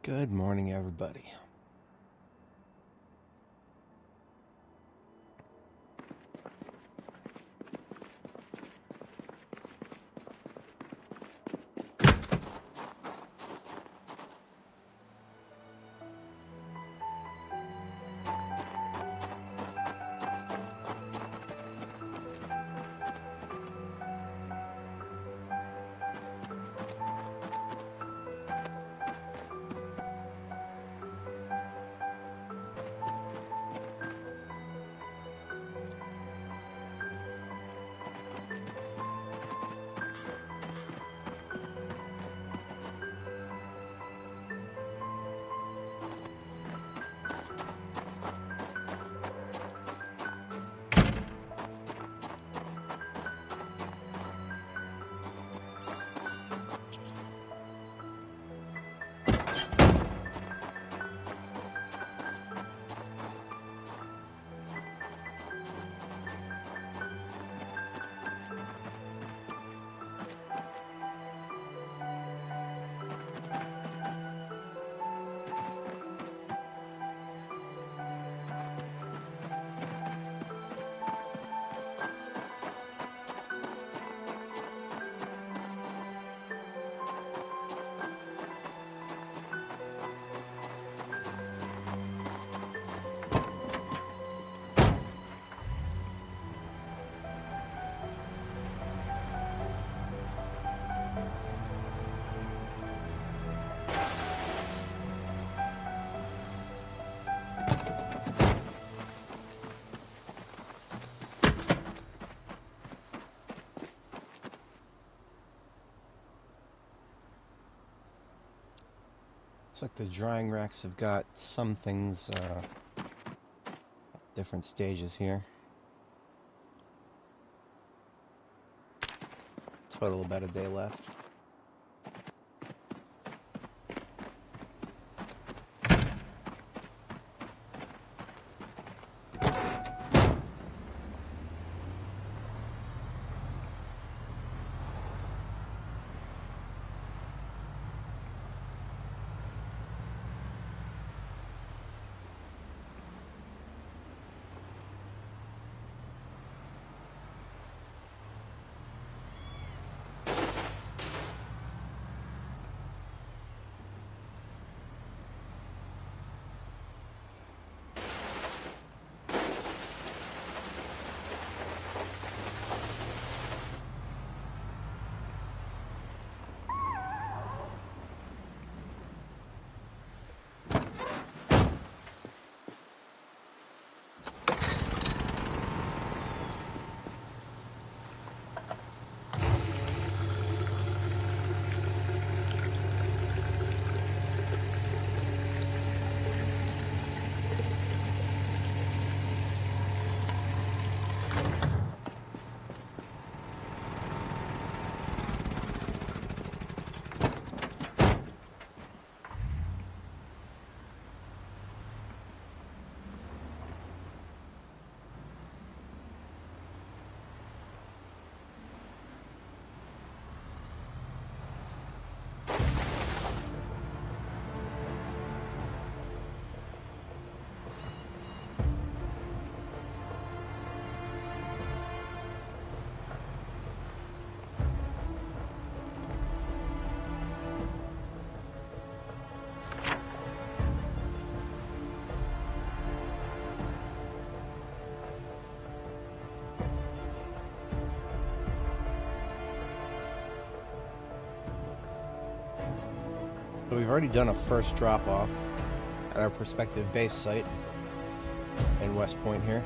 Good morning, everybody. Looks like the drying racks have got some things, different stages here. Total about a day left. So we've already done a first drop-off at our prospective base site in West Point here.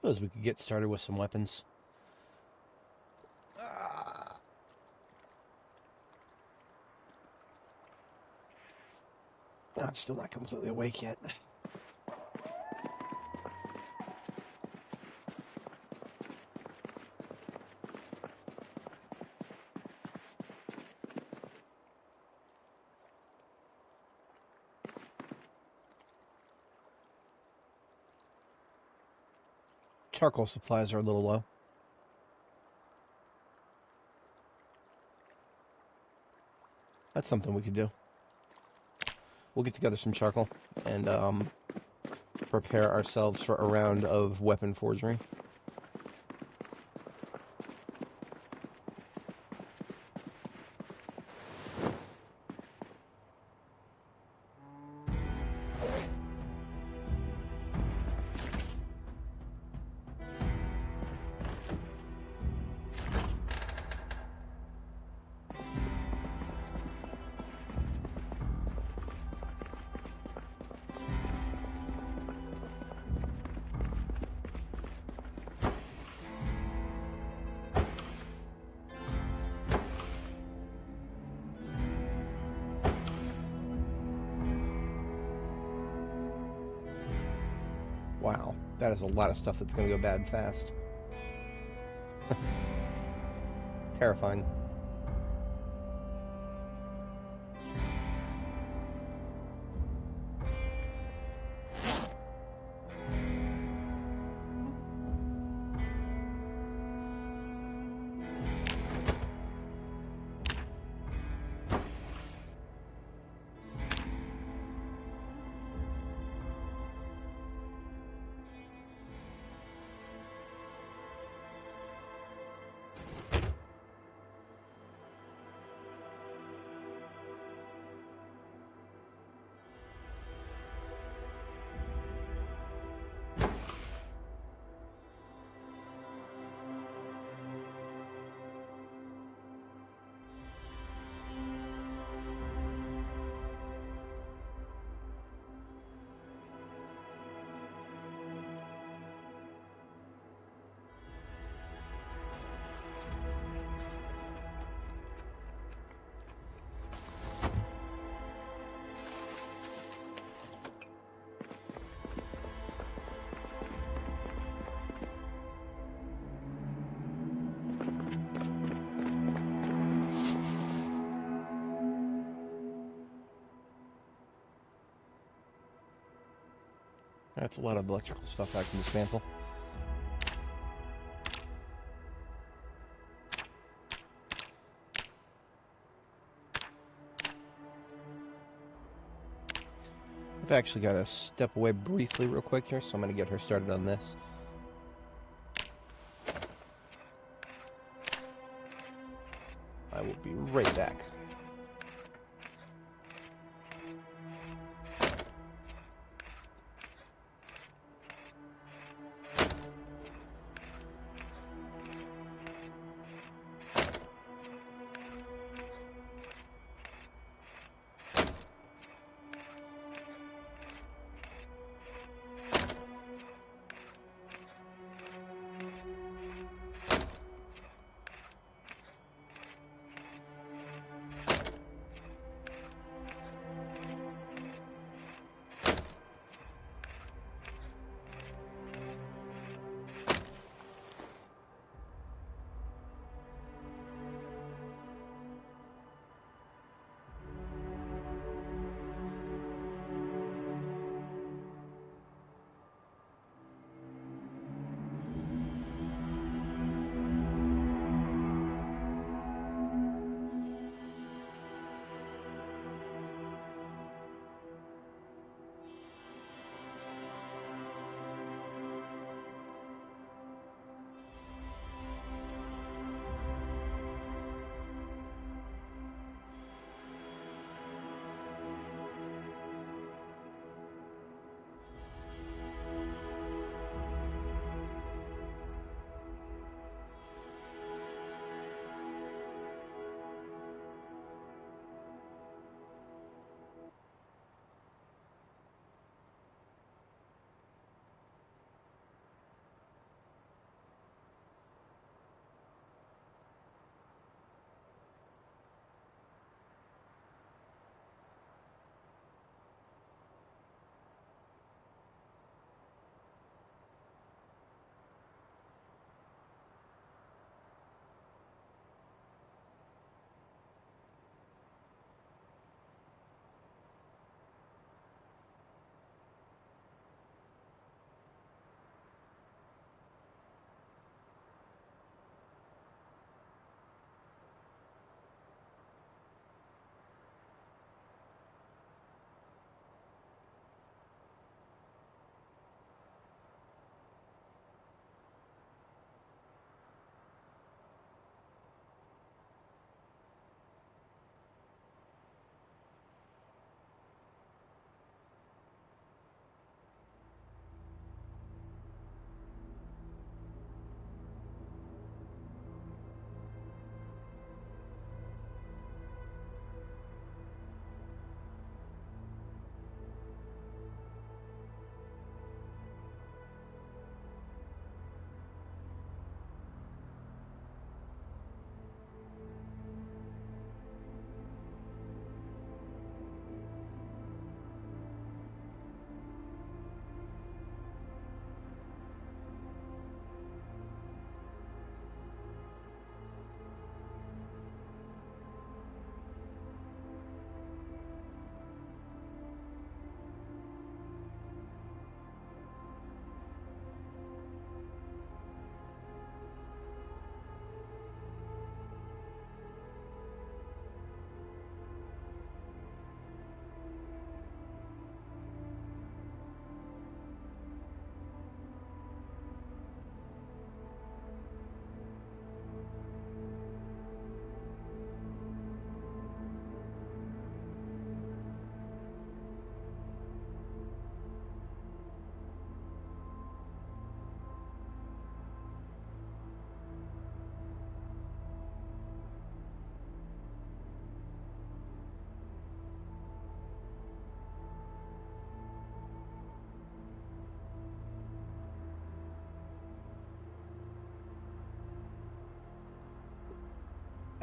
Suppose we could get started with some weapons. I'm still not completely awake yet. Charcoal supplies are a little low. That's something we could do. We'll get together some charcoal and prepare ourselves for a round of weapon forgery. Wow, that is a lot of stuff that's going to go bad fast. Terrifying. That's a lot of electrical stuff I can dismantle. I've actually got to step away briefly real quick here, so I'm going to get her started on this. I will be right back.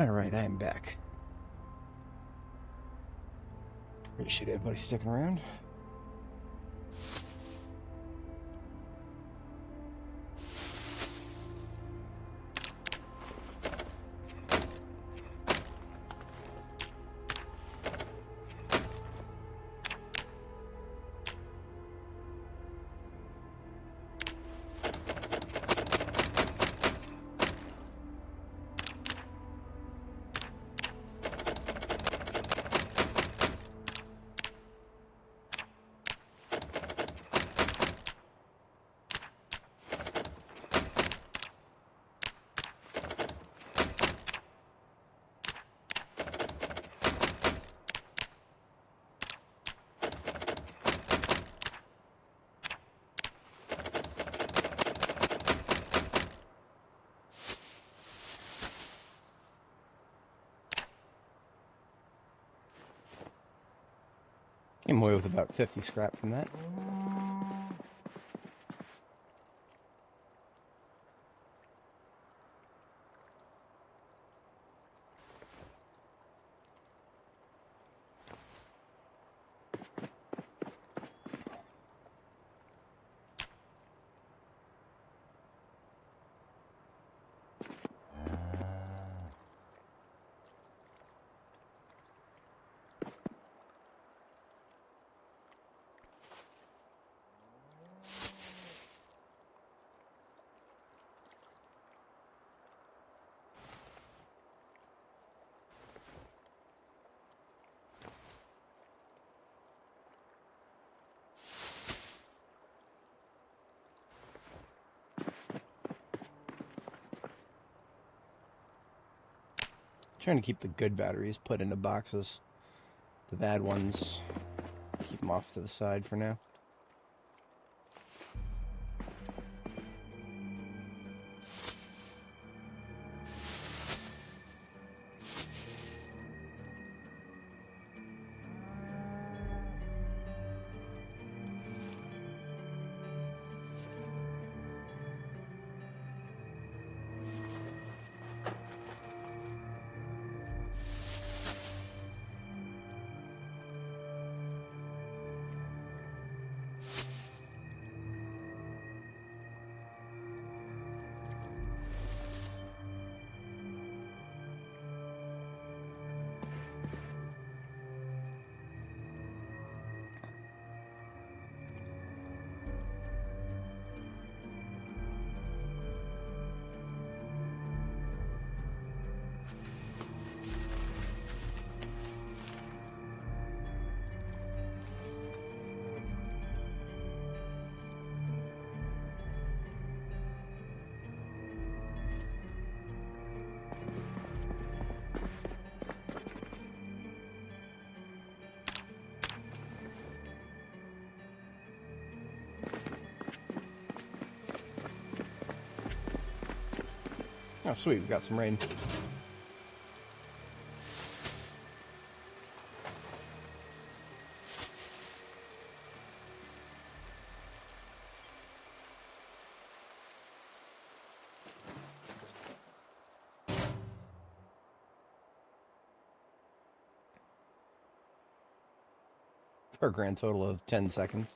Alright, I am back. Appreciate everybody sticking around. Came away with about 50 scrap from that. Trying to keep the good batteries put into boxes. The bad ones, keep them off to the side for now. Oh, sweet, we got some rain. For a grand total of 10 seconds.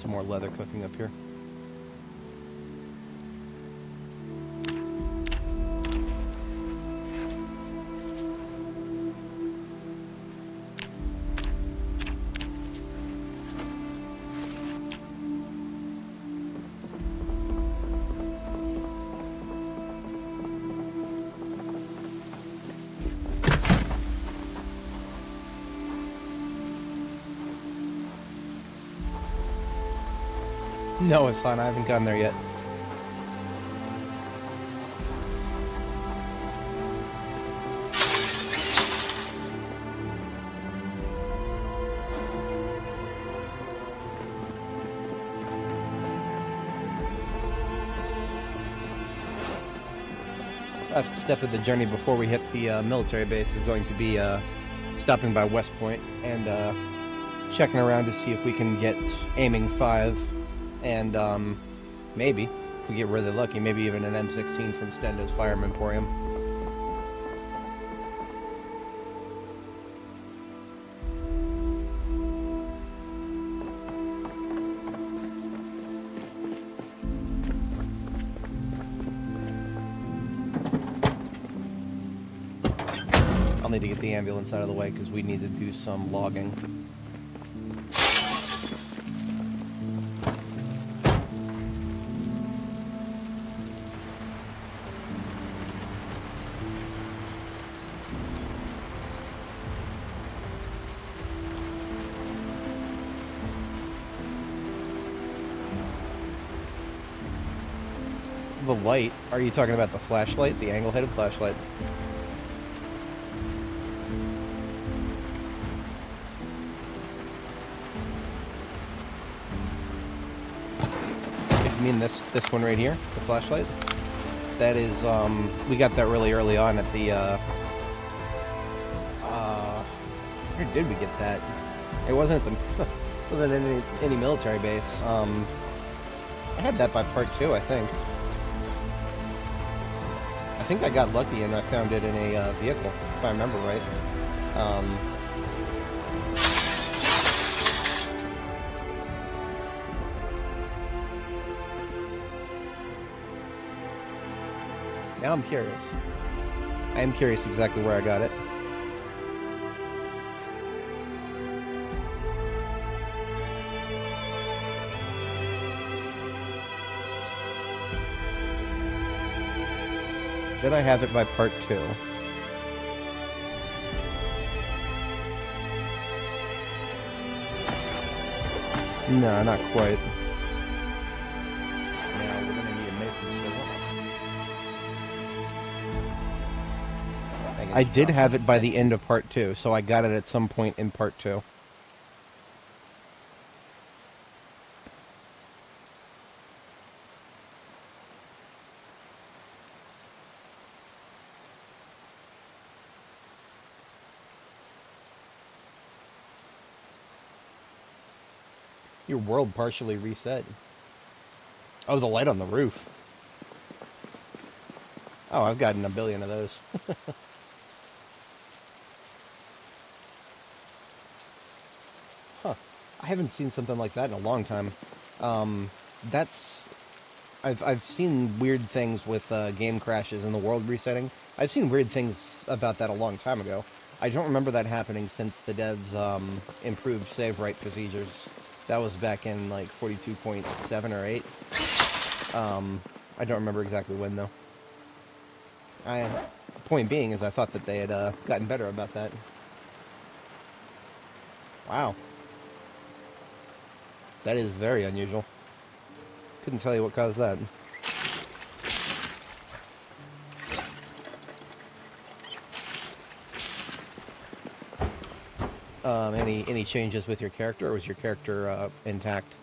some more leather cooking up here. No, Hassan, I haven't gotten there yet. Last step of the journey before we hit the military base is going to be stopping by West Point and checking around to see if we can get aiming 5. And maybe, if we get really lucky, maybe even an M16 from Stendo's Fire Emporium. I'll need to get the ambulance out of the way because we need to do some logging. The light? Are you talking about the flashlight? The angle-headed flashlight? If you mean this one right here, the flashlight? That is, we got that really early on at the, where did we get that? It wasn't at the, wasn't in any military base. I had that by part 2, I think. I think I got lucky and I found it in a vehicle, if I remember right. Now I'm curious. I am curious exactly where I got it. Did I have it by part 2? No, not quite. Now we're gonna need a Mason chisel. I did have it by the end of part 2, so I got it at some point in part 2. Your world partially reset. Oh, the light on the roof. Oh, I've gotten a billion of those. Huh. I haven't seen something like that in a long time. I've seen weird things with game crashes and the world resetting. I've seen weird things about that a long time ago. I don't remember that happening since the devs improved save write procedures. That was back in like 42.7 or 8. I don't remember exactly when though. Point being is I thought that they had gotten better about that. Wow. That is very unusual. Couldn't tell you what caused that. Any changes with your character, or was your character intact?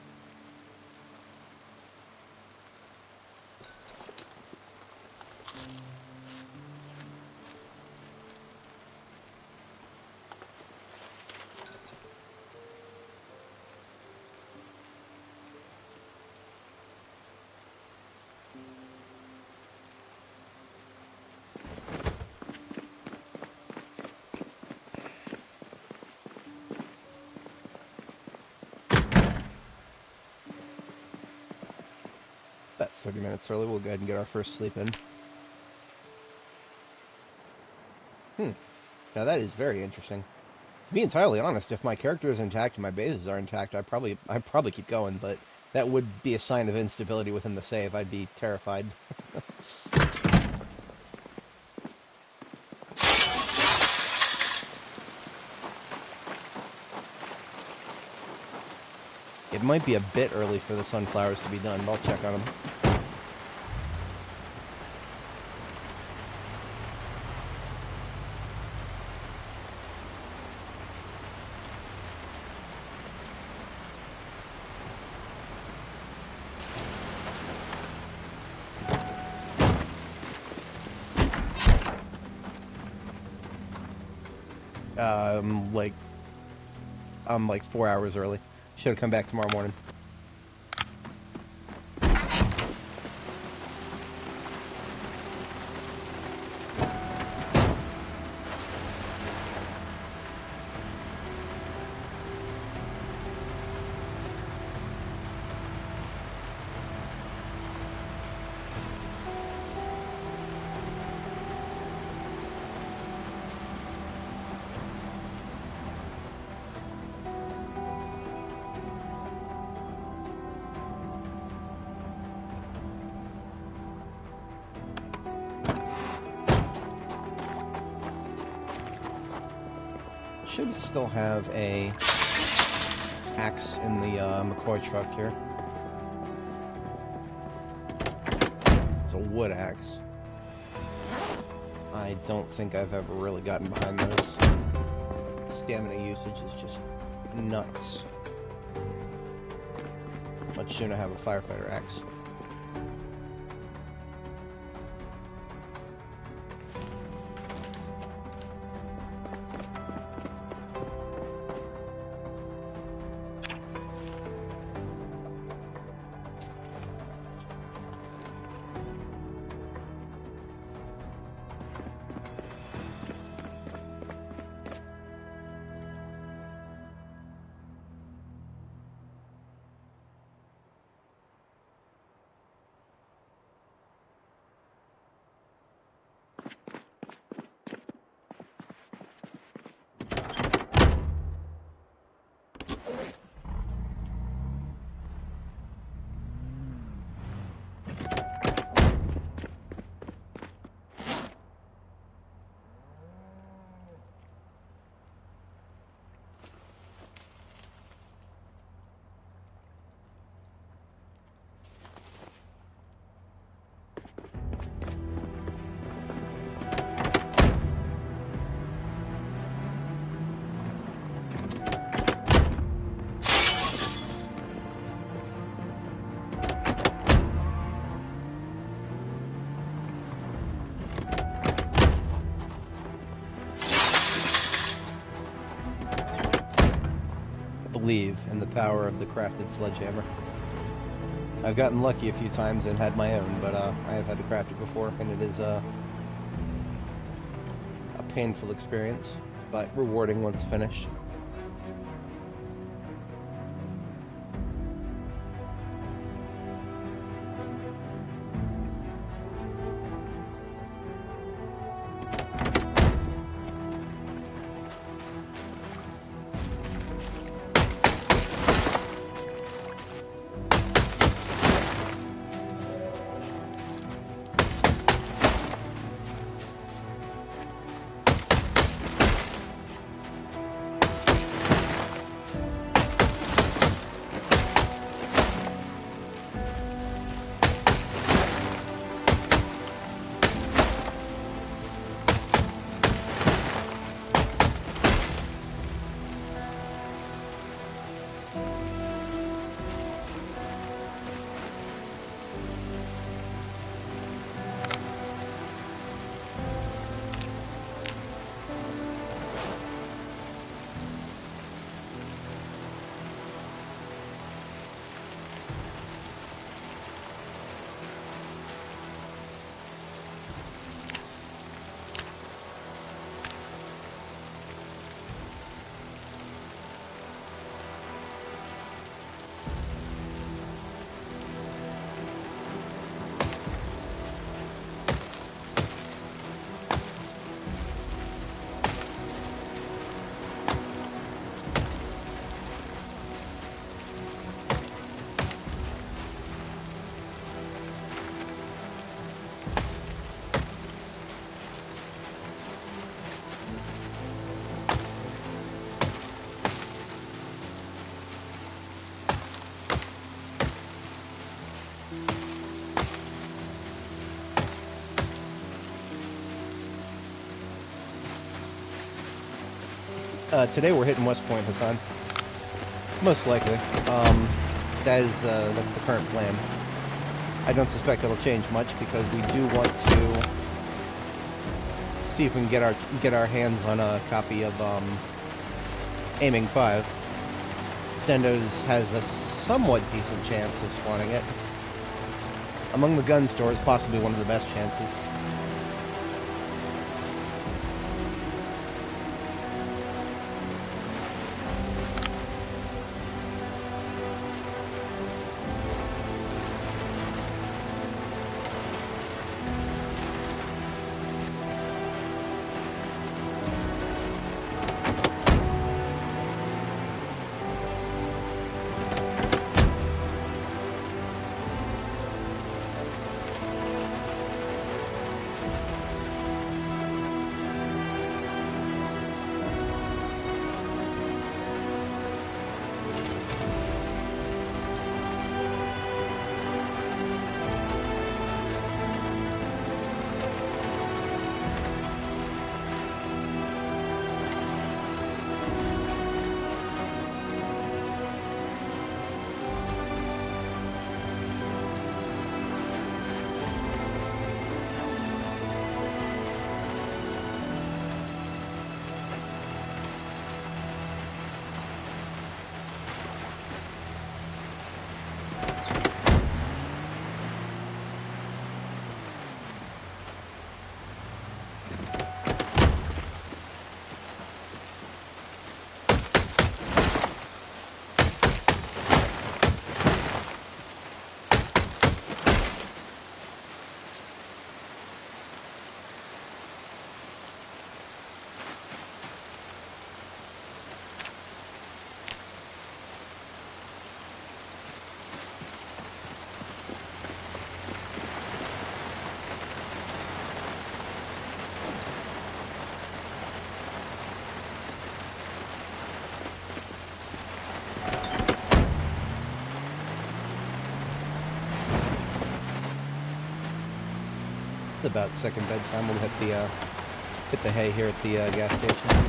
30 minutes early. We'll go ahead and get our first sleep in. Now that is very interesting. To be entirely honest, if my character is intact and my bases are intact, I'd probably keep going, but that would be a sign of instability within the save. I'd be terrified. It might be a bit early for the sunflowers to be done, but I'll check on them. I'm like 4 hours early. Should have come back tomorrow morning. Should still have a axe in the McCoy truck here. It's a wood axe. I don't think I've ever really gotten behind those. Stamina usage is just nuts. Much sooner have a firefighter axe. Believe in the power of the crafted sledgehammer. I've gotten lucky a few times and had my own, but I have had to craft it before, and it is a painful experience, but rewarding once finished. Today we're hitting West Point, Hassan. Most likely. That's the current plan. I don't suspect it'll change much because we do want to see if we can get our hands on a copy of Aiming 5. Stendo's has a somewhat decent chance of spawning it. Among the gun stores, possibly one of the best chances. It's about second bedtime. We'll hit the hay here at the gas station.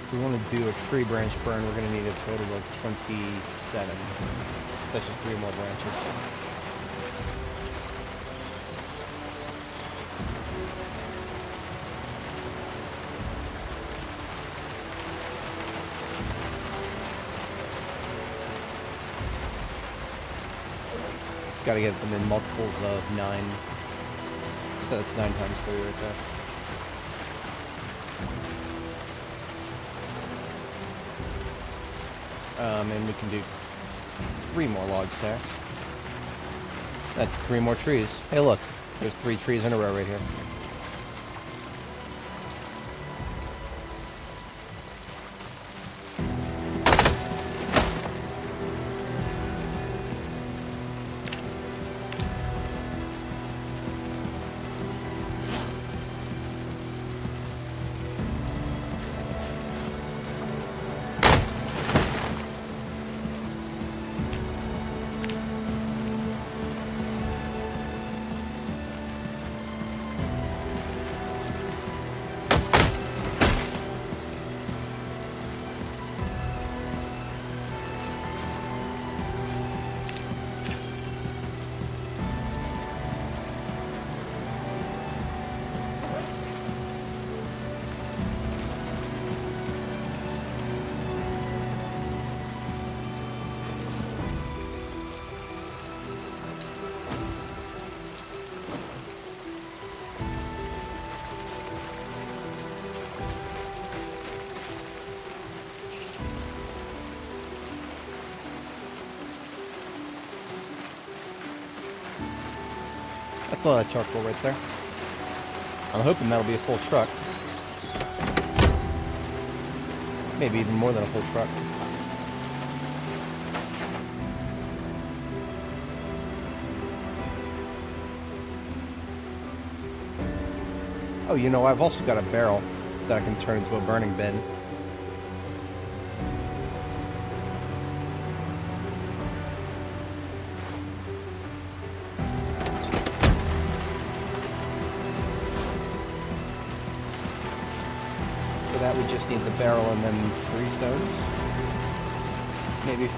If we want to do a tree branch burn, we're going to need a total of 27. That's just 3 more branches. Got to get them in multiples of 9. So that's 9 times 3 right there. And we can do 3 more log stacks. That's 3 more trees. Hey look, there's 3 trees in a row right here. That's a lot of charcoal right there. I'm hoping that'll be a full truck. Maybe even more than a full truck. Oh, you know, I've also got a barrel that I can turn into a burning bin. For that, we just need the barrel and then 3 stones.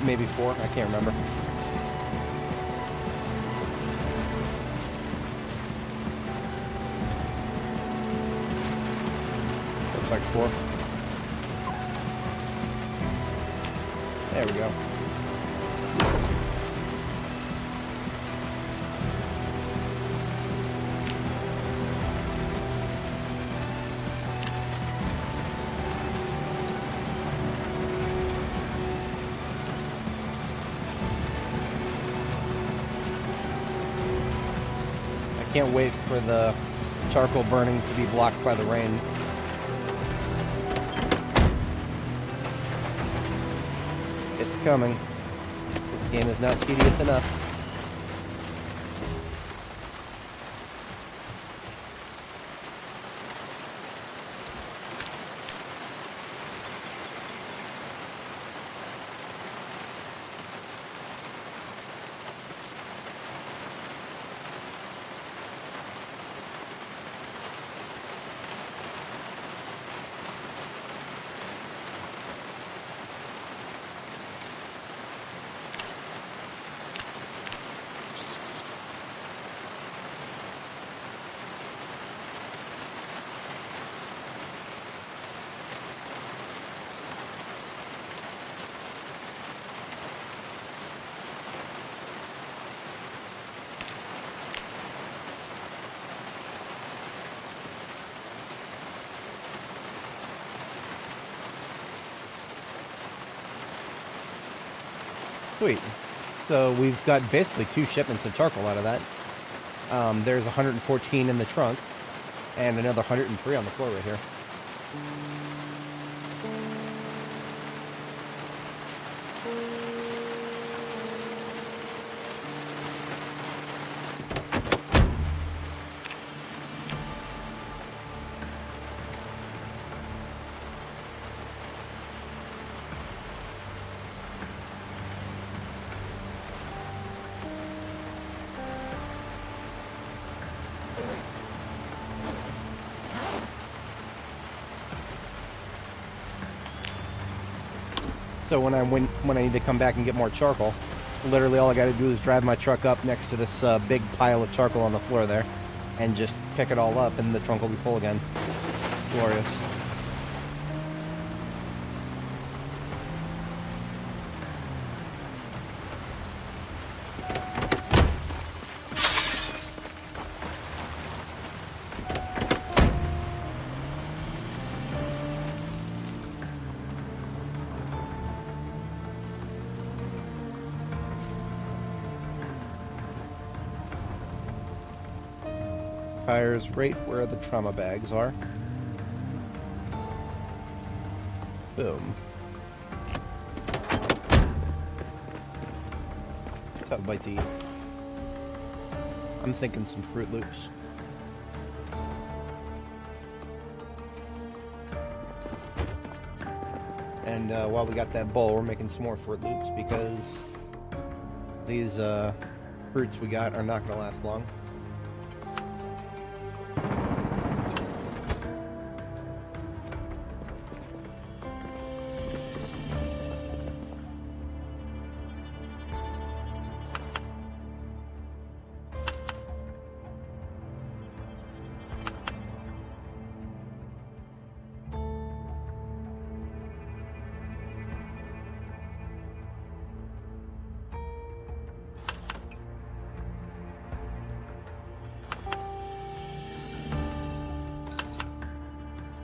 Maybe 4, I can't remember. Like 4. There we go. I can't wait for the charcoal burning to be blocked by the rain. It's coming. This game is not tedious enough. Sweet. So we've got basically 2 shipments of charcoal out of that. There's 114 in the trunk, and another 103 on the floor right here. So when I need to come back and get more charcoal, literally all I got to do is drive my truck up next to this big pile of charcoal on the floor there, and just pick it all up, and the trunk will be full again. Glorious. Tires right where the trauma bags are. Boom. Let's have a bite to eat. I'm thinking some Fruit Loops. And while we got that bowl, we're making some more Fruit Loops because these fruits we got are not going to last long.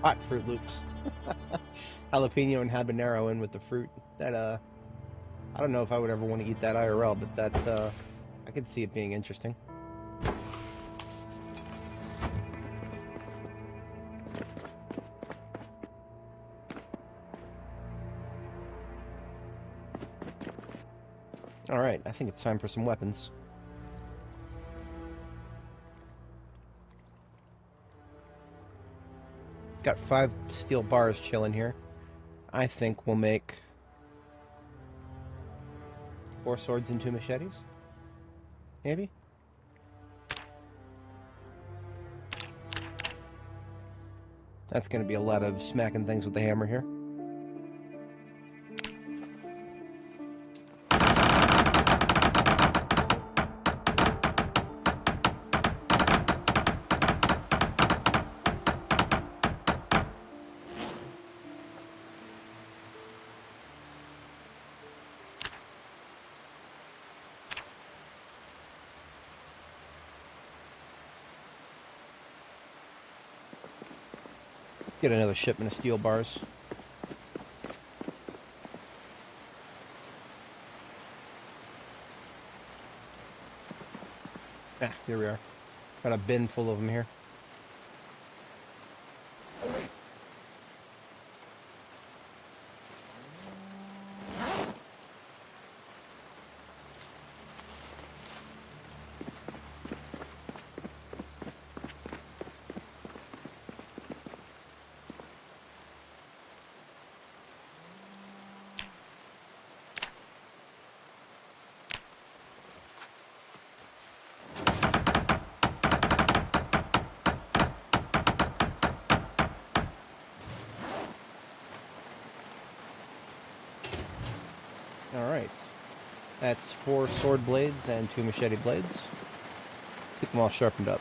Hot Fruit Loops. Jalapeno and habanero in with the fruit. That, I don't know if I would ever want to eat that IRL, but that, I could see it being interesting. Alright, I think it's time for some weapons. Got 5 steel bars chilling here. I think we'll make 4 swords and 2 machetes? Maybe? That's gonna be a lot of smacking things with the hammer here. Get another shipment of steel bars. Ah, here we are. Got a bin full of them here. Alright. That's 4 sword blades and 2 machete blades. Let's get them all sharpened up.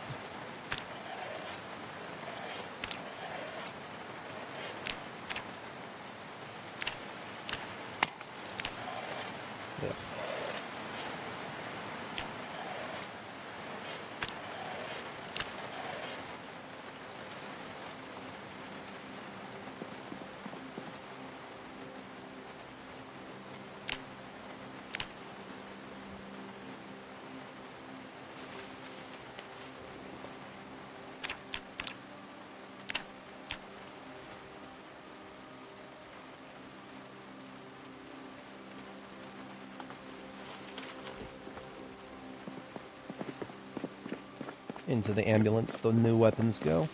Ugh. Into the ambulance, the new weapons go.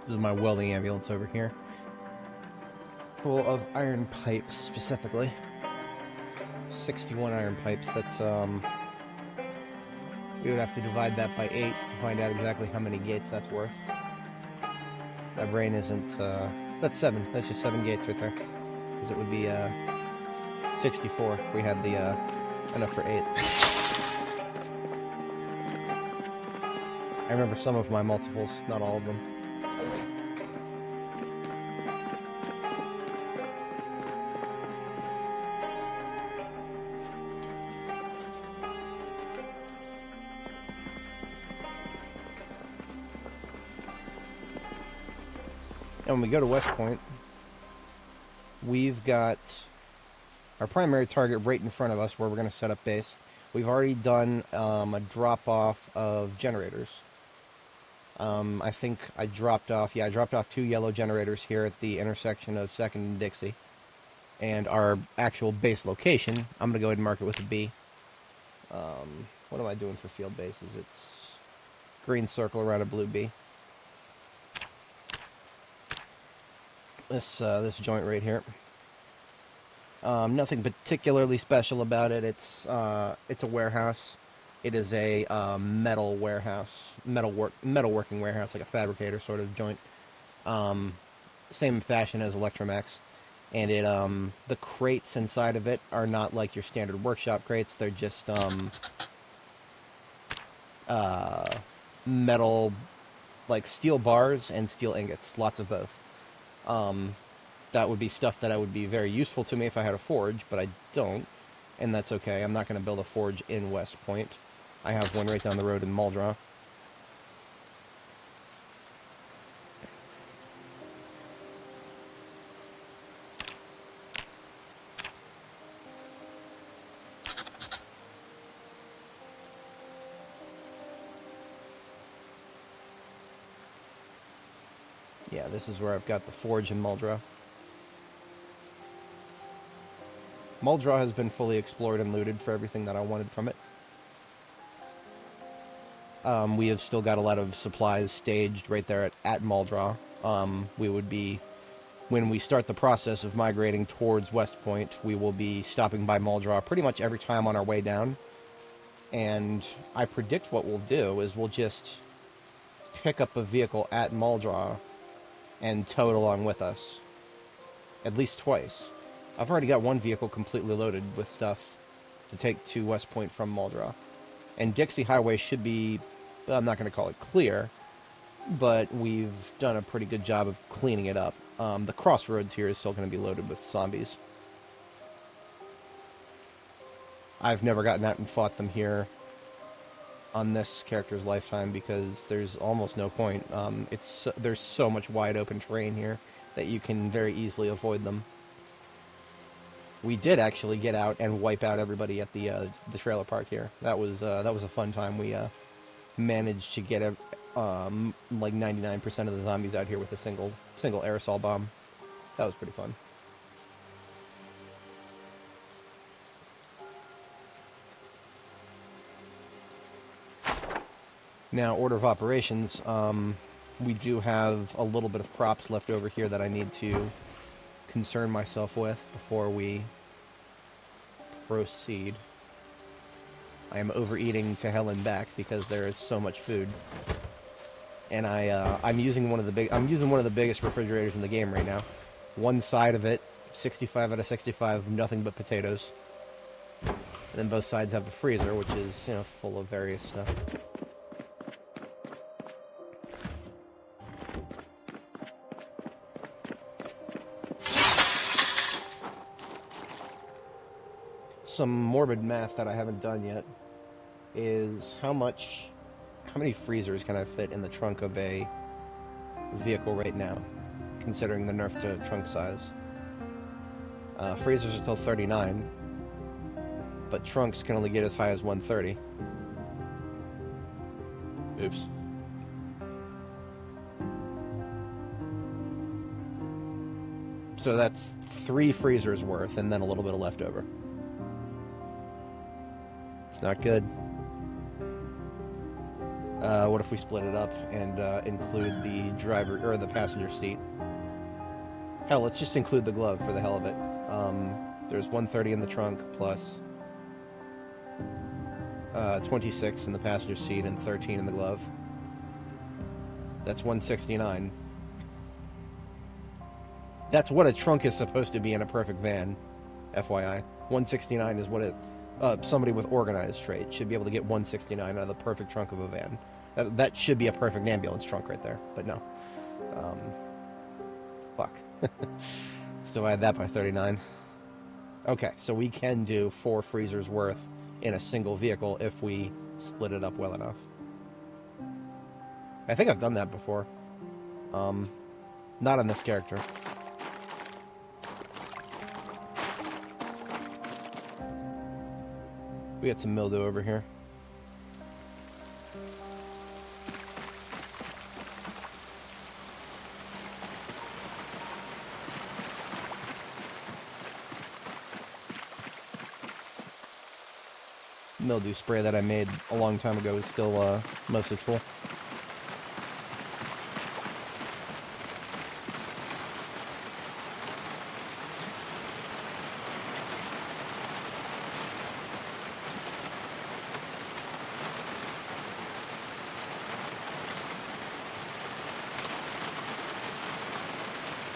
This is my welding ambulance over here. Full of iron pipes, specifically. 61 iron pipes. That's, we would have to divide that by 8 to find out exactly how many gates that's worth. That brain isn't, that's 7. That's just 7 gates right there. Because it would be, 64 if we had the, enough for 8. I remember some of my multiples, not all of them. And when we go to West Point, we've got our primary target right in front of us where we're going to set up base. We've already done a drop-off of generators. I think I dropped off 2 yellow generators here at the intersection of 2nd and Dixie. And our actual base location, I'm going to go ahead and mark it with a B. What am I doing for field bases? It's green circle around a blue B. This joint right here. Nothing particularly special about it. It's a warehouse. It is a metal warehouse, metalworking warehouse, like a fabricator sort of joint. Same fashion as Electromax, and it the crates inside of it are not like your standard workshop crates. They're just metal, like steel bars and steel ingots, lots of both. That would be stuff that would be very useful to me if I had a forge, but I don't, and that's okay. I'm not going to build a forge in West Point. I have one right down the road in Muldraugh. Yeah, this is where I've got the forge in Muldraugh. Muldraugh has been fully explored and looted for everything that I wanted from it. We have still got a lot of supplies staged right there at Muldraugh. We would be, when we start the process of migrating towards West Point, we will be stopping by Muldraugh pretty much every time on our way down. And I predict what we'll do is we'll just pick up a vehicle at Muldraugh and tow it along with us. At least twice. I've already got one vehicle completely loaded with stuff to take to West Point from Muldraugh. And Dixie Highway should be, I'm not going to call it clear, but we've done a pretty good job of cleaning it up. The crossroads here is still going to be loaded with zombies. I've never gotten out and fought them here on this character's lifetime because there's almost no point. There's so much wide open terrain here that you can very easily avoid them. We did actually get out and wipe out everybody at the trailer park here. That was a fun time. We managed to get like 99% of the zombies out here with a single aerosol bomb. That was pretty fun. Now, order of operations, we do have a little bit of props left over here that I need to concern myself with before we proceed. I am overeating to hell and back because there is so much food, and I'm using one of the biggest refrigerators in the game right now. One side of it, 65 out of 65, nothing but potatoes, and then both sides have a freezer, which is full of various stuff. Some morbid math that I haven't done yet is how many freezers can I fit in the trunk of a vehicle right now, considering the nerf to trunk size. Freezers are till 39, but trunks can only get as high as 130. Oops. So that's 3 freezers worth, and then a little bit of leftover. It's not good. What if we split it up and include the driver or the passenger seat? Hell, let's just include the glove for the hell of it. There's 130 in the trunk plus 26 in the passenger seat and 13 in the glove. That's 169. That's what a trunk is supposed to be in a perfect van, FYI. 169 is what it... somebody with organized trade should be able to get 169 out of the perfect trunk of a van. That should be a perfect ambulance trunk right there, but no. Fuck. Let's divide that by 39. Okay, so we can do 4 freezers worth in a single vehicle if we split it up well enough. I think I've done that before. Not on this character. We got some mildew over here. Mildew spray that I made a long time ago is still mostly full.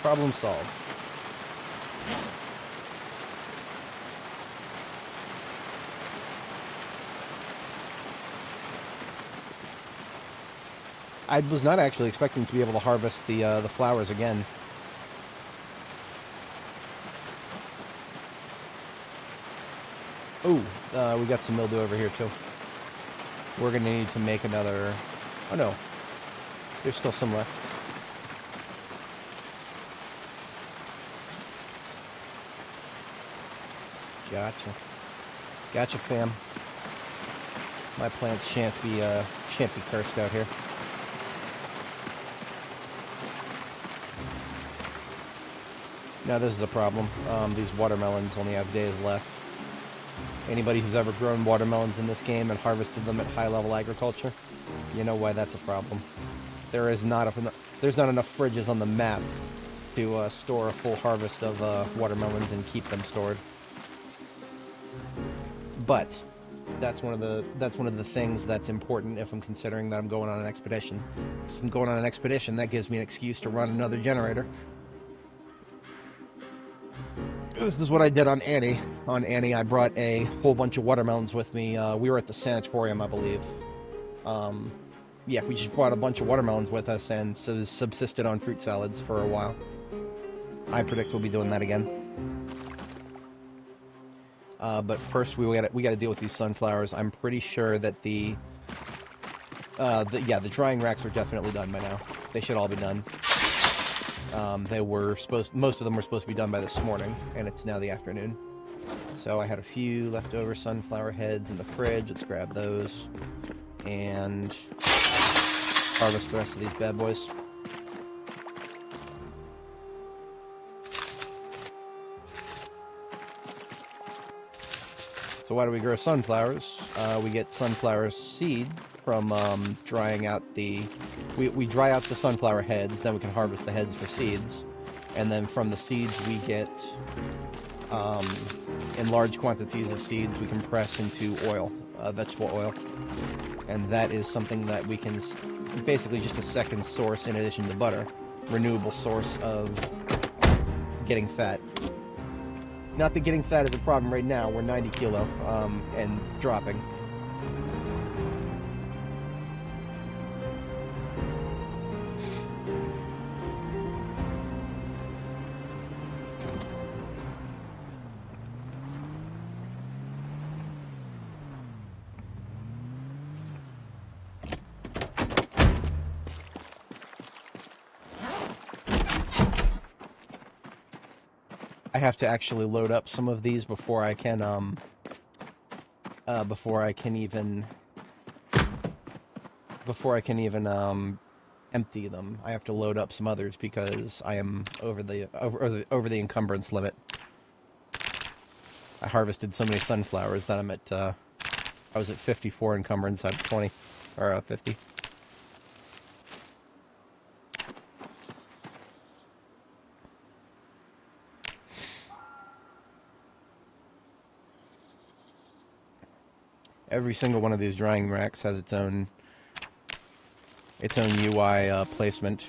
Problem solved. I was not actually expecting to be able to harvest the flowers again. Oh, we got some mildew over here too. We're gonna need to make another. Oh no, there's still some left. Gotcha, fam. My plants shan't be cursed out here. Now this is a problem. These watermelons only have days left. Anybody who's ever grown watermelons in this game and harvested them at high-level agriculture, you know why that's a problem. There's not enough fridges on the map to store a full harvest of watermelons and keep them stored. But that's one of the things that's important if I'm considering that I'm going on an expedition. If I'm going on an expedition, that gives me an excuse to run another generator. This is what I did on Annie. On Annie, I brought a whole bunch of watermelons with me. We were at the sanatorium, I believe. Yeah, we just brought a bunch of watermelons with us and subsisted on fruit salads for a while. I predict we'll be doing that again. But first, we got to deal with these sunflowers. I'm pretty sure that the drying racks are definitely done by now. They should all be done. Most of them were supposed to be done by this morning, and it's now the afternoon. So I had a few leftover sunflower heads in the fridge. Let's grab those and harvest the rest of these bad boys. So why do we grow sunflowers? We get sunflower seed from drying out the... We dry out the sunflower heads, then we can harvest the heads for seeds. And then from the seeds we get, in large quantities of seeds, we can press into oil, vegetable oil. And that is something that we can... Basically just a second source in addition to butter. Renewable source of getting fat. Not that getting fat is a problem right now. We're 90 kilo and dropping. I have to actually load up some of these before I can even empty them. I have to load up some others because I am over the encumbrance limit. I harvested so many sunflowers that I'm at I was at 54 encumbrance out of 20 or 50. Every single one of these drying racks has its own UI placement.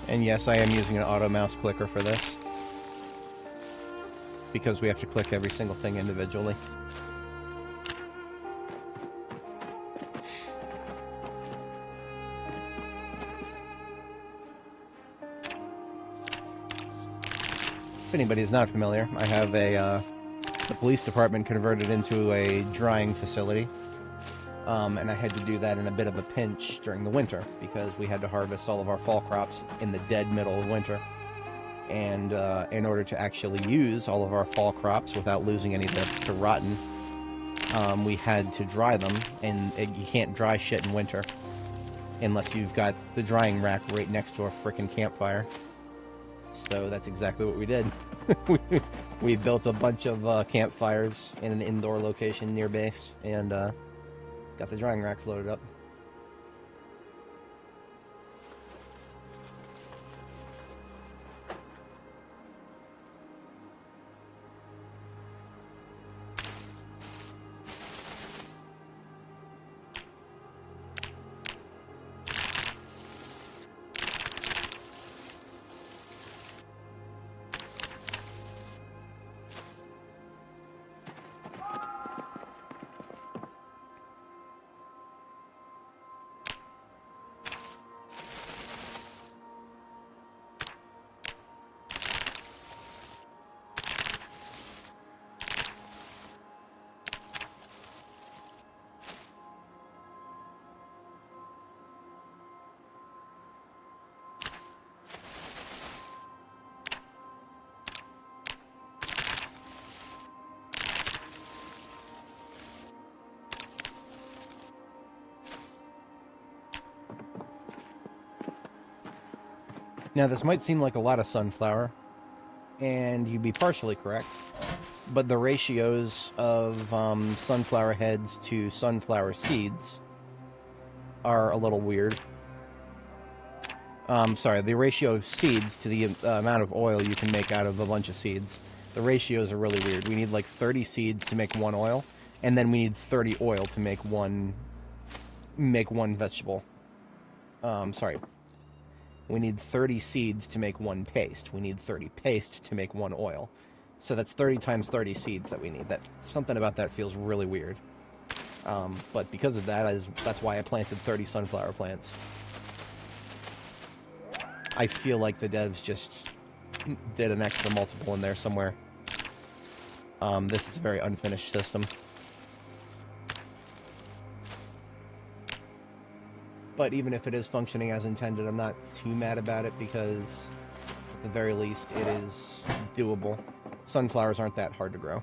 And yes, I am using an auto mouse clicker for this, because we have to click every single thing individually. If anybody is not familiar, I have the police department converted into a drying facility, and I had to do that in a bit of a pinch during the winter because we had to harvest all of our fall crops in the dead middle of winter. And in order to actually use all of our fall crops without losing any to rotten, we had to dry them, and you can't dry shit in winter unless you've got the drying rack right next to a frickin' campfire. So that's exactly what we did. We built a bunch of campfires in an indoor location near base, and got the drying racks loaded up. Now, this might seem like a lot of sunflower, and you'd be partially correct, but the ratios of sunflower heads to sunflower seeds are a little weird. Sorry, the ratio of seeds to the amount of oil you can make out of a bunch of seeds. The ratios are really weird. We need like 30 seeds to make 1 oil, and then we need 30 oil to make one vegetable. Sorry. We need 30 seeds to make 1 paste. We need 30 paste to make 1 oil. So that's 30 times 30 seeds that we need. Something about that feels really weird. But because of that, that's why I planted 30 sunflower plants. I feel like the devs just did an extra multiple in there somewhere. This is a very unfinished system. But even if it is functioning as intended, I'm not too mad about it because, at the very least, it is doable. Sunflowers aren't that hard to grow.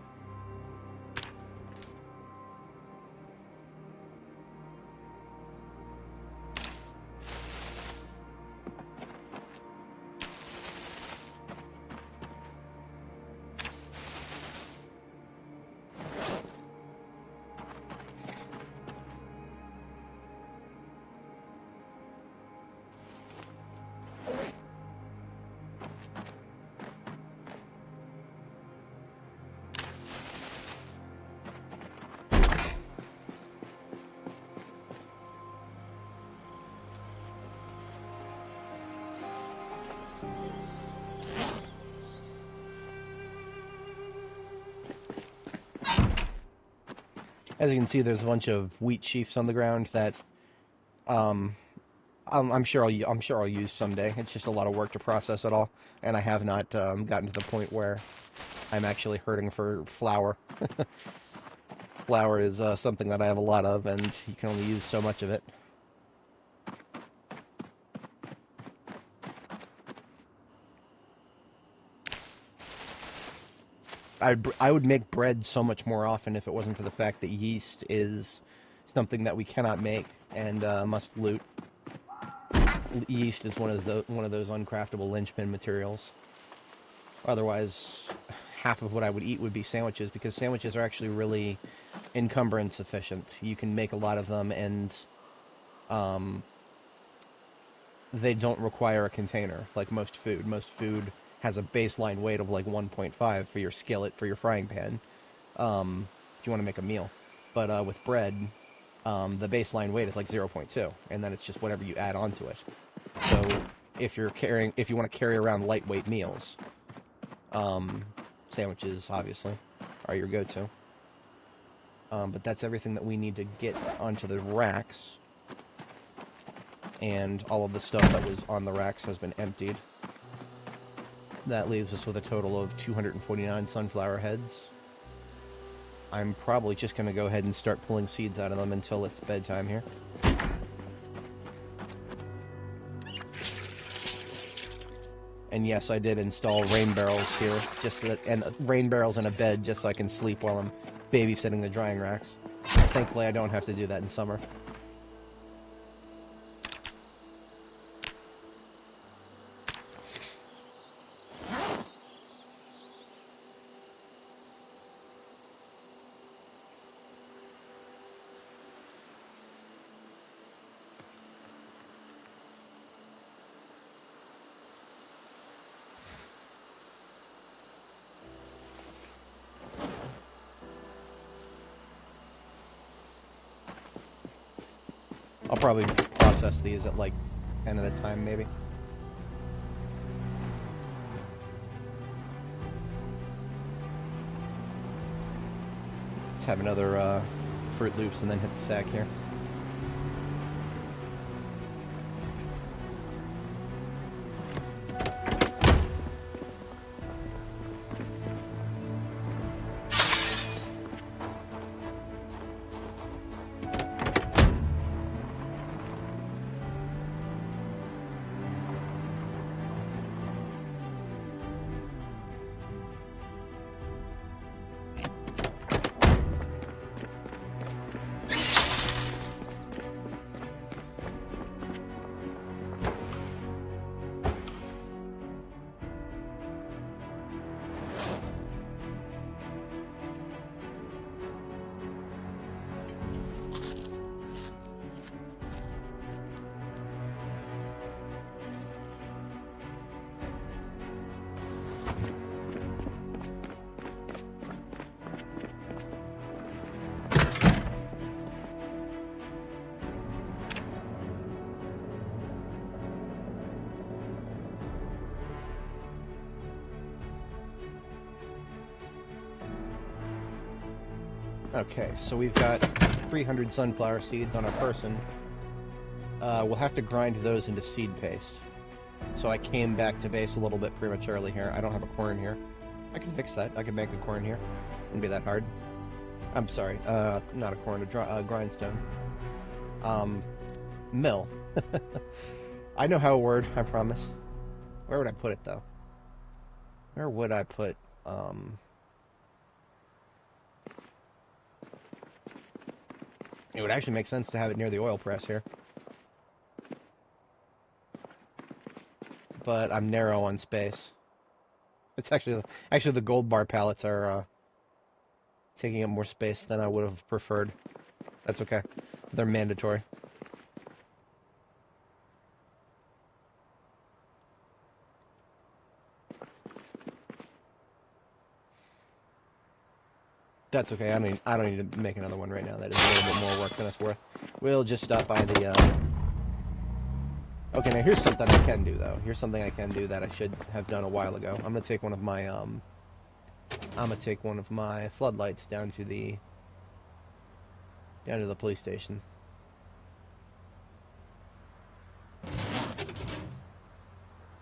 As you can see, there's a bunch of wheat sheaves on the ground that I'm sure I'll use someday. It's just a lot of work to process it all, and I have not gotten to the point where I'm actually hurting for flour. Flour is something that I have a lot of, and you can only use so much of it. I would make bread so much more often if it wasn't for the fact that yeast is something that we cannot make and must loot. Yeast is one of those uncraftable linchpin materials. Otherwise, half of what I would eat would be sandwiches, because sandwiches are actually really encumbrance efficient. You can make a lot of them, and they don't require a container like most food. Most food has a baseline weight of like 1.5 for your skillet, for your frying pan, if you want to make a meal. But with bread, the baseline weight is like 0.2, and then it's just whatever you add onto it. So if you want to carry around lightweight meals, sandwiches obviously are your go-to. But that's everything that we need to get onto the racks, and all of the stuff that was on the racks has been emptied. That leaves us with a total of 249 sunflower heads. I'm probably just going to go ahead and start pulling seeds out of them until it's bedtime here. And yes, I did install rain barrels here, and rain barrels and a bed just so I can sleep while I'm babysitting the drying racks. Thankfully, I don't have to do that in summer. I'll probably process these at like 10 at a time, maybe. Let's have another Fruit Loops and then hit the sack here. Okay, so we've got 300 sunflower seeds on our person. We'll have to grind those into seed paste. So I came back to base a little bit prematurely here. I don't have a corn here. I can fix that. I can make a corn here. Wouldn't be that hard. I'm sorry, not a corn, a grindstone. Mill. I know how a word, I promise. Where would I put it, though? Where would I put, It would actually make sense to have it near the oil press here. But I'm narrow on space. It's actually the gold bar pallets are, taking up more space than I would have preferred. That's okay. They're mandatory. That's okay. I don't need to make another one right now. That is a little bit more work than it's worth. We'll just stop by the. Okay, now here's something I can do though. Here's something I can do that I should have done a while ago. I'm gonna take one of my floodlights down to the police station.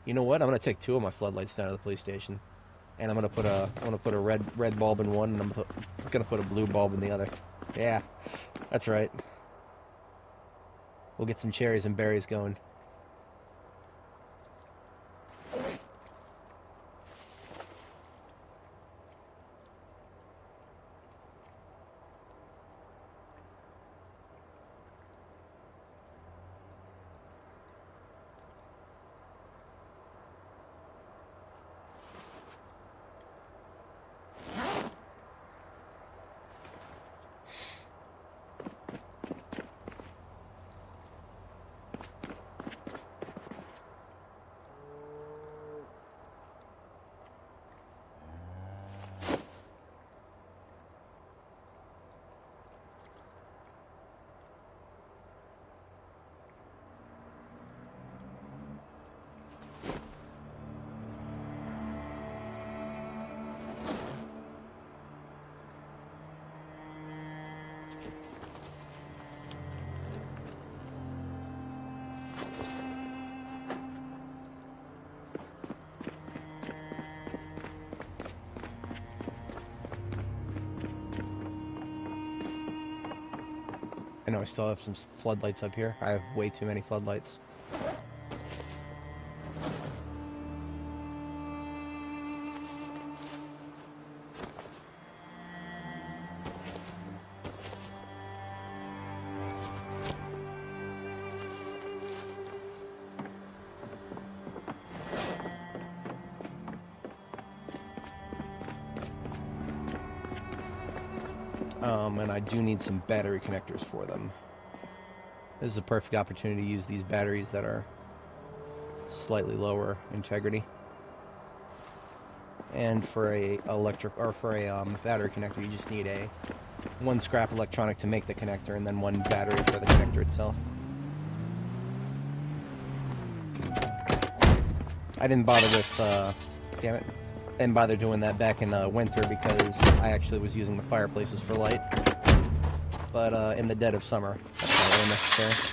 You know what? I'm gonna take 2 of my floodlights down to the police station. And I'm gonna put a red bulb in one, and I'm gonna put a blue bulb in the other. Yeah, that's right. We'll get some cherries and berries going. I know I still have some floodlights up here. I have way too many floodlights. And I do need some battery connectors for them. This is a perfect opportunity to use these batteries that are slightly lower integrity. And for a battery connector, you just need one scrap electronic to make the connector, and then one battery for the connector itself. I didn't bother with, damn it. I didn't bother doing that back in winter because I actually was using the fireplaces for light. But in the dead of summer, that's not really necessary.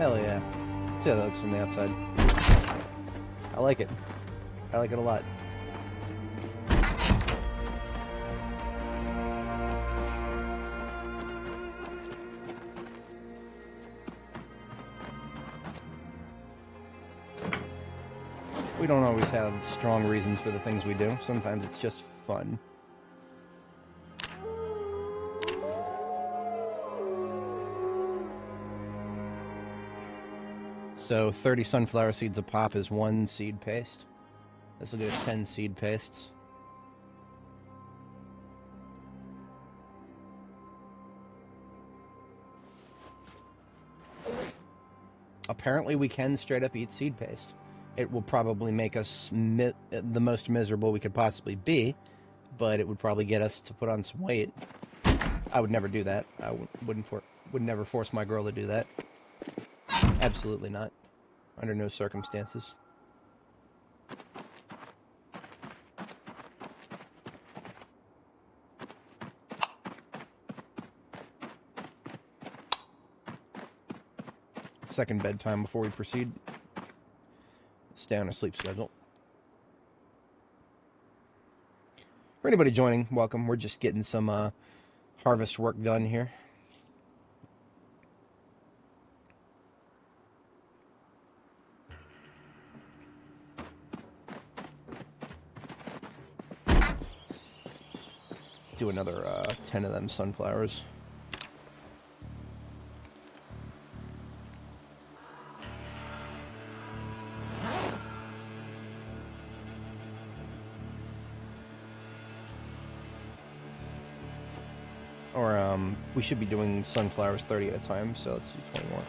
Hell yeah. Let's see how that looks from the outside. I like it. I like it a lot. We don't always have strong reasons for the things we do. Sometimes it's just fun. So 30 sunflower seeds a pop is 1 seed paste. This will get us 10 seed pastes. Apparently we can straight up eat seed paste. It will probably make us the most miserable we could possibly be, but it would probably get us to put on some weight. I would never do that. I would never force my girl to do that. Absolutely not. Under no circumstances. Second bedtime before we proceed. Stay on a sleep schedule. For anybody joining, welcome. We're just getting some harvest work done here. Let's do another 10 of them sunflowers. Or, we should be doing sunflowers 30 at a time, so let's do 20 more.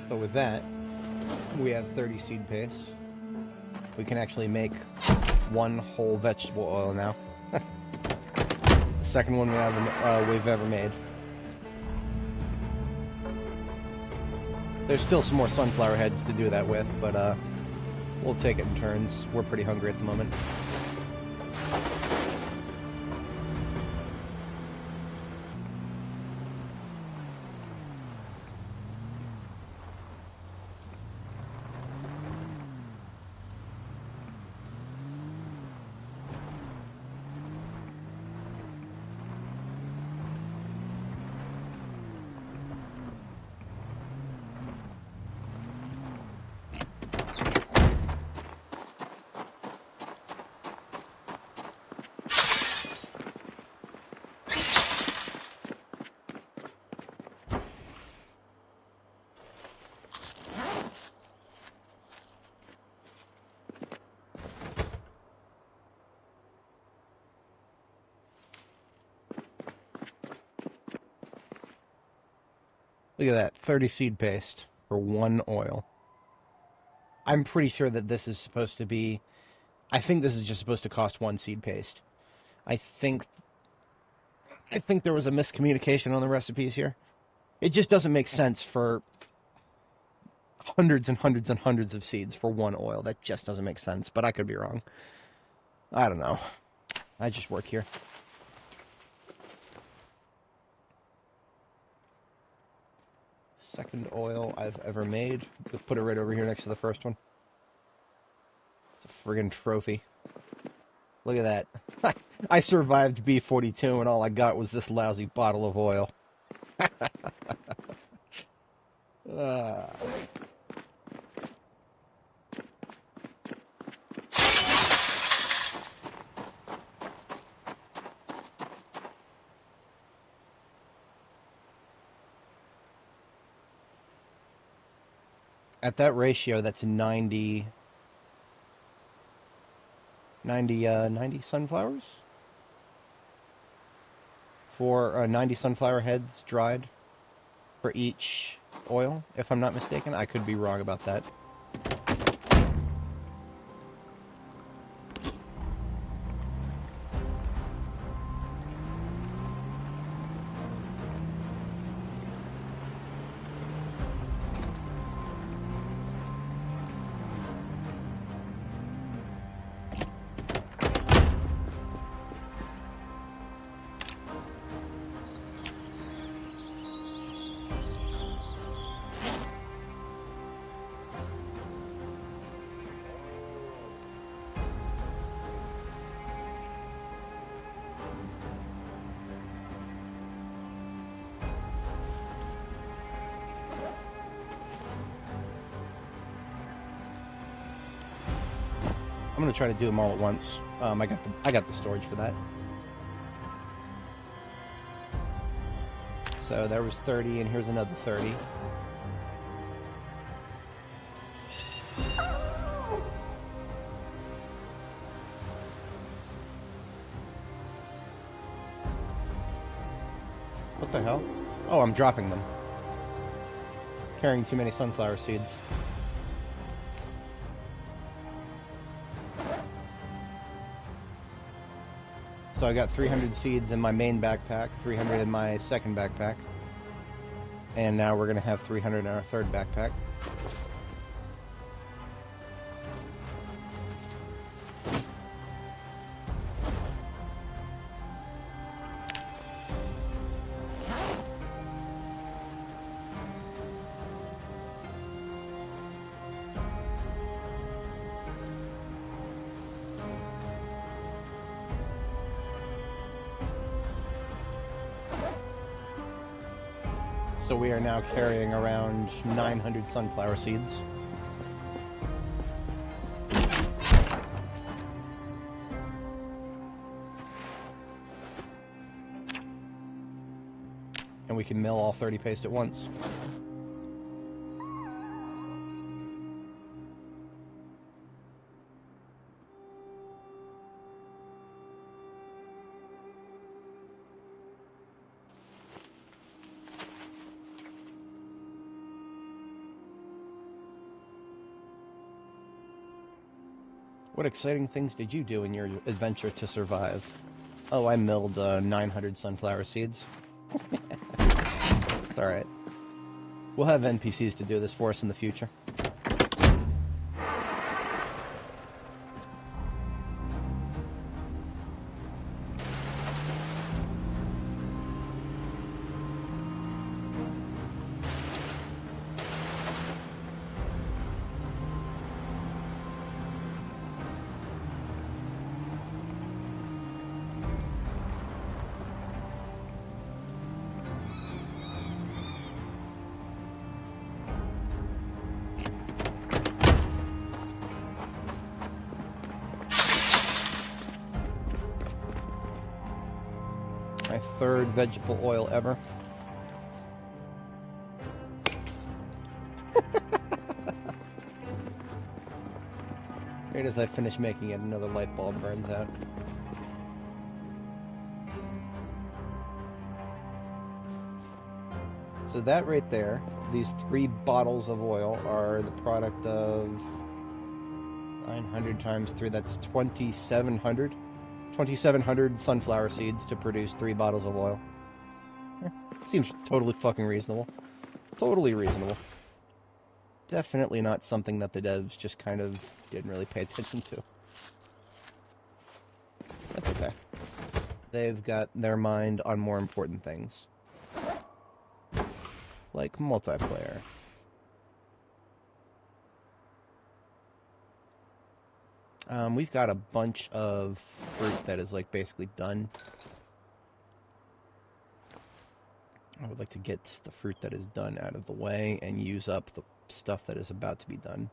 So with that, we have 30 seed paste. We can actually make 1 whole vegetable oil now. The second one we've ever made. There's still some more sunflower heads to do that with, but we'll take it in turns. We're pretty hungry at the moment. Look at that, 30 seed paste for 1 oil. I'm pretty sure that this is supposed to be... I think this is just supposed to cost 1 seed paste. I think there was a miscommunication on the recipes here. It just doesn't make sense for hundreds and hundreds and hundreds of seeds for 1 oil. That just doesn't make sense, but I could be wrong. I don't know. I just work here. Second oil I've ever made. We'll put it right over here next to the first one. It's a friggin' trophy. Look at that. I survived B42 and all I got was this lousy bottle of oil. At that ratio, that's 90 sunflowers? For 90 sunflower heads dried for each oil, if I'm not mistaken. I could be wrong about that. I'm gonna try to do them all at once. I got the storage for that. So there was 30, and here's another 30. What the hell? Oh, I'm dropping them. Carrying too many sunflower seeds. So I got 300 seeds in my main backpack, 300 in my second backpack, and now we're going to have 300 in our third backpack. So we are now carrying around 900 sunflower seeds. And we can mill all 30 paste at once. What exciting things did you do in your adventure to survive? Oh, I milled 900 sunflower seeds. It's alright. We'll have NPCs to do this for us in the future. My third vegetable oil ever. Right as I finish making it, another light bulb burns out. So that right there, these 3 bottles of oil are the product of 900 times 3, that's 2,700. 2,700 sunflower seeds to produce 3 bottles of oil. Seems totally fucking reasonable. Totally reasonable. Definitely not something that the devs just kind of didn't really pay attention to. That's okay. They've got their mind on more important things. Like multiplayer. We've got a bunch of fruit that is like basically done. I would like to get the fruit that is done out of the way and use up the stuff that is about to be done.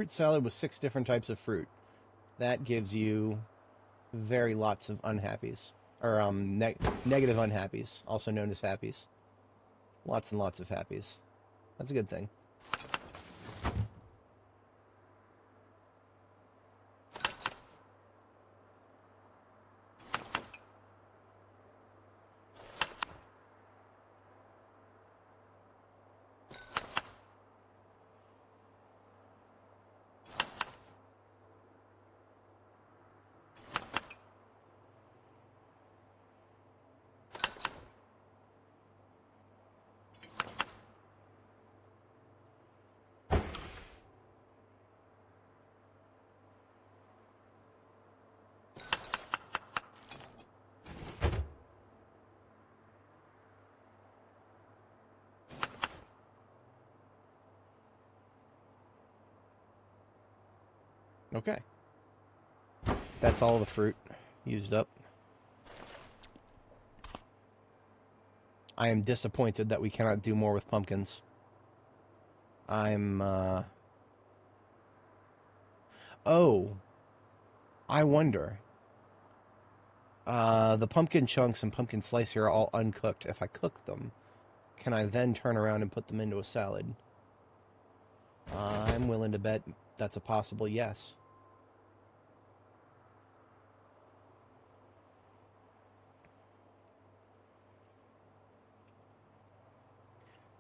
fruit salad with 6 different types of fruit. That gives you very lots of unhappies. Or negative unhappies, also known as happies. Lots and lots of happies. That's a good thing. Okay. That's all the fruit used up. I am disappointed that we cannot do more with pumpkins. Oh, I wonder. The pumpkin chunks and pumpkin slice here are all uncooked. If I cook them, can I then turn around and put them into a salad? I'm willing to bet that's a possible yes.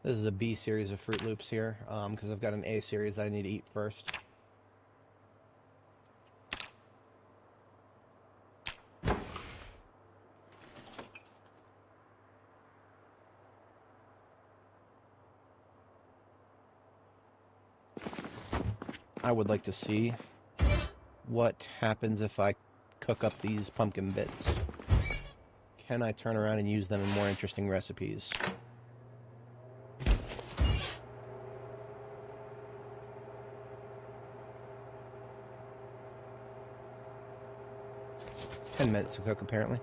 This is a B series of Fruit Loops here, because I've got an A series that I need to eat first. I would like to see what happens if I cook up these pumpkin bits. Can I turn around and use them in more interesting recipes? Ten minutes to cook, apparently.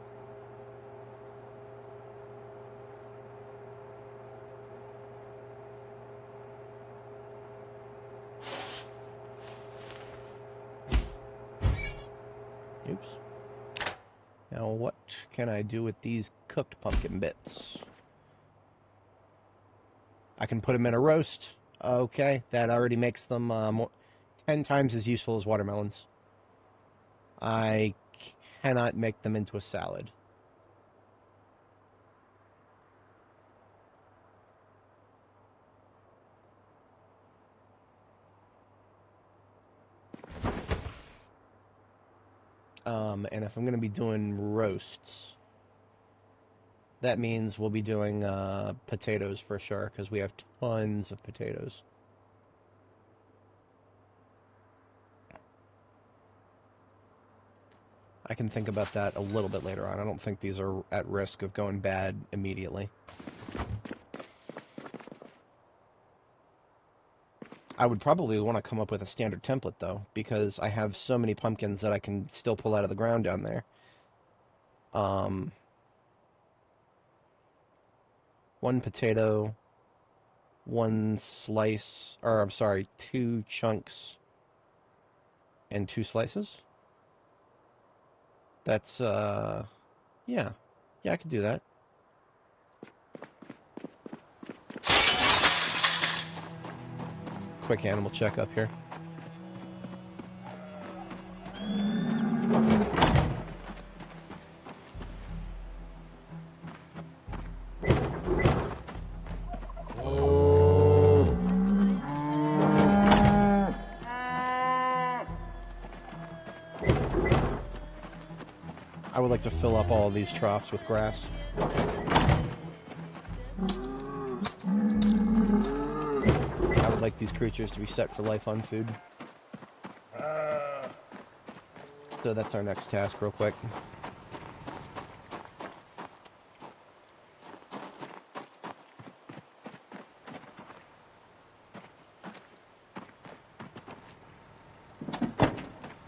Oops. Now, what can I do with these cooked pumpkin bits? I can put them in a roast. Okay, that already makes them 10 times as useful as watermelons. I cannot make them into a salad. And if I'm going to be doing roasts, that means we'll be doing potatoes for sure, because we have tons of potatoes. I can think about that a little bit later on. I don't think these are at risk of going bad immediately. I would probably want to come up with a standard template, though, because I have so many pumpkins that I can still pull out of the ground down there. One potato, one slice, or I'm sorry, 2 chunks and 2 slices. That's, yeah. Yeah, I could do that. Quick animal checkup here. I would like to fill up all of these troughs with grass. I would like these creatures to be set for life on food. So that's our next task real quick.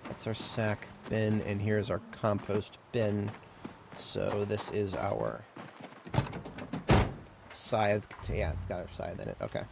That's our sack bin, and here's our compost bin. So this is our scythe. Yeah, it's got our scythe in it. Okay.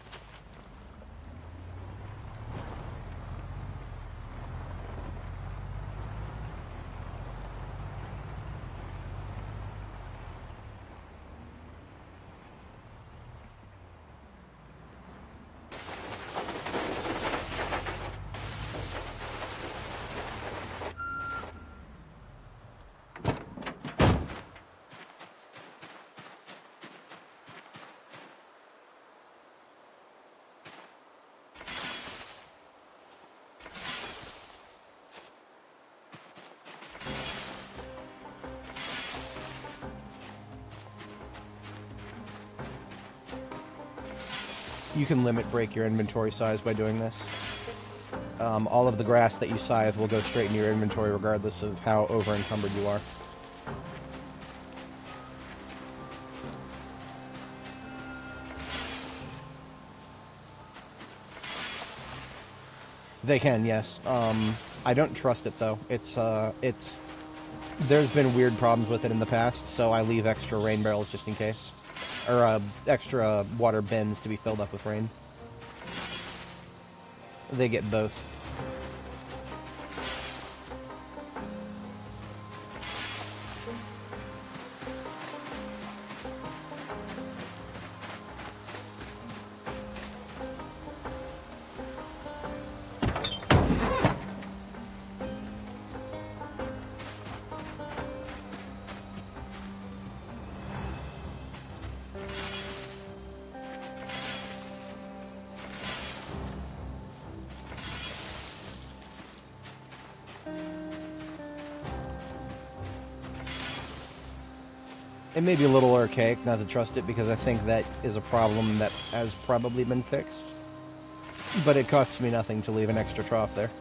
You can break your inventory size by doing this. All of the grass that you scythe will go straight into your inventory regardless of how over-encumbered you are. They can, yes. I don't trust it, though. There's been weird problems with it in the past, so I leave extra rain barrels just in case. Or, extra water bins to be filled up with rain. They get both. It may be a little archaic not to trust it because I think that is a problem that has probably been fixed. But it costs me nothing to leave an extra trough there.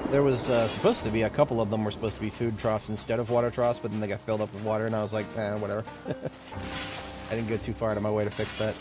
There was supposed to be, a couple of them were supposed to be food troughs instead of water troughs, but then they got filled up with water and I was like, whatever. I didn't go too far out of my way to fix that.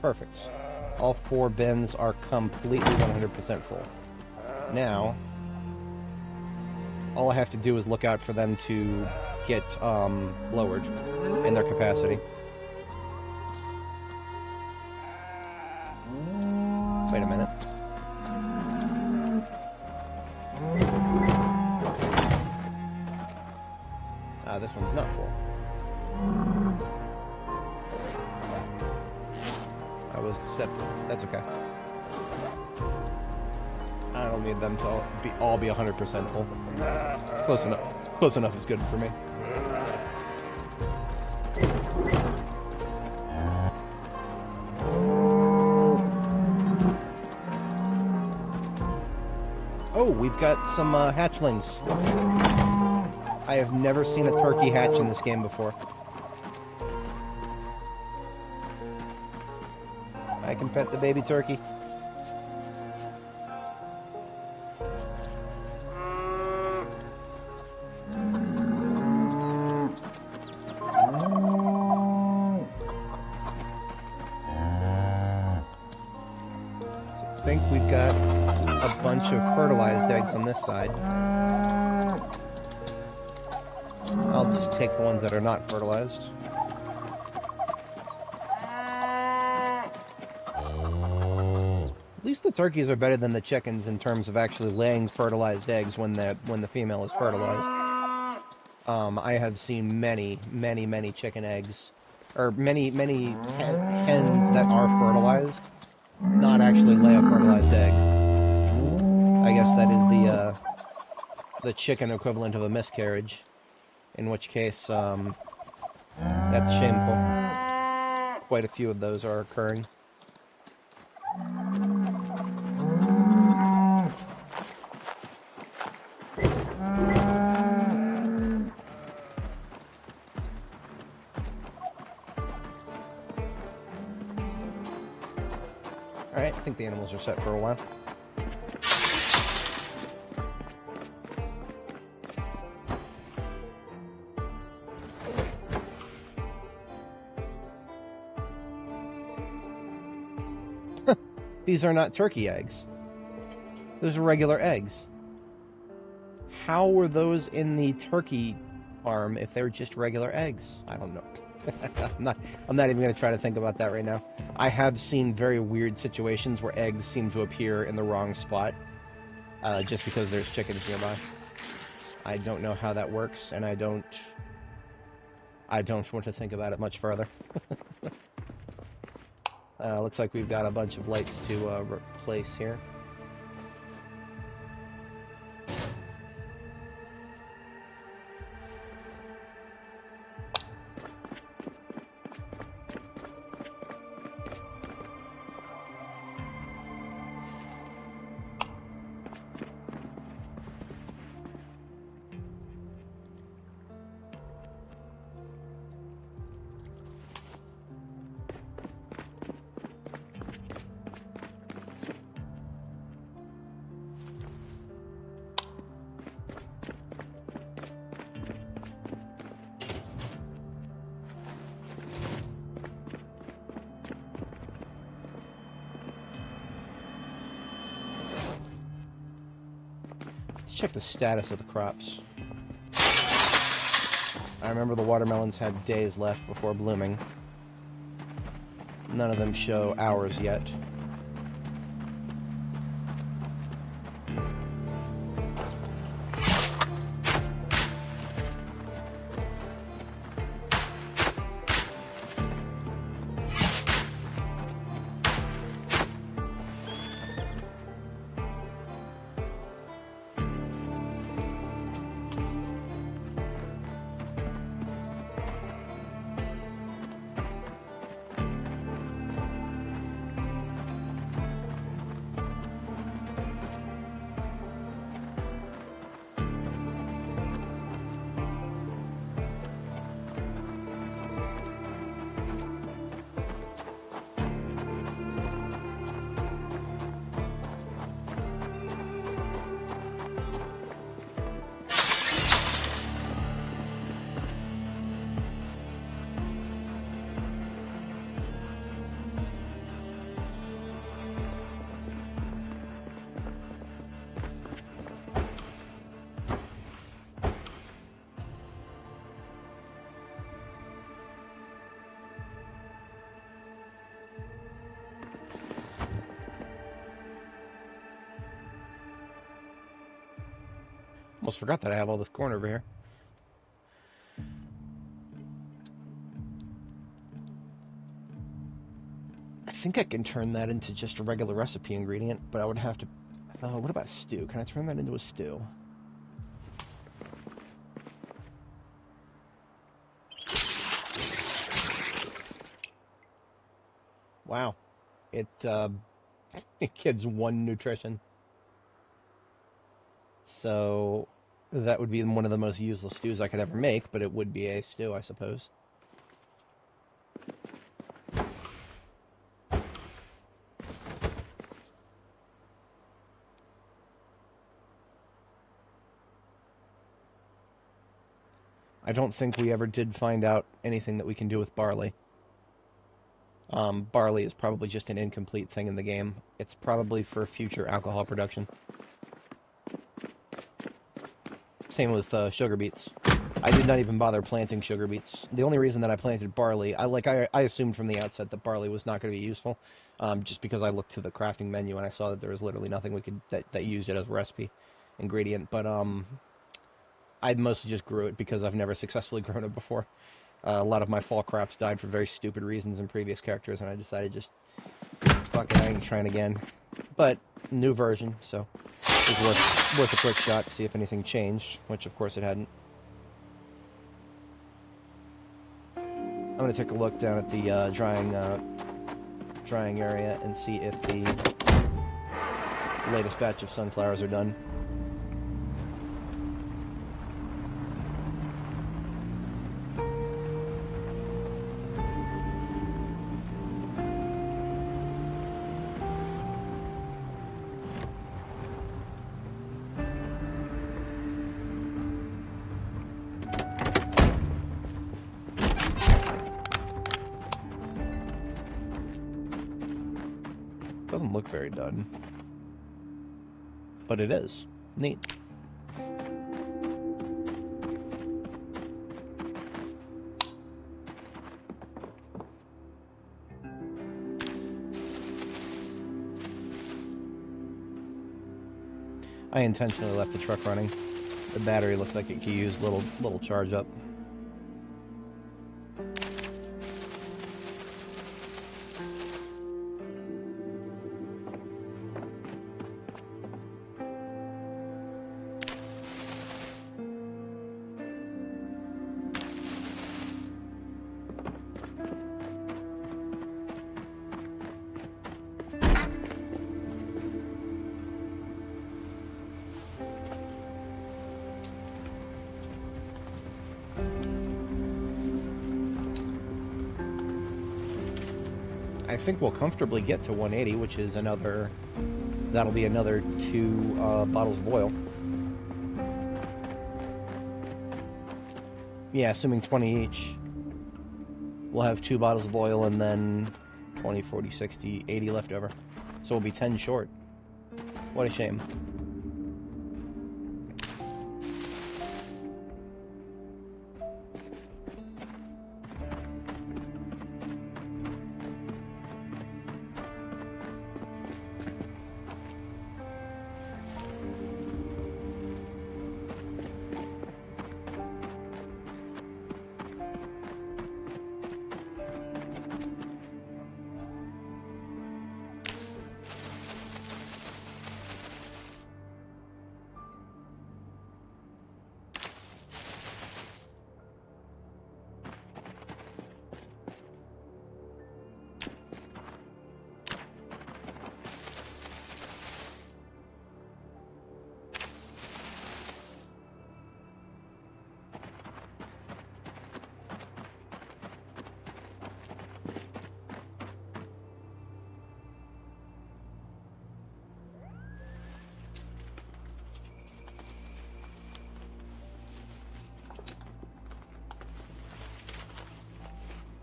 Perfect. All 4 bins are completely 100% full. Now, all I have to do is look out for them to get lowered in their capacity. Wait a minute. This one's not full. I was deceptive. That's okay. I don't need them to all be 100% full. Close enough. Close enough is good for me. Oh, we've got some hatchlings. I have never seen a turkey hatch in this game before. I can pet the baby turkey. So I think we've got a bunch of fertilized eggs on this side. I'll just take the ones that are not fertilized. At least the turkeys are better than the chickens in terms of actually laying fertilized eggs when the female is fertilized. I have seen many chicken eggs, or many hens that are fertilized, not actually lay a fertilized egg. I guess that is the chicken equivalent of a miscarriage. In which case, that's shameful. Quite a few of those are occurring. Alright, I think the animals are set for a while. These are not turkey eggs. Those are regular eggs. How were those in the turkey farm if they're just regular eggs? I don't know. I'm not even going to try to think about that right now. I have seen very weird situations where eggs seem to appear in the wrong spot just because there's chickens nearby. I don't know how that works, and I don't want to think about it much further. Looks like we've got a bunch of lights to replace here. Let's check the status of the crops. I remember the watermelons had days left before blooming. None of them show hours yet. Almost forgot that I have all this corn over here. I think I can turn that into just a regular recipe ingredient, but I would have to... what about a stew? Can I turn that into a stew? Wow. It gives 1 nutrition. So that would be one of the most useless stews I could ever make, but it would be a stew, I suppose. I don't think we ever did find out anything that we can do with barley. Barley is probably just an incomplete thing in the game. It's probably for future alcohol production. Same with sugar beets. I did not even bother planting sugar beets. The only reason that I planted barley, I assumed from the outset that barley was not going to be useful, just because I looked to the crafting menu and I saw that there was literally nothing we could that used it as a recipe ingredient. But I mostly just grew it because I've never successfully grown it before. A lot of my fall crops died for very stupid reasons in previous characters, and I decided just, fuck it, I ain't trying again. But, new version, so it was worth a quick shot to see if anything changed, which of course it hadn't. I'm going to take a look down at the drying area and see if the latest batch of sunflowers are done. Doesn't look very done, but it is. Neat. I intentionally left the truck running. The battery looks like it could use little charge up. I think we'll comfortably get to 180, which is another... That'll be another 2 bottles of oil. Yeah, assuming 20 each. We'll have 2 bottles of oil and then 20, 40, 60, 80 left over. So we'll be 10 short. What a shame.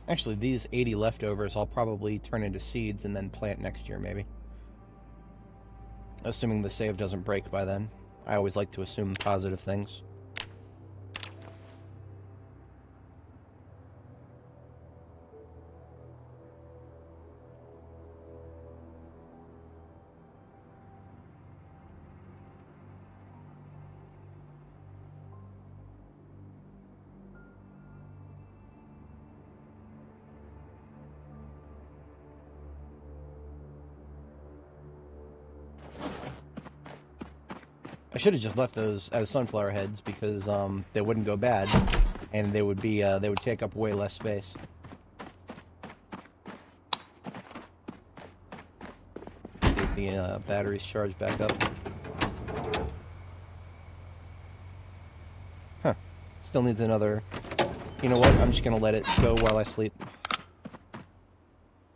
Actually, these 80 leftovers I'll probably turn into seeds and then plant next year, maybe. Assuming the save doesn't break by then. I always like to assume positive things. I should have just left those as sunflower heads because they wouldn't go bad, and they would take up way less space. Get the batteries charged back up. Huh. Still needs another. You know what? I'm just gonna let it go while I sleep.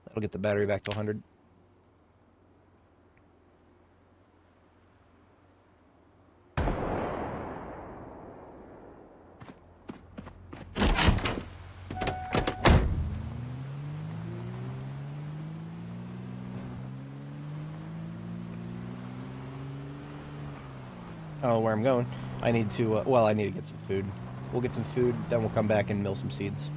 That'll get the battery back to 100. Oh, where I'm going. I need to, well, I need to get some food. We'll get some food, then we'll come back and mill some seeds.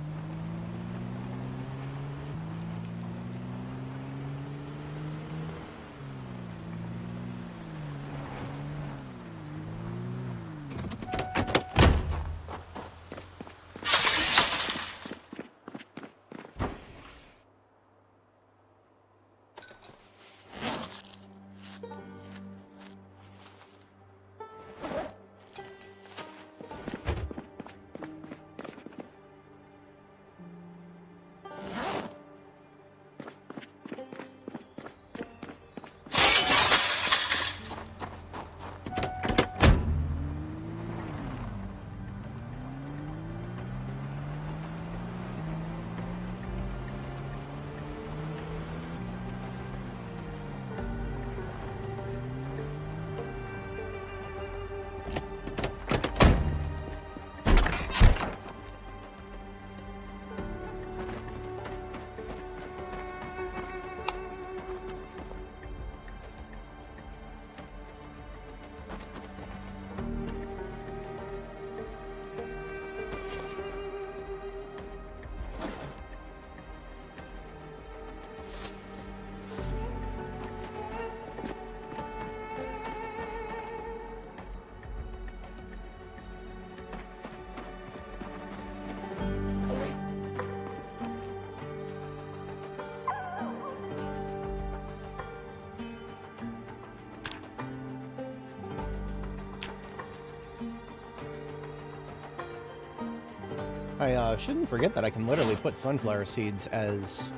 I shouldn't forget that I can literally put sunflower seeds as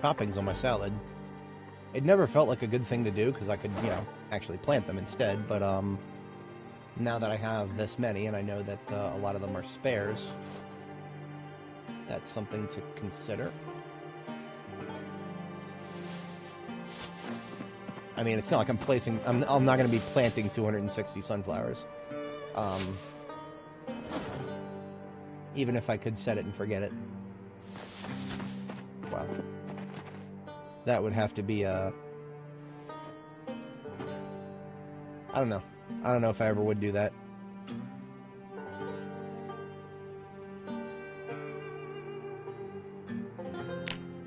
toppings on my salad. It never felt like a good thing to do because I could, you know, actually plant them instead, but now that I have this many and I know that a lot of them are spares, that's something to consider. I mean, it's not like I'm not going to be planting 260 sunflowers. Even if I could set it and forget it. Wow. That would have to be I don't know. I don't know if I ever would do that.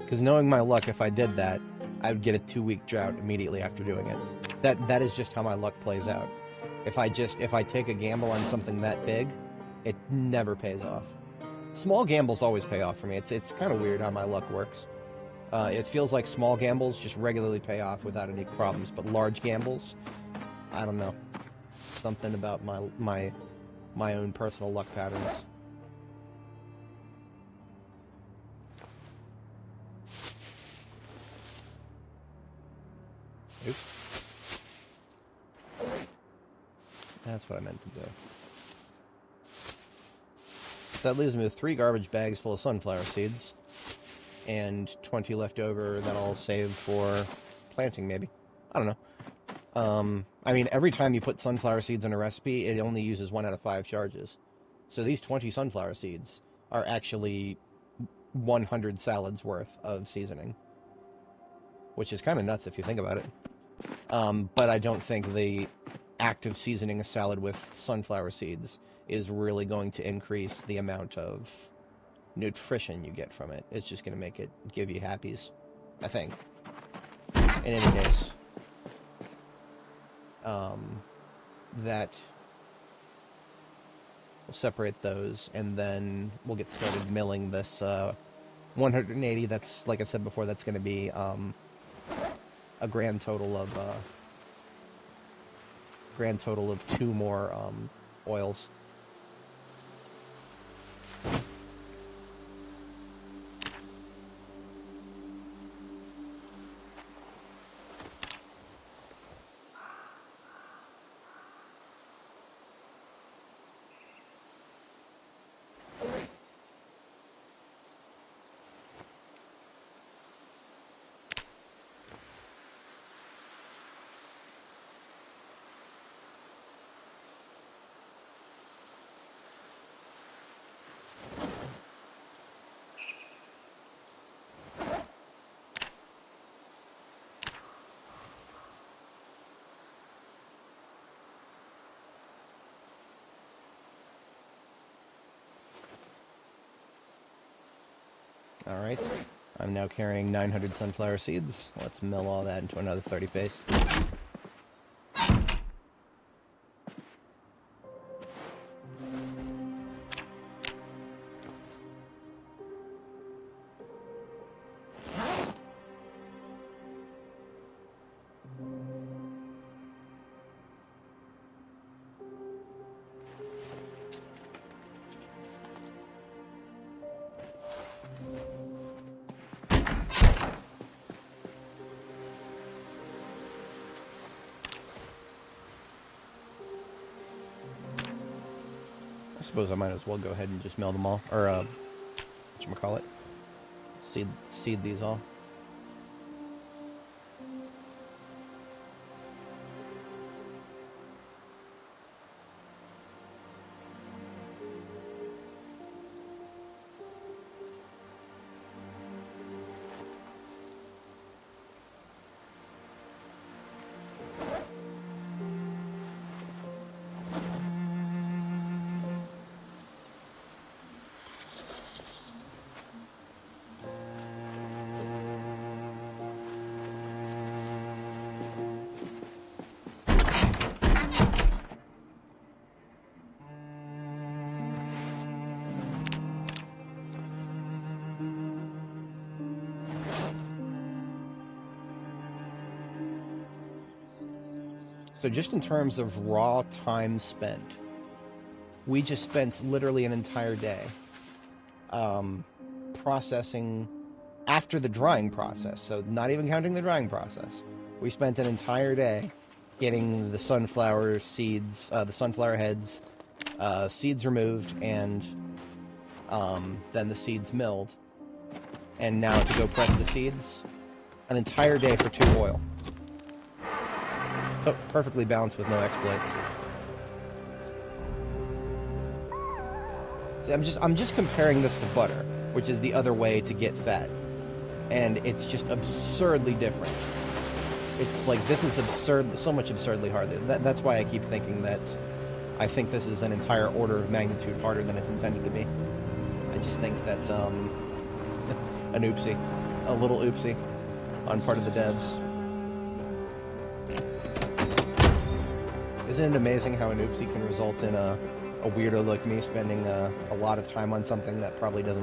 Because knowing my luck, if I did that, I would get a 2-week drought immediately after doing it. That is just how my luck plays out. If I take a gamble on something that big, it never pays off. Small gambles always pay off for me. It's kind of weird how my luck works. It feels like small gambles just regularly pay off without any problems, but large gambles, I don't know. Something about my own personal luck patterns. Oops. That's what I meant to do. That leaves me with 3 garbage bags full of sunflower seeds, and 20 left over that I'll save for planting, maybe. I don't know. I mean, every time you put sunflower seeds in a recipe, it only uses 1 out of 5 charges. So these 20 sunflower seeds are actually 100 salads worth of seasoning, which is kind of nuts if you think about it. But I don't think the act of seasoning a salad with sunflower seeds is really going to increase the amount of nutrition you get from it. It's just going to give you happies, I think. In any case, that we'll separate those, and then we'll get started milling this 180. That's, like I said before, that's going to be a grand total of grand total of 2 more oils. Alright, I'm now carrying 900 sunflower seeds. Let's mill all that into another 30 paste. I suppose I might as well go ahead and just mill them all, or whatchamacallit, seed these all. So just in terms of raw time spent, we just spent literally an entire day processing after the drying process. So not even counting the drying process. We spent an entire day getting the sunflower seeds, the sunflower heads, seeds removed, and then the seeds milled. And now to go press the seeds, an entire day for 2 oil. Oh, perfectly balanced with no exploits. See, I'm just comparing this to butter, which is the other way to get fat, and it's just absurdly different. It's like, this is absurd, so much absurdly harder. That's why I keep thinking that I think this is an entire order of magnitude harder than it's intended to be. I just think that an oopsie, a little oopsie, on part of the devs. Isn't it amazing how an oopsie can result in a weirdo like me spending a lot of time on something that probably was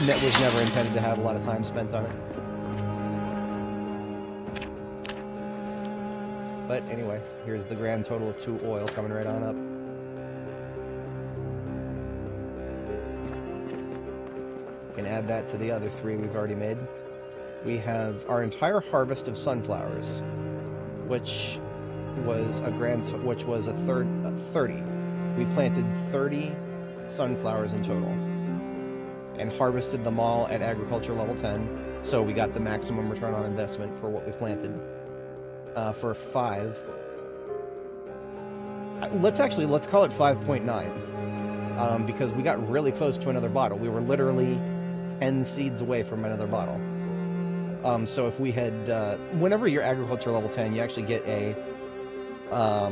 never intended to have a lot of time spent on it? But anyway, here's the grand total of 2 oil coming right on up. We can add that to the other 3 we've already made. We have our entire harvest of sunflowers, which was a 30. We planted 30 sunflowers in total and harvested them all at agriculture level 10, so we got the maximum return on investment for what we planted. For 5, let's call it 5.9, because we got really close to another bottle. We were literally 10 seeds away from another bottle. So if we had, whenever you're agriculture level 10, you actually get a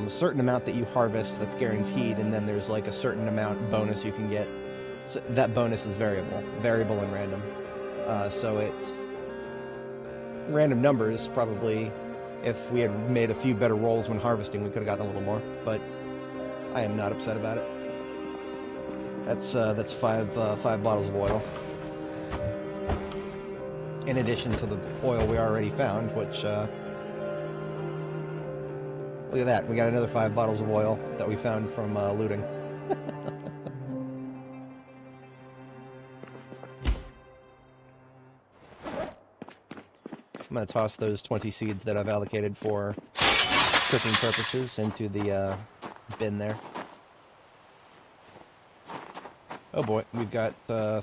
certain amount that you harvest that's guaranteed, and then there's like a certain amount bonus you can get. So that bonus is variable and random. So random numbers, probably, if we had made a few better rolls when harvesting, we could have gotten a little more, but I am not upset about it. That's 5 bottles of oil, in addition to the oil we already found, which Look at that. We got another 5 bottles of oil that we found from looting. I'm going to toss those 20 seeds that I've allocated for cooking purposes into the bin there. Oh boy, we've got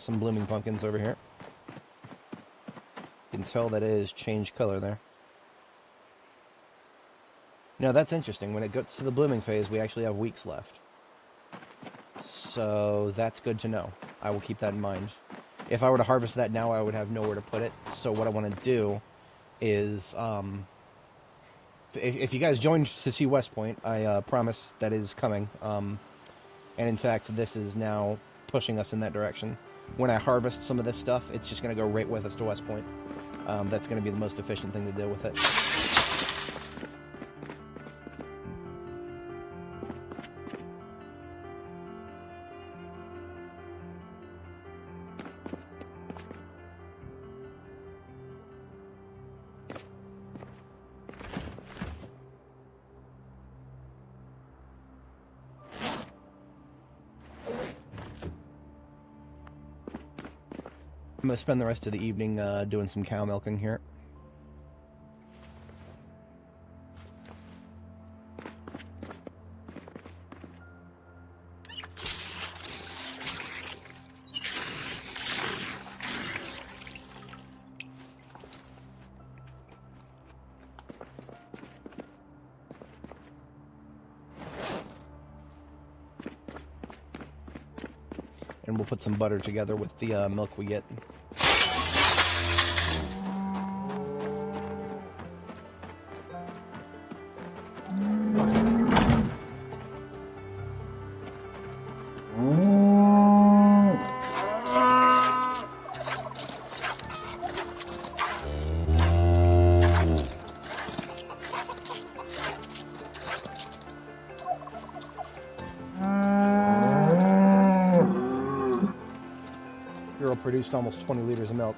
some blooming pumpkins over here. You can tell that it has changed color there. Now that's interesting. When it gets to the blooming phase, we actually have weeks left. So that's good to know. I will keep that in mind. If I were to harvest that now, I would have nowhere to put it. So what I want to do is, if you guys joined to see West Point, I promise that is coming. And in fact, this is now pushing us in that direction. When I harvest some of this stuff, it's just going to go right with us to West Point. That's going to be the most efficient thing to do with it. I'm going to spend the rest of the evening doing some cow milking here. And we'll put some butter together with the milk we get. Produced almost 20 liters of milk.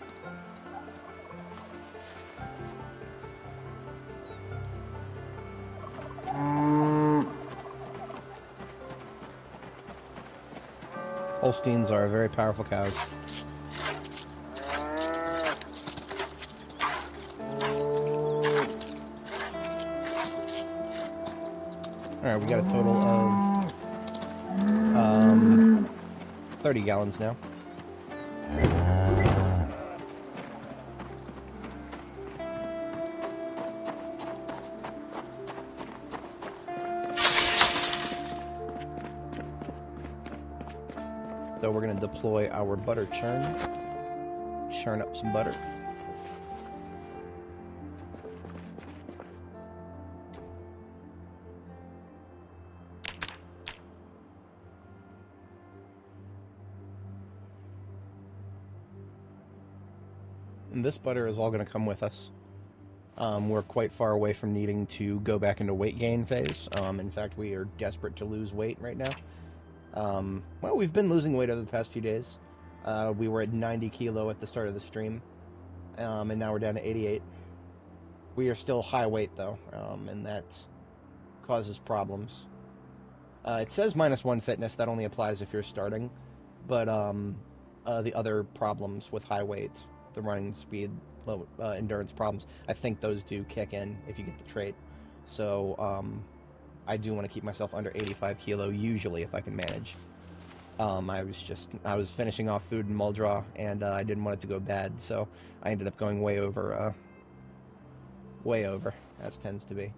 Holsteins are very powerful cows. Alright, we got a total of 30 gallons now. So we're going to deploy our butter churn up some butter. And this butter is all going to come with us. We're quite far away from needing to go back into weight gain phase. In fact, we are desperate to lose weight right now. Well, we've been losing weight over the past few days. We were at 90 kilo at the start of the stream, and now we're down to 88. We are still high weight, though, and that causes problems. It says -1 fitness. That only applies if you're starting, but the other problems with high weight, the running speed, low endurance problems, I think those do kick in if you get the trait. So, I do want to keep myself under 85 kilo, usually, if I can manage. I was finishing off food in Muldraw, and I didn't want it to go bad, so I ended up going way over, as tends to be.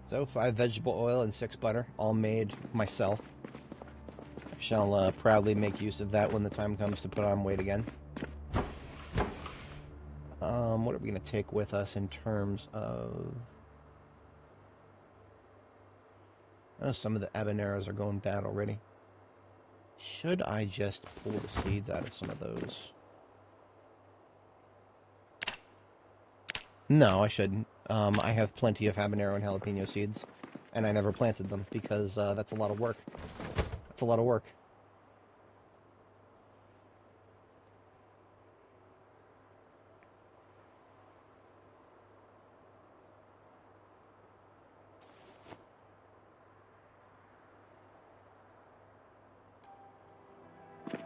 So 5 vegetable oil and 6 butter, all made myself. I shall proudly make use of that when the time comes to put on weight again. What are we going to take with us in terms of... Oh, some of the habaneros are going bad already. Should I just pull the seeds out of some of those? No, I shouldn't. I have plenty of habanero and jalapeno seeds, and I never planted them because that's a lot of work. That's a lot of work.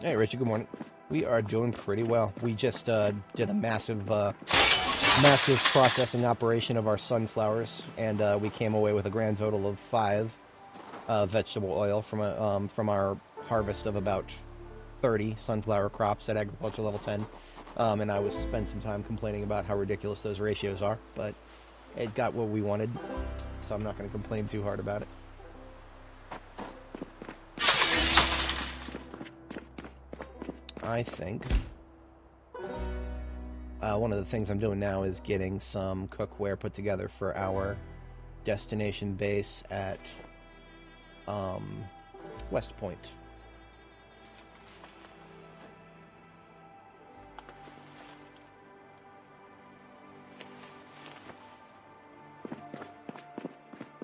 Hey, Richie, good morning. We are doing pretty well. We just did a massive processing operation of our sunflowers, and we came away with a grand total of 5 vegetable oil from our harvest of about 30 sunflower crops at agriculture level 10. And I spent some time complaining about how ridiculous those ratios are, but it got what we wanted, so I'm not going to complain too hard about it. I think one of the things I'm doing now is getting some cookware put together for our destination base at West Point.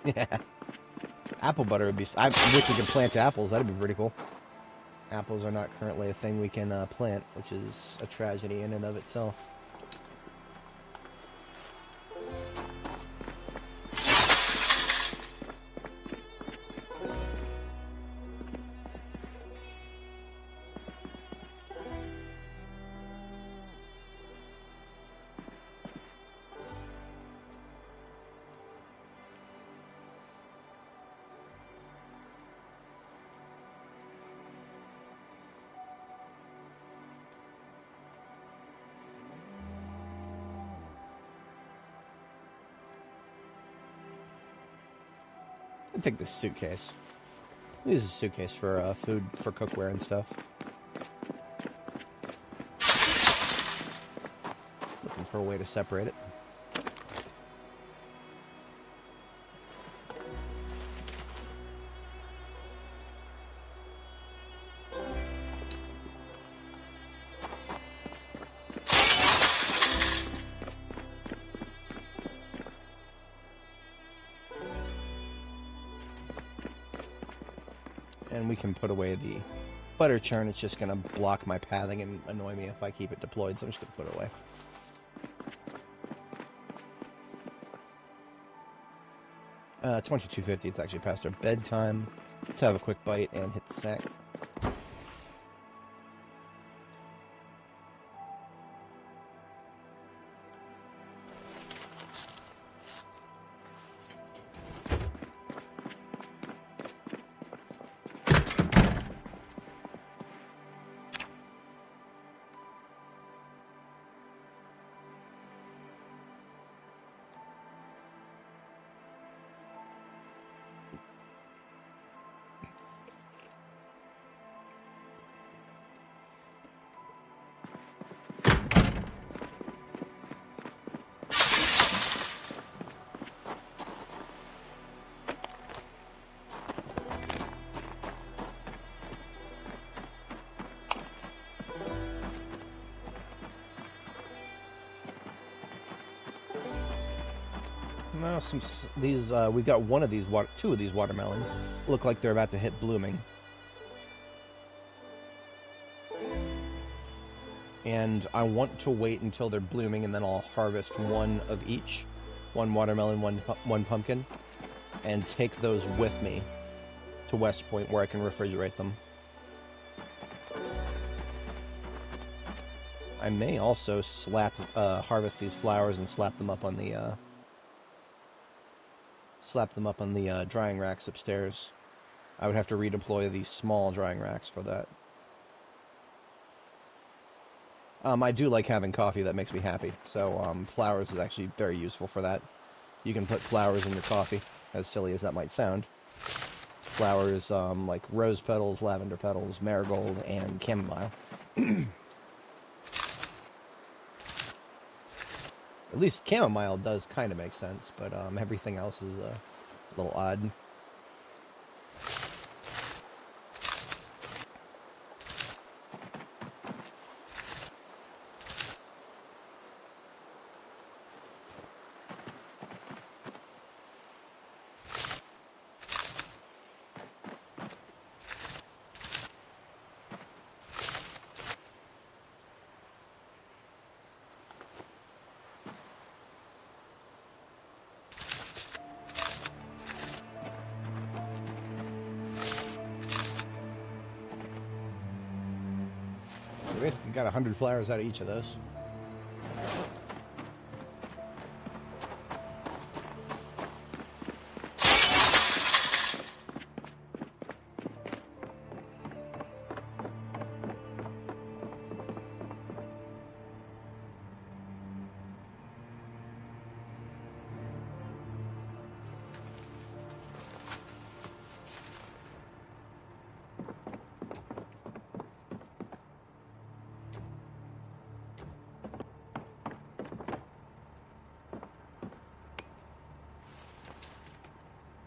Yeah. Apple butter would be... I wish we could plant apples. That'd be pretty cool. Apples are not currently a thing we can plant, which is a tragedy in and of itself. I'll take this suitcase. Use a suitcase for food, for cookware and stuff. Looking for a way to separate it. And we can put away the butter churn. It's just going to block my pathing and annoy me if I keep it deployed, so I'm just going to put it away. $22.50, it's actually past our bedtime. Let's have a quick bite and hit the sack. No, we got two of these watermelon. Look like they're about to hit blooming. And I want to wait until they're blooming, and then I'll harvest one of each. One watermelon, one pumpkin. And take those with me to West Point, where I can refrigerate them. I may also harvest these flowers and slap them up on the drying racks upstairs. I would have to redeploy these small drying racks for that. I do like having coffee. That makes me happy. So flowers is actually very useful for that. You can put flowers in your coffee, as silly as that might sound. Flowers like rose petals, lavender petals, marigold, and chamomile. At least chamomile does kind of make sense, but everything else is a little odd. Basically got 100 flowers out of each of those.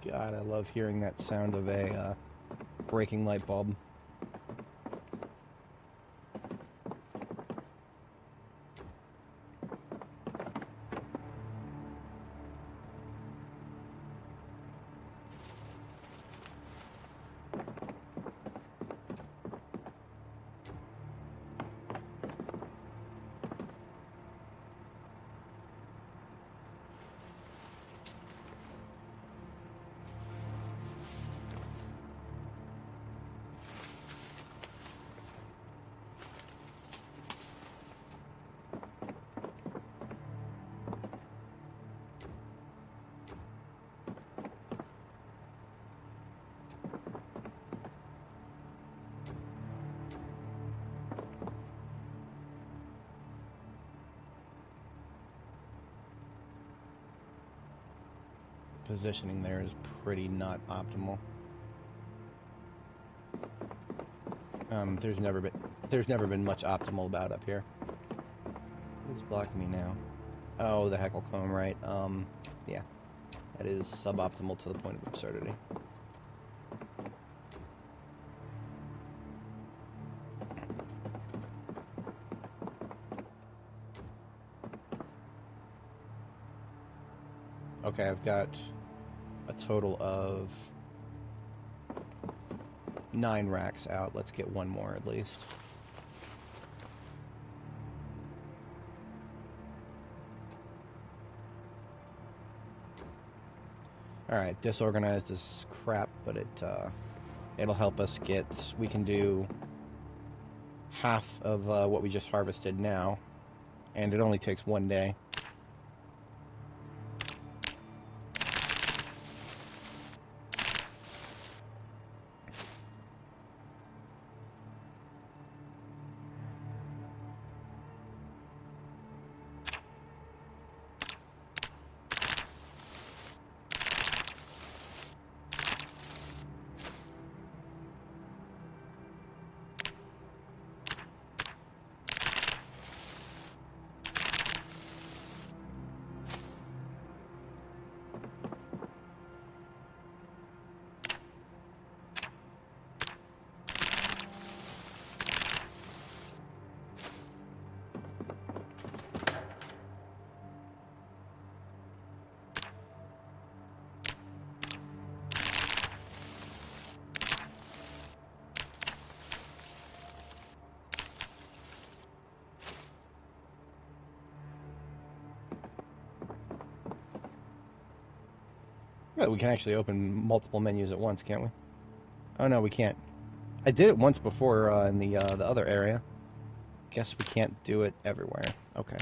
God, I love hearing that sound of a breaking light bulb. Positioning there is pretty not optimal. There's never been much optimal about up here. Who's blocking me now? Oh, the heckle comb, right? Yeah, that is suboptimal to the point of absurdity. Okay, I've got a total of 9 racks out. Let's get one more at least. Alright, disorganized is crap, but it'll help us get... We can do half of what we just harvested now, and it only takes 1 day. Yeah, we can actually open multiple menus at once, can't we? Oh no, we can't. I did it once before in the other area. Guess we can't do it everywhere. Okay.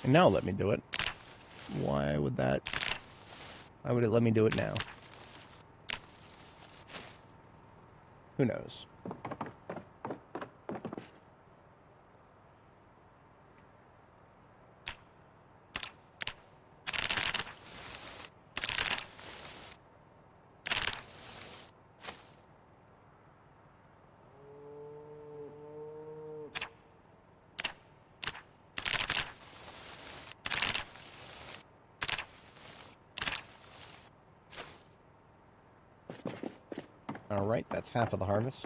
And now let me do it. Why would it let me do it now? Who knows? Alright, that's half of the harvest.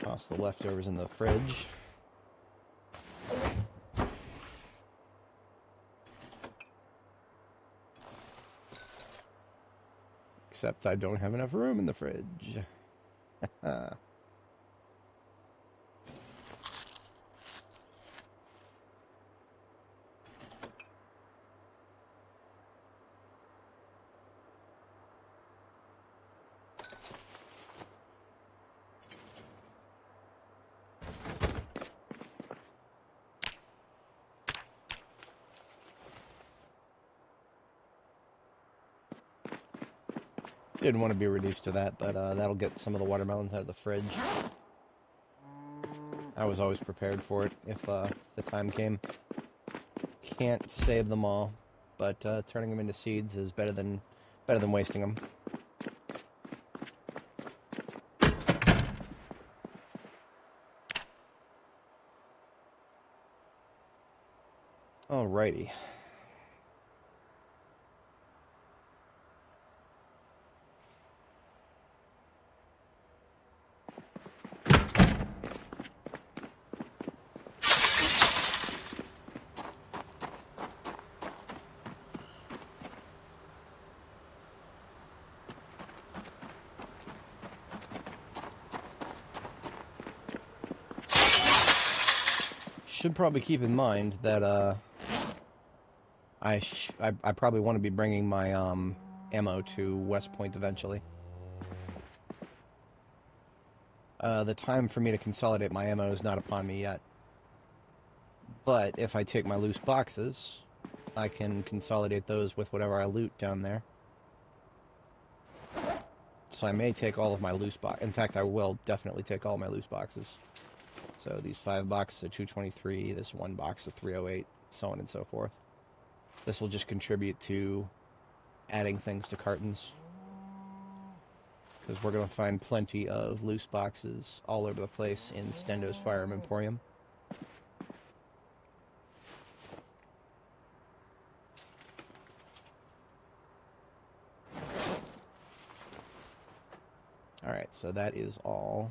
Toss the leftovers in the fridge. Except I don't have enough room in the fridge. Didn't want to be reduced to that, but that'll get some of the watermelons out of the fridge. I was always prepared for it if the time came. Can't save them all, but turning them into seeds is better than wasting them. Alrighty. Should probably keep in mind that I probably want to be bringing my ammo to West Point eventually. The time for me to consolidate my ammo is not upon me yet. But if I take my loose boxes, I can consolidate those with whatever I loot down there. So I may take all of my loose boxes. In fact, I will definitely take all my loose boxes. So these 5 boxes of 223, this 1 box of 308, so on and so forth. This will just contribute to adding things to cartons. Because we're going to find plenty of loose boxes all over the place in Stendo's Firearm Emporium. Alright, so that is all.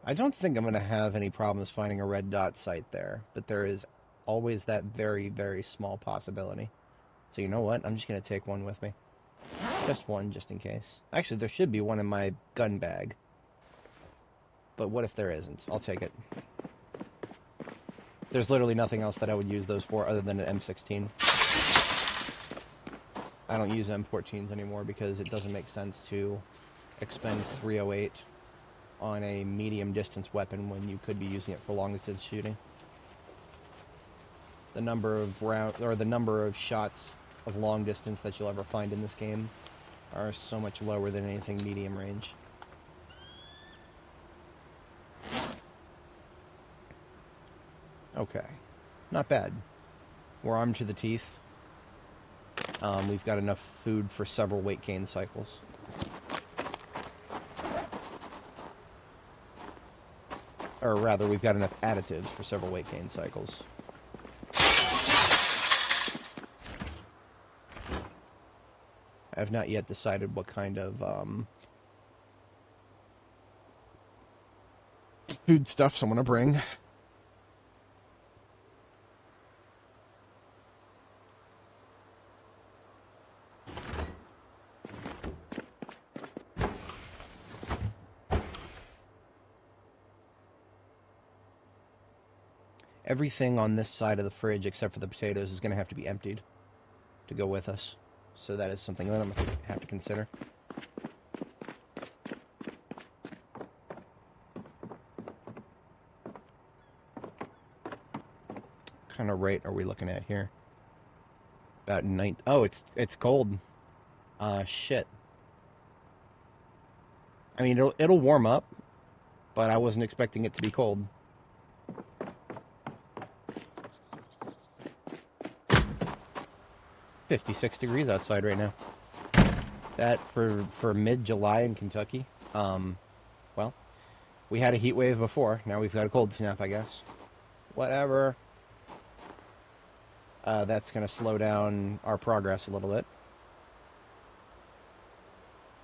I don't think I'm going to have any problems finding a red dot site there, but there is always that very, very small possibility. So you know what? I'm just going to take one with me. Just one, just in case. Actually, there should be one in my gun bag. But what if there isn't? I'll take it. There's literally nothing else that I would use those for other than an M16. I don't use M14s anymore because it doesn't make sense to expend 308 on a medium distance weapon when you could be using it for long distance shooting. The number of the number of shots of long distance that you'll ever find in this game are so much lower than anything medium range. Okay, not bad. We're armed to the teeth. We've got enough food for several weight gain cycles. Or rather, we've got enough additives for several weight gain cycles. I have not yet decided what kind of food stuffs I'm going to bring. Everything on this side of the fridge, except for the potatoes, is going to have to be emptied to go with us. So that is something that I'm going to have to consider. What kind of rate are we looking at here? About 9. Oh, it's cold. Shit. I mean, it'll warm up, but I wasn't expecting it to be cold. $56 outside right now. That for mid-July in Kentucky. Well, we had a heat wave before. Now we've got a cold snap, I guess. Whatever. That's going to slow down our progress a little bit.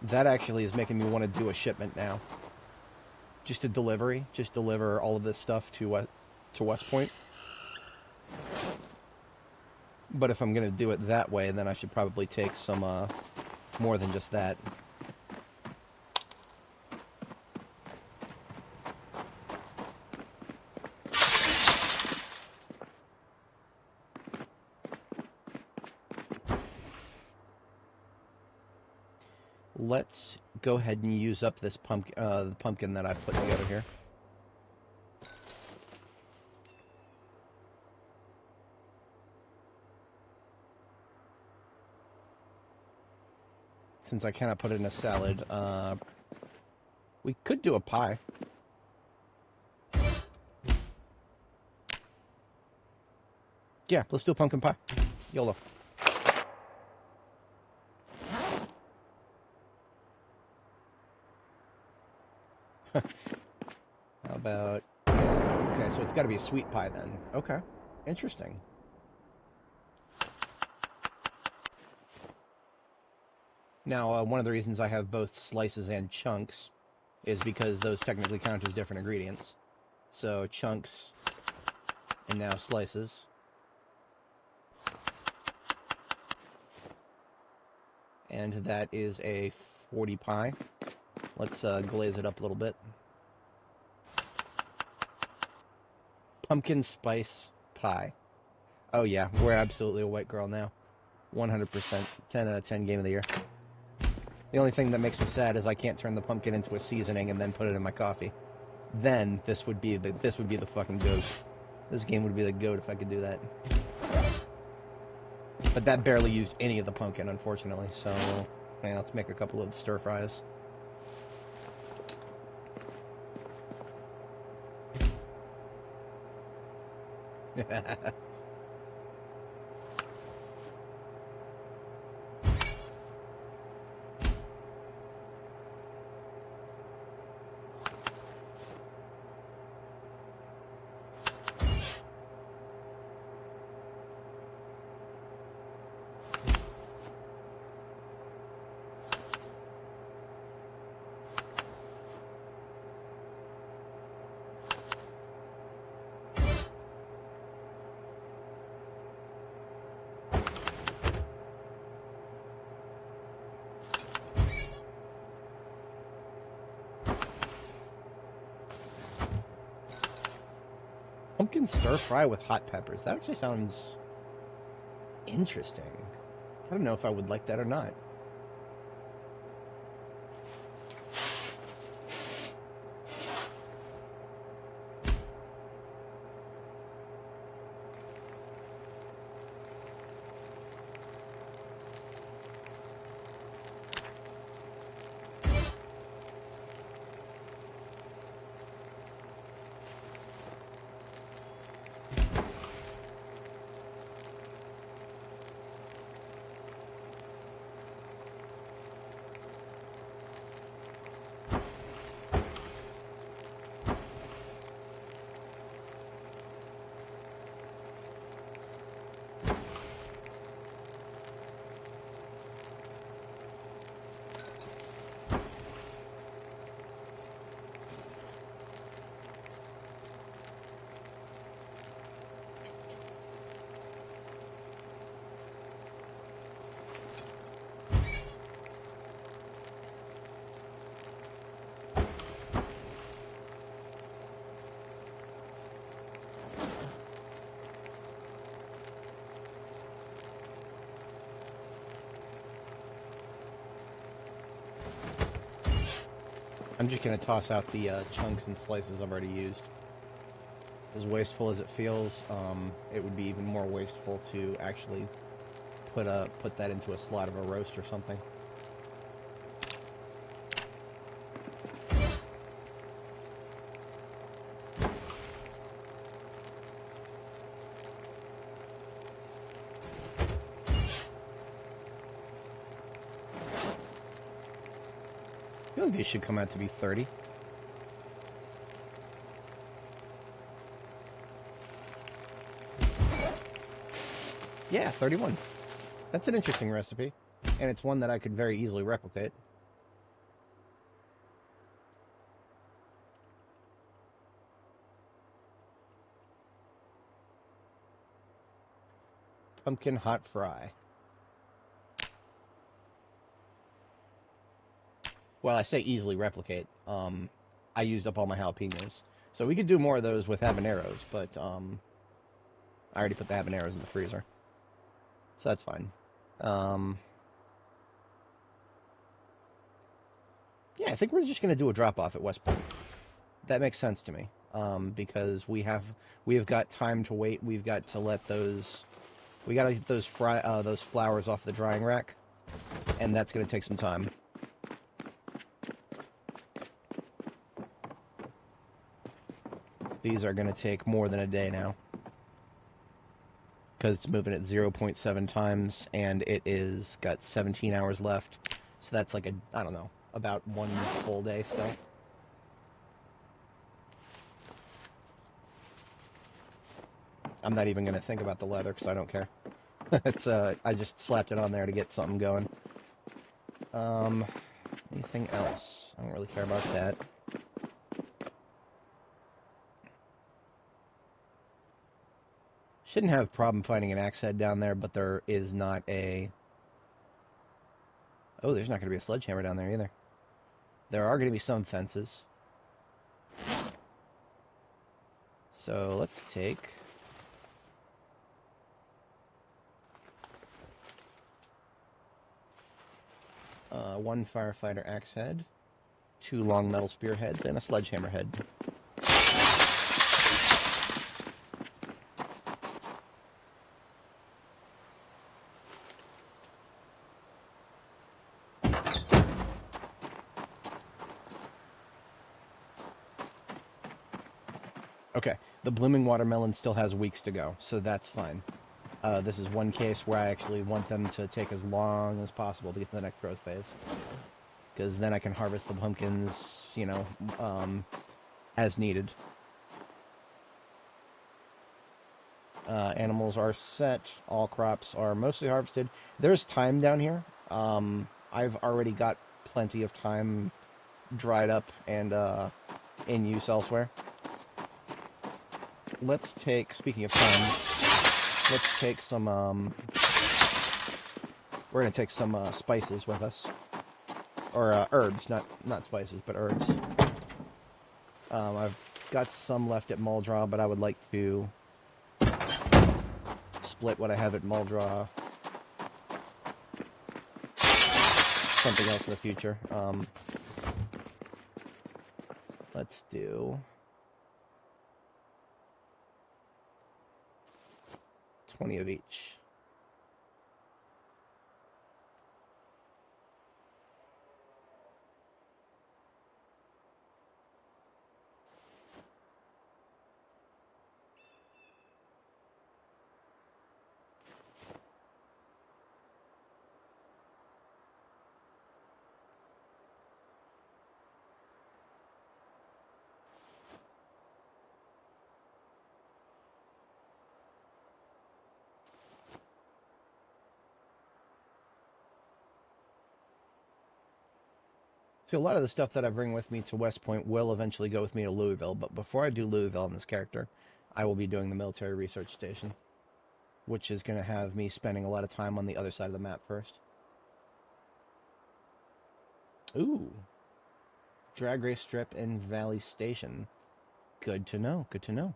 That actually is making me want to do a shipment now. Just a delivery. Just deliver all of this stuff to West Point. But if I'm going to do it that way, then I should probably take some more than just that. Let's go ahead and use up this the pumpkin that I put together here. Since I cannot put it in a salad, we could do a pie. Yeah, let's do a pumpkin pie. YOLO. How about... Okay, so it's got to be a sweet pie then. Okay, interesting. Now, one of the reasons I have both slices and chunks is because those technically count as different ingredients. So, chunks and now slices. And that is a 40 pie. Let's glaze it up a little bit. Pumpkin spice pie. Oh yeah, we're absolutely a white girl now. 100%. 10 out of 10 game of the year. The only thing that makes me sad is I can't turn the pumpkin into a seasoning and then put it in my coffee. Then this would be the fucking goat. This game would be the goat if I could do that. But that barely used any of the pumpkin, unfortunately. So, yeah, let's make a couple of stir fries. Pumpkin stir fry with hot peppers. That actually sounds interesting. I don't know if I would like that or not. I'm just going to toss out the chunks and slices I've already used. As wasteful as it feels, it would be even more wasteful to actually put that into a slot of a roast or something. I feel like these should come out to be 30. Yeah, 31. That's an interesting recipe, and it's one that I could very easily replicate. Pumpkin hot fry. Well, I say easily replicate. I used up all my jalapenos. So we could do more of those with habaneros, but I already put the habaneros in the freezer. So that's fine. Yeah, I think we're just going to do a drop-off at West Point. That makes sense to me, because we have got time to wait. We've got to let those... We got to get those flowers off the drying rack, and that's going to take some time. These are going to take more than a day now, because it's moving at 0.7 times, and it is got 17 hours left. So that's like I don't know, about one full day still. I'm not even going to think about the leather, because I don't care. It's I just slapped it on there to get something going. Anything else? I don't really care about that. Shouldn't have a problem finding an axe head down there, but there is not a... Oh, there's not going to be a sledgehammer down there either. There are going to be some fences. So let's take... one firefighter axe head, 2 long metal spearheads, and a sledgehammer head. Okay, the blooming watermelon still has weeks to go, so that's fine. This is one case where I actually want them to take as long as possible to get to the next growth phase. Because then I can harvest the pumpkins, you know, as needed. Animals are set. All crops are mostly harvested. There's thyme down here. I've already got plenty of thyme dried up and in use elsewhere. Let's take, speaking of thyme, let's take some, we're going to take some spices with us. Or herbs, not spices, but herbs. I've got some left at Muldraw, but I would like to split what I have at Muldraw. Something else in the future. Let's do 20 of each. So a lot of the stuff that I bring with me to West Point will eventually go with me to Louisville, but before I do Louisville in this character, I will be doing the military research station, which is going to have me spending a lot of time on the other side of the map first. Ooh. Drag race strip in Valley Station. Good to know, good to know.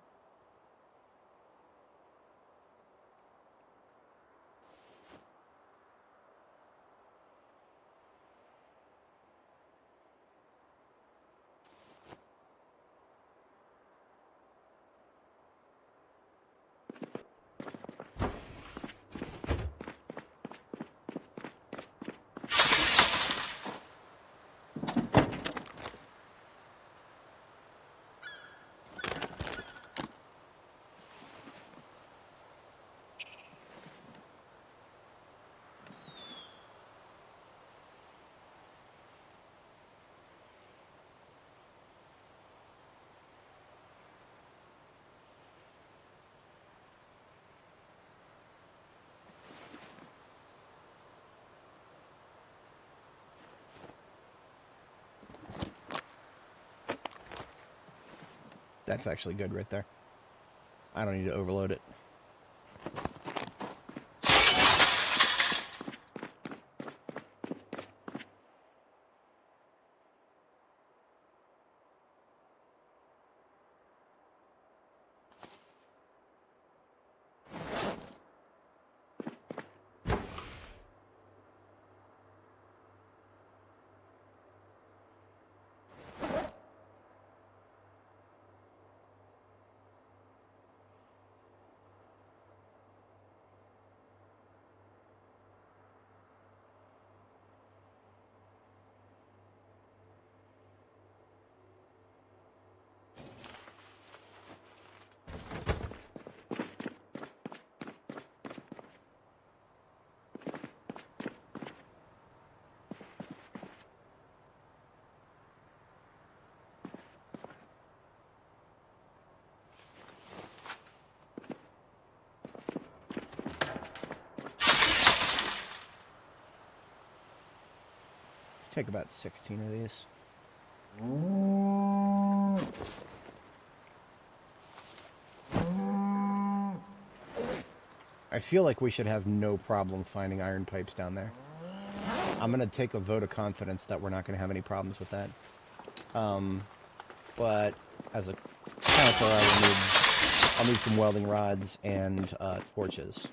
That's actually good right there. I don't need to overload it. Take about 16 of these. I feel like we should have no problem finding iron pipes down there. I'm going to take a vote of confidence that we're not going to have any problems with that. But as a counter, I'll need some welding rods and torches.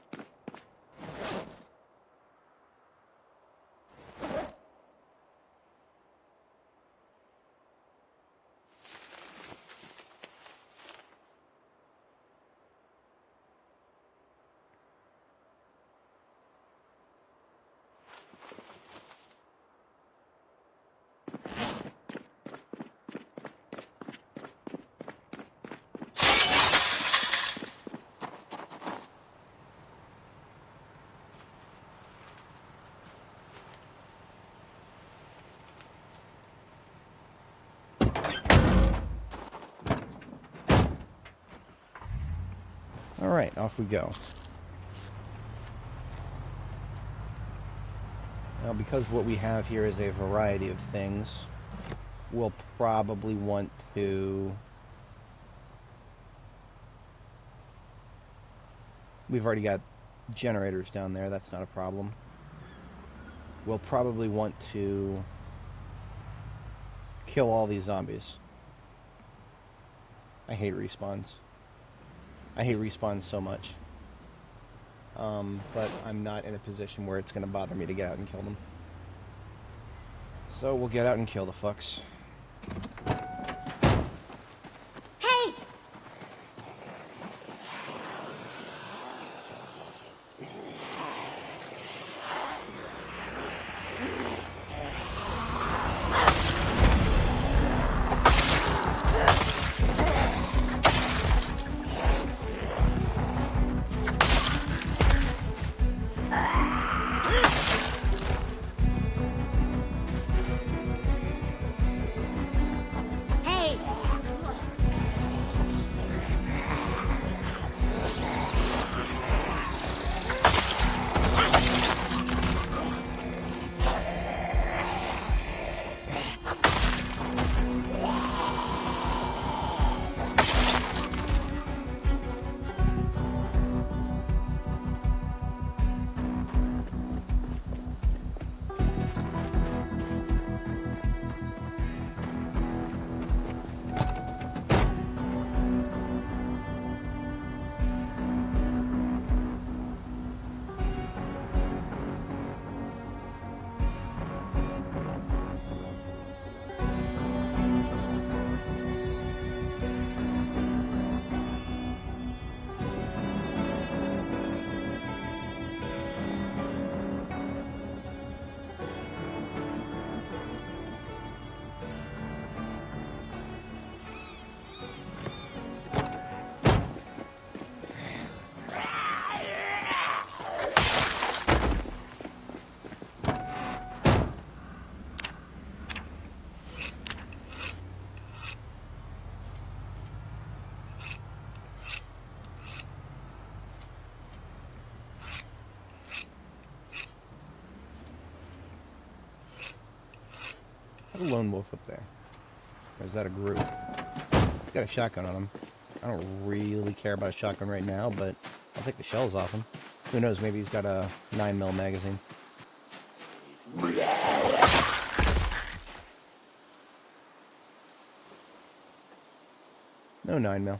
Alright, off we go. Now, because what we have here is a variety of things, we'll probably want to... We've already got generators down there, that's not a problem. We'll probably want to kill all these zombies. I hate respawns. I hate respawns so much. But I'm not in a position where it's going to bother me to get out and kill them. So we'll get out and kill the fucks. Hey! A lone wolf up there. Or is that a group? Got a shotgun on him. I don't really care about a shotgun right now, but I'll take the shells off him. Who knows, maybe he's got a 9mm magazine. No 9mm.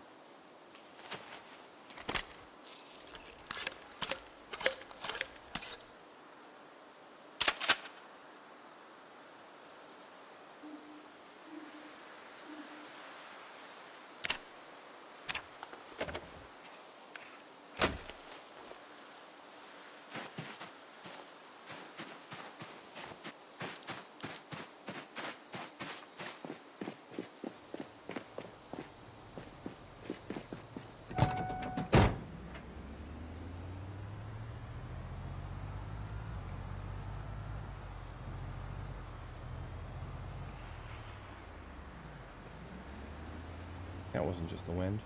That wasn't just the wind.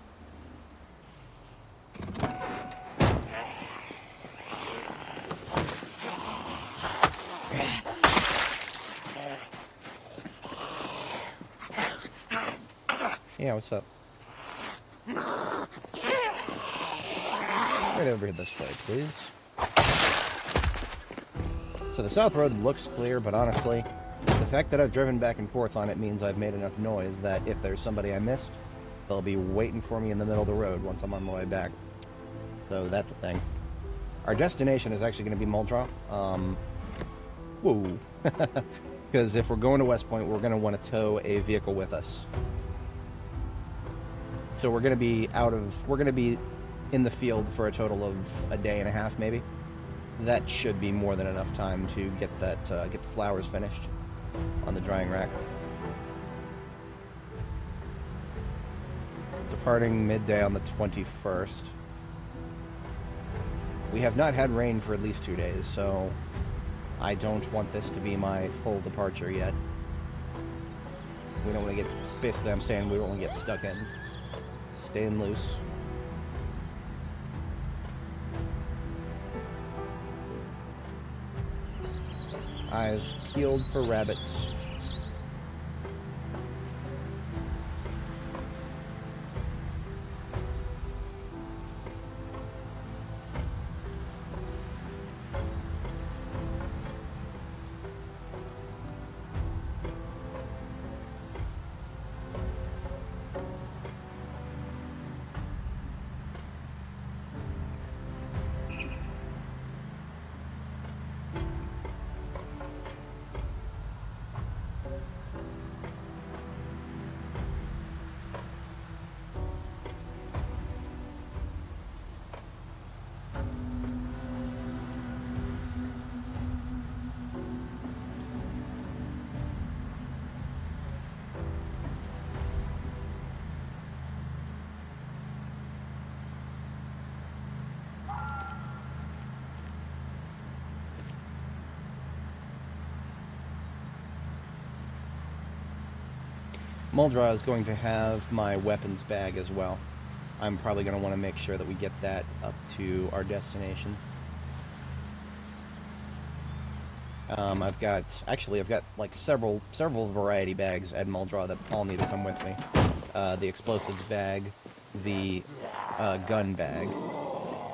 Yeah, what's up? Right over here this way, please. So the South Road looks clear, but honestly, the fact that I've driven back and forth on it means I've made enough noise that if there's somebody I missed, they'll be waiting for me in the middle of the road once I'm on my way back. So that's a thing. Our destination is actually going to be Muldraugh. Whoa. Because if we're going to West Point, we're going to want to tow a vehicle with us. So we're going to be in the field for a total of a day and a half, maybe. That should be more than enough time to get that get the flowers finished on the drying rack. Departing midday on the 21st. We have not had rain for at least 2 days, so I don't want this to be my full departure yet. We don't want to get, basically I'm saying we don't want to get stuck in. Staying loose. Eyes peeled for rabbits. Muldraugh is going to have my weapons bag as well. I'm probably going to want to make sure that we get that up to our destination. I've got like several variety bags at Muldraugh that all need to come with me. The explosives bag, the gun bag,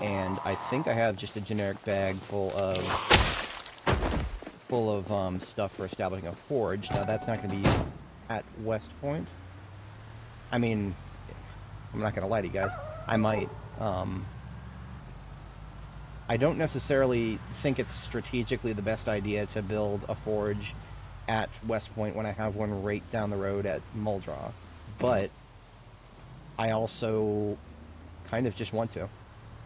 and I think I have just a generic bag full of stuff for establishing a forge. Now that's not going to be used at West Point. I mean, I'm not going to lie to you guys. I might. I don't necessarily think it's strategically the best idea to build a forge at West Point when I have one right down the road at Muldraugh. But I also kind of just want to.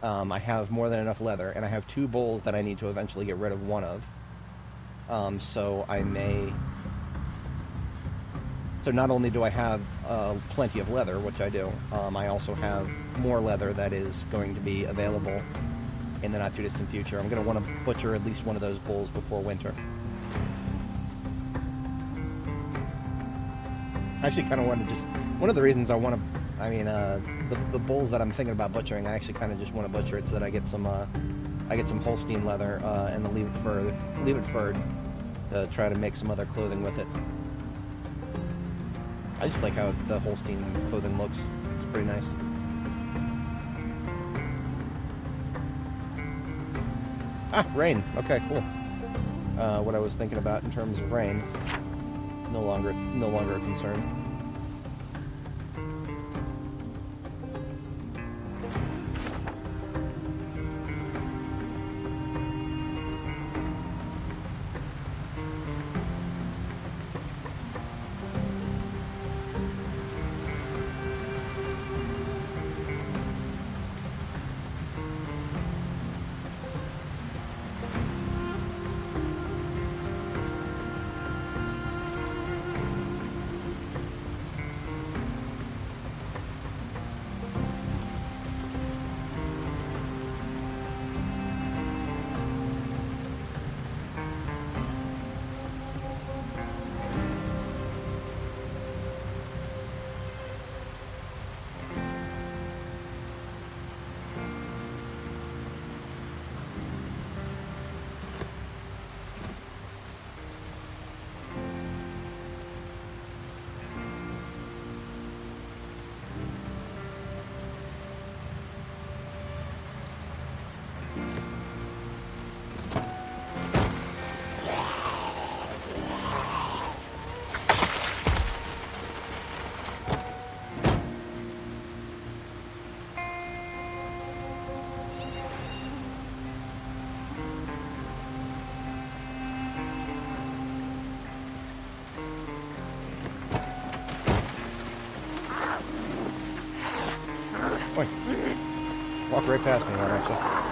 I have more than enough leather, and I have 2 bowls that I need to eventually get rid of one of. So I may... So not only do I have plenty of leather, which I do, I also have more leather that is going to be available in the not-too-distant future. I'm going to want to butcher at least one of those bulls before winter. I actually kind of want to just... One of the reasons I want to... I mean, the bulls that I'm thinking about butchering, I actually kind of just want to butcher it so that I get some Holstein leather and leave it furred to try to make some other clothing with it. I just like how the Holstein clothing looks. It's pretty nice. Ah, rain. Okay, cool. What I was thinking about in terms of rain, no longer a concern. Boy. Walk right past me, why don't you?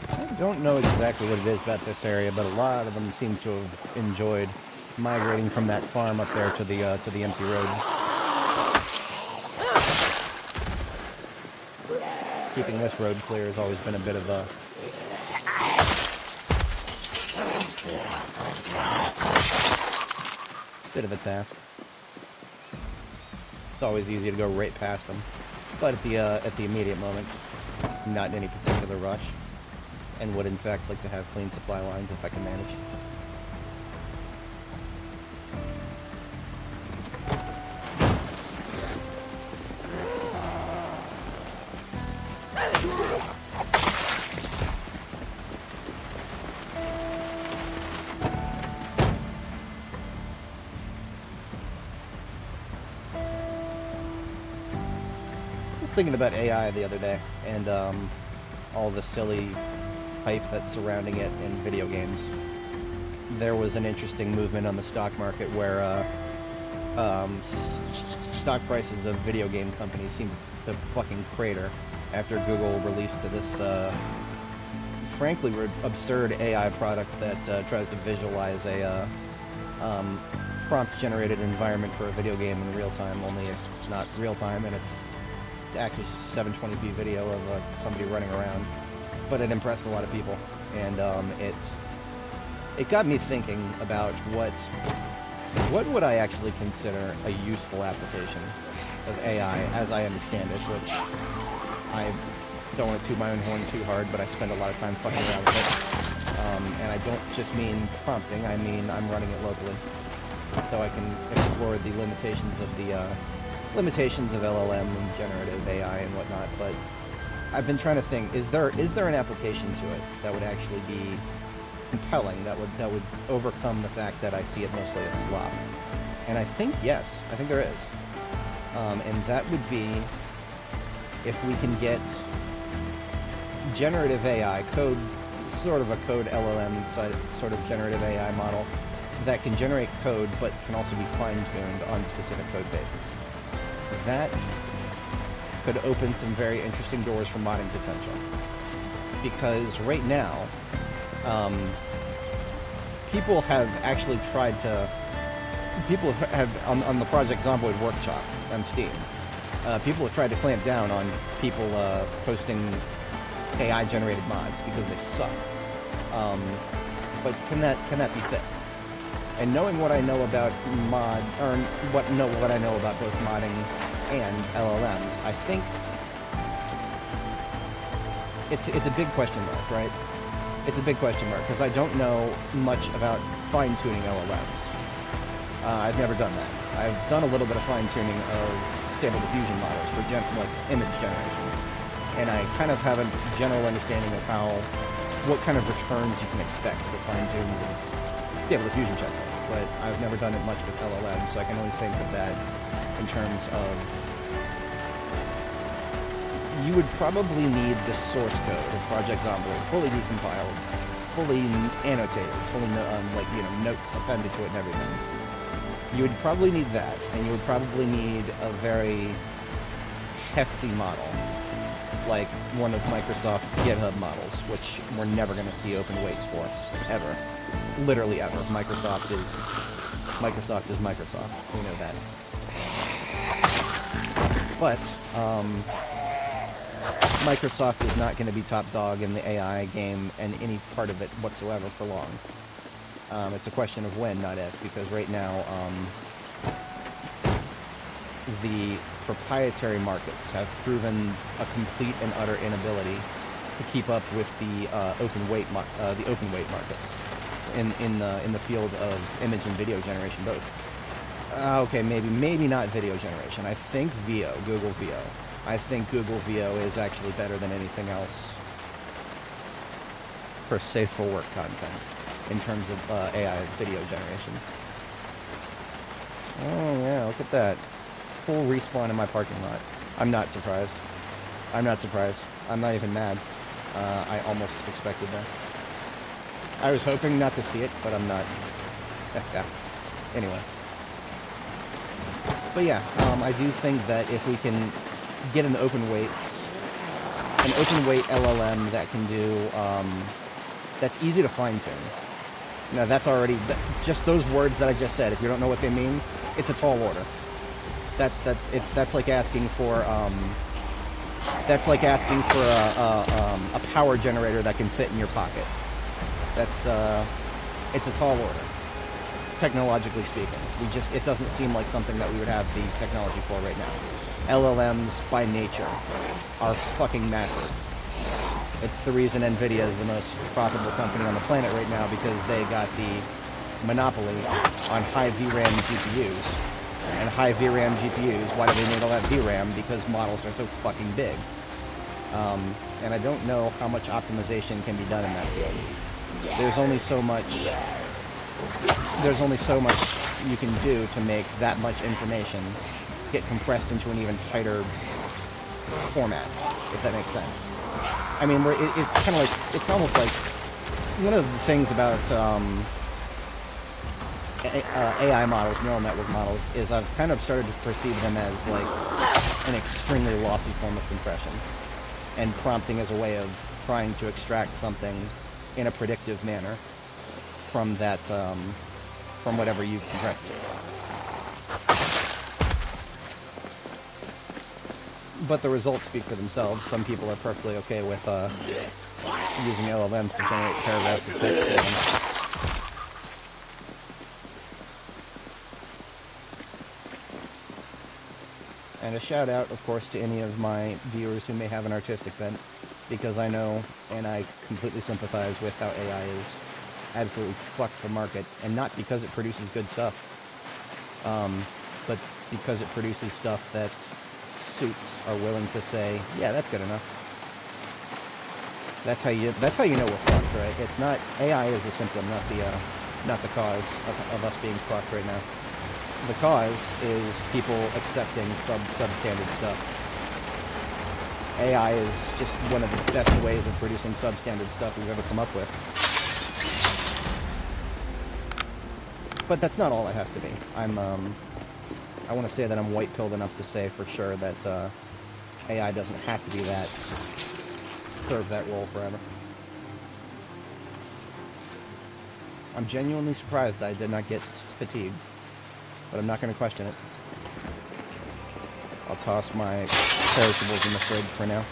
I don't know exactly what it is about this area, but a lot of them seem to have enjoyed migrating from that farm up there to the empty road. Keeping this road clear has always been a bit of a task. It's always easy to go right past them, but at the immediate moment, not in any particular rush, and would in fact like to have clean supply lines if I can manage. thinking about AI the other day, and all the silly hype that's surrounding it in video games. There was an interesting movement on the stock market where stock prices of video game companies seemed to fucking crater after Google released this frankly absurd AI product that tries to visualize a prompt-generated environment for a video game in real time, only it's not real time, and it's actually just a 720p video of somebody running around. But it impressed a lot of people, and it got me thinking about what would I actually consider a useful application of AI as I understand it, which I don't want to toot my own horn too hard, but I spend a lot of time fucking around with it. And I don't just mean prompting, I mean I'm running it locally, so I can explore the limitations of LLM and generative AI and whatnot. But I've been trying to think: is there an application to it that would actually be compelling, that would overcome the fact that I see it mostly as slop? And I think yes, I think there is. And that would be if we can get generative AI code, sort of a code LLM sort of generative AI model that can generate code but can also be fine-tuned on specific code bases. That could open some very interesting doors for modding potential. Because right now, people have actually tried to... People have on the Project Zomboid workshop on Steam, people have tried to clamp down on people posting AI-generated mods because they suck. But can that be fixed? And knowing what I know about what I know about both modding and LLMs, I think it's a big question mark, right? It's a big question mark because I don't know much about fine-tuning LLMs. I've never done that. I've done a little bit of fine-tuning of Stable Diffusion models for image generation, and I kind of have a general understanding of what kind of returns you can expect for fine-tunes of Stable Diffusion checkpoints, but I've never done it much with LLMs, so I can only think of that in terms of you would probably need the source code of Project Zomboid fully decompiled, fully annotated, fully notes appended to it and everything. You would probably need that, and you would probably need a very hefty model, like one of Microsoft's GitHub models, which we're never going to see open weights for, ever. Literally ever. Microsoft is Microsoft. We know that. But, Microsoft is not going to be top dog in the AI game and any part of it whatsoever for long. It's a question of when, not if, because right now, the proprietary markets have proven a complete and utter inability to keep up with the open weight markets in the field of image and video generation both. Okay, maybe not video generation. I think Google VO. I think Google VO is actually better than anything else for safe for work content in terms of AI video generation. Oh yeah, look at that. Full respawn in my parking lot. I'm not surprised. I'm not even mad. I almost expected this. I was hoping not to see it, but I'm not. Anyway. But yeah, I do think that if we can get an open weight LLM that can do, that's easy to fine-tune. Now that's already, just those words that I just said, if you don't know what they mean, it's a tall order. That's like asking for, a power generator that can fit in your pocket. It's a tall order, technologically speaking. It doesn't seem like something that we would have the technology for right now. LLMs, by nature, are fucking massive. It's the reason NVIDIA is the most profitable company on the planet right now, because they got the monopoly on high VRAM GPUs. And high VRAM GPUs, why do they need all that VRAM? Because models are so fucking big. And I don't know how much optimization can be done in that field. There's only so much you can do to make that much information get compressed into an even tighter format, if that makes sense. I mean, it's kind of like, it's almost like, one of the things about AI models, neural network models, is I've kind of started to perceive them as like an extremely lossy form of compression, and prompting as a way of trying to extract something in a predictive manner from that, from whatever you've compressed to. But the results speak for themselves. Some people are perfectly okay with using LLMs to generate paragraphs of text for them. And a shout out, of course, to any of my viewers who may have an artistic bent, because I know and I completely sympathize with how AI is absolutely fucked the market, and not because it produces good stuff, but because it produces stuff that suits are willing to say, yeah, that's good enough. That's how you know we're fucked, right? It's not, AI is a symptom, not the cause of us being fucked right now. The cause is people accepting substandard stuff. AI is just one of the best ways of producing substandard stuff we've ever come up with. But that's not all it has to be. I want to say that I'm white-pilled enough to say for sure that AI doesn't have to be that, serve that role forever. I'm genuinely surprised that I did not get fatigued, but I'm not going to question it. I'll toss my perishables in the fridge for now.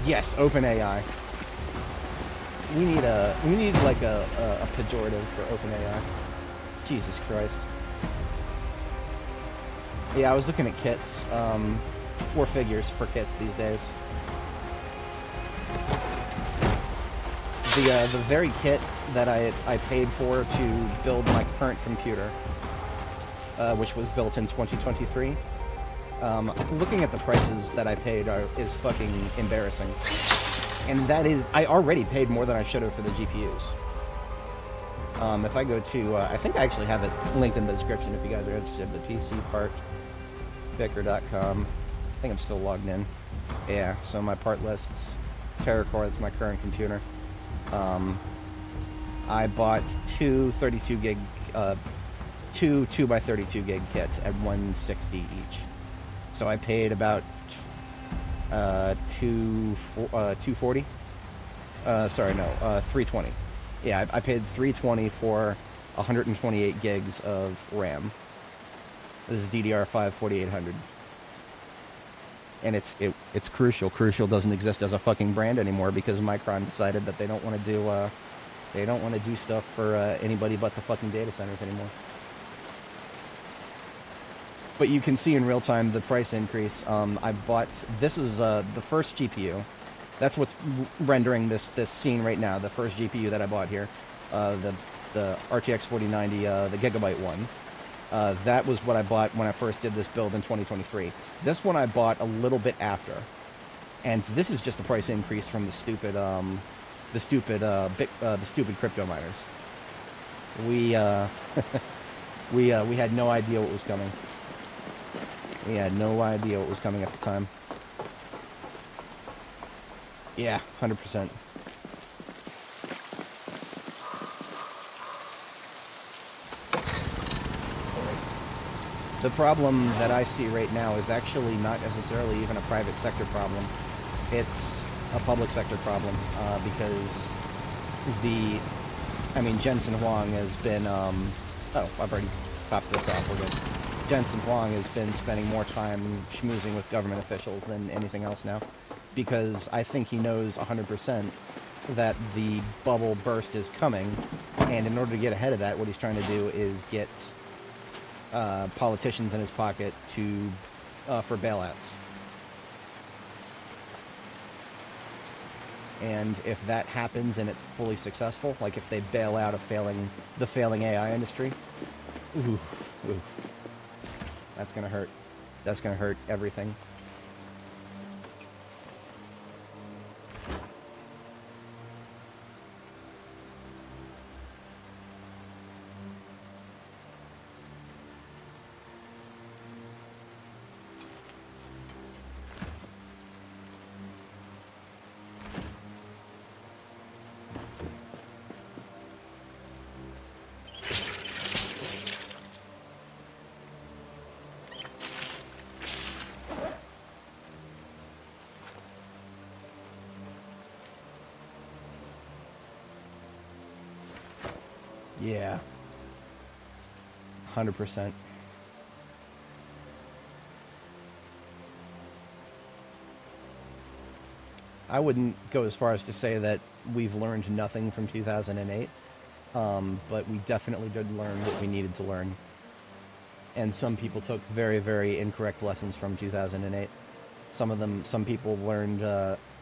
Yes, OpenAI. We need like a pejorative for OpenAI. Jesus Christ. Yeah, I was looking at kits, or figures for kits these days. The very kit that I paid for to build my current computer, which was built in 2023, looking at the prices that I paid is fucking embarrassing. And that is, I already paid more than I should have for the GPUs. If I go to, I think I actually have it linked in the description if you guys are interested, the PCPartPicker.com. I think I'm still logged in. Yeah, so my part lists, TerraCore, that's my current computer. I bought two 32 gig, two 2x32 gig kits at $160 each. So I paid about $240. Sorry, no, $320. Yeah, I paid $320 for 128 gigs of RAM. This is DDR5 4800. And it's Crucial. Crucial doesn't exist as a fucking brand anymore because Micron decided that they don't want to do stuff for anybody but the fucking data centers anymore. But you can see in real time the price increase. I bought, this is the first GPU. That's what's rendering this scene right now. The first GPU that I bought here, the RTX 4090, the Gigabyte one. That was what I bought when I first did this build in 2023. This one I bought a little bit after, and this is just the price increase from the stupid crypto miners. We had no idea what was coming. We had no idea what was coming at the time. Yeah, 100%. The problem that I see right now is actually not necessarily even a private sector problem. It's a public sector problem, because Jensen Huang has been, oh, I've already popped this off, we're good. Jensen Huang has been spending more time schmoozing with government officials than anything else now, because I think he knows 100% that the bubble burst is coming, and in order to get ahead of that, what he's trying to do is get politicians in his pocket for bailouts. And if that happens and it's fully successful, like if they bail out the failing AI industry, oof, that's gonna hurt. That's gonna hurt everything. Yeah. 100%. I wouldn't go as far as to say that we've learned nothing from 2008, but we definitely did learn what we needed to learn. And some people took very, very incorrect lessons from 2008. Some people learned,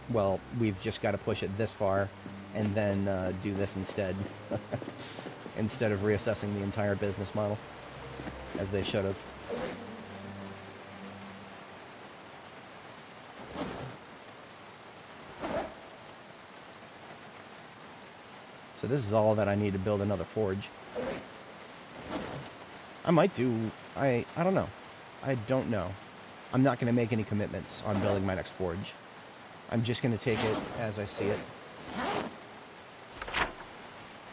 well, we've just got to push it this far and then do this instead, instead of reassessing the entire business model, as they should have. So this is all that I need to build another forge. I might do... I don't know. I don't know. I'm not going to make any commitments on building my next forge. I'm just going to take it as I see it.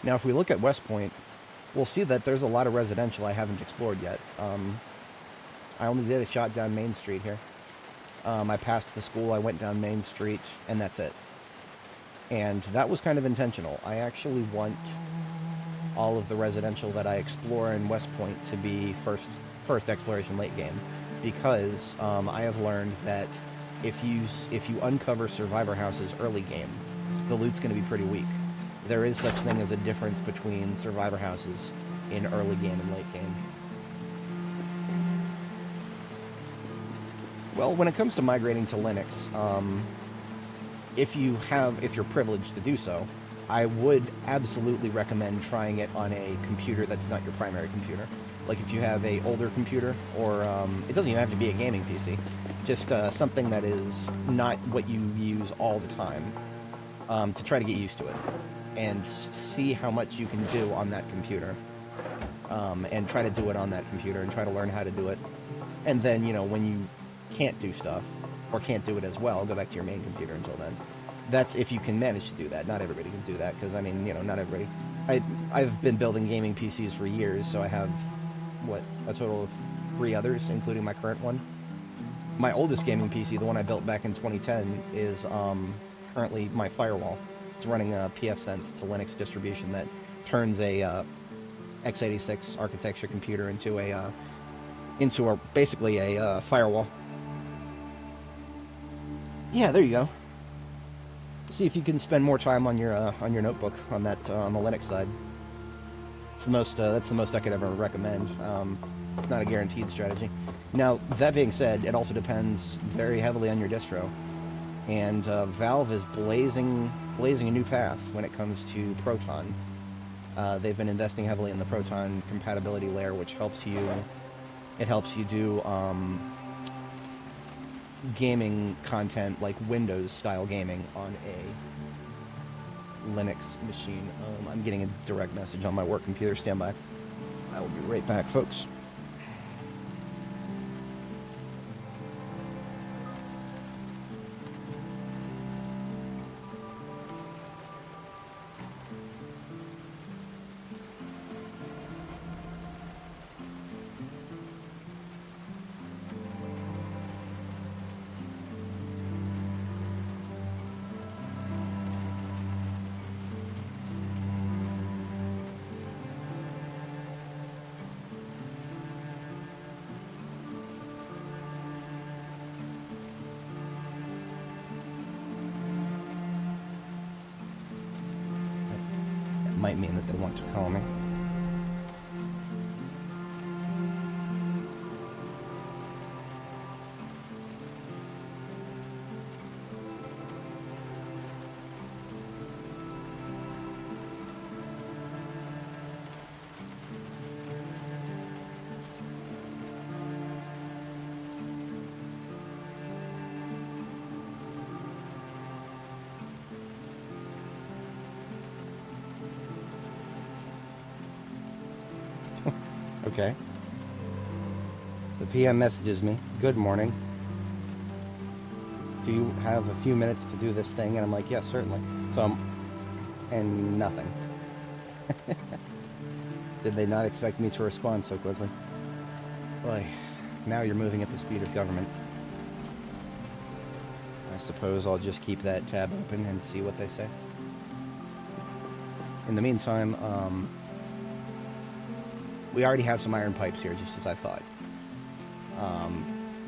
Now, if we look at West Point, we'll see that there's a lot of residential I haven't explored yet. I only did a shot down Main Street here. I passed the school, I went down Main Street, and that's it. And that was kind of intentional. I actually want all of the residential that I explore in West Point to be first exploration late game, because I have learned that if you uncover survivor houses early game, the loot's going to be pretty weak. There is such thing as a difference between survivor houses in early game and late game. Well, when it comes to migrating to Linux, if you're privileged to do so, I would absolutely recommend trying it on a computer that's not your primary computer. Like if you have a older computer, or it doesn't even have to be a gaming PC, just something that is not what you use all the time, to try to get used to it and see how much you can do on that computer, and try to do it on that computer and try to learn how to do it. And then, when you can't do stuff or can't do it as well, go back to your main computer until then. That's if you can manage to do that. Not everybody can do that, because, not everybody... I've been building gaming PCs for years, so I have, a total of 3 others, including my current one. My oldest gaming PC, the one I built back in 2010, is currently my firewall. It's running a pfSense. It's a Linux distribution that turns a x86 architecture computer into basically a firewall. Yeah, there you go. See if you can spend more time on your notebook on the Linux side. It's that's the most I could ever recommend. It's not a guaranteed strategy. Now, that being said, it also depends very heavily on your distro. And Valve is blazing a new path when it comes to Proton. They've been investing heavily in the Proton compatibility layer, which helps you do gaming content like Windows-style gaming on a Linux machine. I'm getting a direct message on my work computer. Stand by. I will be right back, folks. Might mean that they want to call me. Okay. The PM messages me, "Good morning. Do you have a few minutes to do this thing?" And I'm like, "Yes, certainly." And nothing. Did they not expect me to respond so quickly? Boy, now you're moving at the speed of government. I suppose I'll just keep that tab open and see what they say. In the meantime, We already have some iron pipes here, just as I thought.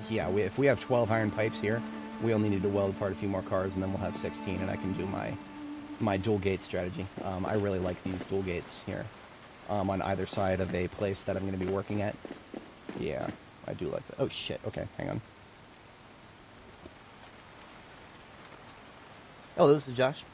Yeah, if we have 12 iron pipes here, we only need to weld apart a few more cars, and then we'll have 16, and I can do my dual gate strategy. I really like these dual gates here on either side of a place that I'm going to be working at. Yeah, I do like that. Oh, shit. Okay, hang on. Oh, this is Josh.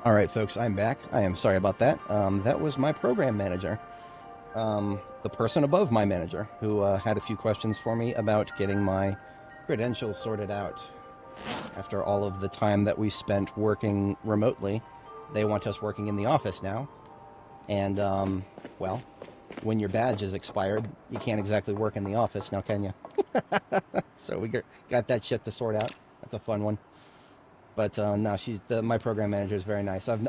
Alright folks, I'm back. I am sorry about that. That was my program manager. The person above my manager, who had a few questions for me about getting my credentials sorted out. After all of the time that we spent working remotely, they want us working in the office now. And, well, when your badge is expired, you can't exactly work in the office now, can you? So we got that shit to sort out. That's a fun one. But no, my program manager is very nice. I've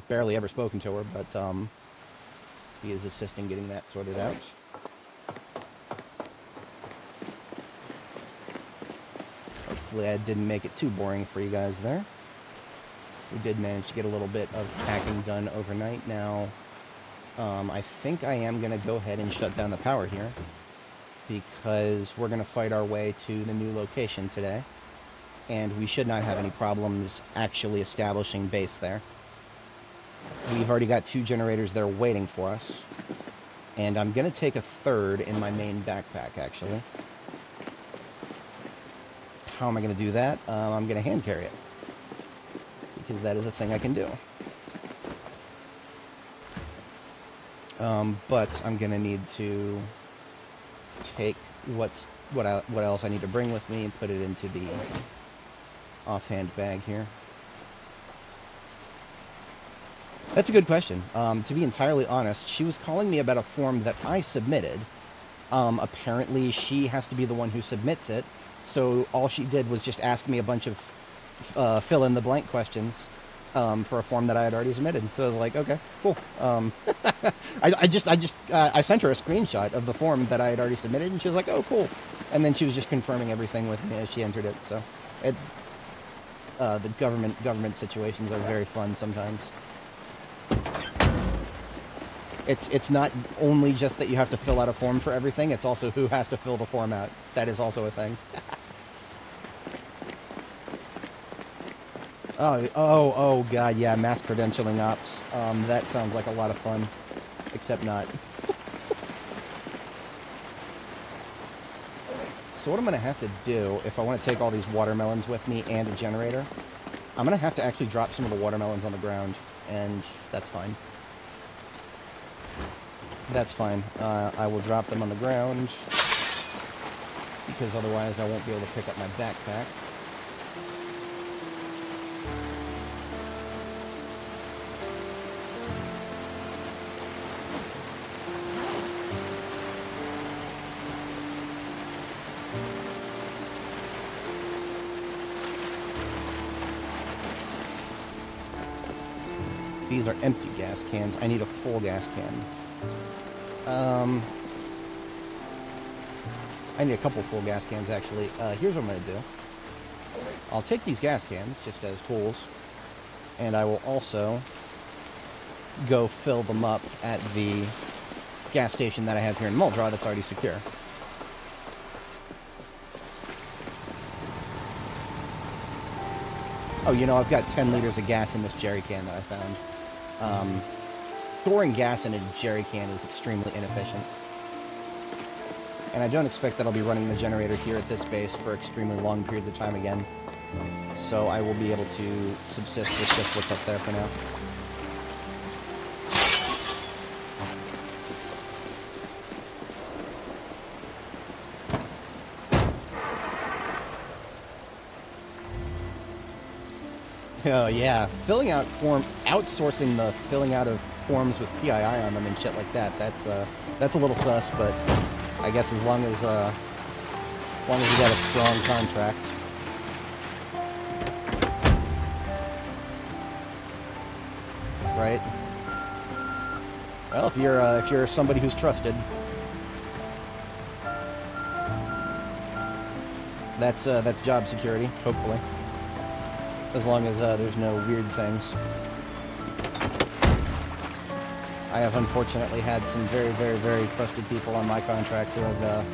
barely ever spoken to her, but he is assisting getting that sorted out. Hopefully I didn't make it too boring for you guys there. We did manage to get a little bit of packing done overnight. Now, I think I am going to go ahead and shut down the power here, because we're going to fight our way to the new location today. And we should not have any problems actually establishing base there. We've already got 2 generators there waiting for us. And I'm going to take a third in my main backpack, actually. How am I going to do that? I'm going to hand carry it, because that is a thing I can do. But I'm going to need to take what else I need to bring with me and put it into the offhand bag here. That's a good question. To be entirely honest, she was calling me about a form that I submitted. Apparently she has to be the one who submits it, so all she did was just ask me a bunch of fill-in-the-blank questions for a form that I had already submitted. So I was like, okay, cool. I sent her a screenshot of the form that I had already submitted, and she was like, oh, cool. And then she was just confirming everything with me as she entered it. So the government situations are very fun sometimes. It's not only just that you have to fill out a form for everything, it's also who has to fill the form out. That is also a thing. Oh god, yeah, mass credentialing ops. That sounds like a lot of fun. Except not. So what I'm going to have to do, if I want to take all these watermelons with me and a generator, I'm going to have to actually drop some of the watermelons on the ground, and that's fine. That's fine. I will drop them on the ground, because otherwise I won't be able to pick up my backpack. These are empty gas cans. I need a full gas can. I need a couple full gas cans, actually. Here's what I'm going to do. I'll take these gas cans, just as tools, and I will also go fill them up at the gas station that I have here in Muldraugh that's already secure. Oh, you know, I've got 10 liters of gas in this jerry can that I found. Storing gas in a jerry can is extremely inefficient. And I don't expect that I'll be running the generator here at this base for extremely long periods of time again. So I will be able to subsist with just what's up there for now. Oh yeah, outsourcing the filling out of forms with PII on them and shit like that. That's a little sus, but I guess as long as you got a strong contract. Right? Well, if you're somebody who's trusted, that's job security, hopefully. As long as there's no weird things. I have unfortunately had some very, very, very trusted people on my contract who have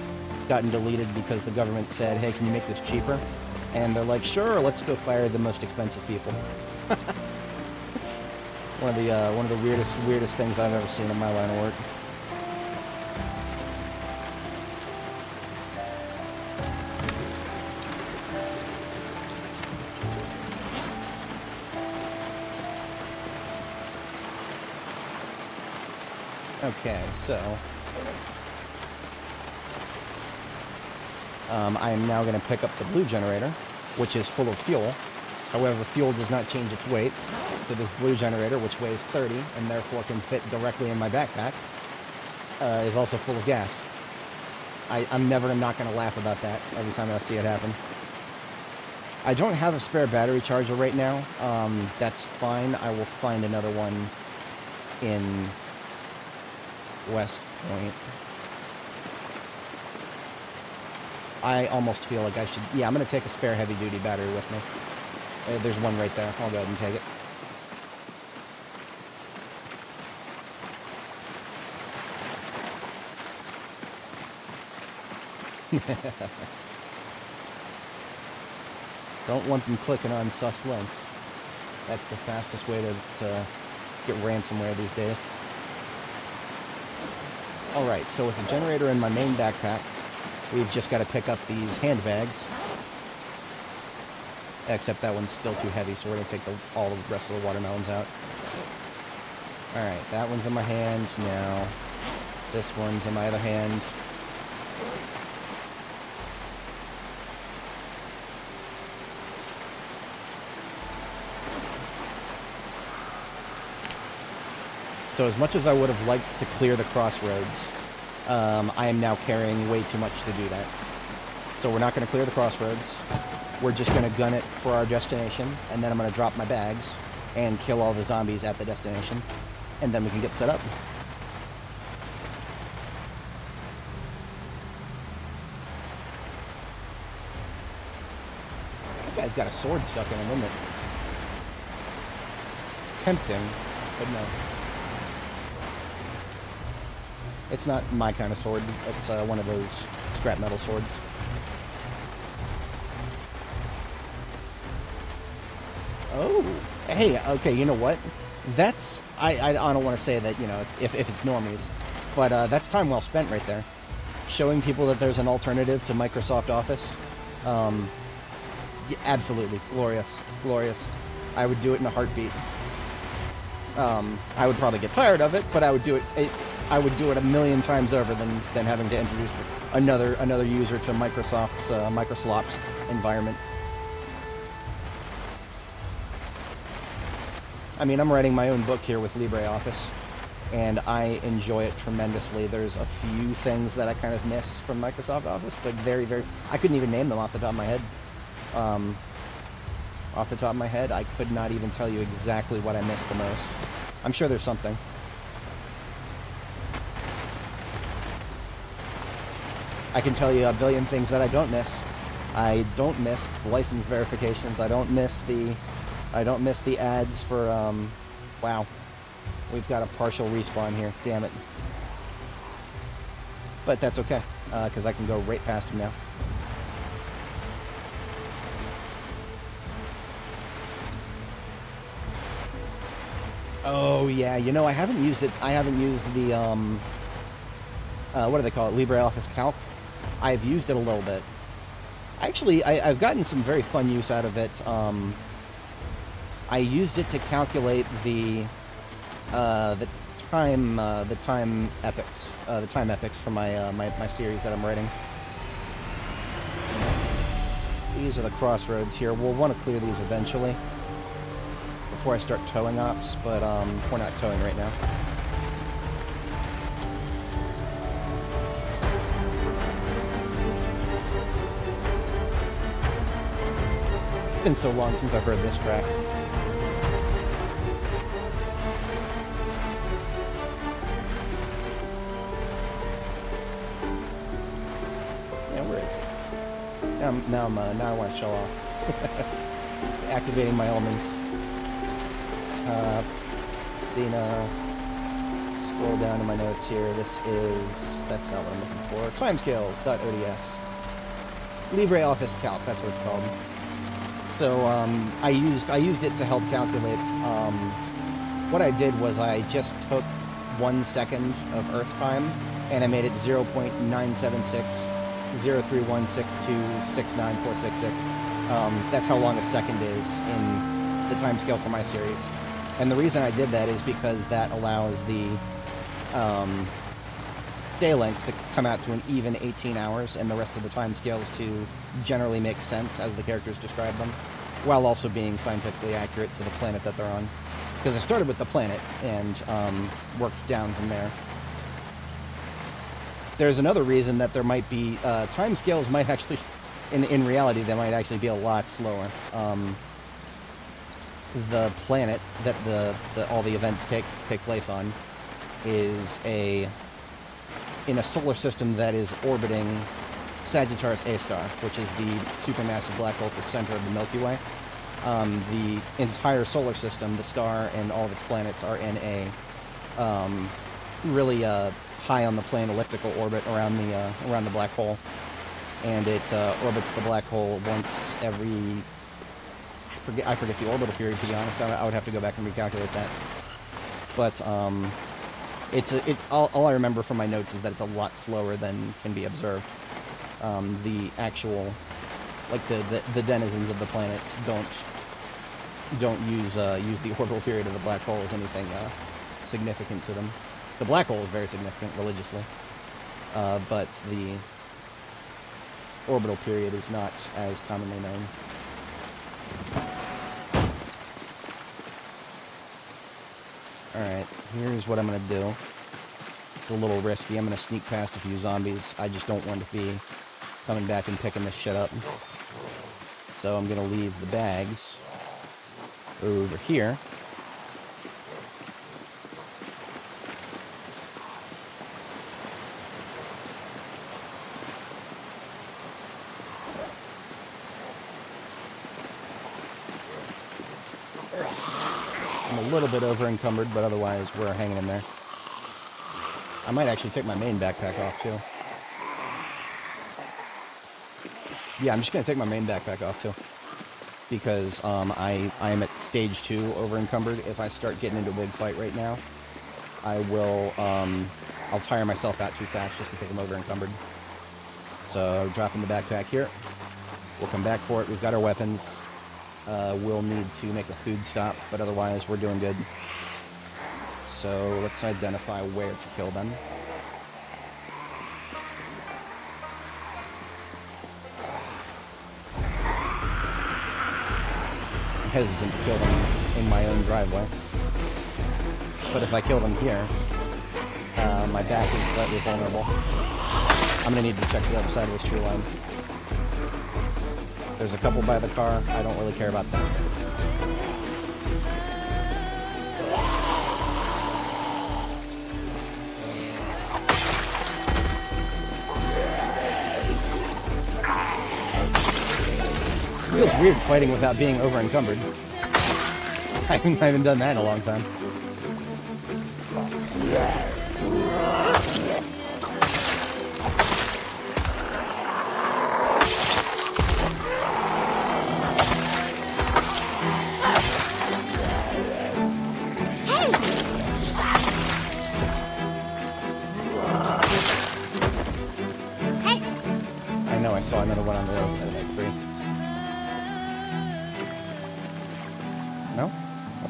gotten deleted because the government said, hey, can you make this cheaper? And they're like, sure, let's go fire the most expensive people. One of the weirdest things I've ever seen in my line of work. Okay, so I am now going to pick up the blue generator, which is full of fuel. However, fuel does not change its weight. So this blue generator, which weighs 30 and therefore can fit directly in my backpack, is also full of gas. I'm never not going to laugh about that every time I see it happen. I don't have a spare battery charger right now. That's fine. I will find another one in West Point. I almost feel like I should... Yeah, I'm going to take a spare heavy-duty battery with me. There's one right there. I'll go ahead and take it. Don't want them clicking on sus links. That's the fastest way to get ransomware these days. Alright, so with the generator in my main backpack, we've just got to pick up these handbags. Except that one's still too heavy, so we're going to take all the rest of the watermelons out. Alright, that one's in my hand now. This one's in my other hand. So as much as I would have liked to clear the crossroads, I am now carrying way too much to do that. So we're not going to clear the crossroads. We're just going to gun it for our destination, and then I'm going to drop my bags and kill all the zombies at the destination, and then we can get set up. That guy's got a sword stuck in him, isn't it? Tempting, but no. It's not my kind of sword. It's one of those scrap metal swords. Oh, hey, okay, you know what? That's, I don't want to say that, you know, it's, if it's normies, but that's time well spent right there. Showing people that there's an alternative to Microsoft Office. Yeah, absolutely. Glorious. Glorious. I would do it in a heartbeat. I would probably get tired of it, but I would do it. I would do it a million times over than having to introduce another user to Microsoft's Microsoft's environment. I mean, I'm writing my own book here with LibreOffice, and I enjoy it tremendously. There's a few things that I kind of miss from Microsoft Office, but I couldn't even name them off the top of my head. Off the top of my head, I could not even tell you exactly what I miss the most. I'm sure there's something. I can tell you a billion things that I don't miss. I don't miss the license verifications. I don't miss the ads for, wow. We've got a partial respawn here. Damn it. But that's okay, because I can go right past him now. Oh, yeah. You know, I haven't used it. I haven't used the, what do they call it? LibreOffice Calc. I've used it a little bit. Actually, I've gotten some very fun use out of it. I used it to calculate the time epics for my series that I'm writing. These are the crossroads here. We'll want to clear these eventually before I start towing ops, but we're not towing right now. It's been so long since I've heard this track. Yeah, where is it? Now I want to show off. Activating my elements. Athena. Scroll down to my notes here. That's not what I'm looking for. Timescales.ods. LibreOffice Calc, that's what it's called. So I used it to help calculate. What I did was I just took 1 second of Earth time and I made it 0.976 03162694666. That's how long a second is in the time scale for my series. And the reason I did that is because that allows the day length to come out to an even 18 hours, and the rest of the time scales to generally make sense as the characters describe them, while also being scientifically accurate to the planet that they're on. Because I started with the planet and worked down from there. There's another reason that there might be time scales might actually, in reality, they might actually be a lot slower. The planet that all the events take place on is in a solar system that is orbiting Sagittarius A star, which is the supermassive black hole at the center of the Milky Way. The entire solar system, the star and all of its planets, are in a really high on the plane elliptical orbit around the black hole, and it orbits the black hole once every. I forget the orbital period, to be honest. I would have to go back and recalculate that. But all I remember from my notes is that it's a lot slower than can be observed. The actual, like the denizens of the planet don't use the orbital period of the black hole as anything significant to them. The black hole is very significant religiously, but the orbital period is not as commonly known. Alright, here's what I'm going to do. It's a little risky. I'm going to sneak past a few zombies. I just don't want to be coming back and picking this shit up. So I'm going to leave the bags over here. I'm a little bit over encumbered, but otherwise we're hanging in there. I might actually take my main backpack off too. Yeah, I'm just gonna take my main backpack off too, because I am at stage 2 over encumbered. If I start getting into a big fight right now, I will I'll tire myself out too fast just because I'm over encumbered. So dropping the backpack here. We'll come back for it. We've got our weapons. We'll need to make a food stop, but otherwise we're doing good. So let's identify where to kill them. I'm hesitant to kill them in my own driveway. But if I kill them here, my back is slightly vulnerable. I'm going to need to check the other side of this tree line. There's a couple by the car. I don't really care about them. Feels weird fighting without being over encumbered. I haven't done that in a long time. I saw another one on the other side of that tree. No?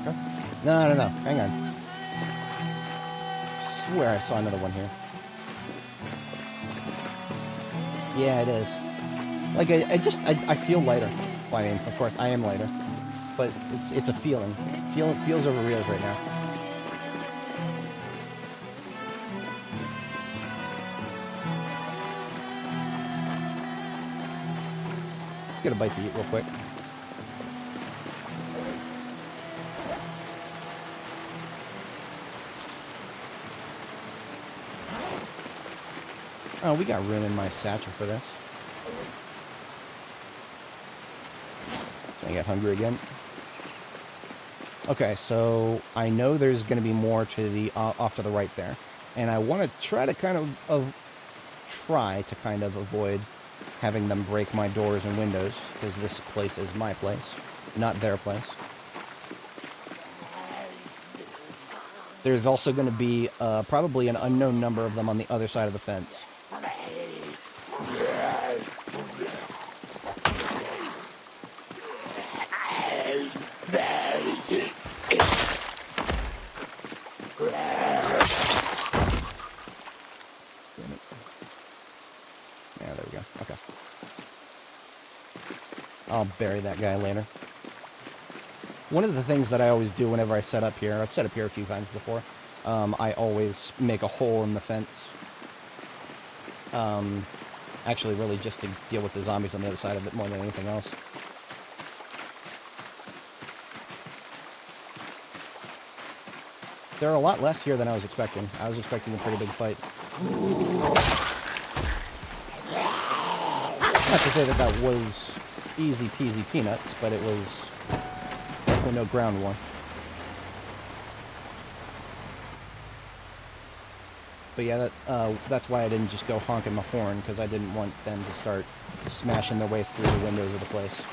Okay. No. Hang on. I swear I saw another one here. Yeah, it is. Like, I feel lighter. Well, I mean, of course, I am lighter. But it's a feeling. It feels over reals right now. Get a bite to eat real quick. Oh, we got room in my satchel for this. I get hungry again. Okay, so I know there's going to be more to the off to the right there, and I want to try to kind of avoid having them break my doors and windows, because this place is my place, not their place. There's also going to be probably an unknown number of them on the other side of the fence. Okay. I'll bury that guy later. One of the things that I always do whenever I set up here, I've set up here a few times before, I always make a hole in the fence. Actually, really just to deal with the zombies on the other side of it more than anything else. There are a lot less here than I was expecting. I was expecting a pretty big fight. Not to say that that was easy peasy peanuts, but it was definitely no ground war. But yeah, that's why I didn't just go honking the horn, because I didn't want them to start smashing their way through the windows of the place.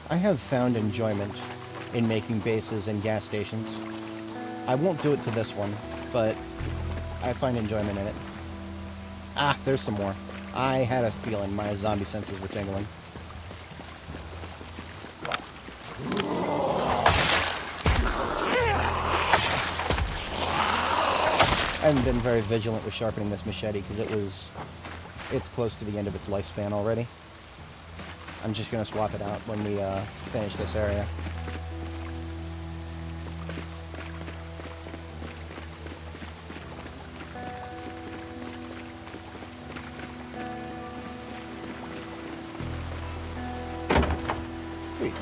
I have found enjoyment in making bases and gas stations. I won't do it to this one, but I find enjoyment in it. Ah, there's some more. I had a feeling my zombie senses were tingling. I haven't been very vigilant with sharpening this machete because it's close to the end of its lifespan already. I'm just going to swap it out when we finish this area. Sweet.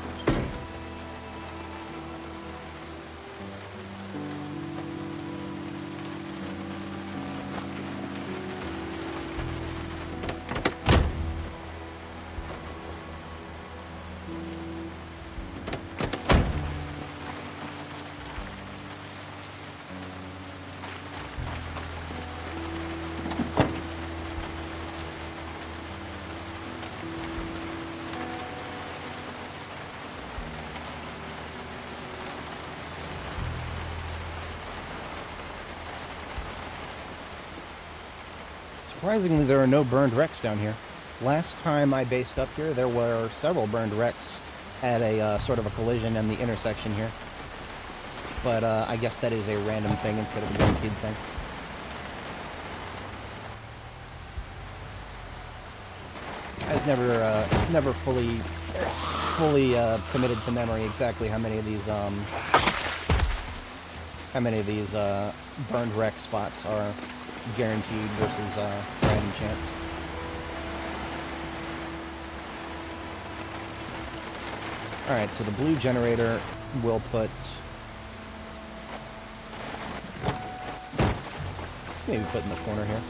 Surprisingly, there are no burned wrecks down here. Last time I based up here, there were several burned wrecks at a sort of a collision in the intersection here. But I guess that is a random thing instead of a guaranteed thing. I was never fully committed to memory exactly how many of these burned wreck spots are guaranteed versus random chance. Alright, so the blue generator will put... maybe put in the corner here.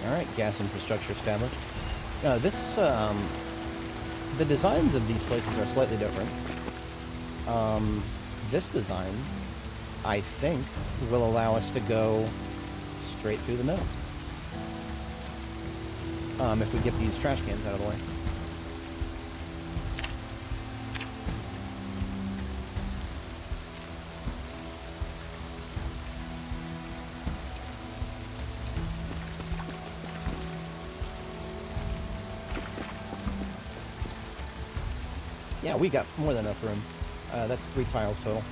Alright, gas infrastructure established. The designs of these places are slightly different. This design, I think, will allow us to go straight through the middle. If we get these trash cans out of the way. Yeah, we got more than enough room. That's 3 tiles total.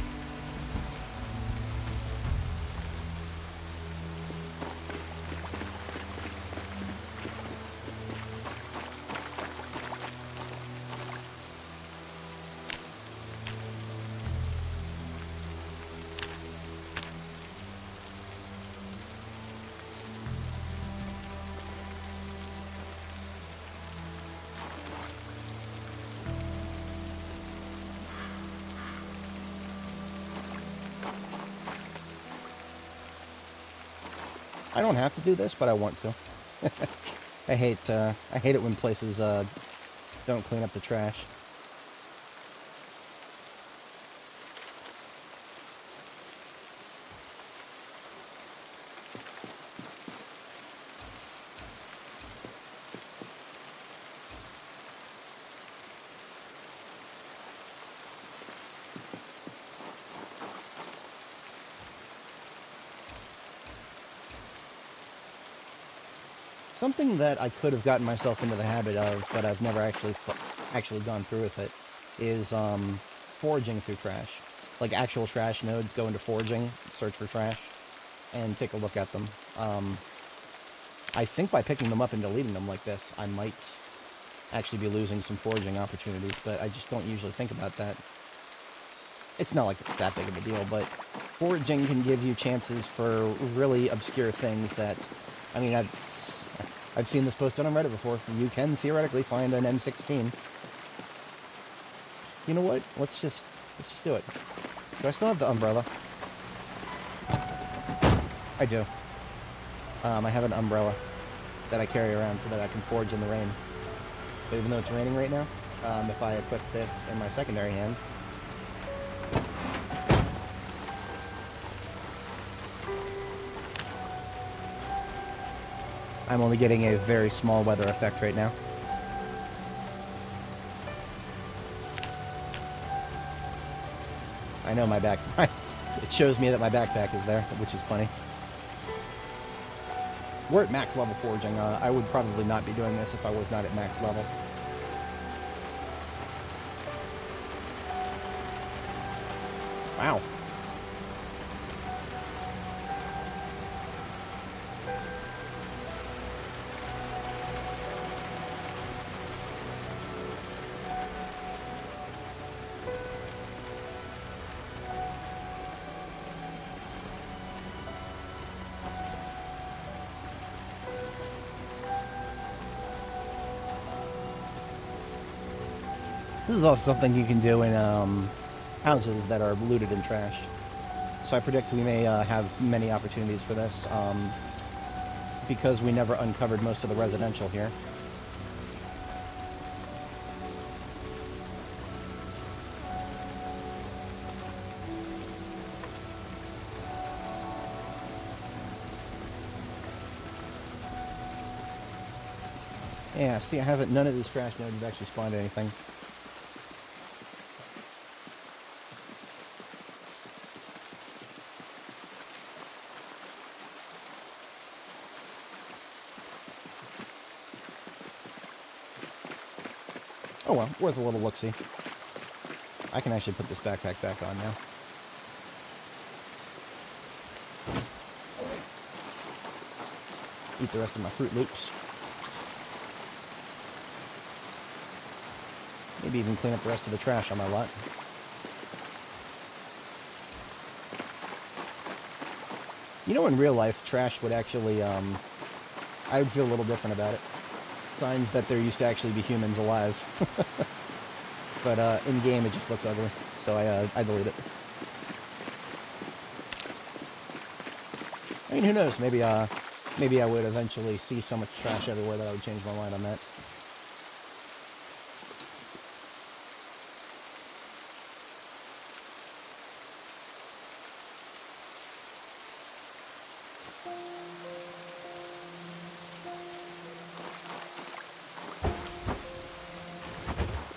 I don't have to do this, but I want to. I hate it when places don't clean up the trash. Something that I could have gotten myself into the habit of, but I've never actually gone through with it, is foraging through trash. Like actual trash nodes, go into foraging, search for trash, and take a look at them. I think by picking them up and deleting them like this, I might actually be losing some foraging opportunities, but I just don't usually think about that. It's not like it's that big of a deal, but foraging can give you chances for really obscure things that, I mean, I've seen this posted on Reddit before. You can theoretically find an M16. You know what? Let's just do it. Do I still have the umbrella? I do. I have an umbrella that I carry around so that I can forage in the rain. So even though it's raining right now, if I equip this in my secondary hand, I'm only getting a very small weather effect right now. I know my back... It shows me that my backpack is there, which is funny. We're at max level foraging. I would probably not be doing this if I was not at max level. Wow. This is also something you can do in houses that are looted and trashed. So I predict we may have many opportunities for this, because we never uncovered most of the residential here. Yeah, see, I haven't, none of these trash nodes have actually spawned anything. Oh well, worth a little look-see. I can actually put this backpack back on now. Eat the rest of my Fruit Loops. Maybe even clean up the rest of the trash on my lot. You know, in real life, trash would actually, I would feel a little different about it. Signs that there used to actually be humans alive. But in-game, it just looks ugly, so I delete it. I mean, who knows? Maybe I would eventually see so much trash everywhere that I would change my mind on that.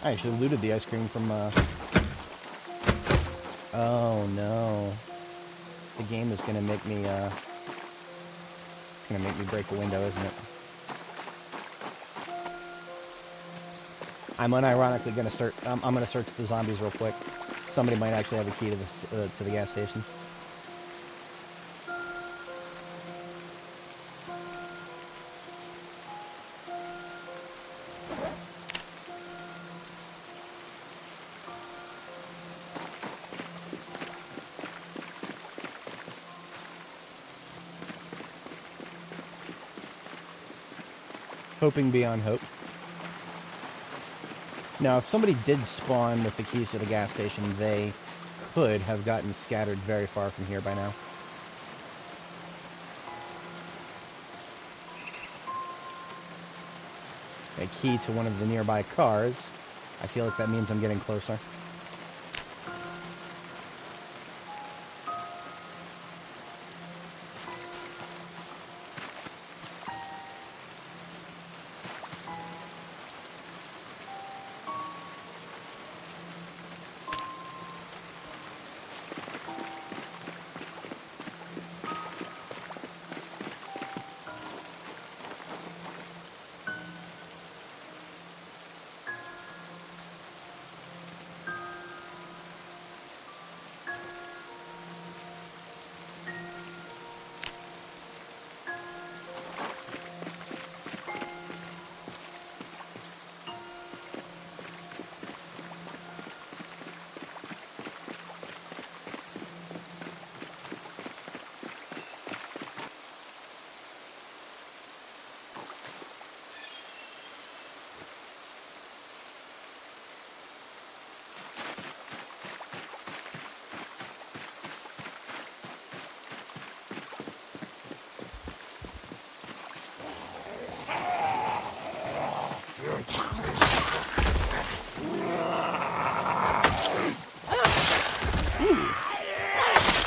I actually looted the ice cream from, Oh, no. The game is gonna make me, It's gonna make me break the window, isn't it? I'm unironically gonna search, I'm gonna search the zombies real quick. Somebody might actually have a key to this, to the gas station. Hoping beyond hope. Now, if somebody did spawn with the keys to the gas station, they could have gotten scattered very far from here by now. A key to one of the nearby cars. I feel like that means I'm getting closer.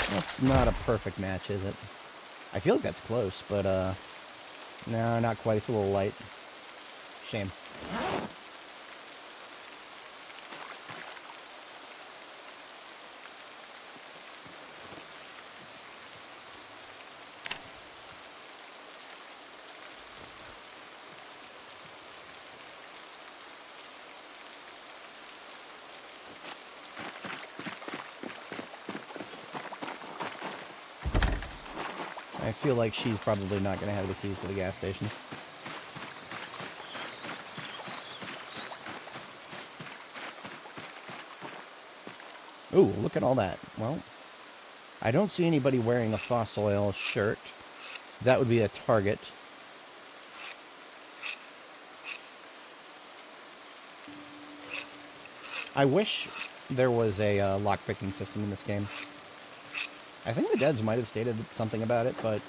That's not a perfect match, is it? I feel like that's close, but, no, not quite. It's a little light. Shame. I feel like she's probably not going to have the keys to the gas station. Ooh, look at all that. Well, I don't see anybody wearing a fossil oil shirt. That would be a target. I wish there was a lockpicking system in this game. I think the devs might have stated something about it, but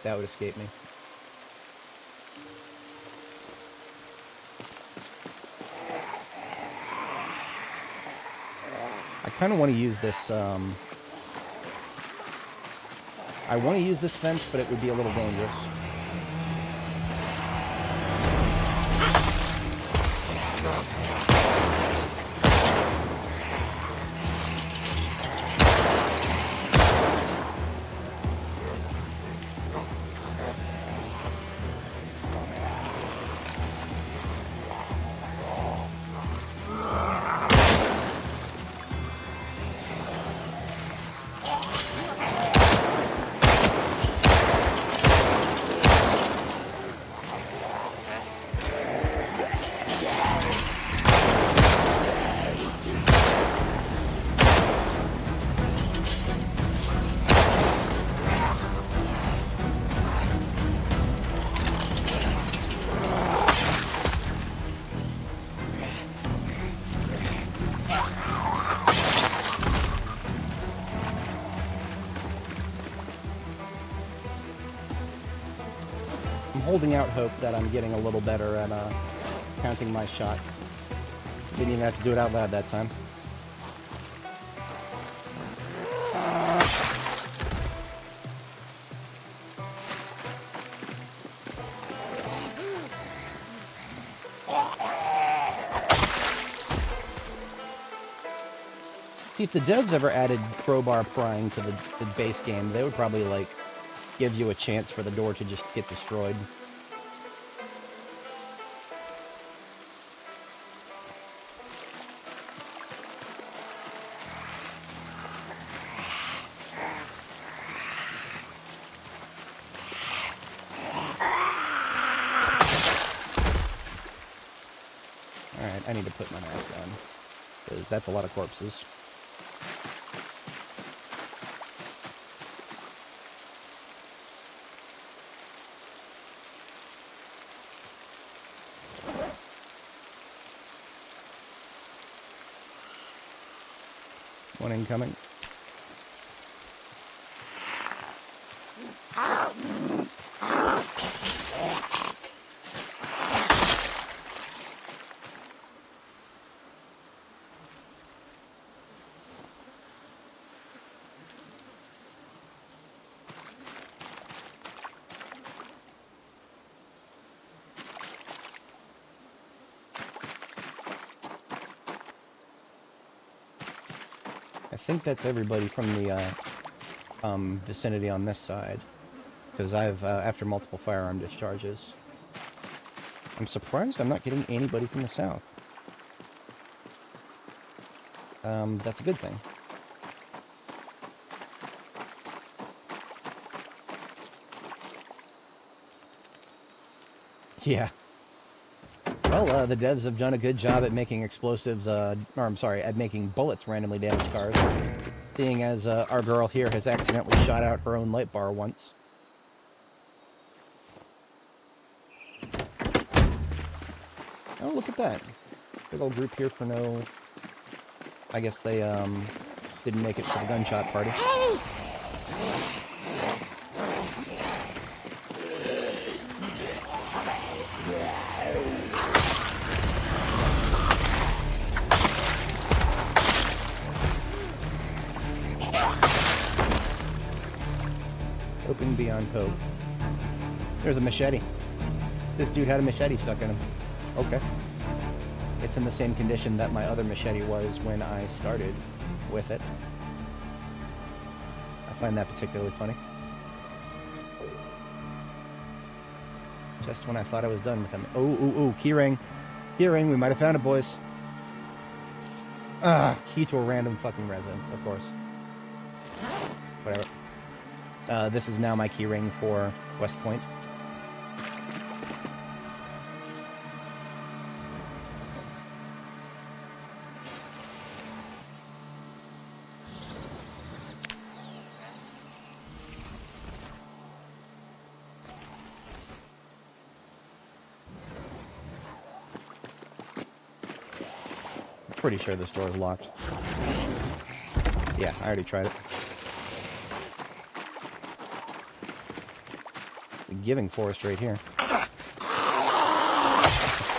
that would escape me. I kind of want to use this. I want to use this fence, but it would be a little dangerous. Holding out hope that I'm getting a little better at counting my shots. Didn't even have to do it out loud that time. See, if the devs ever added crowbar prying to the base game, they would probably, like, give you a chance for the door to just get destroyed. Alright, I need to put my mask on, because that's a lot of corpses. One incoming. I think that's everybody from the vicinity on this side. Because I've, after multiple firearm discharges. I'm surprised I'm not getting anybody from the south. That's a good thing. Yeah. Well, the devs have done a good job at making explosives, or I'm sorry, at making bullets randomly damage cars. Seeing as our girl here has accidentally shot out her own light bar once. Oh, look at that. Big old group here for no... I guess they, didn't make it for the gunshot party. Hey! Hoping beyond hope. There's a machete. This dude had a machete stuck in him. Okay. It's in the same condition that my other machete was when I started with it. I find that particularly funny. Just when I thought I was done with him. Oh, ooh, ooh, keyring. Keyring, we might have found it, boys. Ah, key to a random fucking residence, of course. Whatever. This is now my keyring for West Point. Pretty sure this door is locked. Yeah, I already tried it. The Giving Forest right here. I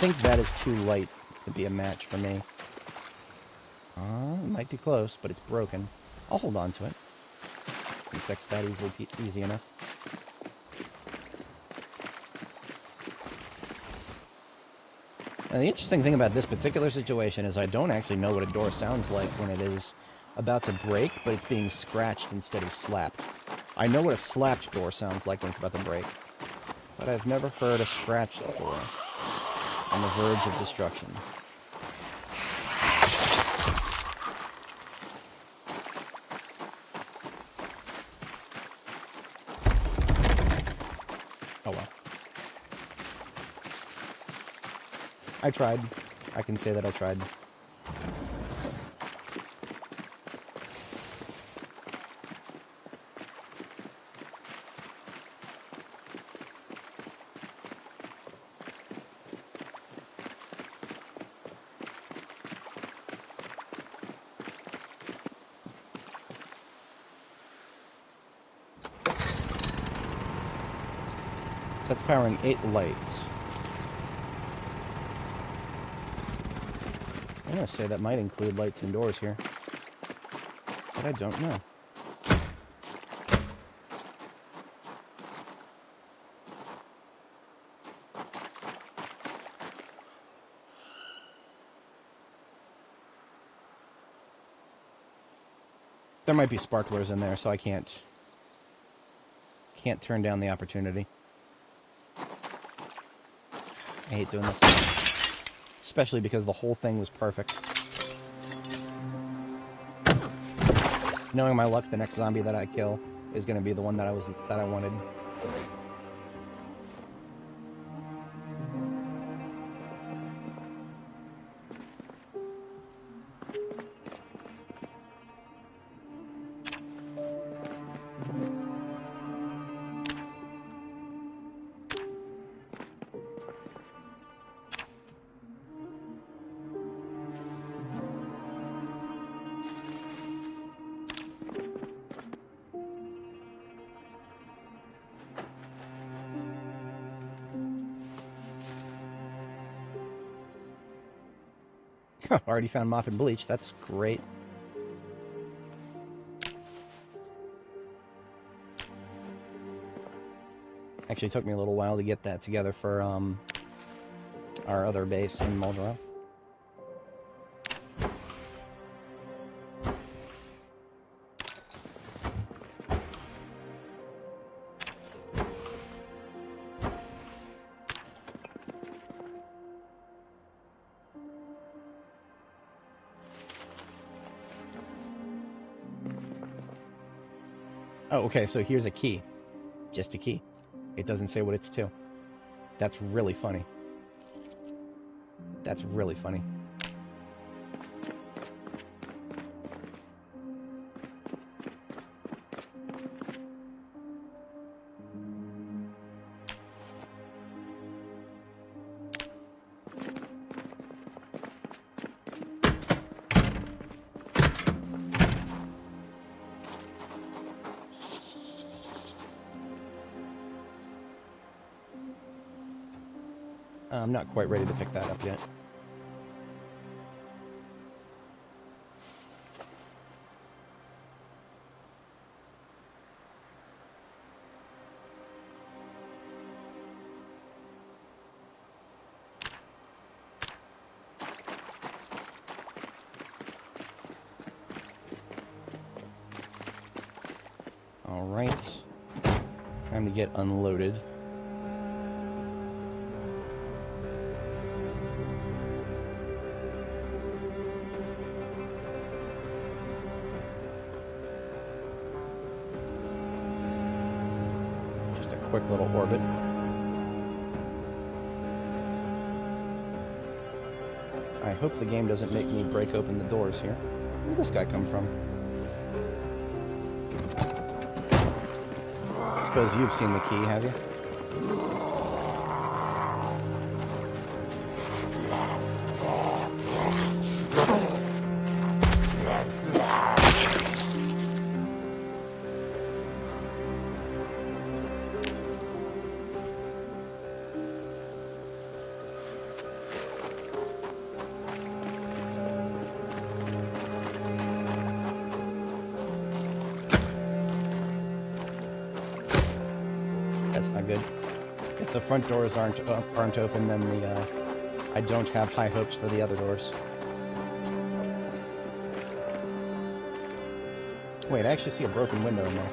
think that is too light to be a match for me. It might be close, but it's broken. I'll hold on to it. Can fix that easy enough. Now, the interesting thing about this particular situation is I don't actually know what a door sounds like when it is about to break, but it's being scratched instead of slapped. I know what a slapped door sounds like when it's about to break, but I've never heard a scratched door on the verge of destruction. Oh well. I tried. I can say that I tried. So that's powering 8 lights. I'm going to say that might include lights indoors here. But I don't know. There might be sparklers in there, so I can't turn down the opportunity. I hate doing this. Especially because the whole thing was perfect. Knowing my luck, the next zombie that I kill is going to be the one that I wanted. Already found mop and bleach. That's great. Actually, it took me a little while to get that together for our other base in Muldrow. Oh, okay, so here's a key. Just a key. It doesn't say what it's to. That's really funny. That's really funny. I'm not quite ready to pick that up yet. All right. Time to get unloaded. Quick little orbit. I hope the game doesn't make me break open the doors here. Where did this guy come from? I suppose you've seen the key, have you? That's not good. If the front doors aren't open, then I don't have high hopes for the other doors. Wait, I actually see a broken window in there.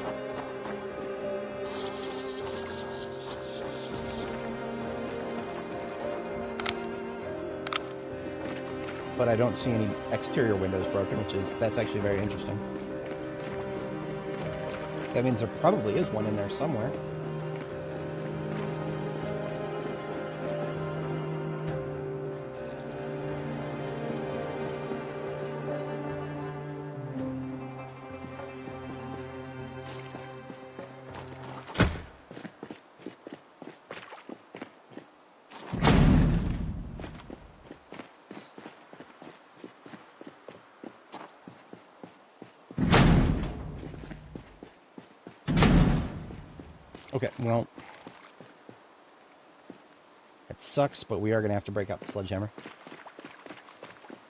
But I don't see any exterior windows broken, that's actually very interesting. That means there probably is one in there somewhere. Okay, well, it sucks, but we are going to have to break out the sledgehammer.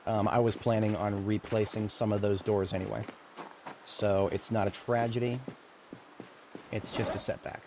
I was planning on replacing some of those doors anyway, so it's not a tragedy, it's just a setback.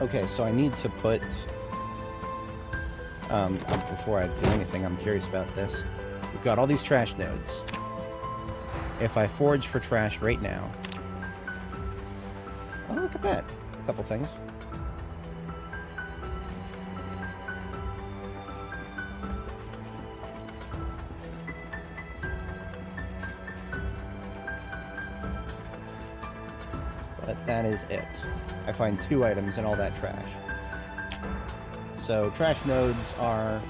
Okay, so I need to put, before I do anything, I'm curious about this. We've got all these trash nodes. If I forage for trash right now... Oh, look at that. A couple things. But that is it. I find 2 items in all that trash. So trash nodes are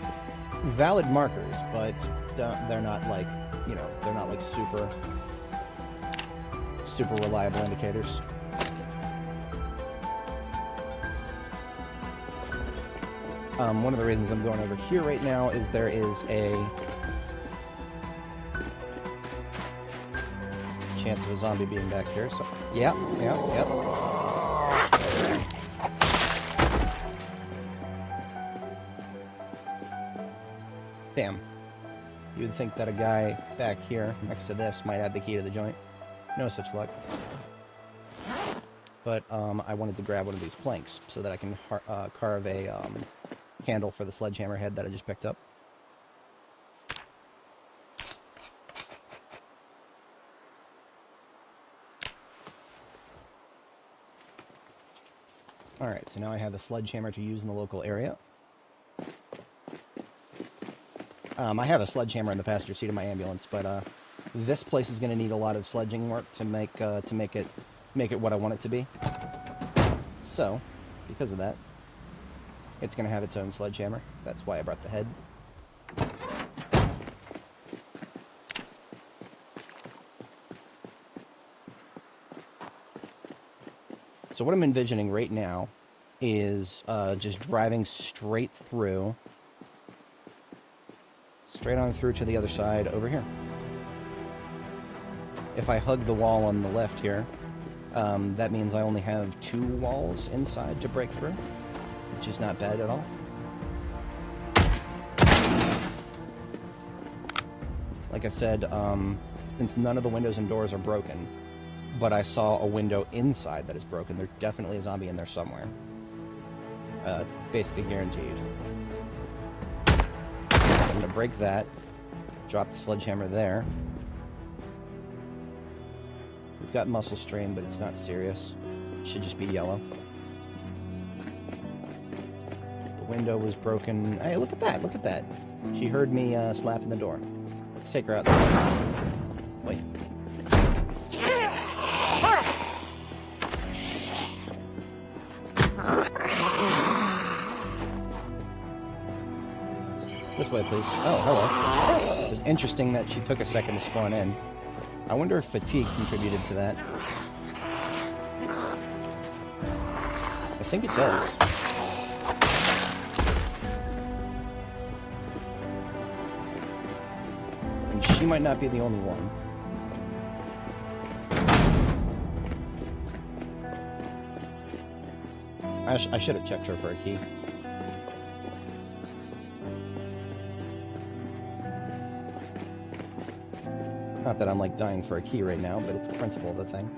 valid markers, but they're not like, you know, they're not like super reliable indicators. One of the reasons I'm going over here right now is there is a chance of a zombie being back here. So, yep. Damn. You would think that a guy back here next to this might have the key to the joint. No such luck. But I wanted to grab one of these planks so that I can carve a handle for the sledgehammer head that I just picked up. Alright, so now I have a sledgehammer to use in the local area. I have a sledgehammer in the passenger seat of my ambulance, but this place is going to need a lot of sledging work to make it what I want it to be. So, because of that, it's going to have its own sledgehammer. That's why I brought the head. So what I'm envisioning right now is just driving straight on through to the other side over here. If I hug the wall on the left here, that means I only have 2 walls inside to break through, which is not bad at all. Like I said, since none of the windows and doors are broken, but I saw a window inside that is broken, there's definitely a zombie in there somewhere. It's basically guaranteed. I'm going to break that, drop the sledgehammer there. We've got muscle strain, but it's not serious. It should just be yellow. The window was broken. Hey, look at that, look at that. She heard me slapping the door. Let's take her out there. Wait. This way, please. Oh, hello. It was interesting that she took a second to spawn in. I wonder if fatigue contributed to that. I think it does. And she might not be the only one. I should have checked her for a key. Not that I'm like dying for a key right now, but it's the principle of the thing.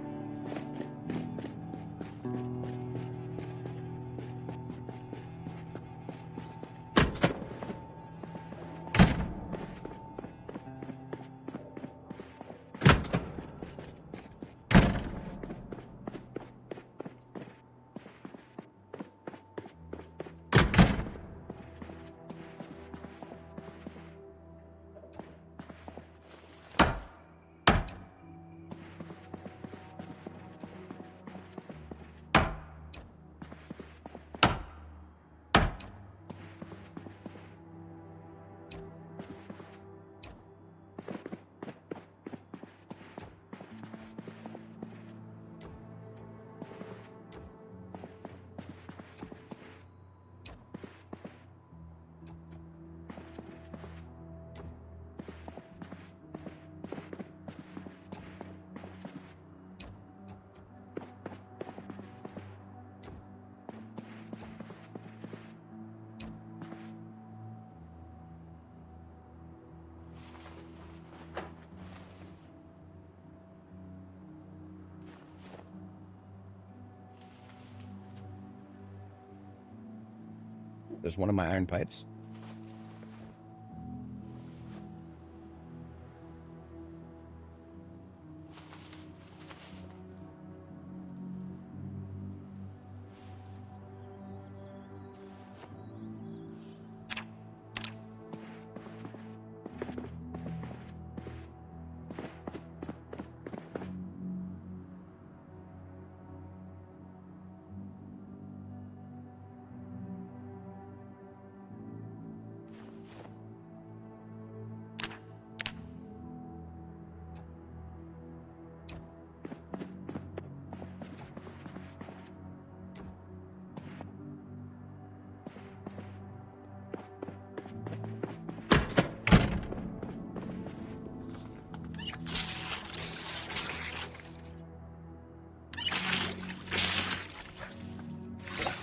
There's one of my iron pipes.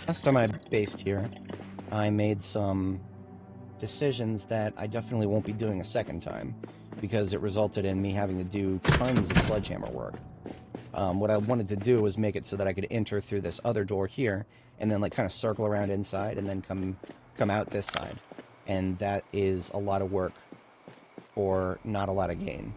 Last time I based here, I made some decisions that I definitely won't be doing a second time, because it resulted in me having to do tons of sledgehammer work. What I wanted to do was make it so that I could enter through this other door here, and then like kind of circle around inside, and then come out this side. And that is a lot of work for not a lot of gain.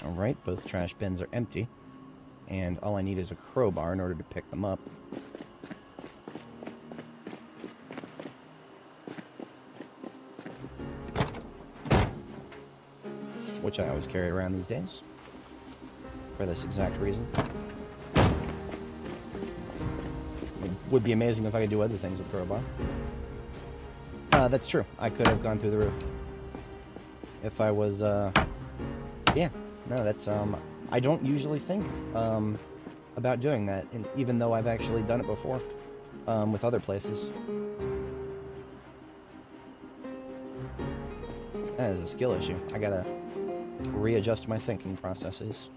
Alright, both trash bins are empty, and all I need is a crowbar in order to pick them up. Which I always carry around these days, for this exact reason. It would be amazing if I could do other things with a crowbar. That's true. I could have gone through the roof. If I was, yeah. No, that's, I don't usually think, about doing that, and even though I've actually done it before, with other places. That is a skill issue. I gotta readjust my thinking processes.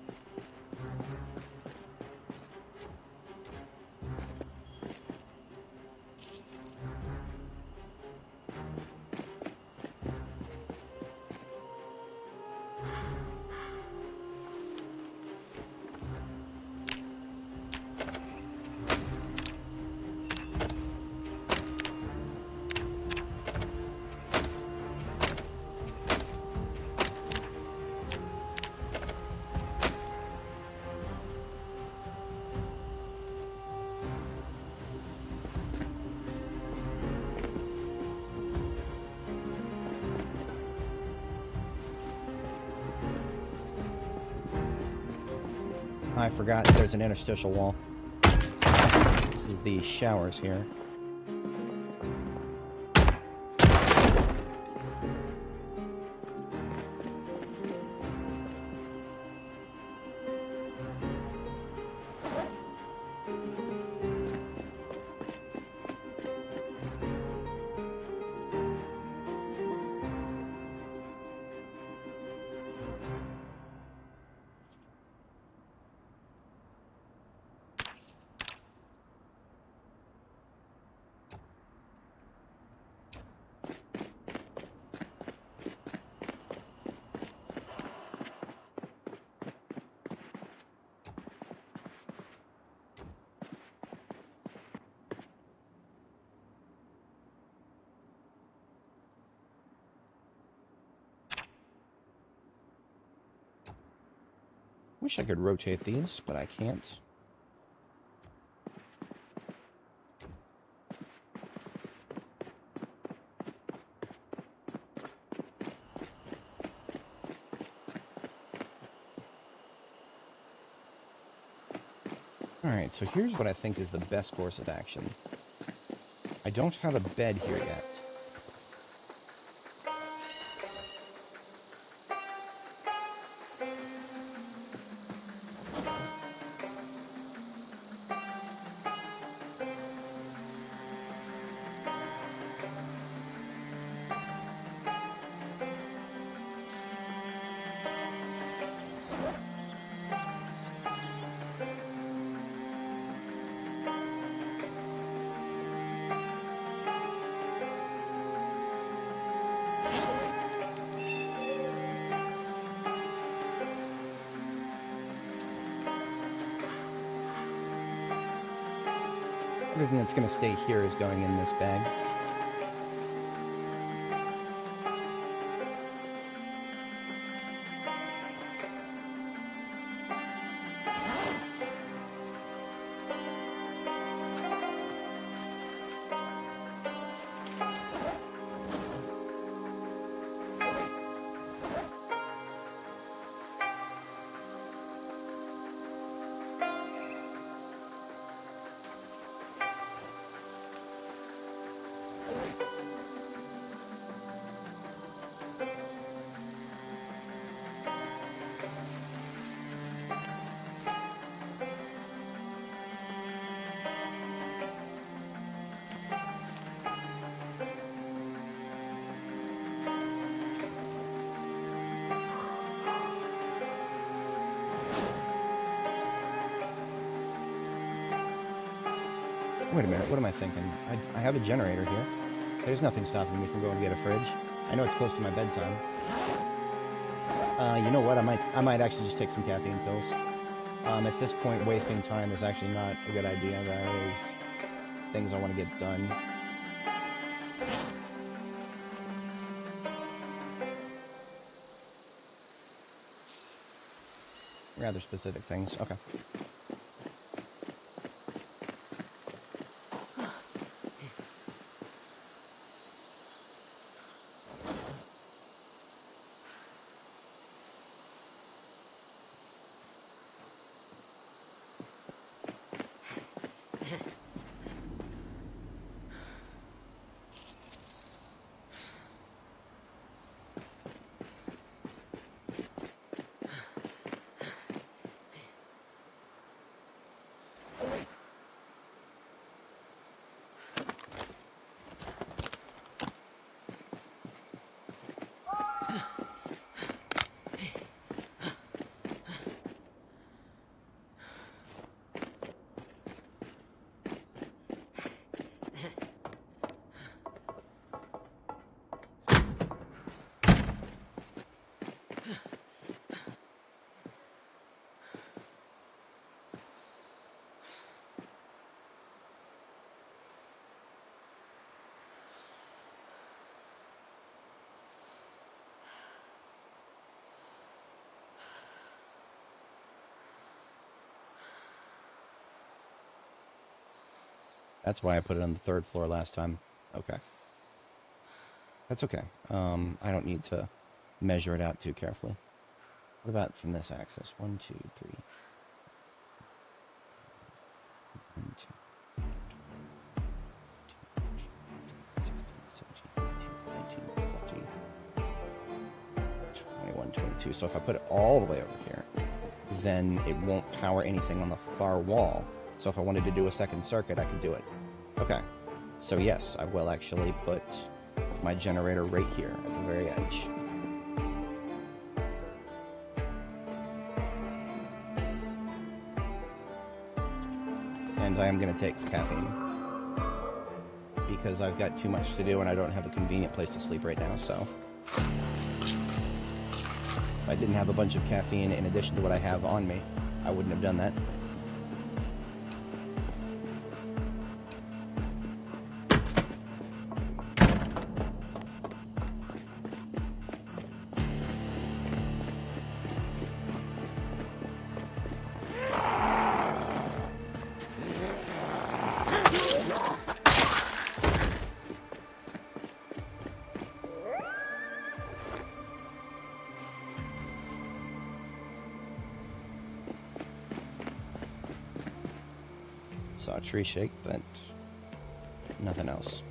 I forgot there's an interstitial wall. This is the showers here. Wish I could rotate these, but I can't. Alright, so here's what I think is the best course of action. I don't have a bed here yet. Everything that's going to stay here is going in this bag. Wait a minute, what am I thinking? I have a generator here. There's nothing stopping me from going to get a fridge. I know it's close to my bedtime. You know what? I might actually just take some caffeine pills. At this point, wasting time is actually not a good idea. There is things I want to get done. Rather specific things. Okay. That's why I put it on the 3rd floor last time. Okay. That's okay. I don't need to measure it out too carefully. What about from this axis? 1, 2, 3. 1, 2, 16, 17, 18, 19, 20, 21, 22. So if I put it all the way over here, then it won't power anything on the far wall. So if I wanted to do a second circuit, I could do it. Okay. So yes, I will actually put my generator right here at the very edge. And I am going to take caffeine because I've got too much to do and I don't have a convenient place to sleep right now, so if I didn't have a bunch of caffeine in addition to what I have on me, I wouldn't have done that. Saw a tree shake, but nothing else.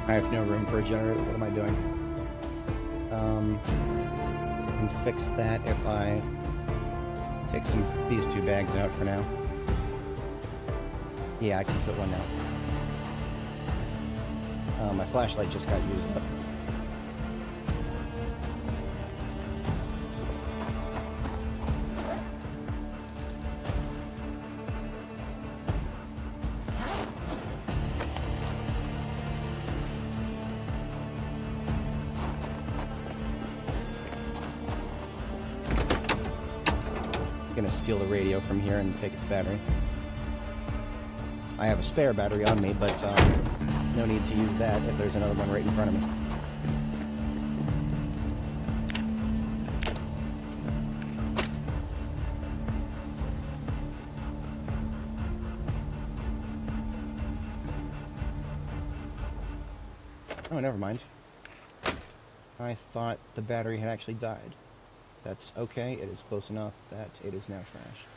I have no room for a generator. What am I doing? I can fix that if I take these 2 bags out for now. Yeah, I can fit one now. My flashlight just got used up. steal the radio from here and take its battery. I have a spare battery on me, but no need to use that if there's another one right in front of me. Oh, never mind. I thought the battery had actually died. That's okay. It is close enough that it is now trashed.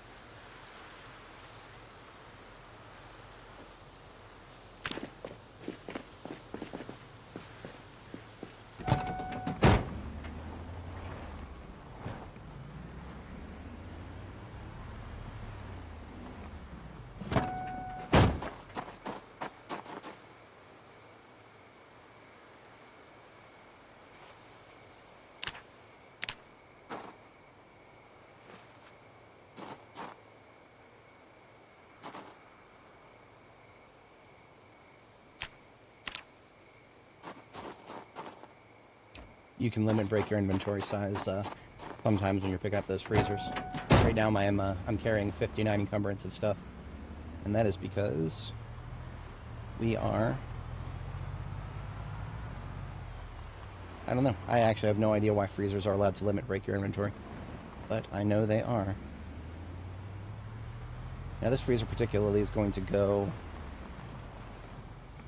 You can limit break your inventory size sometimes when you pick up those freezers. Right now I'm carrying 59 encumbrance of stuff, and that is because we are... I don't know. I actually have no idea why freezers are allowed to limit break your inventory, but I know they are. Now this freezer particularly is going to go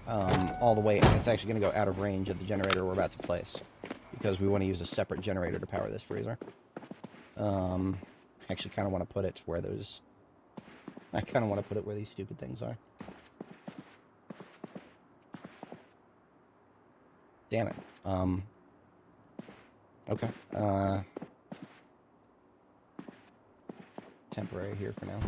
all the way, it's actually going to go out of range of the generator we're about to place, because we want to use a separate generator to power this freezer. I actually kind of want to put it where those... I kind of want to put it where these stupid things are. Damn it. Okay. Temporary here for now.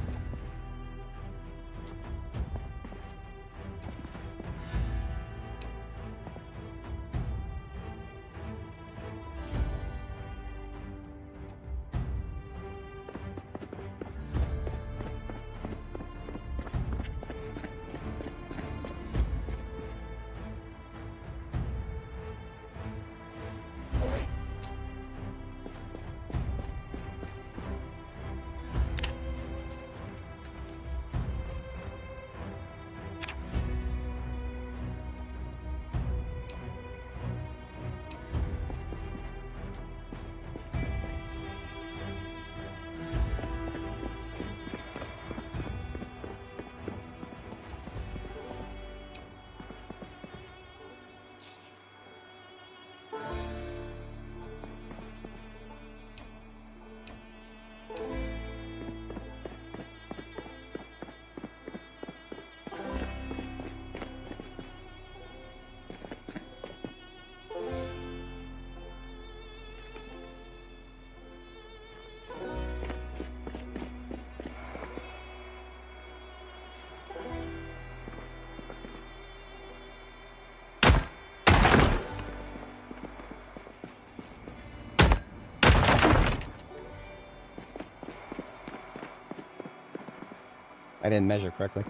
I didn't measure correctly.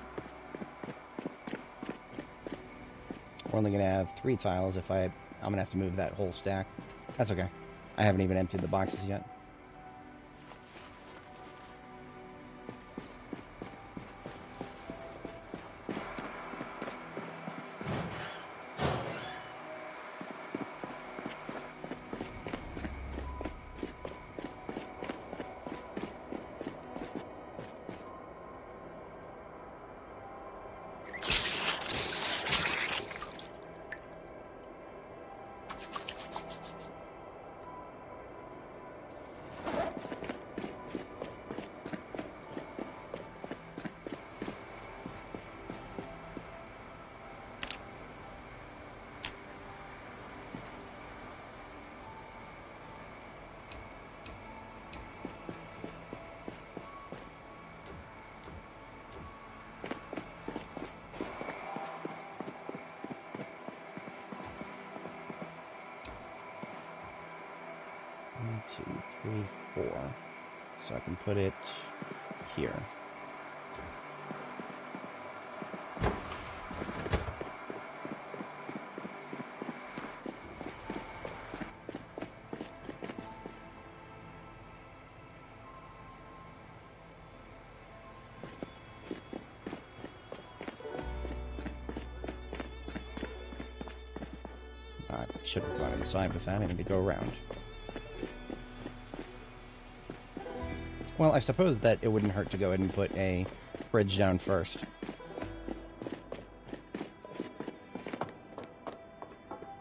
We're only going to have 3 tiles if I'm going to have to move that whole stack. That's okay. I haven't even emptied the boxes yet. Two, three, four. So I can put it here. Should have gone inside without having to go around. Well, I suppose that it wouldn't hurt to go ahead and put a fridge down first.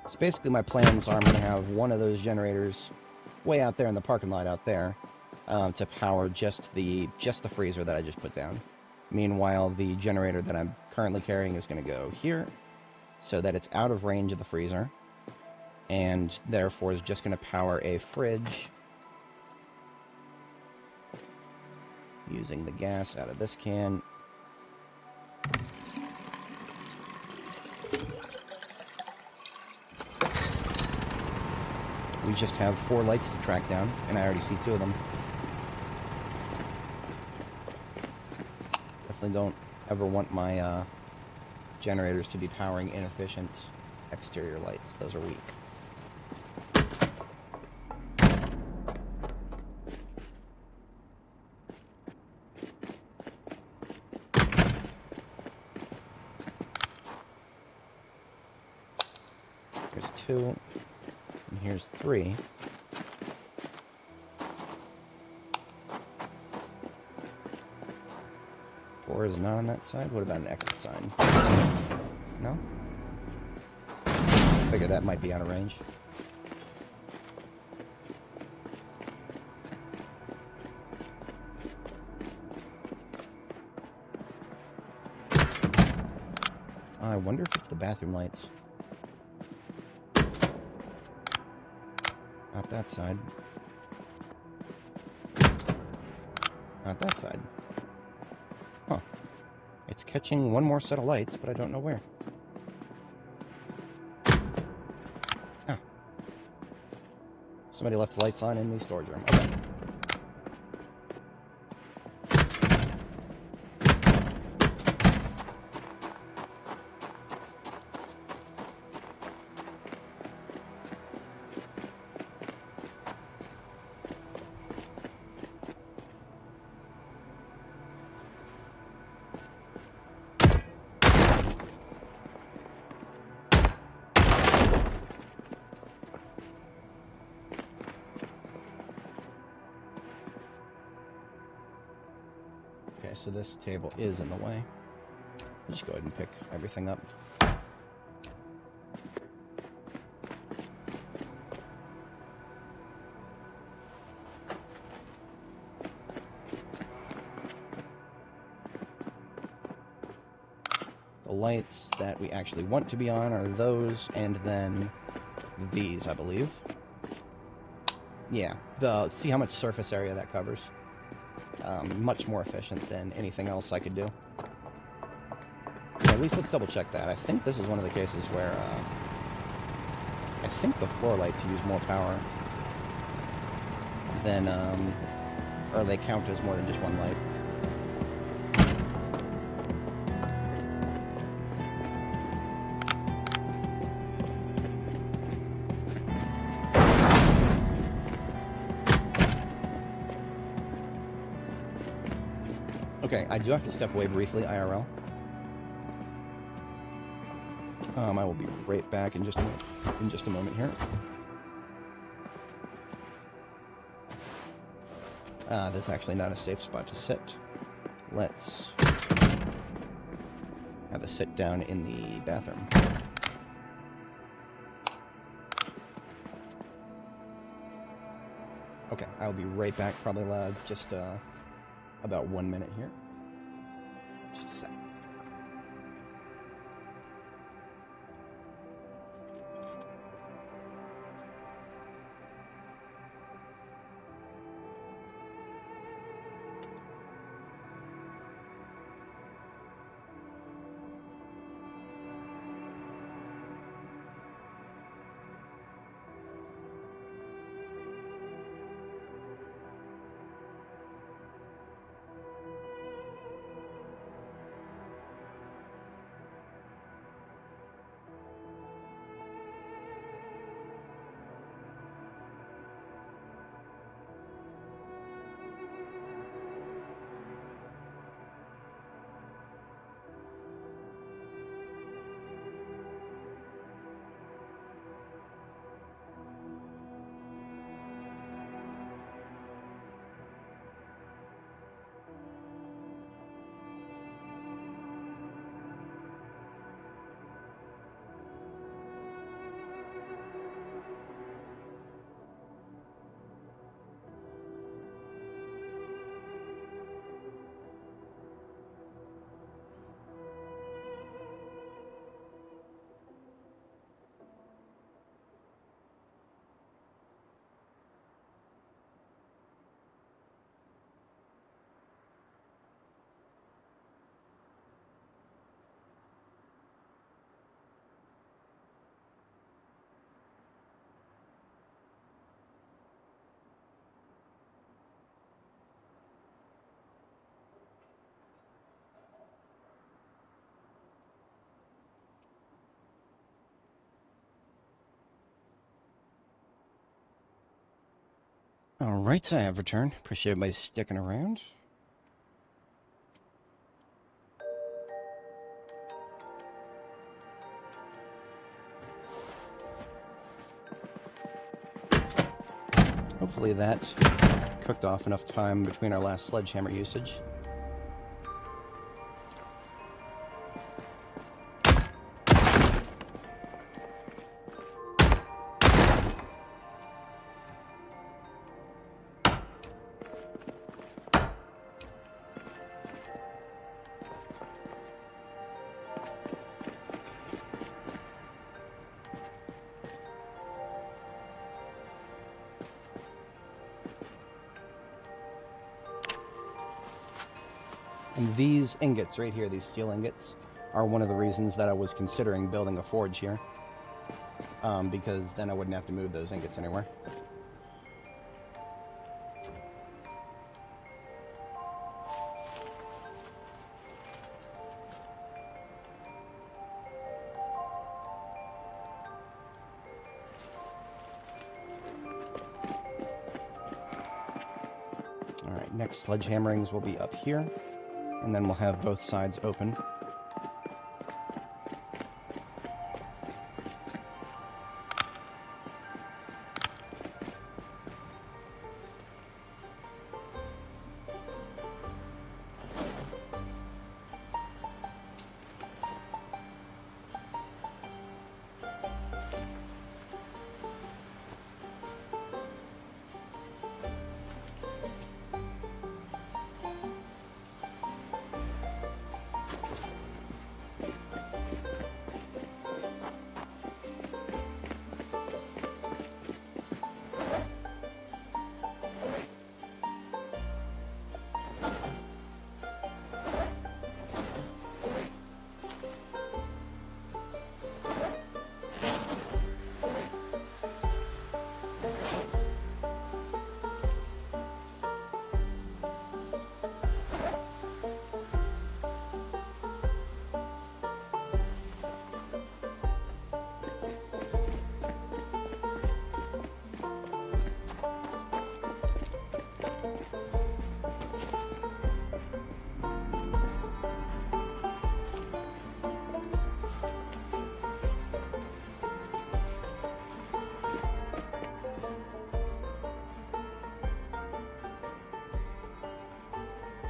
So basically my plans are I'm going to have one of those generators way out there in the parking lot out there to power just the freezer that I just put down. Meanwhile, the generator that I'm currently carrying is going to go here so that it's out of range of the freezer, and therefore is just going to power a fridge using the gas out of this can. We just have 4 lights to track down, and I already see 2 of them. Definitely don't ever want my generators to be powering inefficient exterior lights. Those are weak. Here's 2, and here's 3. Or is not on that side? What about an exit sign? No? I figure that might be out of range. I wonder if it's the bathroom lights. Not that side. Not that side. Huh. It's catching one more set of lights, but I don't know where. Ah. Somebody left the lights on in the storage room. Okay. Okay, so this table is in the way. I'll just go ahead and pick everything up. The lights that we actually want to be on are those, and then these, I believe. Yeah, see how much surface area that covers? Much more efficient than anything else I could do. Yeah, at least let's double check that. I think this is one of the cases where, I think the floor lights use more power than, or they count as more than just one light. Okay, I do have to step away briefly, IRL. I will be right back in just a moment here. That's actually not a safe spot to sit. Let's have a sit down in the bathroom. Okay, I'll be right back, probably just about 1 minute here. Just a sec. Alright, I have returned. Appreciate everybody sticking around. Hopefully that cooked off enough time between our last sledgehammer usage. And these ingots right here, these steel ingots, are one of the reasons that I was considering building a forge here. Because then I wouldn't have to move those ingots anywhere. Alright, next sledgehammerings will be up here. And then we'll have both sides open.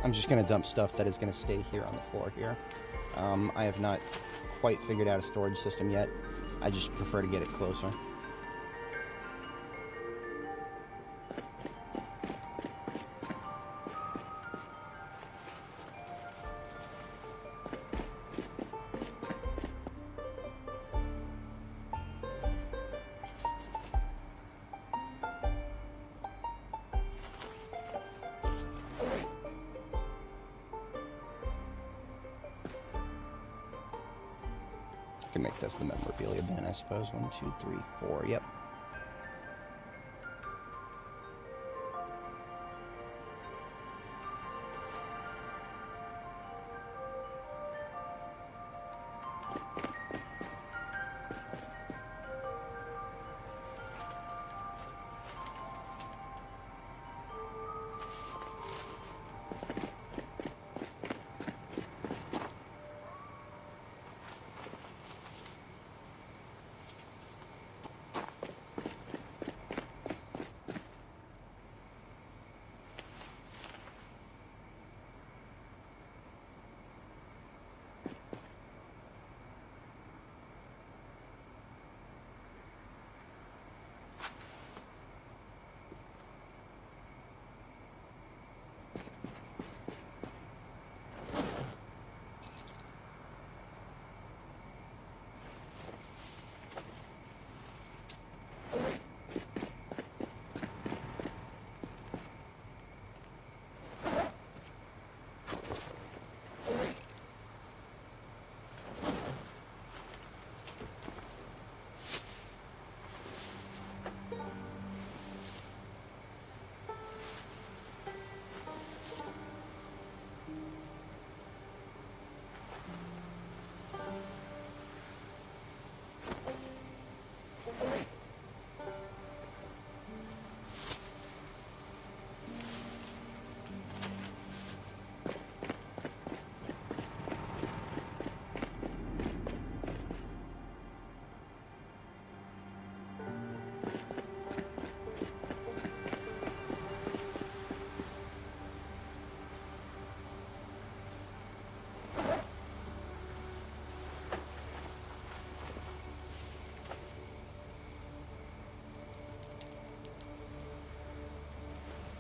I'm just going to dump stuff that is going to stay here on the floor here. I have not quite figured out a storage system yet. I just prefer to get it closer. I can make this the memorabilia bin, I suppose. 1, 2, 3, 4. Yep.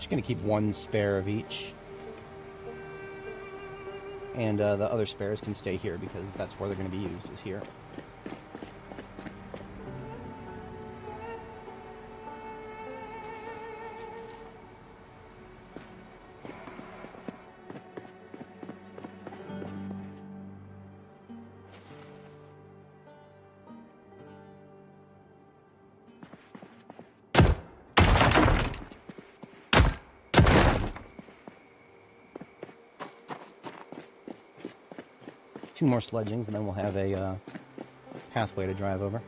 Just gonna keep one spare of each. And the other spares can stay here because that's where they're gonna be used, is here. Two more sledgings, and then we'll have a pathway to drive over.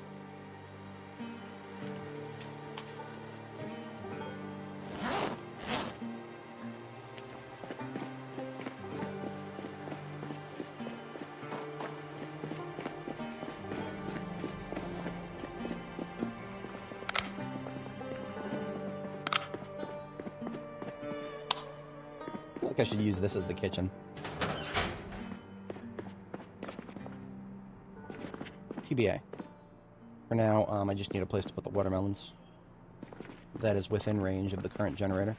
I feel like I should use this as the kitchen. TBA. For now, I just need a place to put the watermelons. That is within range of the current generator.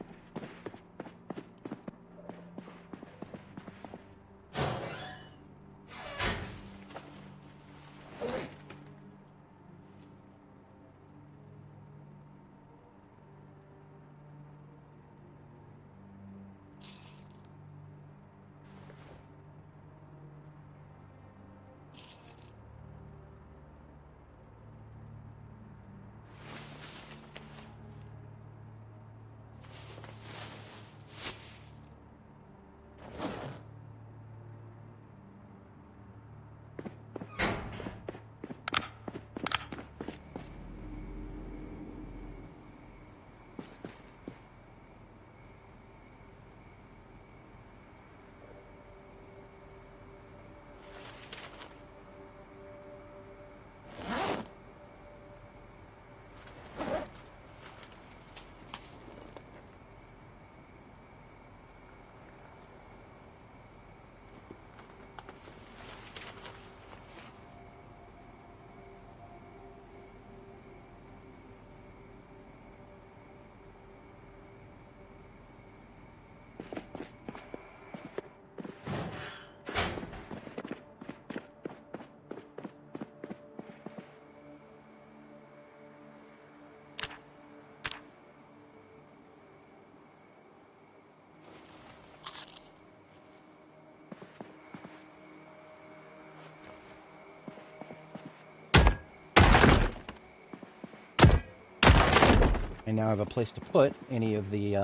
I now have a place to put any of the,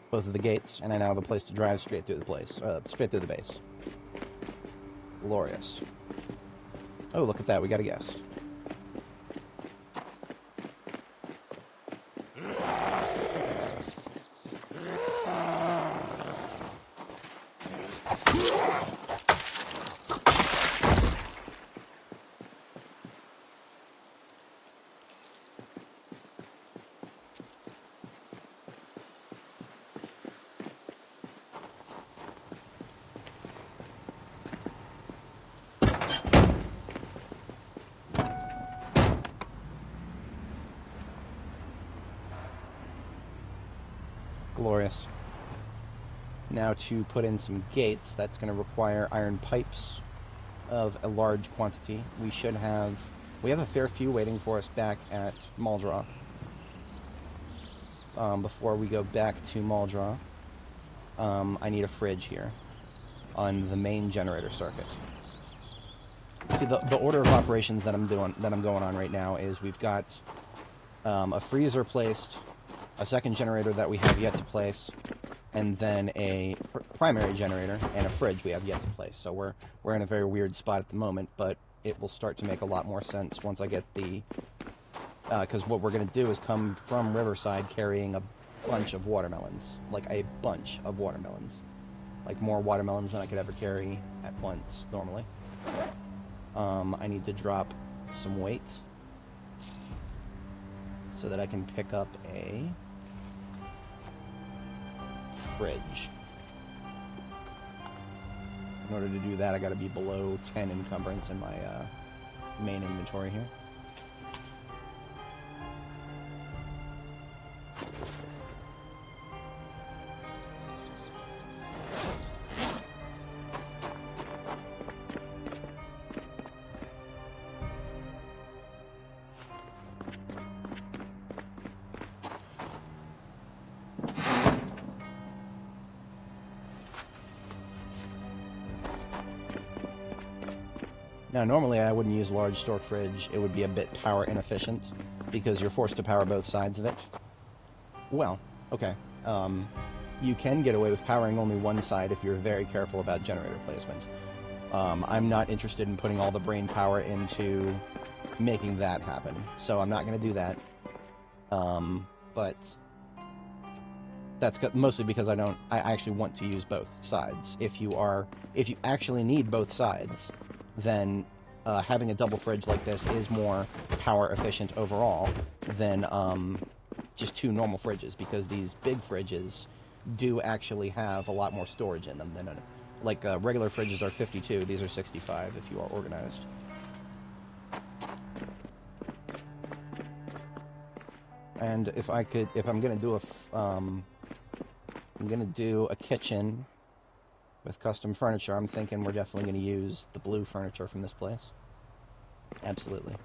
both of the gates, and I now have a place to drive straight through the place, straight through the base. Glorious. Oh, look at that, we got a guest. Glorious. Now to put in some gates, that's going to require iron pipes of a large quantity. We have a fair few waiting for us back at Muldraugh. Before we go back to Muldraugh, I need a fridge here on the main generator circuit. See, the order of operations that I'm going on right now is we've got a freezer placed, a second generator that we have yet to place, and then a primary generator and a fridge we have yet to place. So we're in a very weird spot at the moment, but it will start to make a lot more sense once I get the... because what we're going to do is come from Riverside carrying a bunch of watermelons. Like, a bunch of watermelons. Like, more watermelons than I could ever carry at once, normally. I need to drop some weight so that I can pick up a fridge. In order to do that, I gotta be below 10 encumbrance in my main inventory here. Now, normally I wouldn't use large store fridge. It would be a bit power inefficient because you're forced to power both sides of it. Well, okay. You can get away with powering only one side if you're very careful about generator placement. I'm not interested in putting all the brain power into making that happen, so I'm not going to do that. But that's mostly because I actually want to use both sides. If you actually need both sides, then having a double fridge like this is more power efficient overall than just two normal fridges, because these big fridges do actually have a lot more storage in them than regular fridges are 52. These are 65 if you are organized. And if I'm gonna do a kitchen with custom furniture, I'm thinking we're definitely gonna use the blue furniture from this place. Absolutely.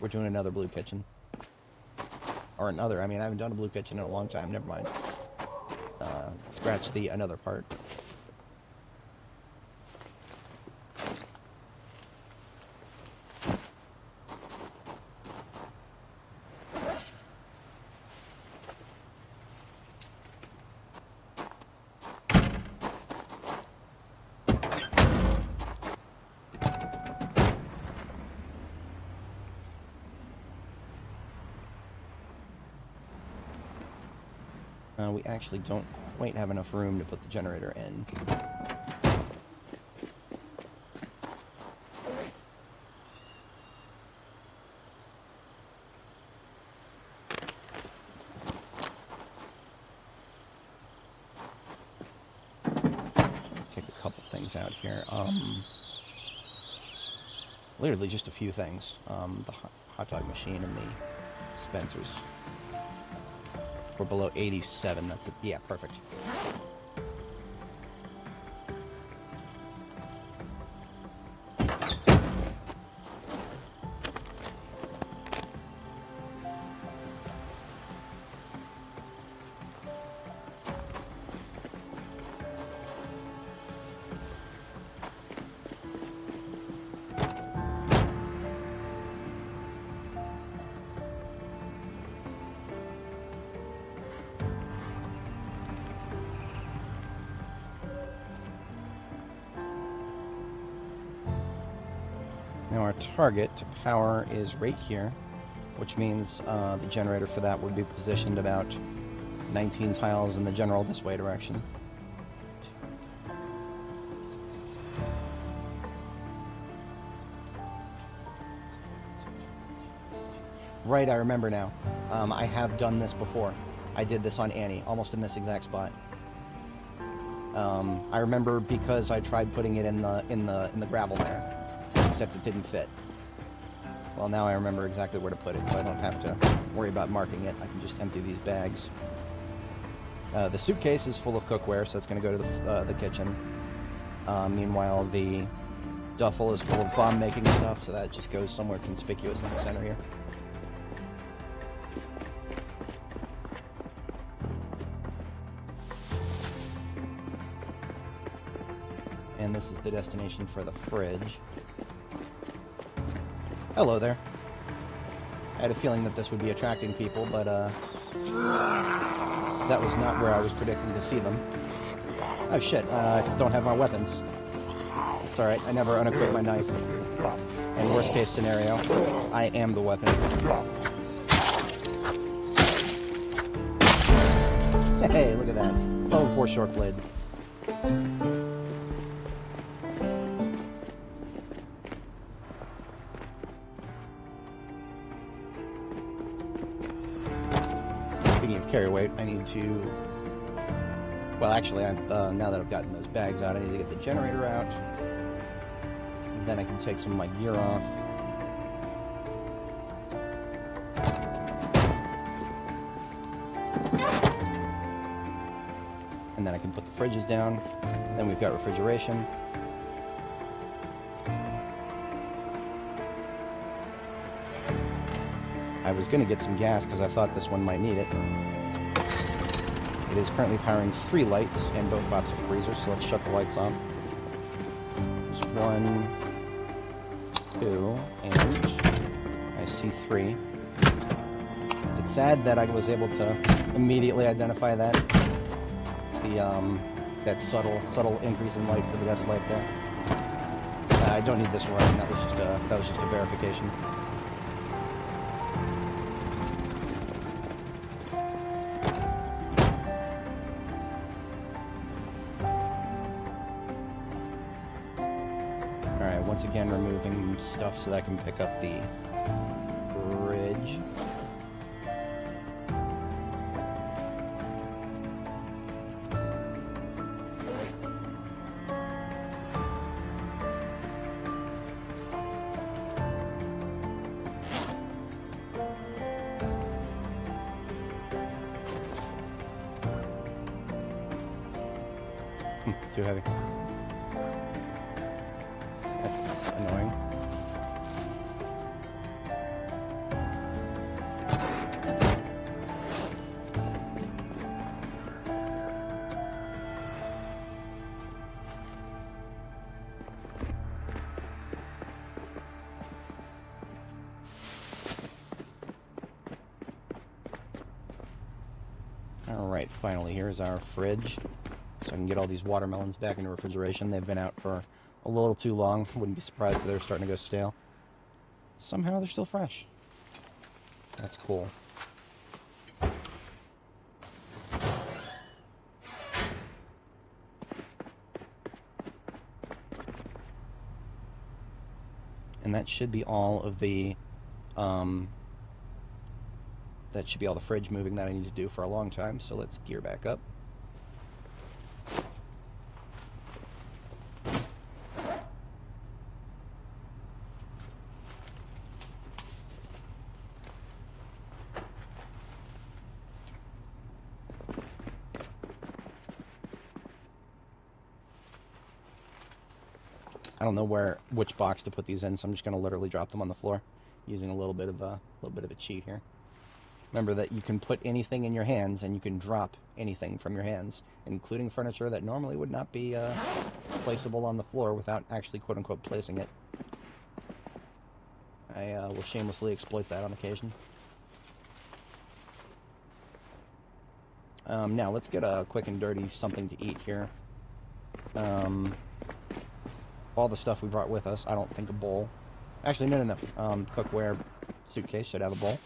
We're doing another blue kitchen. Or another, I mean, I haven't done a blue kitchen in a long time, never mind. Scratch the another part. We actually don't quite have enough room to put the generator in. Take a couple things out here. Literally just a few things. The hot dog machine and the dispensers. We're below 87. That's yeah, perfect. Now our target to power is right here, which means the generator for that would be positioned about 19 tiles in the general this way direction. Right, I remember now. I have done this before. I did this on Annie, almost in this exact spot. I remember because I tried putting it in the gravel there. Except it didn't fit. Well, now I remember exactly where to put it, so I don't have to worry about marking it. I can just empty these bags. The suitcase is full of cookware, so it's going to go to the kitchen. Meanwhile, the duffel is full of bomb-making stuff, so that just goes somewhere conspicuous in the center here. And this is the destination for the fridge. Hello there. I had a feeling that this would be attracting people, but that was not where I was predicting to see them. Oh shit, I don't have my weapons. It's alright, I never unequip my knife. And worst case scenario, I am the weapon. Hey, look at that. Level 4 short blade. Carry weight, I need to... Well, actually, now that I've gotten those bags out, I need to get the generator out. And then I can take some of my gear off. And then I can put the fridges down. Then we've got refrigeration. I was going to get some gas because I thought this one might need it. It is currently powering 3 lights and both box of freezers, so let's shut the lights on. There's 1, 2, and I see 3. Is it sad that I was able to immediately identify that? That subtle increase in light for the S light there. I don't need this running. That was just a verification. All right. Once again, removing stuff so that I can pick up the bridge. Too heavy. That's annoying. Alright, finally, here's our fridge. So I can get all these watermelons back into refrigeration. They've been out for a little too long. Wouldn't be surprised if they're starting to go stale. Somehow they're still fresh. That's cool. And that should be all of the that should be all the fridge moving that I need to do for a long time. So let's gear back up. I don't know which box to put these in, so I'm just going to literally drop them on the floor, using a little bit of a cheat here. Remember that you can put anything in your hands, and you can drop anything from your hands, including furniture that normally would not be placeable on the floor without actually quote-unquote placing it. I will shamelessly exploit that on occasion. Now let's get a quick and dirty something to eat here. All the stuff we brought with us. I don't think a bowl. Actually, no. Cookware suitcase should have a bowl.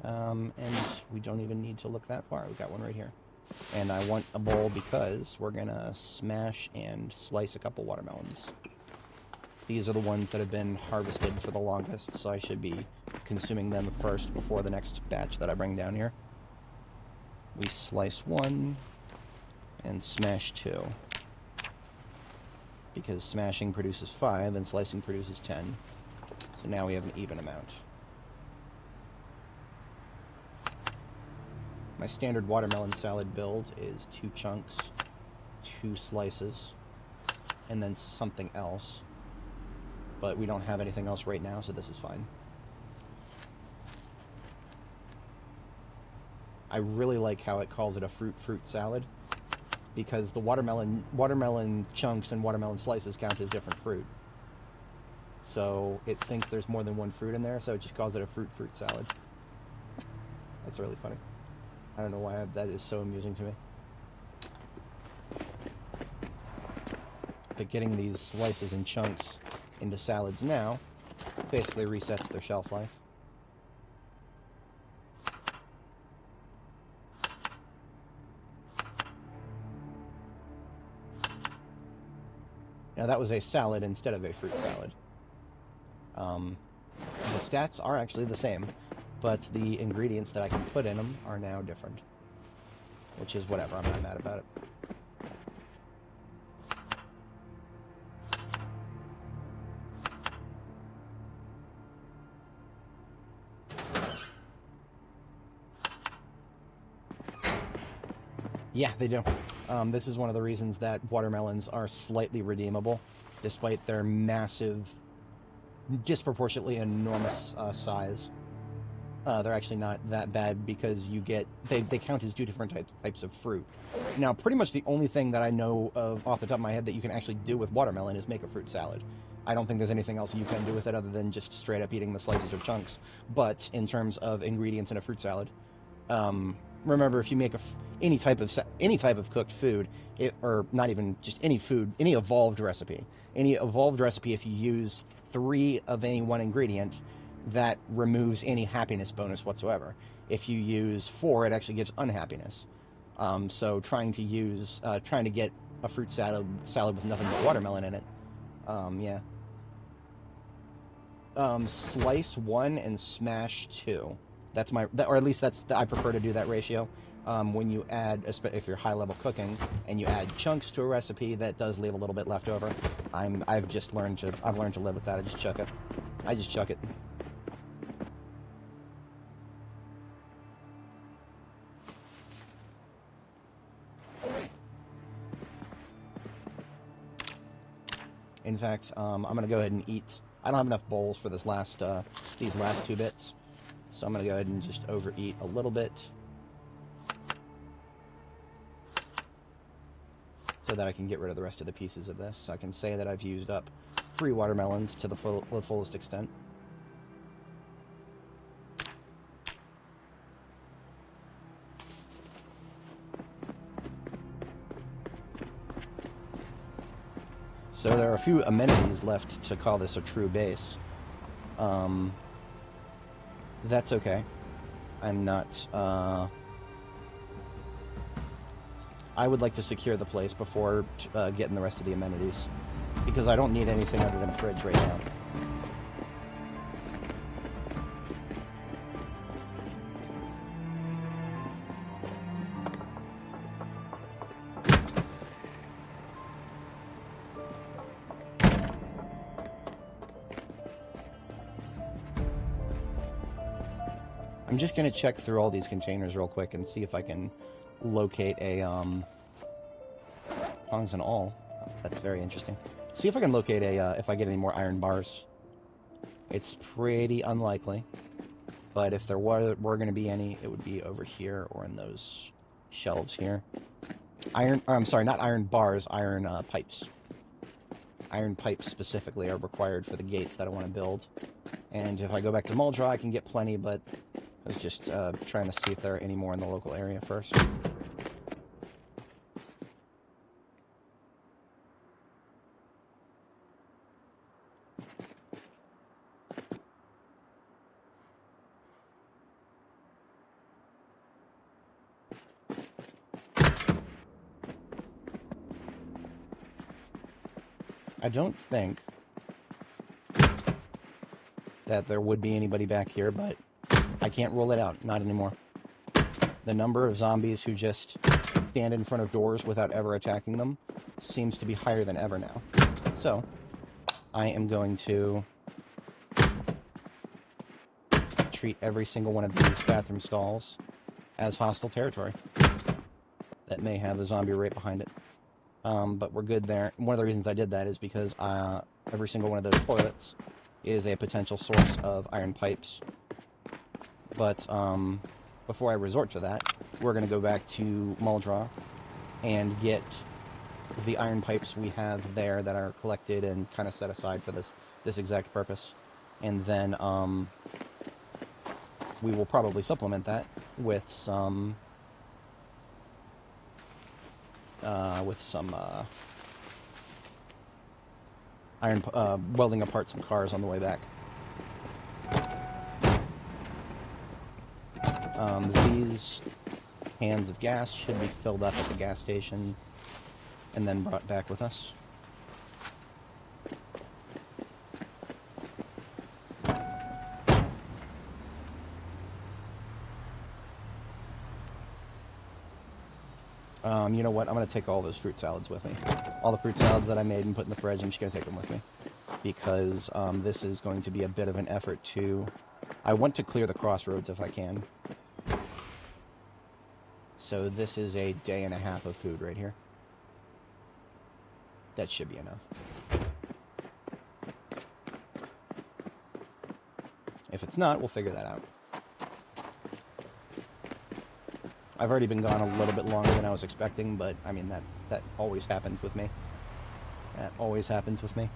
And we don't even need to look that far. We've got one right here. And I want a bowl because we're gonna smash and slice a couple watermelons. These are the ones that have been harvested for the longest, so I should be consuming them first before the next batch that I bring down here. We slice 1 and smash 2. Because smashing produces 5 and slicing produces 10. So now we have an even amount. My standard watermelon salad build is 2 chunks, 2 slices, and then something else. But we don't have anything else right now, so this is fine. I really like how it calls it a fruit salad, because the watermelon chunks and watermelon slices count as different fruit. So it thinks there's more than one fruit in there, so it just calls it a fruit salad. That's really funny. I don't know why that is so amusing to me. But getting these slices and chunks into salads now basically resets their shelf life. Now that was a salad instead of a fruit salad. The stats are actually the same, but the ingredients that I can put in them are now different. Which is whatever, I'm not mad about it. Yeah, they do. This is one of the reasons that watermelons are slightly redeemable, despite their massive, disproportionately enormous size. They're actually not that bad because you get... They count as 2 different types of fruit. Now, pretty much the only thing that I know of off the top of my head that you can actually do with watermelon is make a fruit salad. I don't think there's anything else you can do with it other than just straight up eating the slices or chunks. But in terms of ingredients in a fruit salad, remember, if you make any type of cooked food, or not even just any food, any evolved recipe, if you use 3 of any one ingredient, that removes any happiness bonus whatsoever. If you use 4, it actually gives unhappiness. So trying to get a fruit salad with nothing but watermelon in it, yeah. Slice 1 and smash 2. That's or at least I prefer to do that ratio. When you add, if you're high level cooking and you add chunks to a recipe, that does leave a little bit left over. I've learned to live with that. I just chuck it. In fact, I'm gonna go ahead and eat. I don't have enough bowls for these last 2 bits, so I'm gonna go ahead and just overeat a little bit, so that I can get rid of the rest of the pieces of this. I can say that I've used up 3 watermelons to the fullest extent. So there are a few amenities left to call this a true base. That's okay. I'm not, I would like to secure the place before getting the rest of the amenities, because I don't need anything other than a fridge right now. I'm just going to check through all these containers real quick and see if I can locate a, tongs and all. Oh, that's very interesting. See if I can locate a, if I get any more iron bars. It's pretty unlikely, but if there were going to be any, it would be over here or in those shelves here. I'm sorry, not iron bars, iron pipes. Iron pipes specifically are required for the gates that I want to build. And if I go back to Muldra, I can get plenty, but I was just trying to see if there are any more in the local area first. I don't think that there would be anybody back here, but I can't rule it out. Not anymore. The number of zombies who just stand in front of doors without ever attacking them seems to be higher than ever now. So, I am going to treat every single one of these bathroom stalls as hostile territory that may have a zombie right behind it. But we're good there. One of the reasons I did that is because every single one of those toilets is a potential source of iron pipes. But before I resort to that, we're going to go back to Muldra and get the iron pipes we have there that are collected and kind of set aside for this exact purpose. And then we will probably supplement that with some iron welding apart some cars on the way back. These cans of gas should be filled up at the gas station and then brought back with us. You know what? I'm going to take all those fruit salads with me. All the fruit salads that I made and put in the fridge, I'm just going to take them with me. Because this is going to be a bit of an effort to... I want to clear the crossroads if I can. So this is a day and a half of food right here. That should be enough. If it's not, we'll figure that out. I've already been gone a little bit longer than I was expecting, but I mean, that always happens with me. That always happens with me.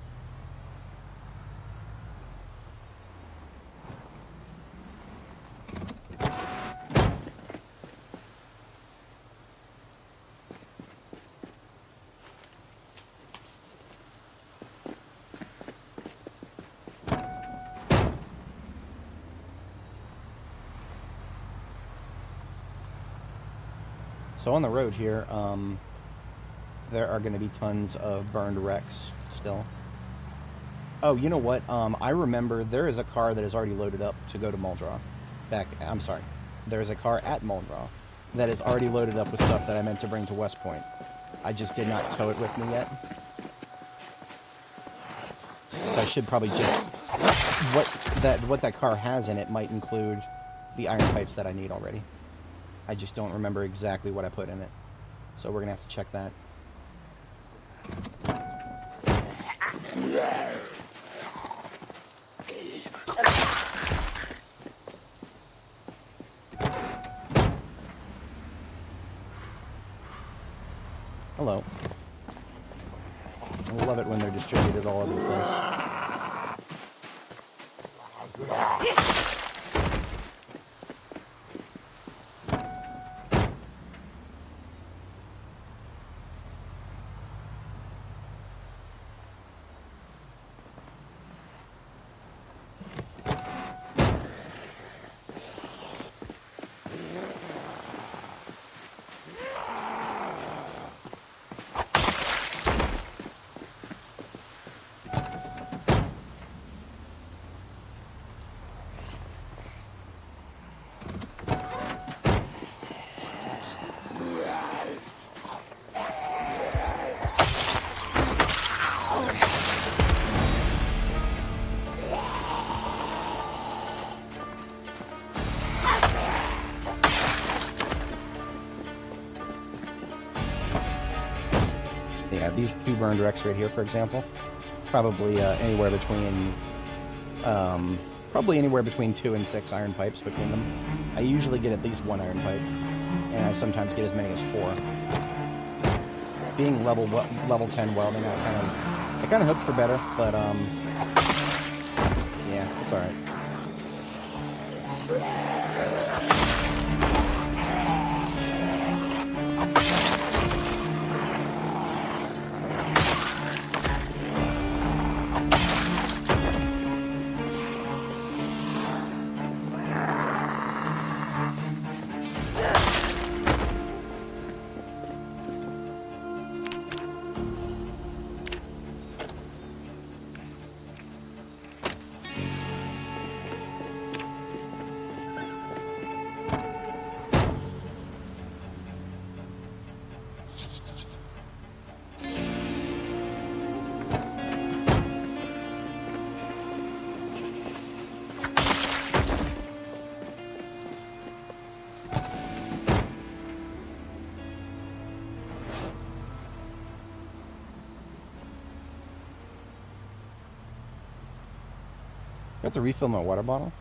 So on the road here, there are going to be tons of burned wrecks still. Oh, you know what? I remember there is a car that is already loaded up to go to Muldraugh. I'm sorry. There's a car at Muldraugh that is already loaded up with stuff that I meant to bring to West Point. I just did not tow it with me yet. So I should probably just... What that car has in it might include the iron pipes that I need already. I just don't remember exactly what I put in it. So we're going to have to check that. Hello. I love it when they're distributed all over the place. Yeah, these two burned wrecks right here, for example, probably anywhere between 2 and 6 iron pipes between them. I usually get at least 1 iron pipe, and I sometimes get as many as 4. Being level 10 welding, I kind of hope for better, but yeah, it's all right. I have to refill my water bottle,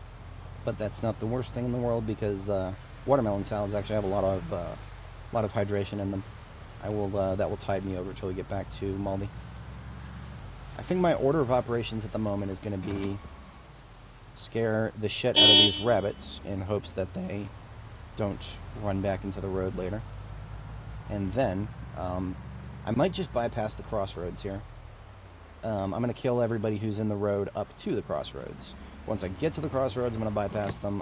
but that's not the worst thing in the world because watermelon salads actually have a lot of hydration in them. That will tide me over until we get back to Maldi. I think my order of operations at the moment is going to be scare the shit out of these rabbits in hopes that they don't run back into the road later, and then I might just bypass the crossroads here. I'm going to kill everybody who's in the road up to the crossroads. Once I get to the crossroads, I'm going to bypass them,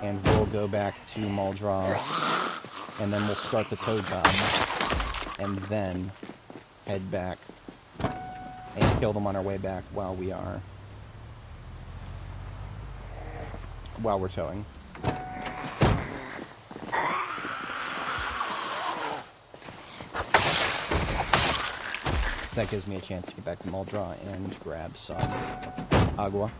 and we'll go back to Muldraugh, and then we'll start the tow job, and then head back and kill them on our way back while we're towing. That gives me a chance to get back to Muldraugh and grab some agua.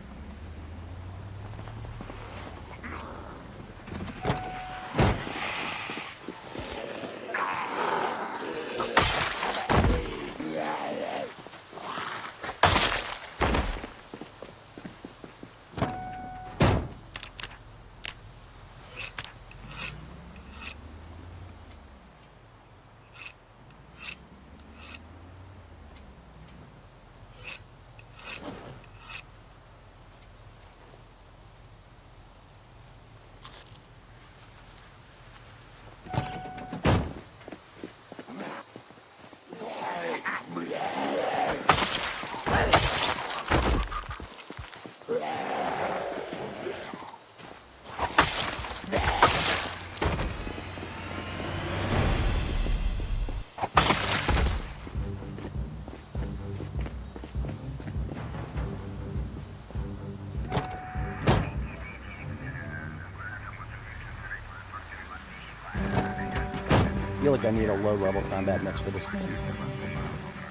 feel like I need a low-level combat mix for this game.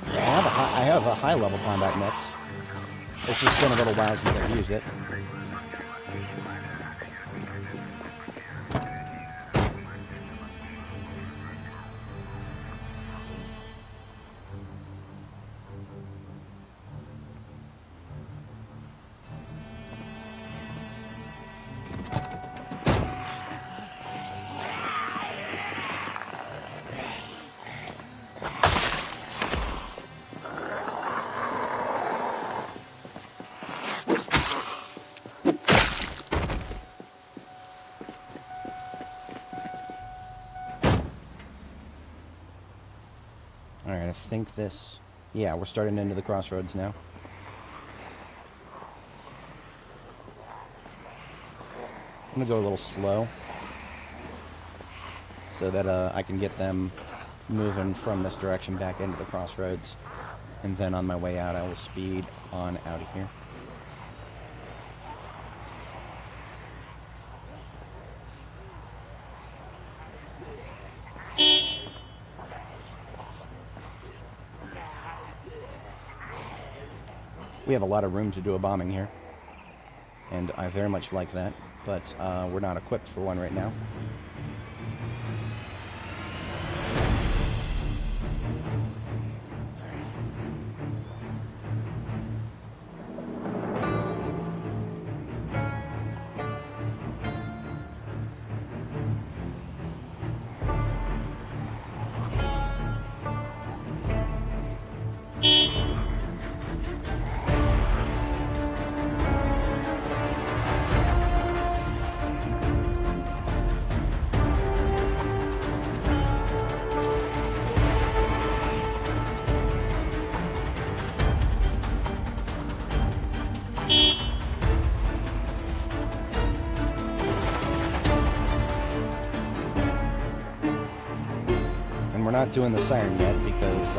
I have a high-level combat mix. It's just been a little while since I've used it. Alright, I think this... Yeah, we're starting into the crossroads now. I'm gonna go a little slow, so that I can get them moving from this direction back into the crossroads. And then on my way out, I will speed on out of here. We have a lot of room to do a bombing here, and I very much like that, but we're not equipped for one right now. We're not doing the siren yet because,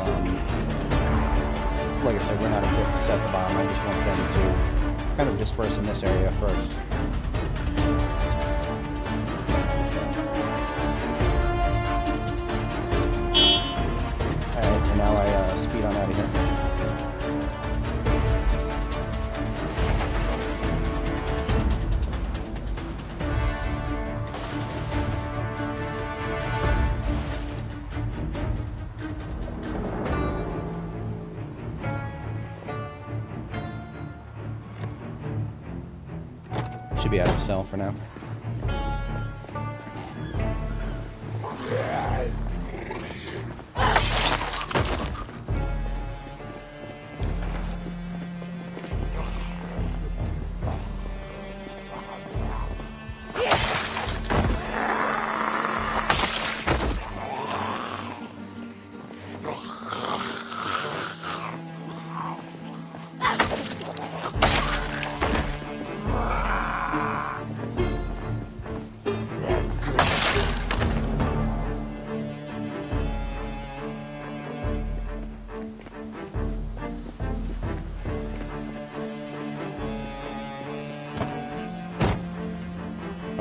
like I said, we're not equipped to set the bomb. I just want them to kind of disperse in this area first. Alright, so now I speed on out of here. Should be out of cell for now.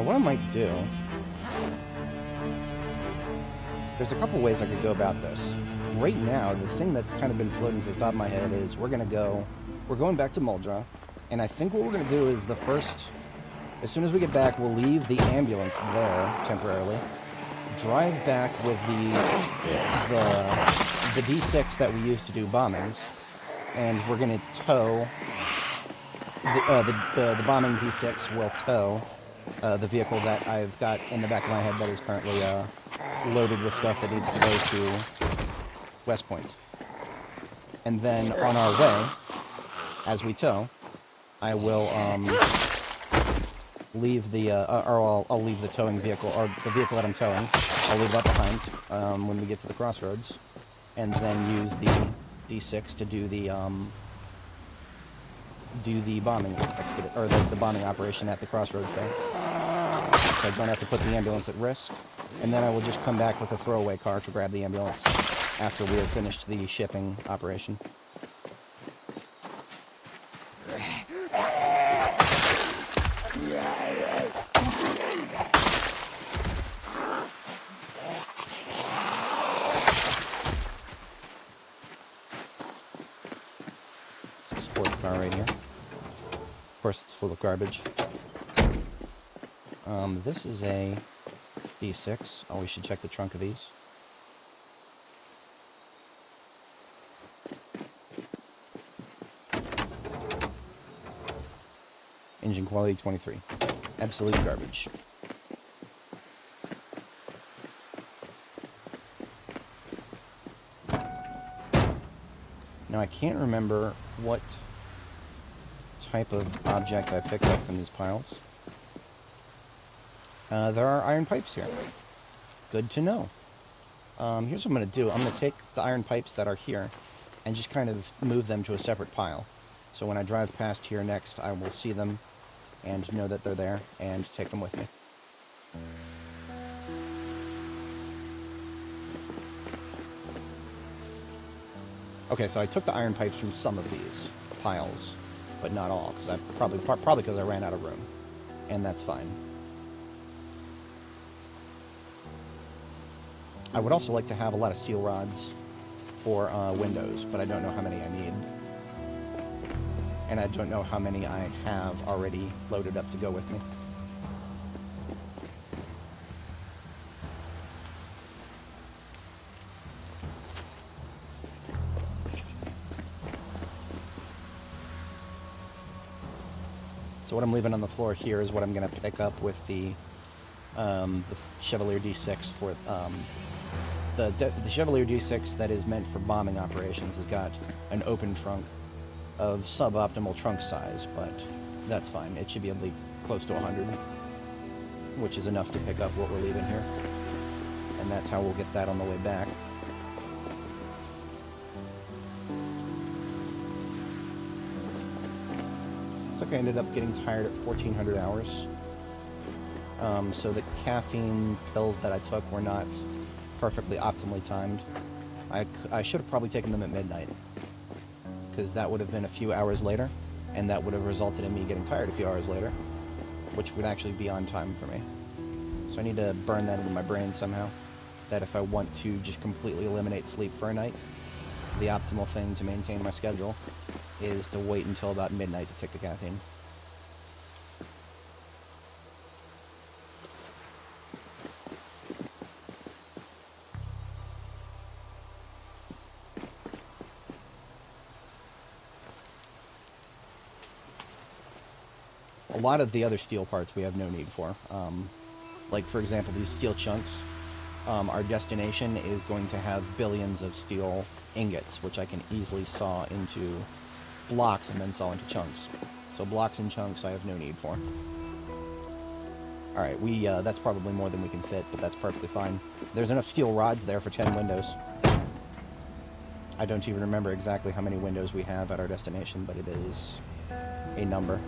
What I might do, there's a couple ways I could go about this. Right now, the thing that's kind of been floating to the top of my head is we're going back to Muldra, and I think what we're going to do is as soon as we get back, we'll leave the ambulance there temporarily, drive back with the D6 that we used to do bombings, and we're going to tow, the bombing D6 will tow the vehicle that I've got in the back of my head that is currently loaded with stuff that needs to go to West Point. And then on our way, as we tow, I will leave the I'll leave the towing vehicle, or the vehicle that I'm towing. I'll leave that behind when we get to the crossroads, and then use the D6 to do the bombing or the bombing operation at the crossroads there. So I don't have to put the ambulance at risk, and then I will just come back with a throwaway car to grab the ambulance after we have finished the shipping operation. Of course, it's full of garbage. This is a D6. Oh, we should check the trunk of these. Engine quality 23. Absolute garbage. Now I can't remember what type of object I picked up from these piles. There are iron pipes here. Good to know. Here's what I'm going to do. I'm going to take the iron pipes that are here and just kind of move them to a separate pile. So when I drive past here next, I will see them and know that they're there and take them with me. Okay, so I took the iron pipes from some of these piles, but not all, because I probably because I ran out of room, and that's fine. I would also like to have a lot of steel rods for windows, but I don't know how many I need, and I don't know how many I have already loaded up to go with me. So what I'm leaving on the floor here is what I'm going to pick up with the Chevalier D6 for the Chevalier D6 that is meant for bombing operations has got an open trunk of suboptimal trunk size, but that's fine. It should be at least close to 100, which is enough to pick up what we're leaving here, and that's how we'll get that on the way back. Looks like I ended up getting tired at 1400 hours. So the caffeine pills that I took were not perfectly optimally timed. I should have probably taken them at midnight, because that would have been a few hours later, and that would have resulted in me getting tired a few hours later, which would actually be on time for me. So I need to burn that into my brain somehow, that if I want to just completely eliminate sleep for a night, the optimal thing to maintain my schedule is to wait until about midnight to take the caffeine. A lot of the other steel parts we have no need for. Like, for example, these steel chunks. Our destination is going to have billions of steel ingots, which I can easily saw into blocks and then saw into chunks. So blocks and chunks I have no need for. Alright, that's probably more than we can fit, but that's perfectly fine. There's enough steel rods there for 10 windows. I don't even remember exactly how many windows we have at our destination, but it is a number.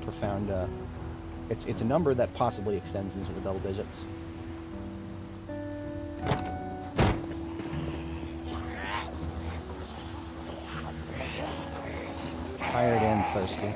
Profound, it's a number that possibly extends into the double digits. Tired and thirsty.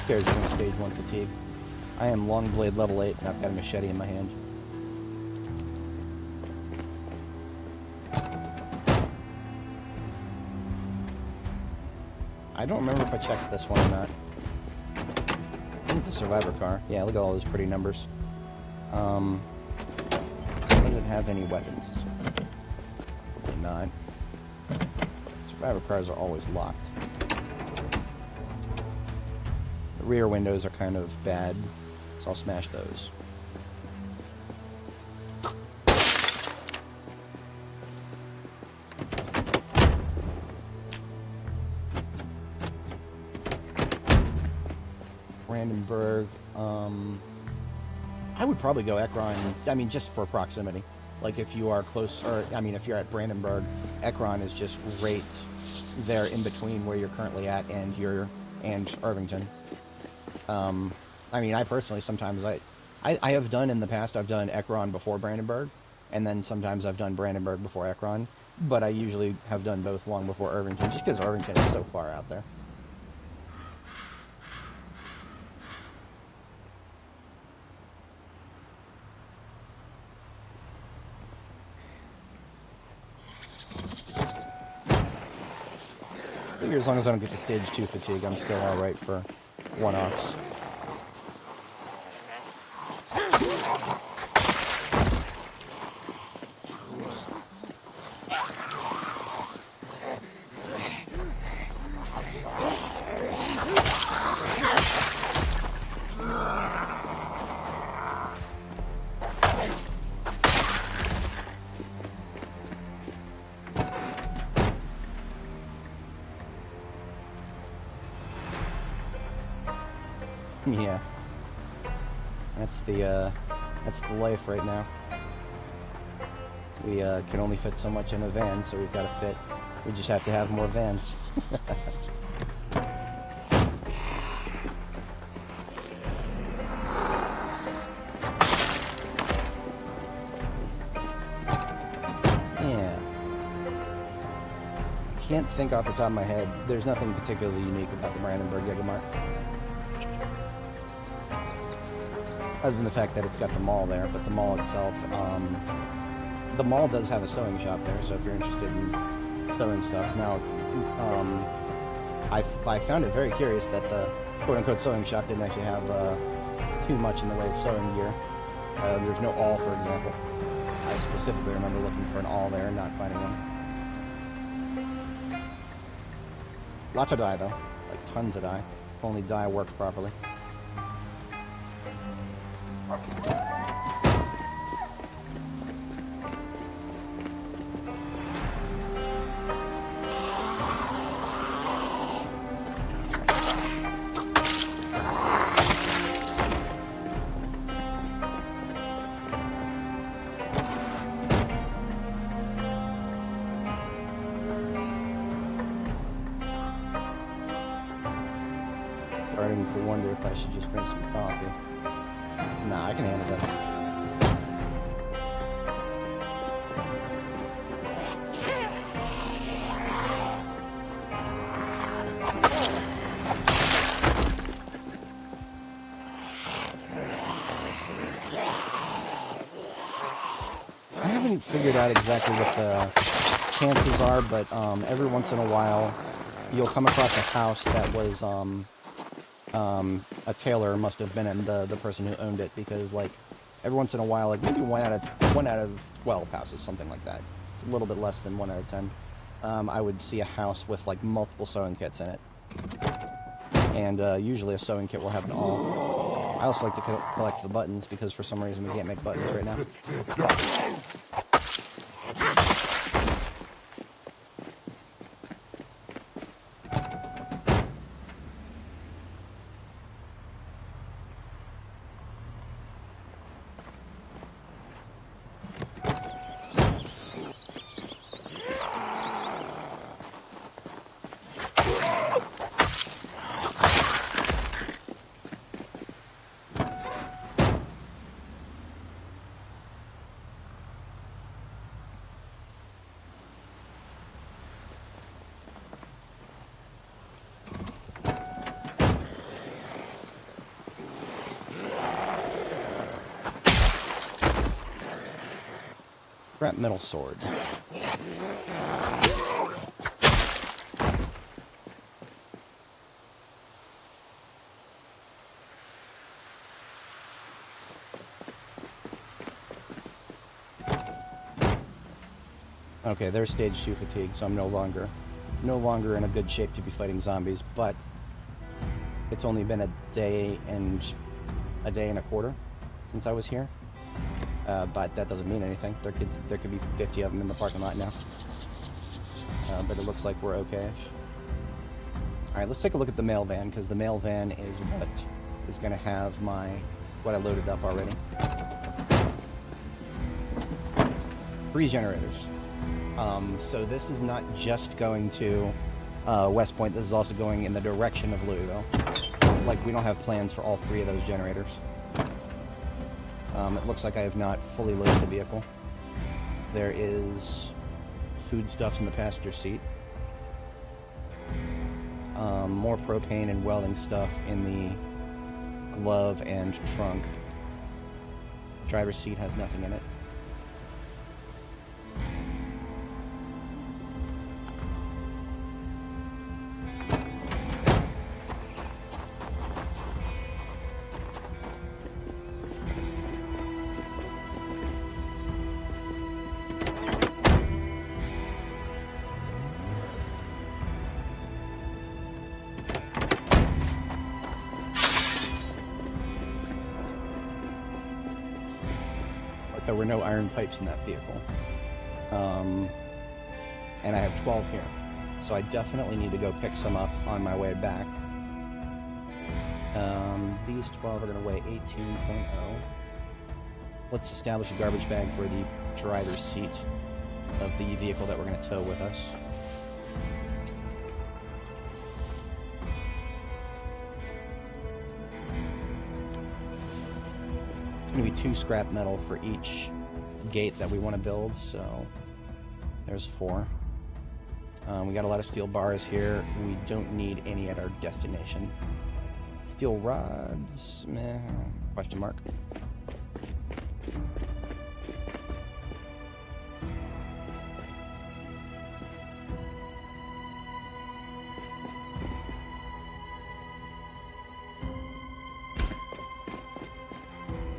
Scares me in stage 1 fatigue. I am Longblade level 8 and I've got a machete in my hand. I don't remember if I checked this one or not. I think it's a survivor car. Yeah, look at all those pretty numbers. Does it have any weapons? Probably not. Survivor cars are always locked. The rear windows are kind of bad, so I'll smash those. Brandenburg, I would probably go Ekron, I mean, just for proximity. Like, if you are close, or, I mean, if you're at Brandenburg, Ekron is just right there in between where you're currently at and Irvington. I mean, I personally, sometimes I have done in the past, I've done Ekron before Brandenburg, and then sometimes I've done Brandenburg before Ekron, but I usually have done both long before Irvington, just because Irvington is so far out there. I figure as long as I don't get to stage 2 fatigue, I'm still alright for one-offs. Yeah. That's the life right now. We can only fit so much in a van, so we've got to fit. We just have to have more vans. Yeah. Can't think off the top of my head. There's nothing particularly unique about the Brandenburg Gigamart. Other than the fact that it's got the mall there, but the mall itself, the mall does have a sewing shop there, so if you're interested in sewing stuff. Now, I found it very curious that the quote-unquote sewing shop didn't actually have too much in the way of sewing gear. There's no awl, for example. I specifically remember looking for an awl there and not finding one. Lots of dye, though. Like, tons of dye. If only dye worked properly. Starting to wonder if I should just drink some coffee. Nah, I can handle this. I haven't figured out exactly what the chances are, but every once in a while you'll come across a house that was a tailor must have been in the person who owned it, because like every once in a while, like maybe 1 out of 12 houses, something like that. It's a little bit less than 1 out of 10. I would see a house with like multiple sewing kits in it, and usually a sewing kit will have an awl. I also like to collect the buttons because for some reason we can't make buttons right now. Scrap metal sword. Okay, there's stage 2 fatigue, so I'm no longer in a good shape to be fighting zombies, but it's only been a day and a quarter since I was here. But that doesn't mean anything. There could be 50 of them in the parking lot now. But it looks like we're okay-ish. Alright, let's take a look at the mail van, because the mail van is what is going to have what I loaded up already. 3 generators. So this is not just going to West Point, this is also going in the direction of Louisville. Like, we don't have plans for all 3 of those generators. It looks like I have not fully loaded the vehicle. There is foodstuffs in the passenger seat. More propane and welding stuff in the glove and trunk. Driver's seat has nothing in it. There were no iron pipes in that vehicle. And I have 12 here. So I definitely need to go pick some up on my way back. These 12 are going to weigh 18.0. Let's establish a garbage bag for the driver's seat of the vehicle that we're going to tow with us. Going to be 2 scrap metal for each gate that we want to build, so there's 4. We got a lot of steel bars here. We don't need any at our destination. Steel rods, meh, question mark.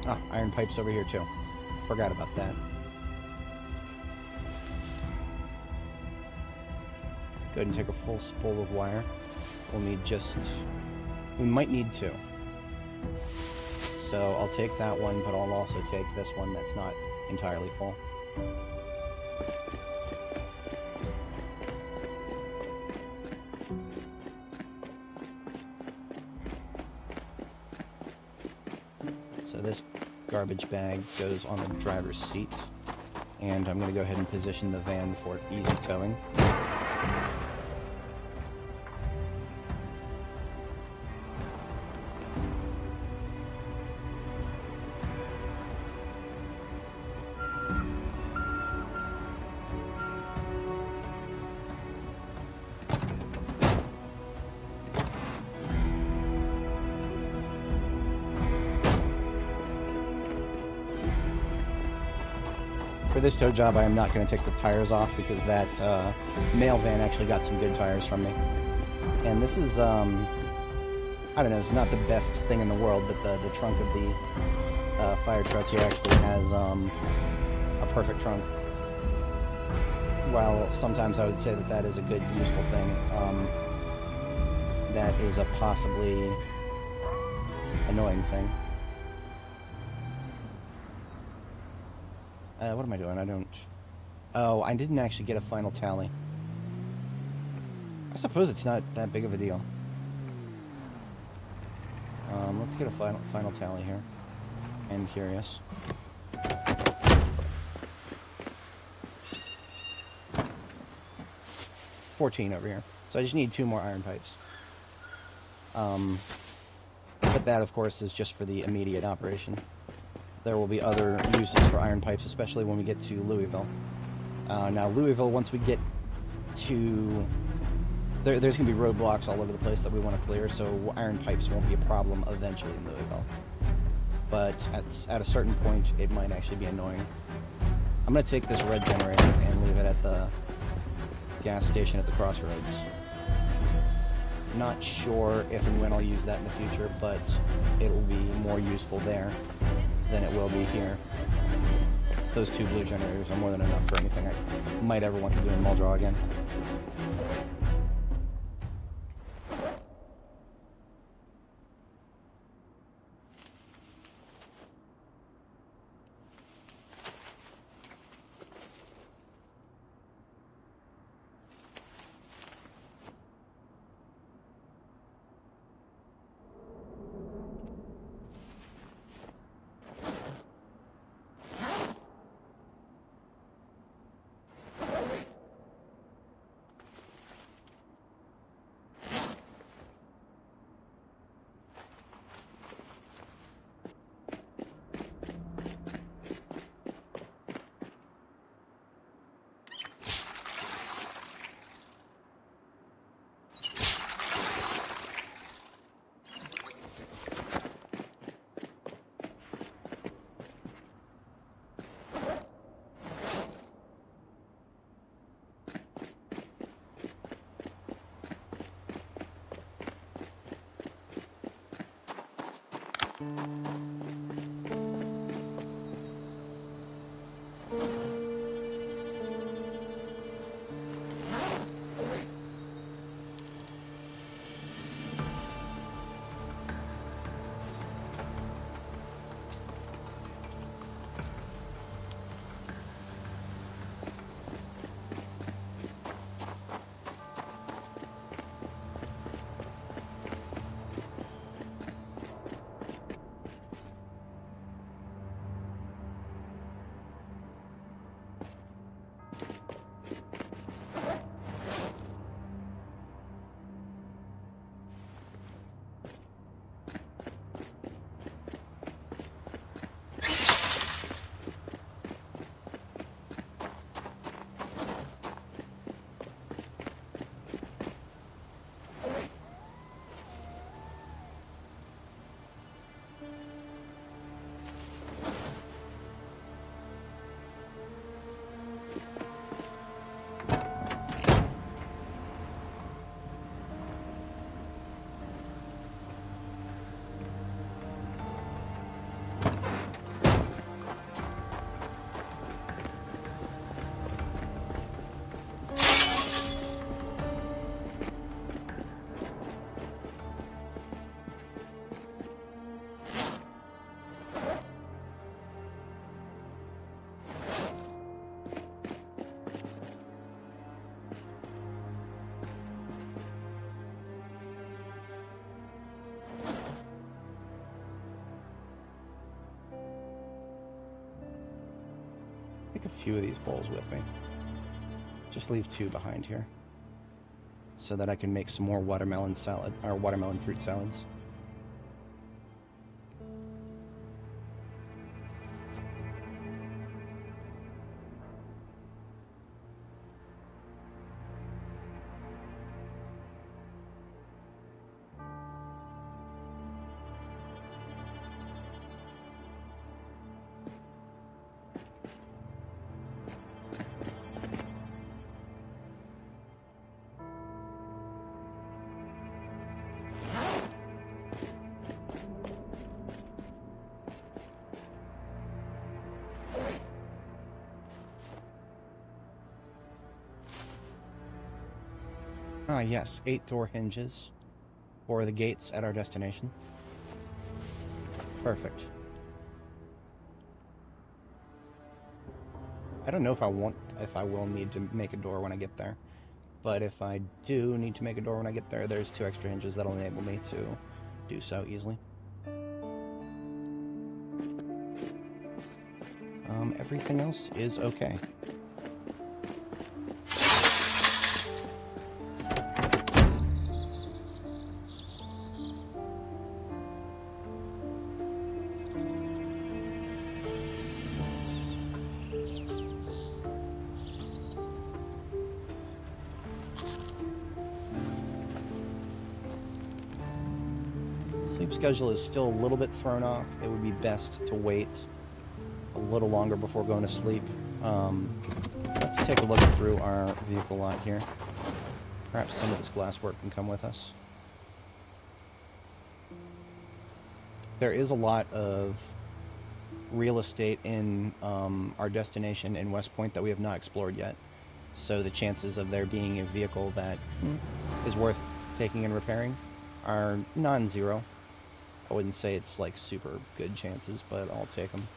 Ah, iron pipes over here too. Forgot about that. Go ahead and take a full spool of wire. We'll need we might need 2. So I'll take that one, but I'll also take this one that's not entirely full. So this garbage bag goes on the driver's seat, and I'm going to go ahead and position the van for easy towing. For this tow job, I am not going to take the tires off because that mail van actually got some good tires from me. And this is, I don't know, it's not the best thing in the world, but the trunk of the fire truck here actually has a perfect trunk. While sometimes I would say that that is a good, useful thing, that is a possibly annoying thing. What am I doing? Oh, I didn't actually get a final tally. I suppose it's not that big of a deal. Let's get a final tally here. I'm curious. 14 over here. So I just need 2 more iron pipes. But that, of course, is just for the immediate operation. There will be other uses for iron pipes, especially when we get to Louisville. Now, Louisville, once we get to... There's going to be roadblocks all over the place that we want to clear, so iron pipes won't be a problem eventually in Louisville. But at a certain point, it might actually be annoying. I'm going to take this red generator and leave it at the gas station at the crossroads. Not sure if and when I'll use that in the future, but it will be more useful there than it will be here. It's those 2 blue generators are more than enough for anything I might ever want to do in Muldraw again. Take a few of these bowls with me. Just leave 2 behind here, so that I can make some more watermelon salad, or watermelon fruit salads. Ah, yes, 8 door hinges for the gates at our destination. Perfect. I don't know if I will need to make a door when I get there, but if I do need to make a door when I get there, there's 2 extra hinges that'll enable me to do so easily. Everything else is okay. Sleep schedule is still a little bit thrown off. It would be best to wait a little longer before going to sleep. Let's take a look through our vehicle lot here. Perhaps some of this glasswork can come with us. There is a lot of real estate in our destination in West Point that we have not explored yet. So the chances of there being a vehicle that is worth taking and repairing are non-zero. I wouldn't say it's like super good chances, but I'll take them.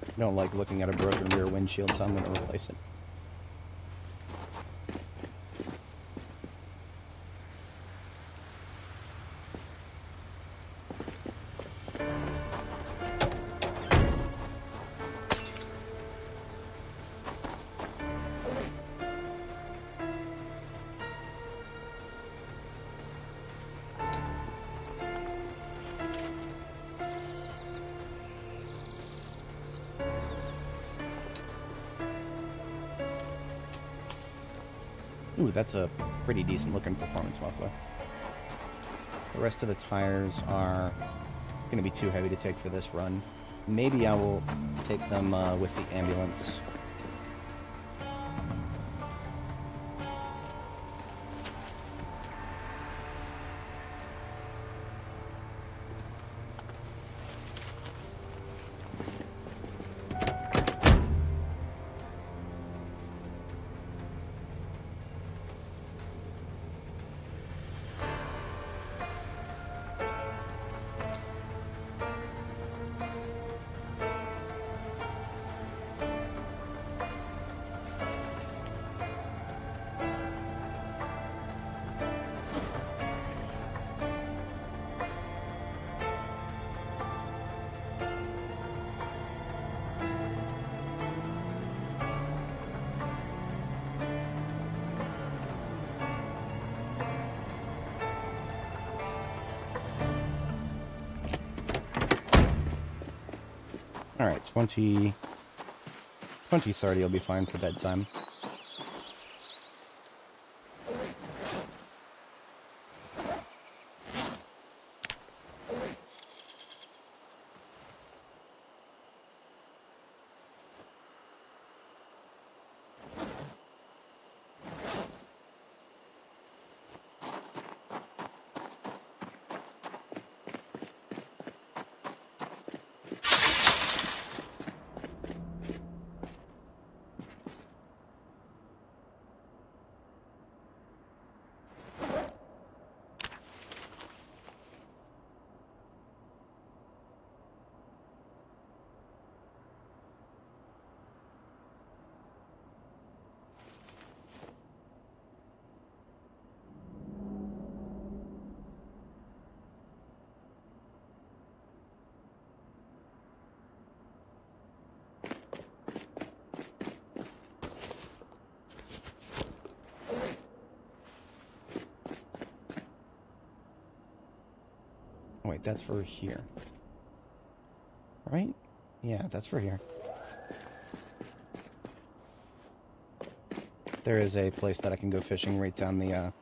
I don't like looking at a broken rear windshield, so I'm going to replace it. Ooh, that's a pretty decent looking performance muffler. The rest of the tires are going to be too heavy to take for this run. Maybe I will take them with the ambulance. Alright, 20:30 will be fine for bedtime. Wait, that's for here. Right? Yeah, that's for here. There is a place that I can go fishing right down the,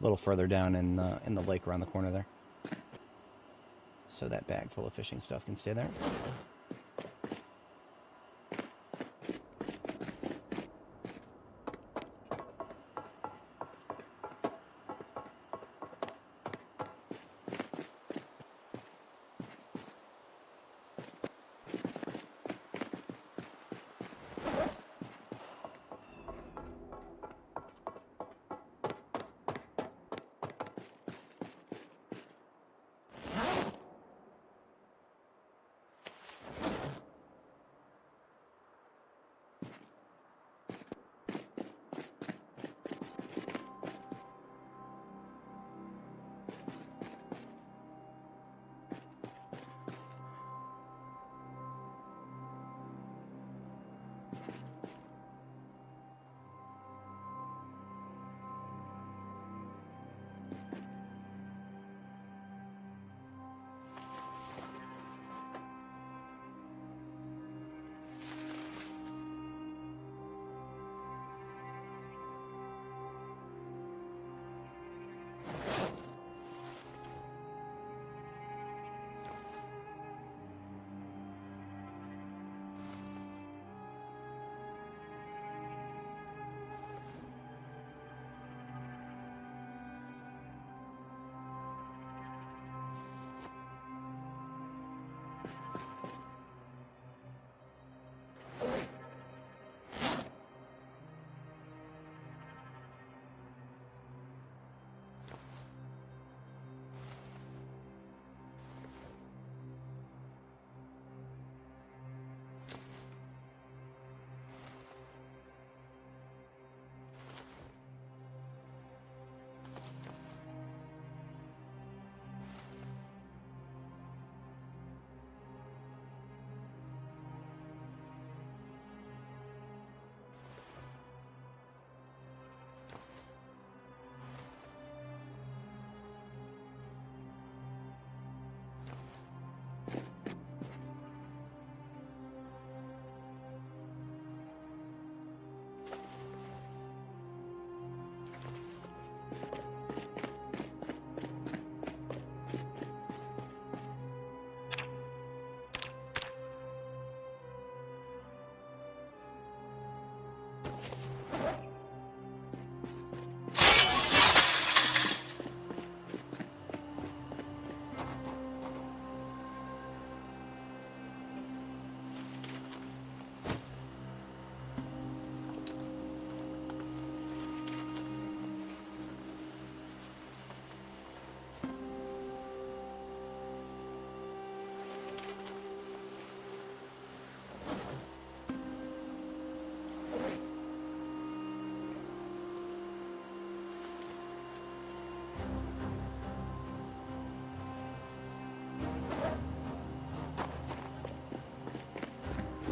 little further down in the lake around the corner there. So that bag full of fishing stuff can stay there.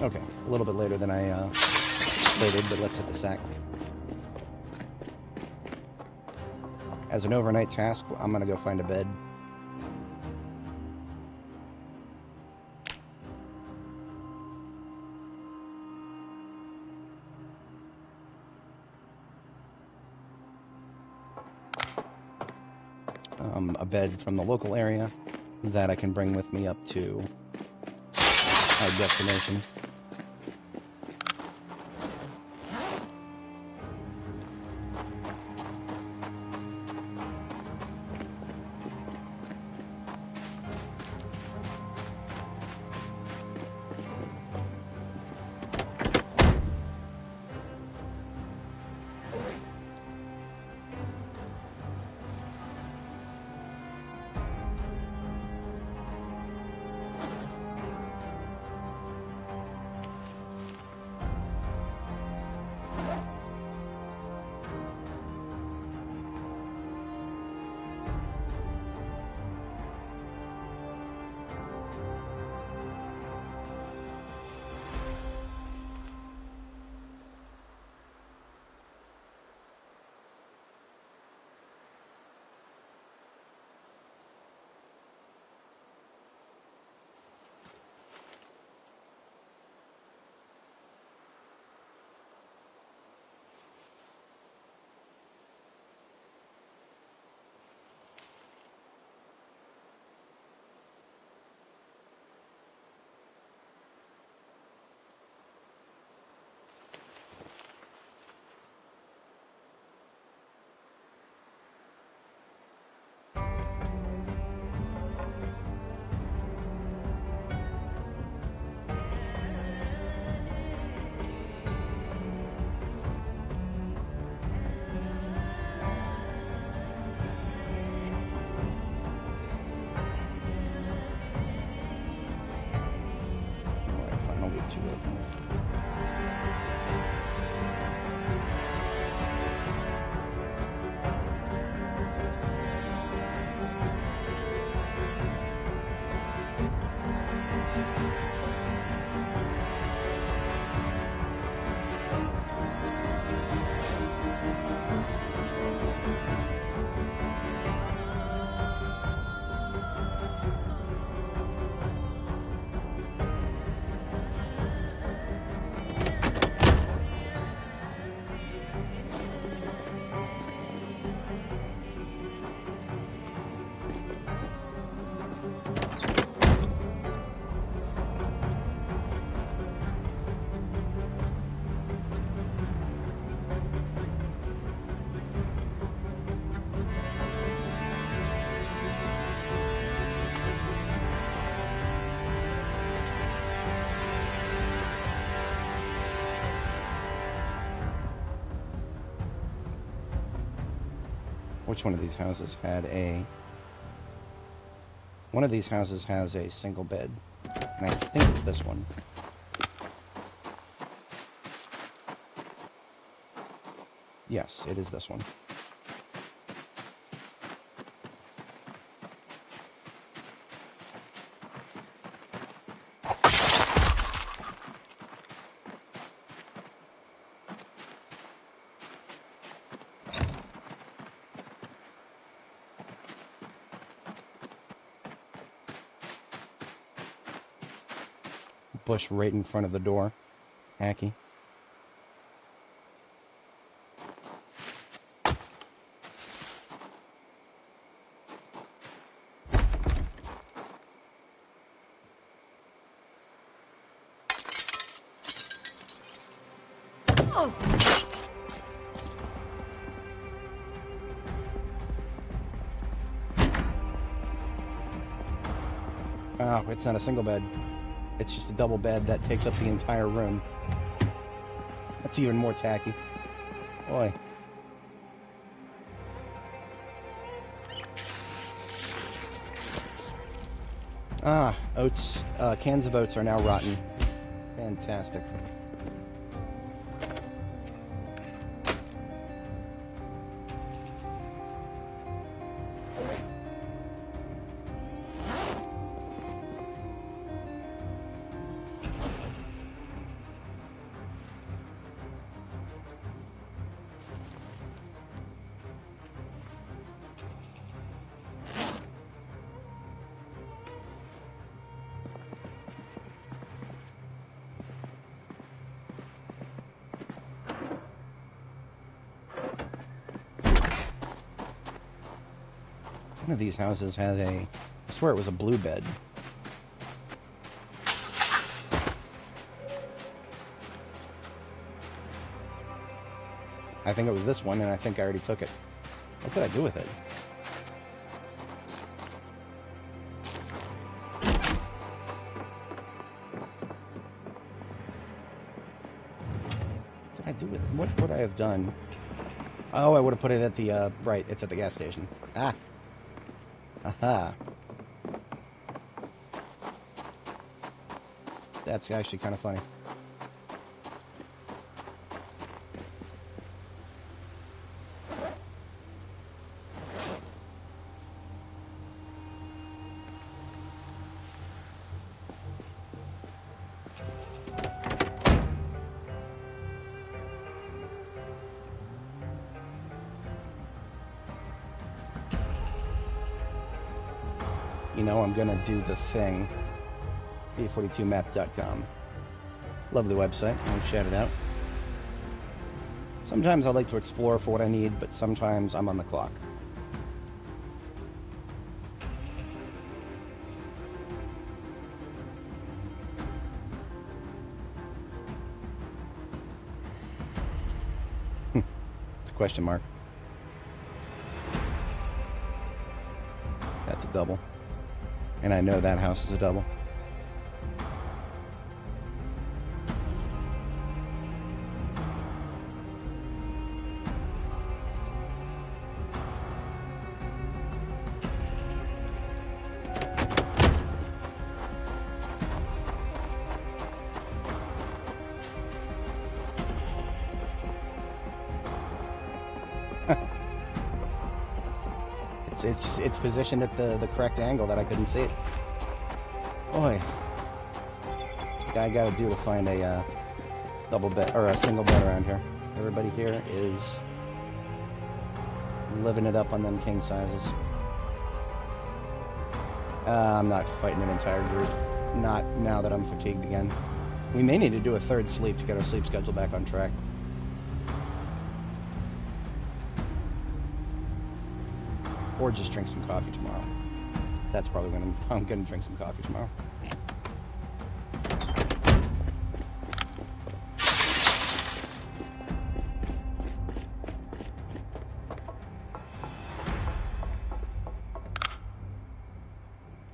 Okay, a little bit later than I slated, but let's hit the sack. As an overnight task, I'm gonna go find a bed. A bed from the local area that I can bring with me up to our destination. Which one of these houses had a... One of these houses has a single bed, and I think it's this one. Yes, it is this one. Bush right in front of the door. Hacky. Oh. Oh, it's not a single bed. It's just a double bed that takes up the entire room. That's even more tacky. Boy. Ah, oats. Cans of oats are now rotten. Fantastic. One of these houses had a... I swear it was a blue bed. I think it was this one, and I think I already took it. What did I do with it? What did I do with it? What would I have done? Oh, I would have put it at the, right, it's at the gas station. Ah! Aha! That's actually kind of funny. You know, I'm gonna do the thing. B42map.com. Lovely website. I'll shout it out. Sometimes I like to explore for what I need, but sometimes I'm on the clock. It's a question mark. That's a double. And I know that house is a double. It's positioned at the correct angle that I couldn't see it. Boy, what's a guy got to do to find a double bed or a single bed around here? Everybody here is living it up on them king sizes. I'm not fighting an entire group. Not now that I'm fatigued again. We may need to do a third sleep to get our sleep schedule back on track. Or just drink some coffee tomorrow. That's probably when I'm gonna drink some coffee tomorrow.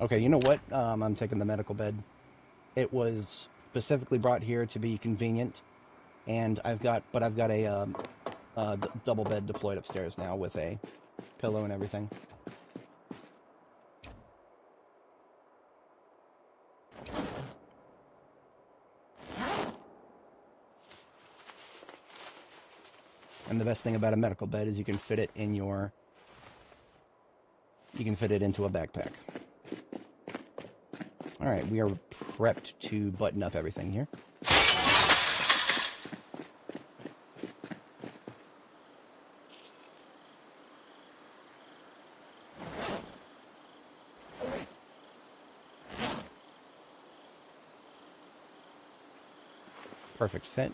Okay, you know what? I'm taking the medical bed. It was specifically brought here to be convenient, and I've got a double bed deployed upstairs now with a pillow and everything. And the best thing about a medical bed is you can fit it into a backpack. All right, we are prepped to button up everything here. Perfect fit.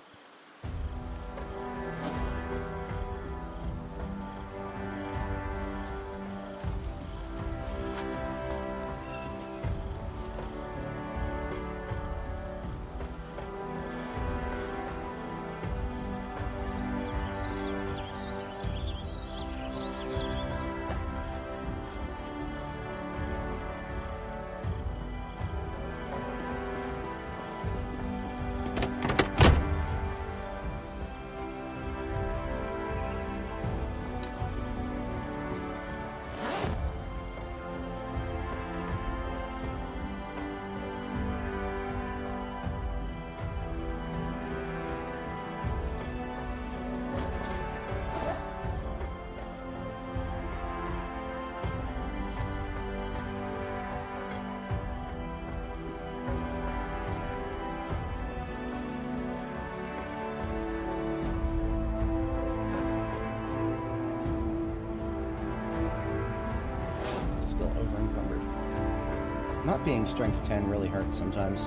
over-encumbered. Not being strength 10 really hurts sometimes.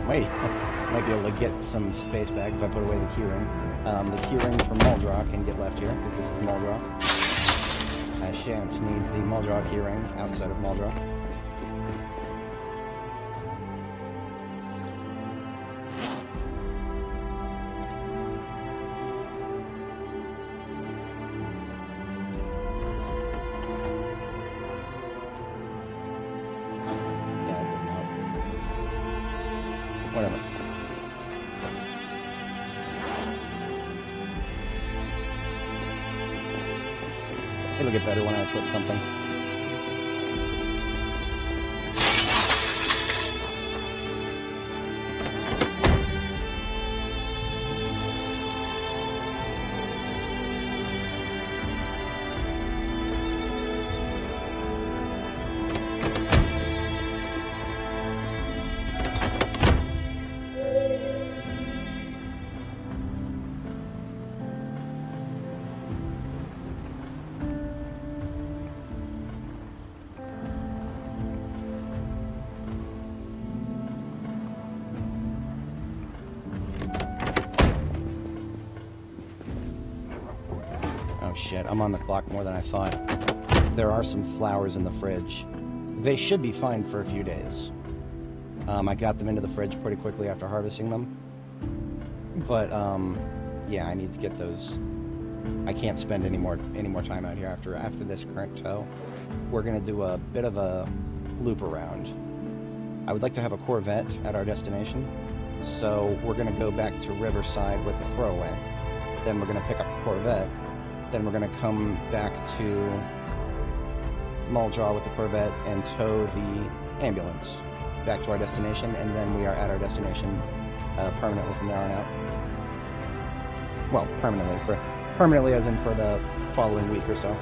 Wait, might be able to get some space back if I put away the keyring. The keyring from Muldraw can get left here, because this is Muldraw. I shan't need the Muldraw keyring outside of Muldraw. Whatever. It'll get better when I put something. Oh shit, I'm on the clock more than I thought. There are some flowers in the fridge. They should be fine for a few days. I got them into the fridge pretty quickly after harvesting them. But, yeah, I need to get those. I can't spend any more time out here after this current tow. We're gonna do a bit of a loop around. I would like to have a Corvette at our destination, so we're gonna go back to Riverside with a throwaway. Then we're gonna pick up the Corvette. Then we're going to come back to Muldraw with the Corvette and tow the ambulance back to our destination, and then we are at our destination permanently from there on out. Well, permanently as in for the following week or so.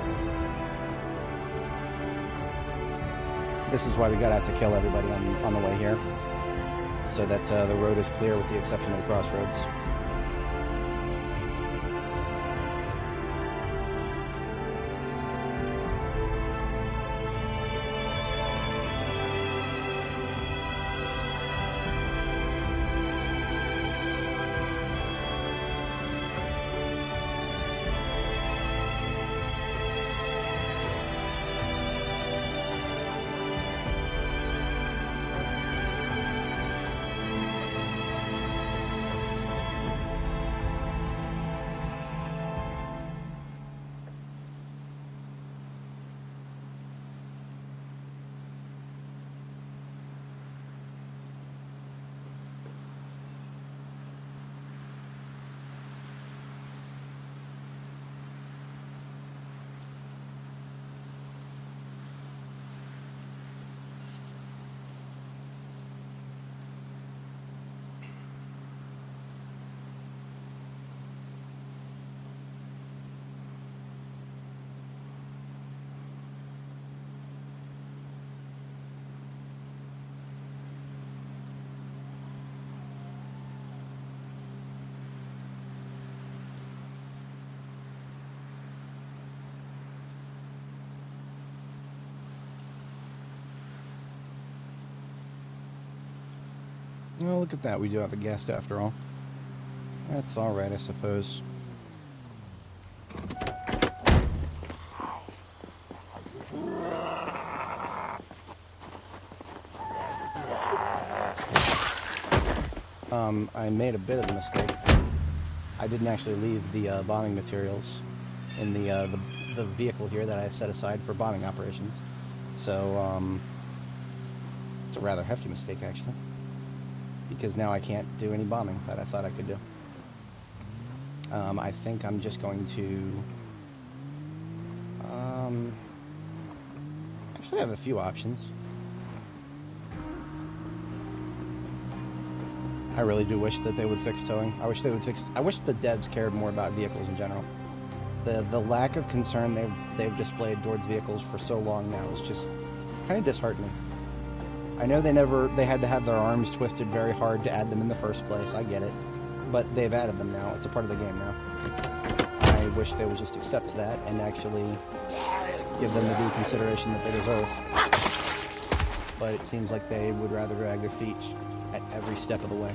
This is why we got out to kill everybody on the way here, so that the road is clear with the exception of the crossroads. Well, look at that. We do have a guest after all. That's alright, I suppose. I made a bit of a mistake. I didn't actually leave the bombing materials in the vehicle here that I set aside for bombing operations. So, it's a rather hefty mistake, actually. Because now I can't do any bombing that I thought I could do. I think I'm just going to... actually, I have a few options. I really do wish that they would fix towing. I wish the devs cared more about vehicles in general. The lack of concern they've displayed towards vehicles for so long now is just kind of disheartening. I know they had to have their arms twisted very hard to add them in the first place. I get it. But they've added them now. It's a part of the game now. I I wish they would just accept that and actually give them the due consideration that they deserve. But it seems like they would rather drag their feet at every step of the way.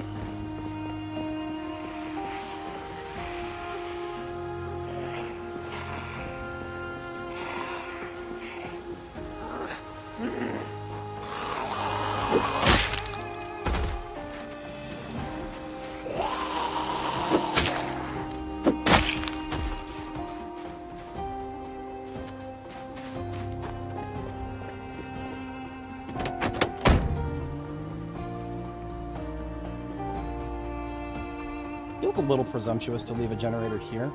Feels a little presumptuous to leave a generator here.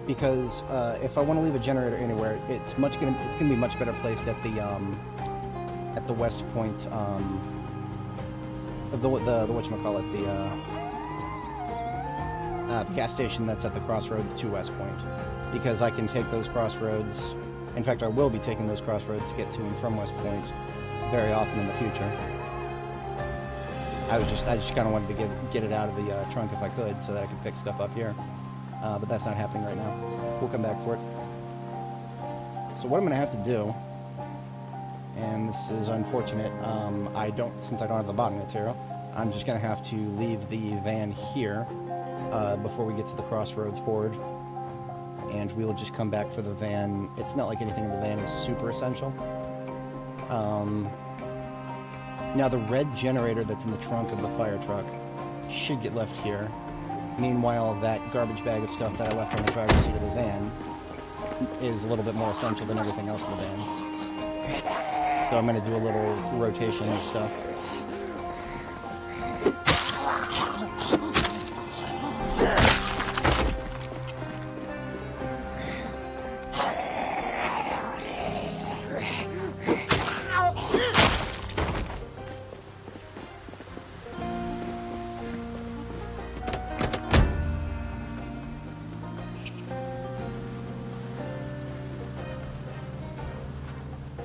Because if I want to leave a generator anywhere, it's gonna be much better placed at the west point of the whatchamacallit, the gas station that's at the crossroads to West Point, because I can take those crossroads. In fact, I will be taking those crossroads to get to and from West Point very often in the future. I just kind of wanted to get it out of the trunk if I could, so that I could pick stuff up here. But that's not happening right now. We'll come back for it. So what I'm going to have to do, and this is unfortunate, since I don't have the bottom material, I'm just going to have to leave the van here before we get to the crossroads horde, and we will just come back for the van. It's not like anything in the van is super essential. Now the red generator that's in the trunk of the fire truck should get left here. Meanwhile, that garbage bag of stuff that I left on the driver's seat of the van is a little bit more essential than everything else in the van. So I'm going to do a little rotation of stuff.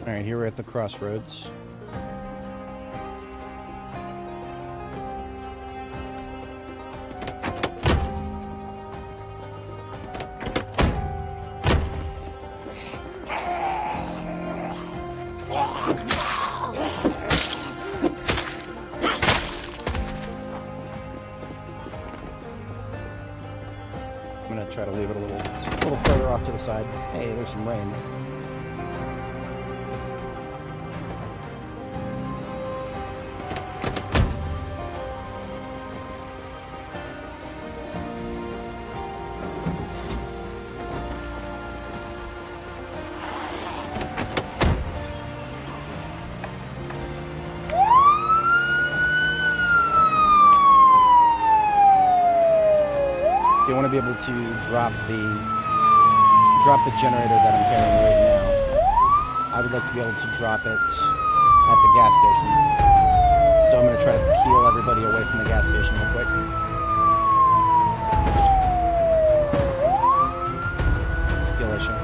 Alright, here we're at the crossroads. I'm gonna try to leave it a little further off to the side. Hey, there's some rain. I want to be able to drop the generator that I'm carrying right now. I would like to be able to drop it at the gas station. So I'm going to try to peel everybody away from the gas station real quick. Skill issue.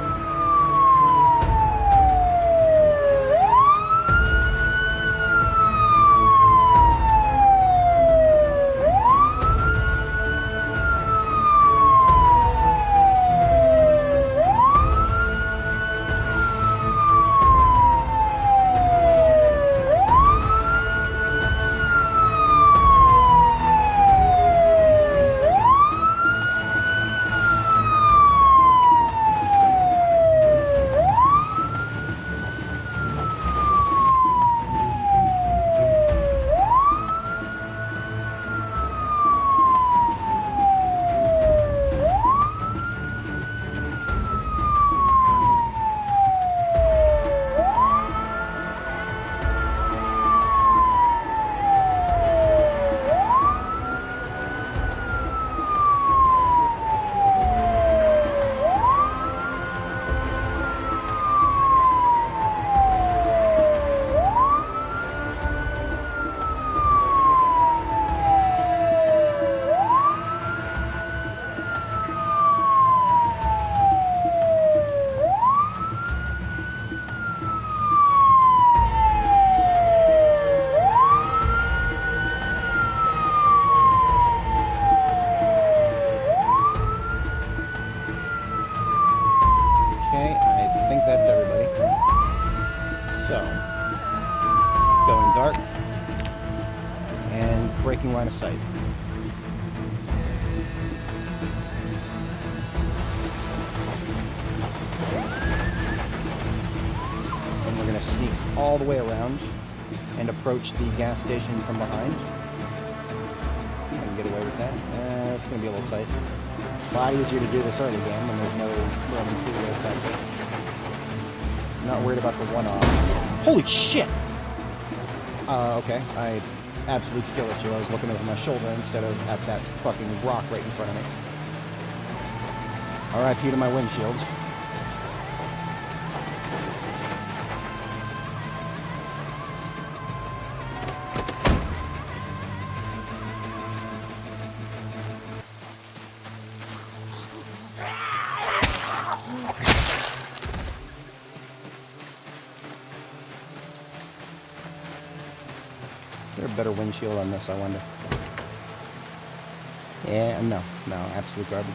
striking line of sight. And we're going to sneak all the way around and approach the gas station from behind. I can get away with that. It's going to be a little tight. A lot easier to do this early game when there's no running through the tactic. I'm not worried about the one-off. Holy shit! Okay. I absolute skill issue. I was looking over my shoulder instead of at that fucking rock right in front of me. RIP to my windshield. Is there a better windshield on this, I wonder? Yeah, no, absolute garbage.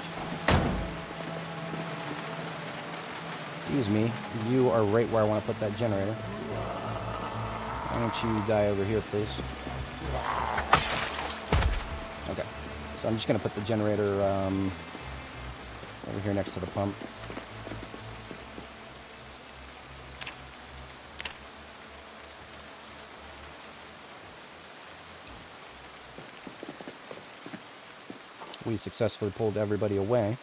Excuse me, you are right where I want to put that generator. Why don't you die over here, please? Okay, so I'm just going to put the generator over here next to the pump. We successfully pulled everybody away,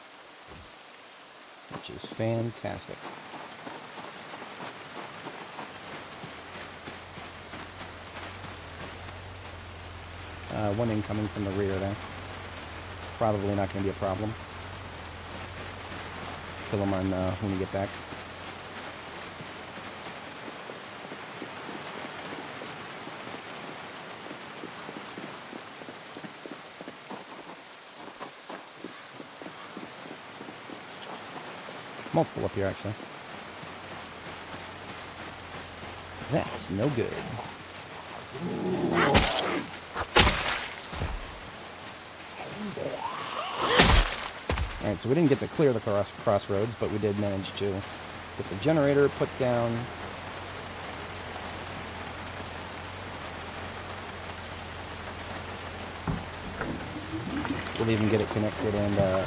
which is fantastic. One incoming from the rear there. Probably not going to be a problem. Kill him on when we get back. Multiple up here, actually. That's no good. Alright, so we didn't get to clear the crossroads, but we did manage to get the generator put down. We'll even get it connected and a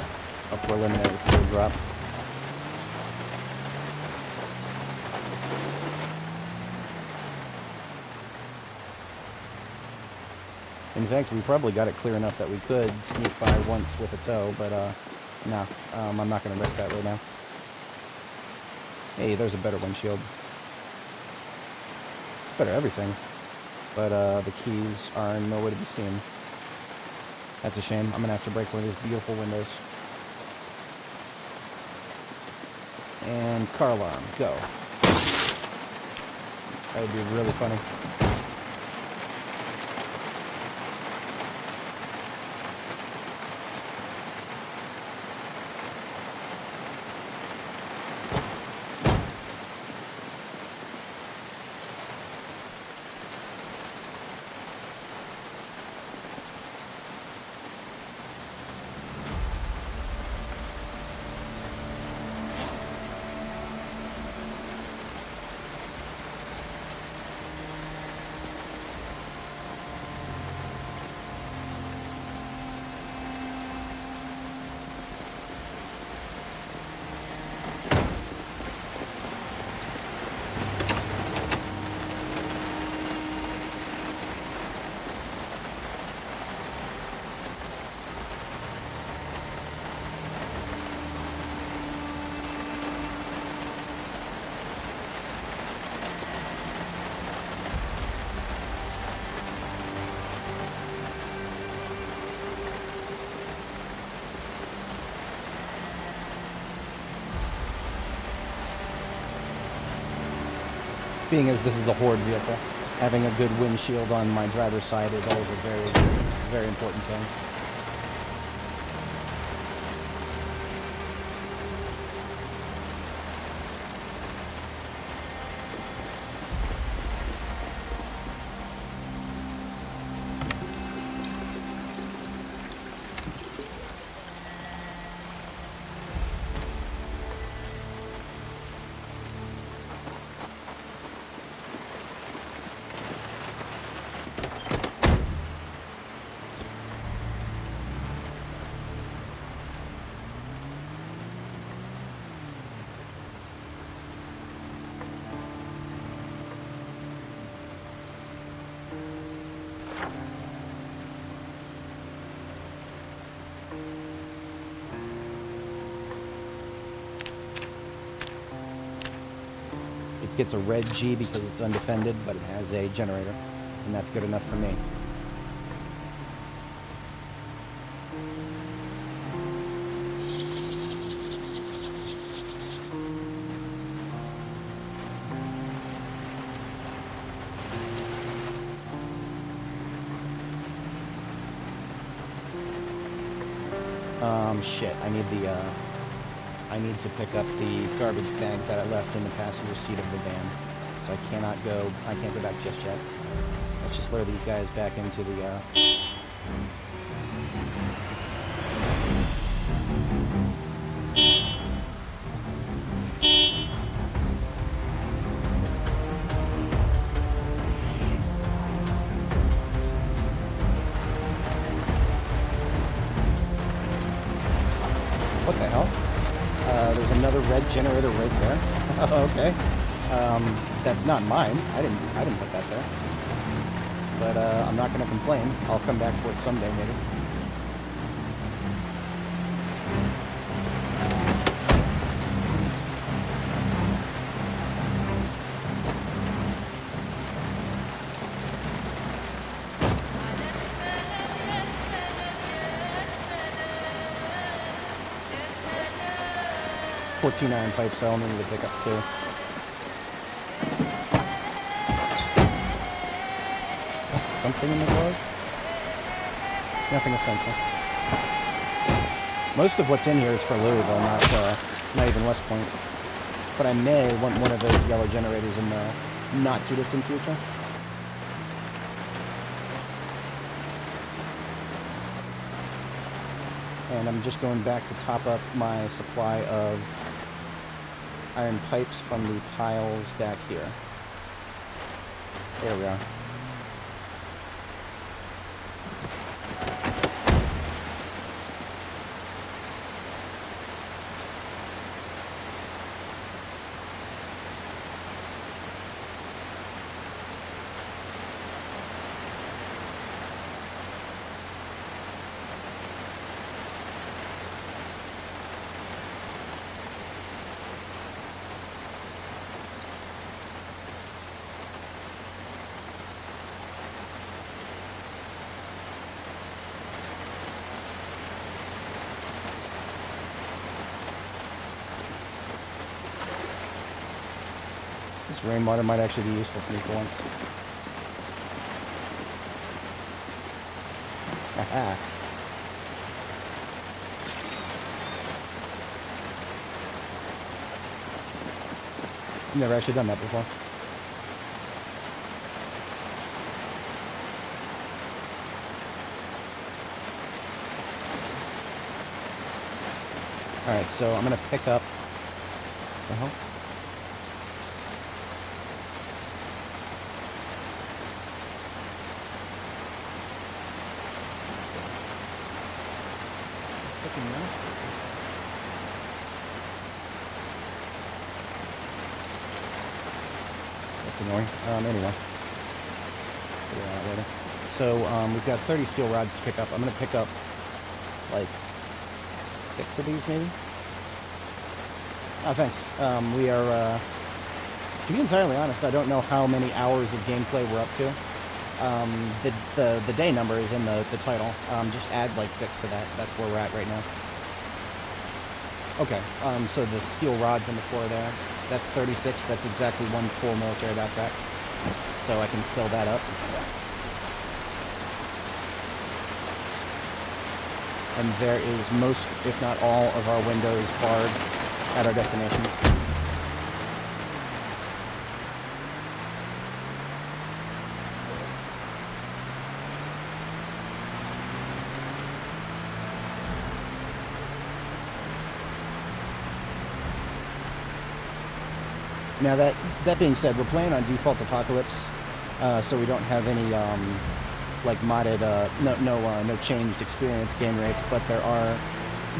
preliminary fuel drop. In fact, we probably got it clear enough that we could sneak by once with a tow, but no, I'm not going to risk that right now. Hey, there's a better windshield. Better everything. But the keys are nowhere to be seen. That's a shame. I'm going to have to break one of these beautiful windows. And car alarm, go. That would be really funny. Being as this is a horde vehicle, having a good windshield on my driver's side is always a very, very important thing. It gets a red G because it's undefended, but it has a generator, and that's good enough for me. Shit, I need to pick up the garbage bag that I left in the passenger seat of the van. So I can't go back just yet. Let's just lure these guys back into the, What the hell? There's another red generator right there. Okay. That's not mine. I didn't put that there. But I'm not gonna complain. I'll come back for it someday, maybe. Iron pipes, so I'll need to pick up too. That's something in the glove? Nothing essential. Most of what's in here is for Louisville, not even West Point. But I may want one of those yellow generators in the not too distant future. And I'm just going back to top up my supply of iron pipes from the piles back here. There we are. This rainwater might actually be useful for me for once. Haha. I've never actually done that before. Alright, so I'm gonna pick up the hell? That's annoying. Anyway. Figure that out later. So, we've got 30 steel rods to pick up. I'm gonna pick up, like, 6 of these, maybe? Oh, thanks. We are, to be entirely honest, I don't know how many hours of gameplay we're up to. The day number is in the title. Just add, like, 6 to that. That's where we're at right now. Okay, so the steel rods on the floor there, that's 36. That's exactly one full military backpack. So I can fill that up. And there is most, if not all, of our windows barred at our destination. Now that being said, we're playing on default apocalypse, so we don't have any like modded, no changed experience gain rates. But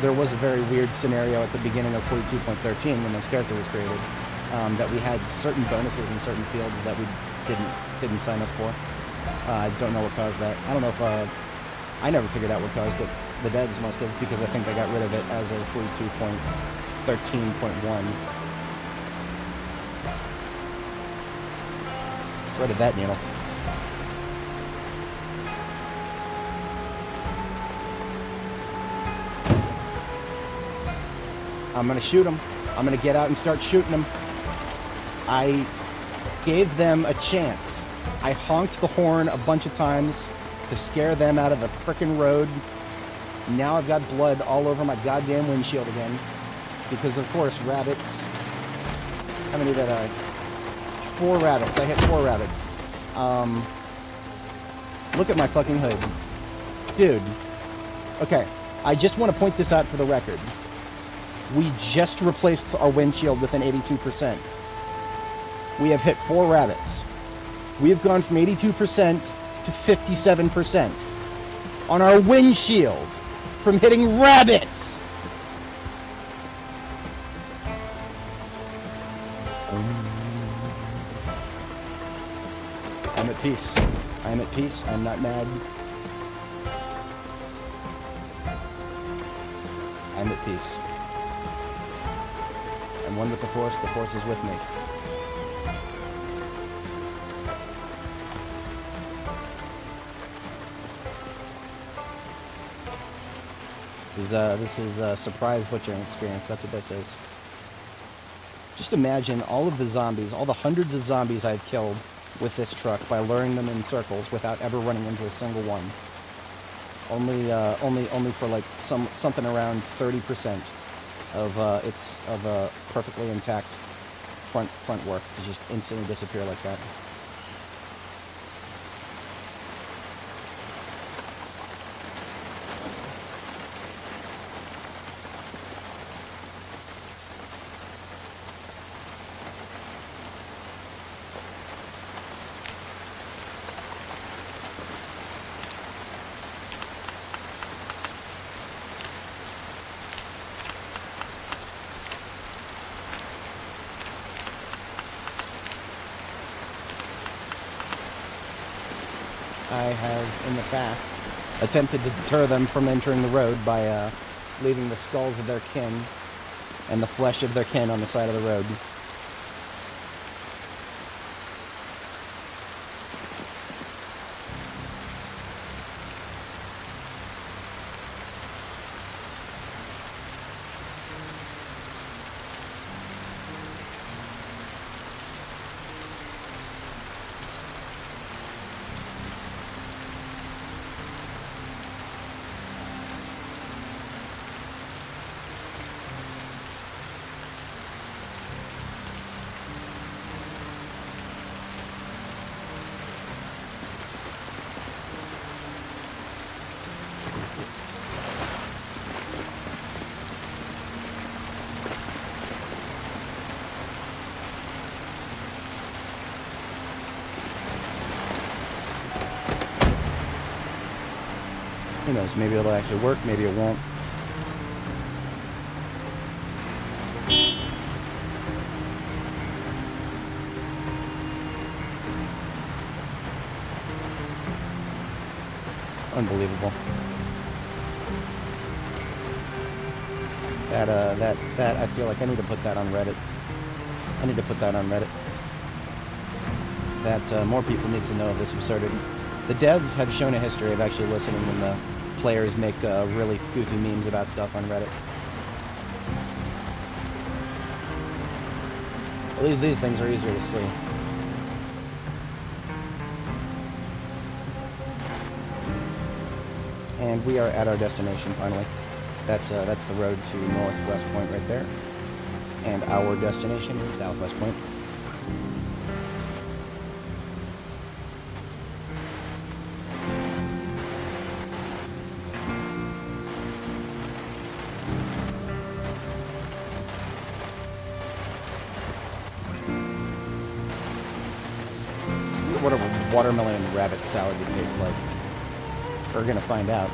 there was a very weird scenario at the beginning of 42.13 when this character was created, that we had certain bonuses in certain fields that we didn't sign up for. I don't know what caused that. I don't know if I never figured out what caused it. The devs must have, because I think they got rid of it as of 42.13.1. Threaded that needle. I'm gonna shoot them. I'm gonna get out and start shooting them. I gave them a chance. I honked the horn a bunch of times to scare them out of the frickin' road. Now I've got blood all over my goddamn windshield again. Because, of course, rabbits. How many did I... 4 rabbits. I hit 4 rabbits. Look at my fucking hood. Dude. Okay. I just want to point this out for the record. We just replaced our windshield with an 82%. We have hit 4 rabbits. We have gone from 82% to 57% on our windshield from hitting rabbits. I'm at peace. I am at peace. I'm not mad. I'm at peace. I'm one with the Force is with me. This is a surprise butchering experience. That's what this is. Just imagine all of the zombies, all the hundreds of zombies I've killed with this truck by luring them in circles without ever running into a single one. Only for like something around 30% of perfectly intact front work to just instantly disappear like that. I have, in the past, attempted to deter them from entering the road by leaving the skulls of their kin and the flesh of their kin on the side of the road. Who knows, maybe it'll actually work, maybe it won't. Unbelievable. That I feel like I need to put that on Reddit. I need to put that on Reddit. That more people need to know of this absurdity. The devs have shown a history of actually listening when the players make really goofy memes about stuff on Reddit. At least these things are easier to see. And we are at our destination finally. That's the road to Northwest Point right there. And our destination is Southwest Point. What a watermelon and rabbit salad would taste like. We're gonna find out.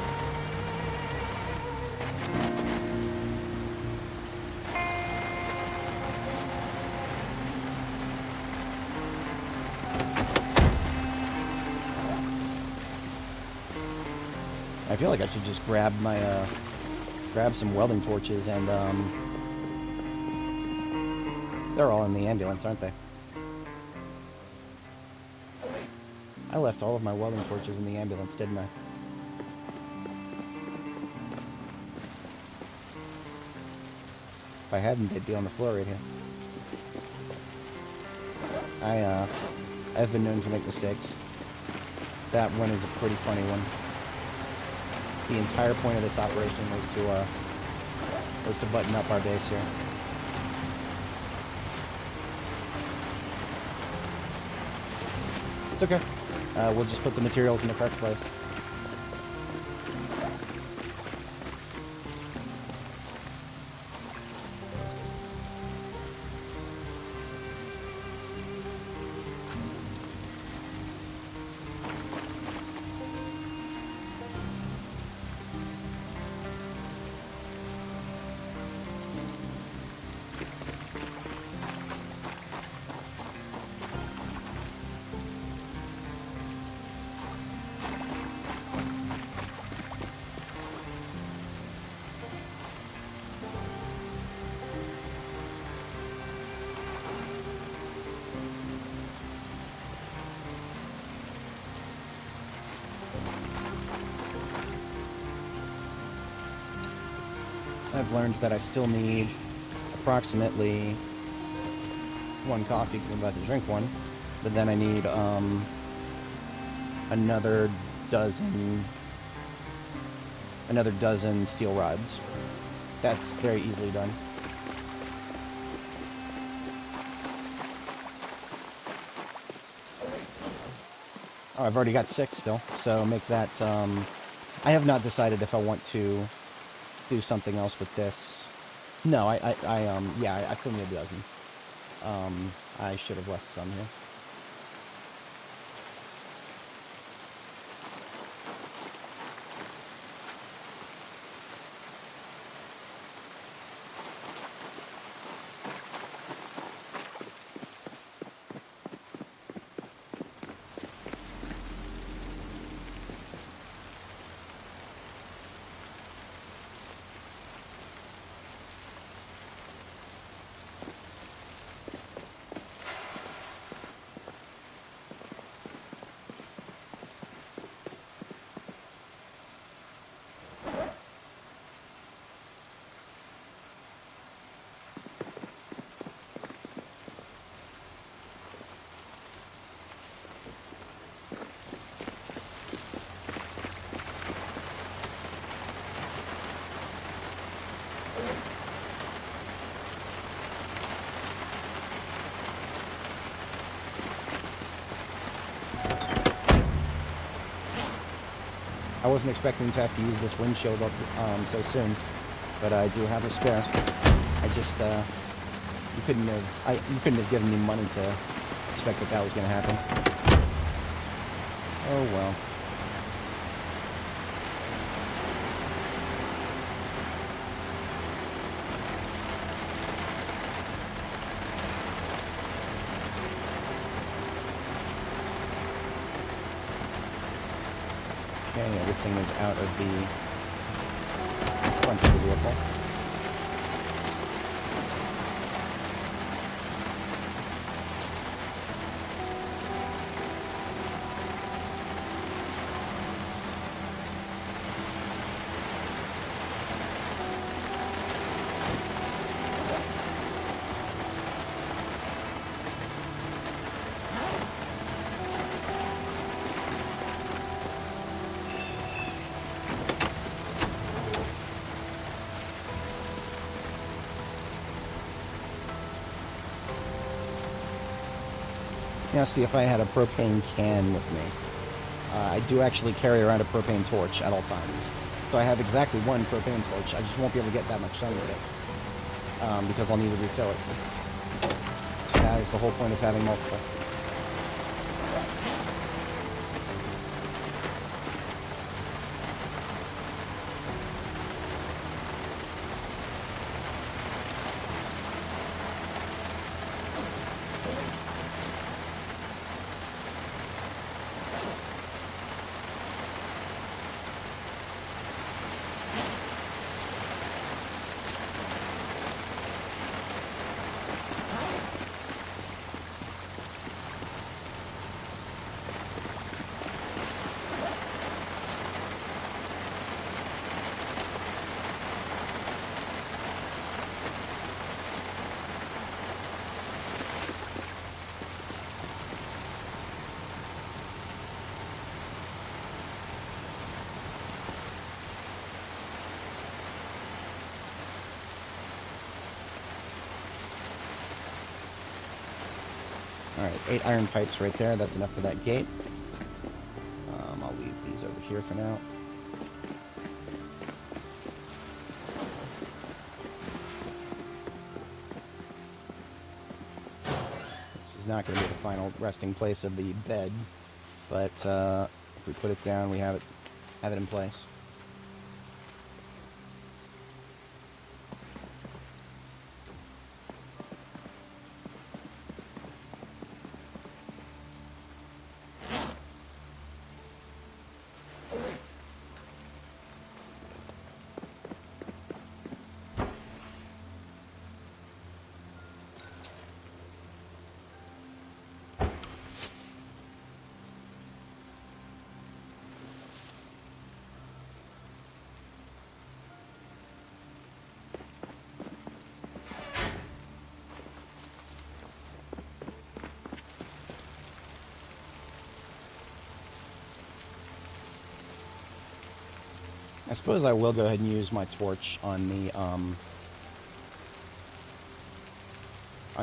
I feel like I should just grab my, grab some welding torches and, they're all in the ambulance, aren't they? I left all of my welding torches in the ambulance, didn't I? If I hadn't, they'd be on the floor right here. I've been known to make mistakes. That one is a pretty funny one. The entire point of this operation was to button up our base here. It's okay. We'll just put the materials in the correct place. I've learned that I still need approximately one coffee because I'm about to drink one, but then I need another dozen steel rods. That's very easily done. Oh, I've already got 6 still, so make that, I have not decided if I want to do something else with this. No, yeah, I still need a dozen. I should have left some here. I wasn't expecting to have to use this windshield up so soon, but I do have a spare. I just you couldn't have given me money to expect that was going to happen. Oh well. Okay, everything is out of the front of the vehicle. Now, see, if I had a propane can with me, I do actually carry around a propane torch at all times. So I have exactly one propane torch. I just won't be able to get that much done with it, because I'll need to refill it. That is the whole point of having multiple. Alright, 8 iron pipes right there. That's enough for that gate. I'll leave these over here for now. This is not going to be the final resting place of the bed, but if we put it down, we have it in place. I suppose I will go ahead and use my torch on the on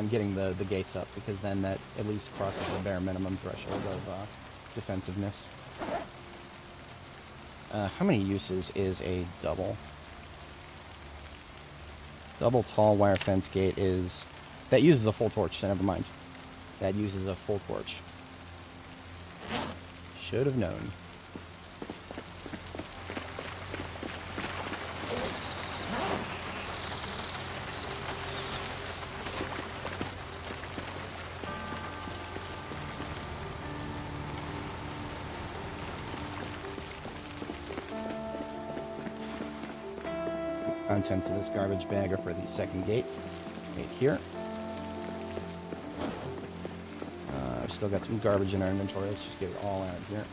getting the gates up, because then that at least crosses the bare minimum threshold of defensiveness. How many uses is a double? Double tall wire fence gate is... that uses a full torch, so never mind. That uses a full torch. Should have known. Contents of this garbage bag are for the second gate, right here. I've still got some garbage in our inventory. Let's just get it all out here.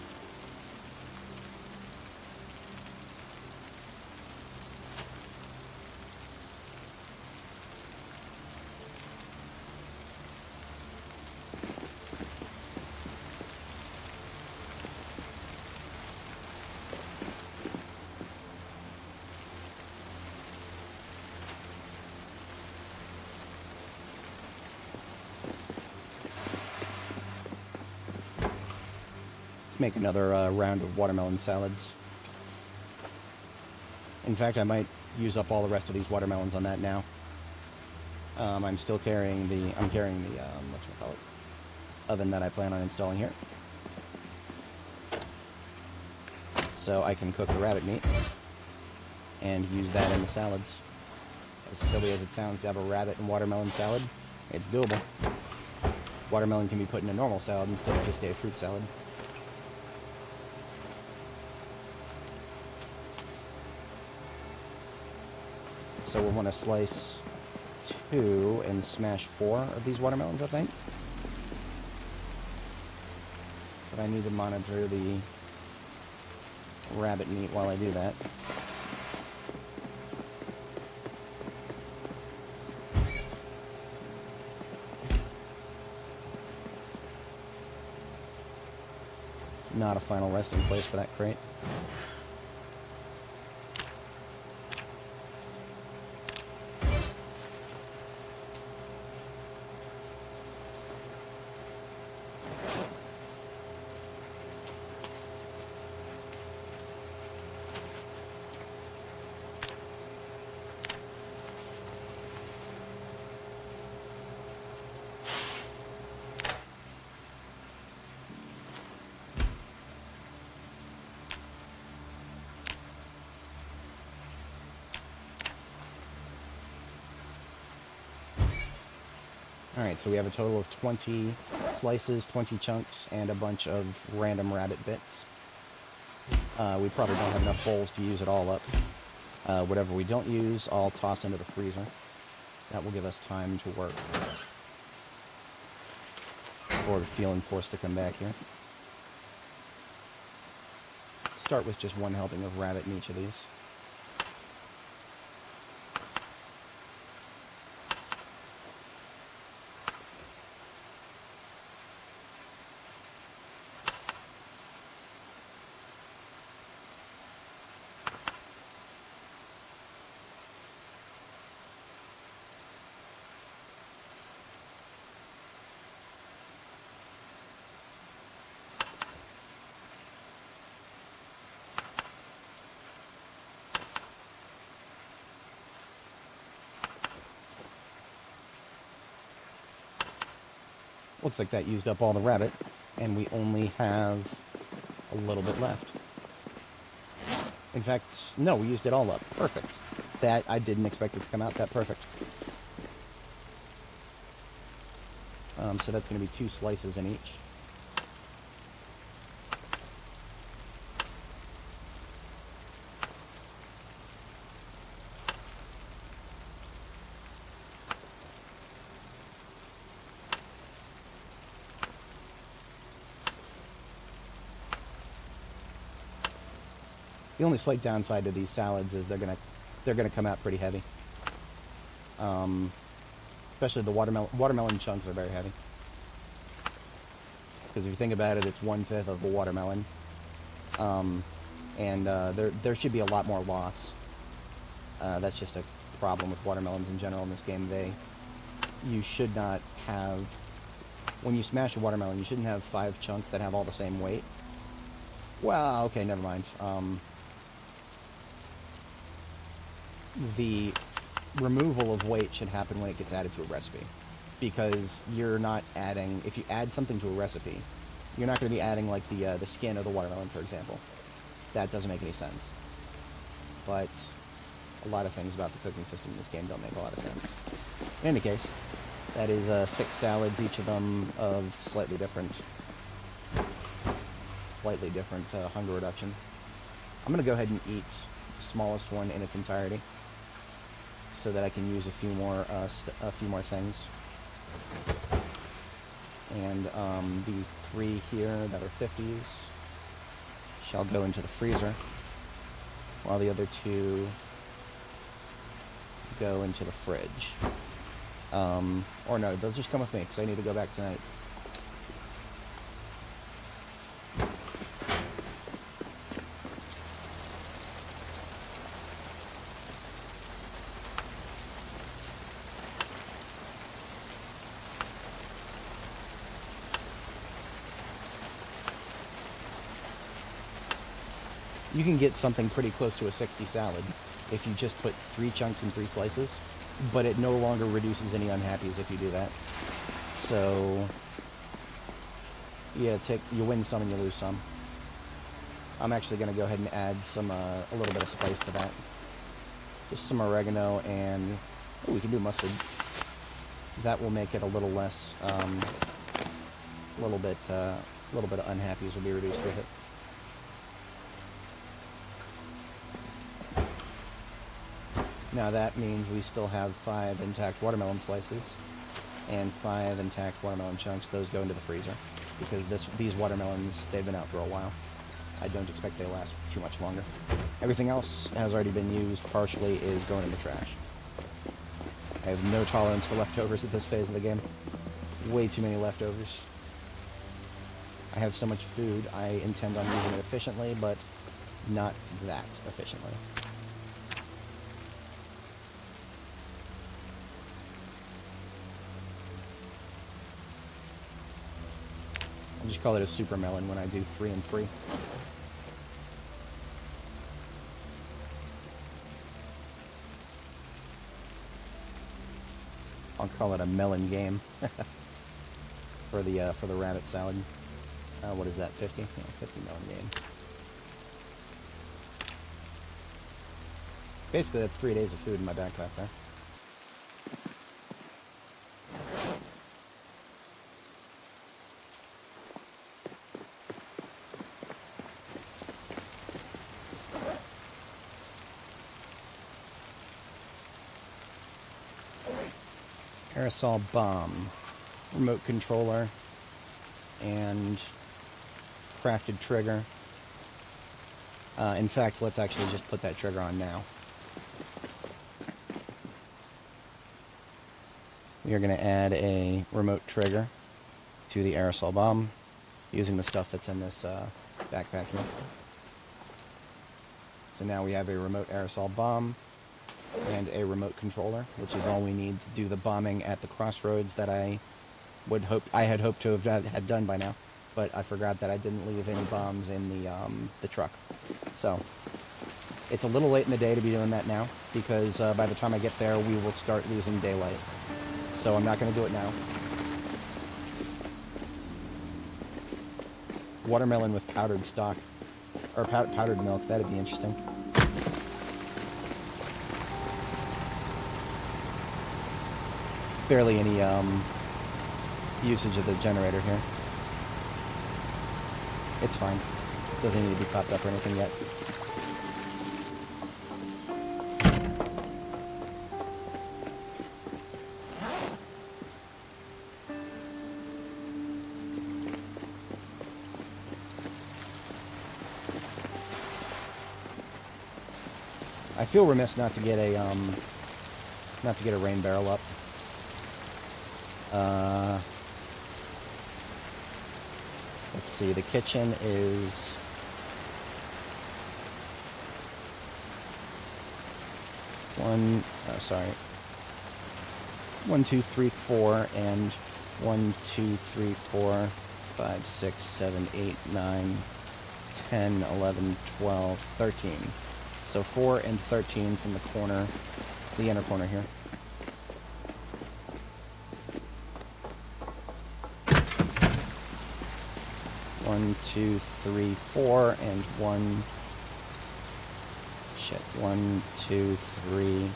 Let's make another round of watermelon salads. In fact, I might use up all the rest of these watermelons on that now. I'm still carrying the, whatchamacallit, oven that I plan on installing here. So I can cook the rabbit meat and use that in the salads. As silly as it sounds to have a rabbit and watermelon salad, it's doable. Watermelon can be put in a normal salad instead of just a fruit salad. So we'll want to slice 2 and smash 4 of these watermelons, I think. But I need to monitor the rabbit meat while I do that. Not a final resting place for that crate. Alright, so we have a total of 20 slices, 20 chunks, and a bunch of random rabbit bits. We probably don't have enough bowls to use it all up. Whatever we don't use, I'll toss into the freezer. That will give us time to work. Or feeling forced to come back here. Start with just one helping of rabbit in each of these. Looks like that used up all the rabbit, and we only have a little bit left. In fact, no, we used it all up. Perfect. That, I didn't expect it to come out that perfect. So that's going to be 2 slices in each. The only slight downside to these salads is they're gonna come out pretty heavy. Especially the watermelon chunks are very heavy. Because if you think about it, it's 1/5 of a watermelon, and there should be a lot more loss. That's just a problem with watermelons in general in this game. You should not have, when you smash a watermelon, you shouldn't have 5 chunks that have all the same weight. Well, okay, never mind. The removal of weight should happen when it gets added to a recipe, because you're not adding, if you add something to a recipe, you're not going to be adding like the skin of the watermelon, for example. That doesn't make any sense. But a lot of things about the cooking system in this game don't make a lot of sense. In any case, that is 6 salads, each of them of slightly different hunger reduction. I'm going to go ahead and eat the smallest one in its entirety, so that I can use a few more things. And these 3 here that are 50s shall go into the freezer, while the other 2 go into the fridge. Or no, they'll just come with me, because I need to go back tonight. You can get something pretty close to a 60 salad if you just put 3 chunks and 3 slices, but it no longer reduces any unhappies if you do that. So, yeah, you win some and you lose some. I'm actually going to go ahead and add a little bit of spice to that. Just some oregano, and we can do mustard. That will make it a little less, a little bit of unhappies will be reduced with it. Now that means we still have 5 intact watermelon slices and 5 intact watermelon chunks. Those go into the freezer, because these watermelons, they've been out for a while. I don't expect they last too much longer. Everything else has already been used partially, is going in the trash. I have no tolerance for leftovers at this phase of the game. Way too many leftovers. I have so much food, I intend on using it efficiently, but not that efficiently. I'll just call it a super melon when I do 3 and 3. I'll call it a melon game for the rabbit salad. What is that, 50? Yeah, 50 melon game. Basically, that's 3 days of food in my backpack there. Aerosol bomb, remote controller, and crafted trigger. In fact, let's actually just put that trigger on now. We are going to add a remote trigger to the aerosol bomb using the stuff that's in this backpack here. So now we have a remote aerosol bomb and a remote controller, which is all we need to do the bombing at the crossroads that I had hoped to have had done by now, but I forgot that I didn't leave any bombs in the truck. So it's a little late in the day to be doing that now, because by the time I get there, we will start losing daylight. So I'm not going to do it now. watermelon with powdered stock, or powdered milk. That'd be interesting. Barely any usage of the generator here. It's fine. Doesn't need to be topped up or anything yet. I feel remiss not to get a rain barrel up. Let's see, the kitchen is 1, 2, 3, 4, and 1, 2, 3, 4, 5, 6, 7, 8, 9, 10, 11, 12, 13. So 4 and 13 from the corner, the inner corner here. One, 2, 3, 4, and 1, 2, 3,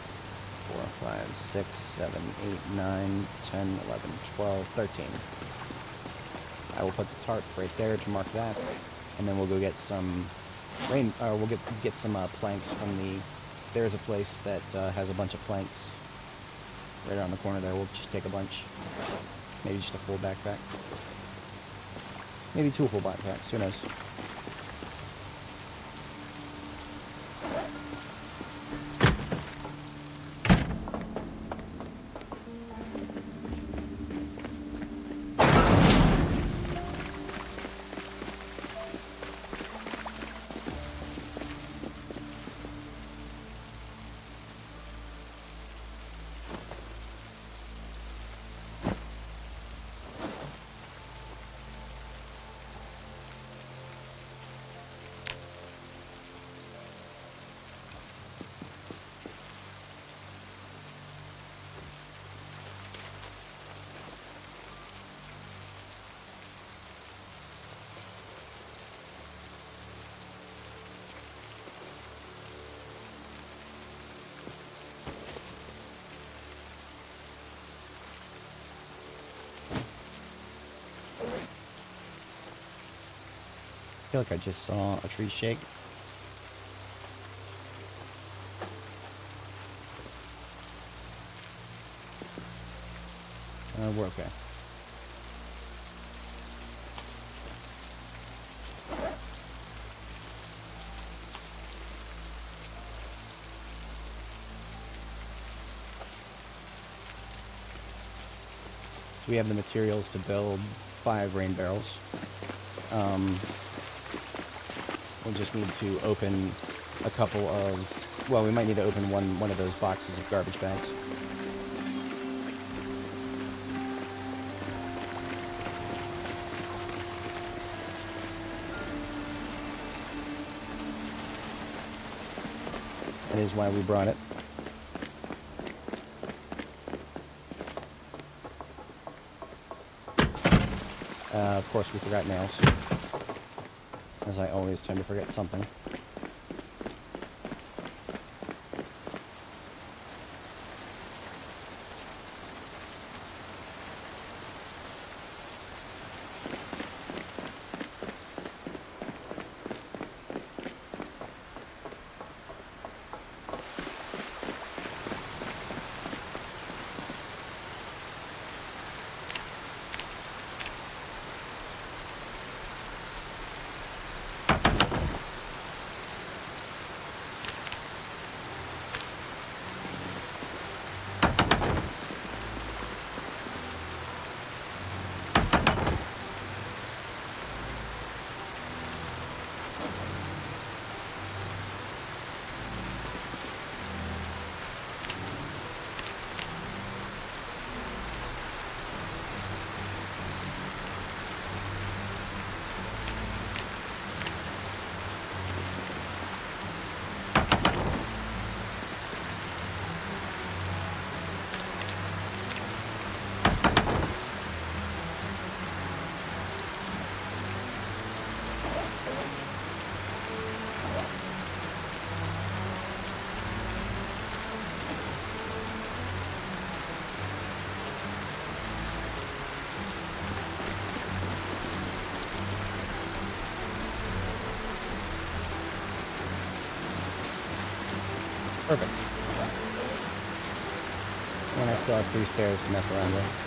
4, 5, 6, 7, 8, 9, 10, 11, 12, 13. I will put the tarp right there to mark that, and then we'll go get some we'll get some planks from the. There's a place that has a bunch of planks right around the corner there. We'll just take a bunch, maybe just a full backpack, maybe 2 full backpacks. Who knows? I feel like I just saw a tree shake. We're okay. So we have the materials to build 5 rain barrels. We'll just need to open a couple of, well, we might need to open one of those boxes of garbage bags. That is why we brought it. Of course, we forgot nails. As I always tend to forget something. Perfect. And I still have 3 spares to mess around with.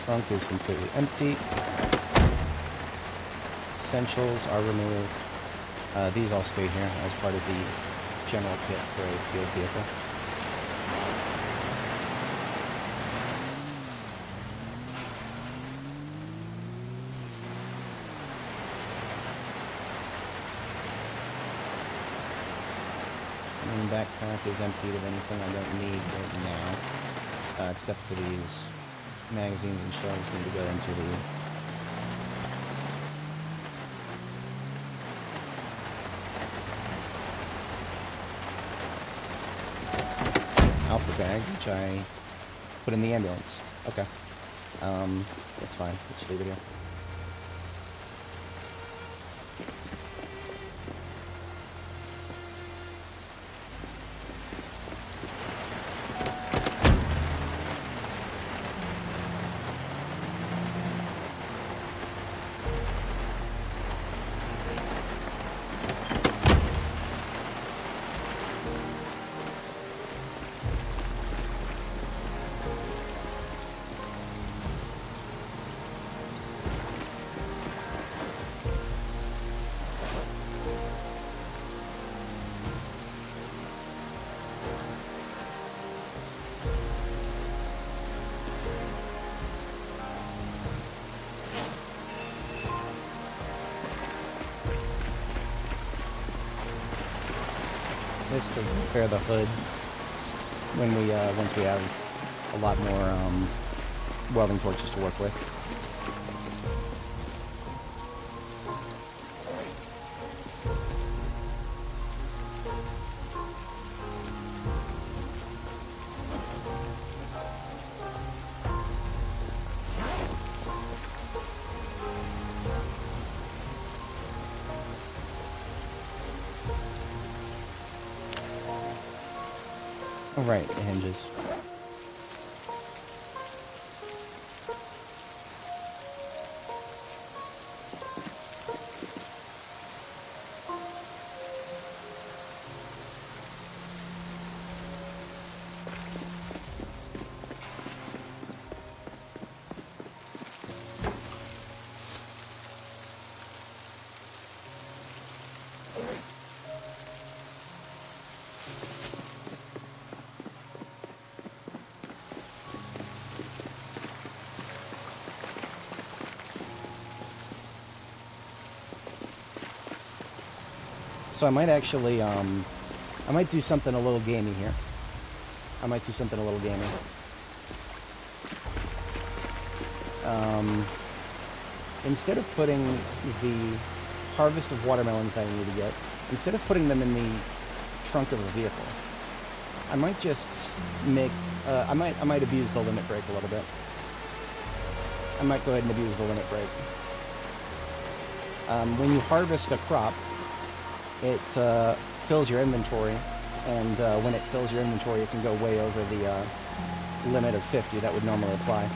Trunk is completely empty. Essentials are removed. These all stay here as part of the general kit for a field vehicle. And backpack is emptied of anything I don't need right now, except for these magazines and shells need to go into the alpha bag, which I put in the ambulance. Okay. That's fine. Let's leave it here. Just to repair the hood when we once we have a lot more welding torches to work with. Right, it hinges. So I might actually, I might do something a little gamey here. Instead of putting the harvest of watermelons that I need to get, instead of putting them in the trunk of a vehicle, I might just make, I might abuse the limit break a little bit. I might go ahead and abuse the limit break. When you harvest a crop, it fills your inventory, and when it fills your inventory, it can go way over the limit of 50 that would normally apply.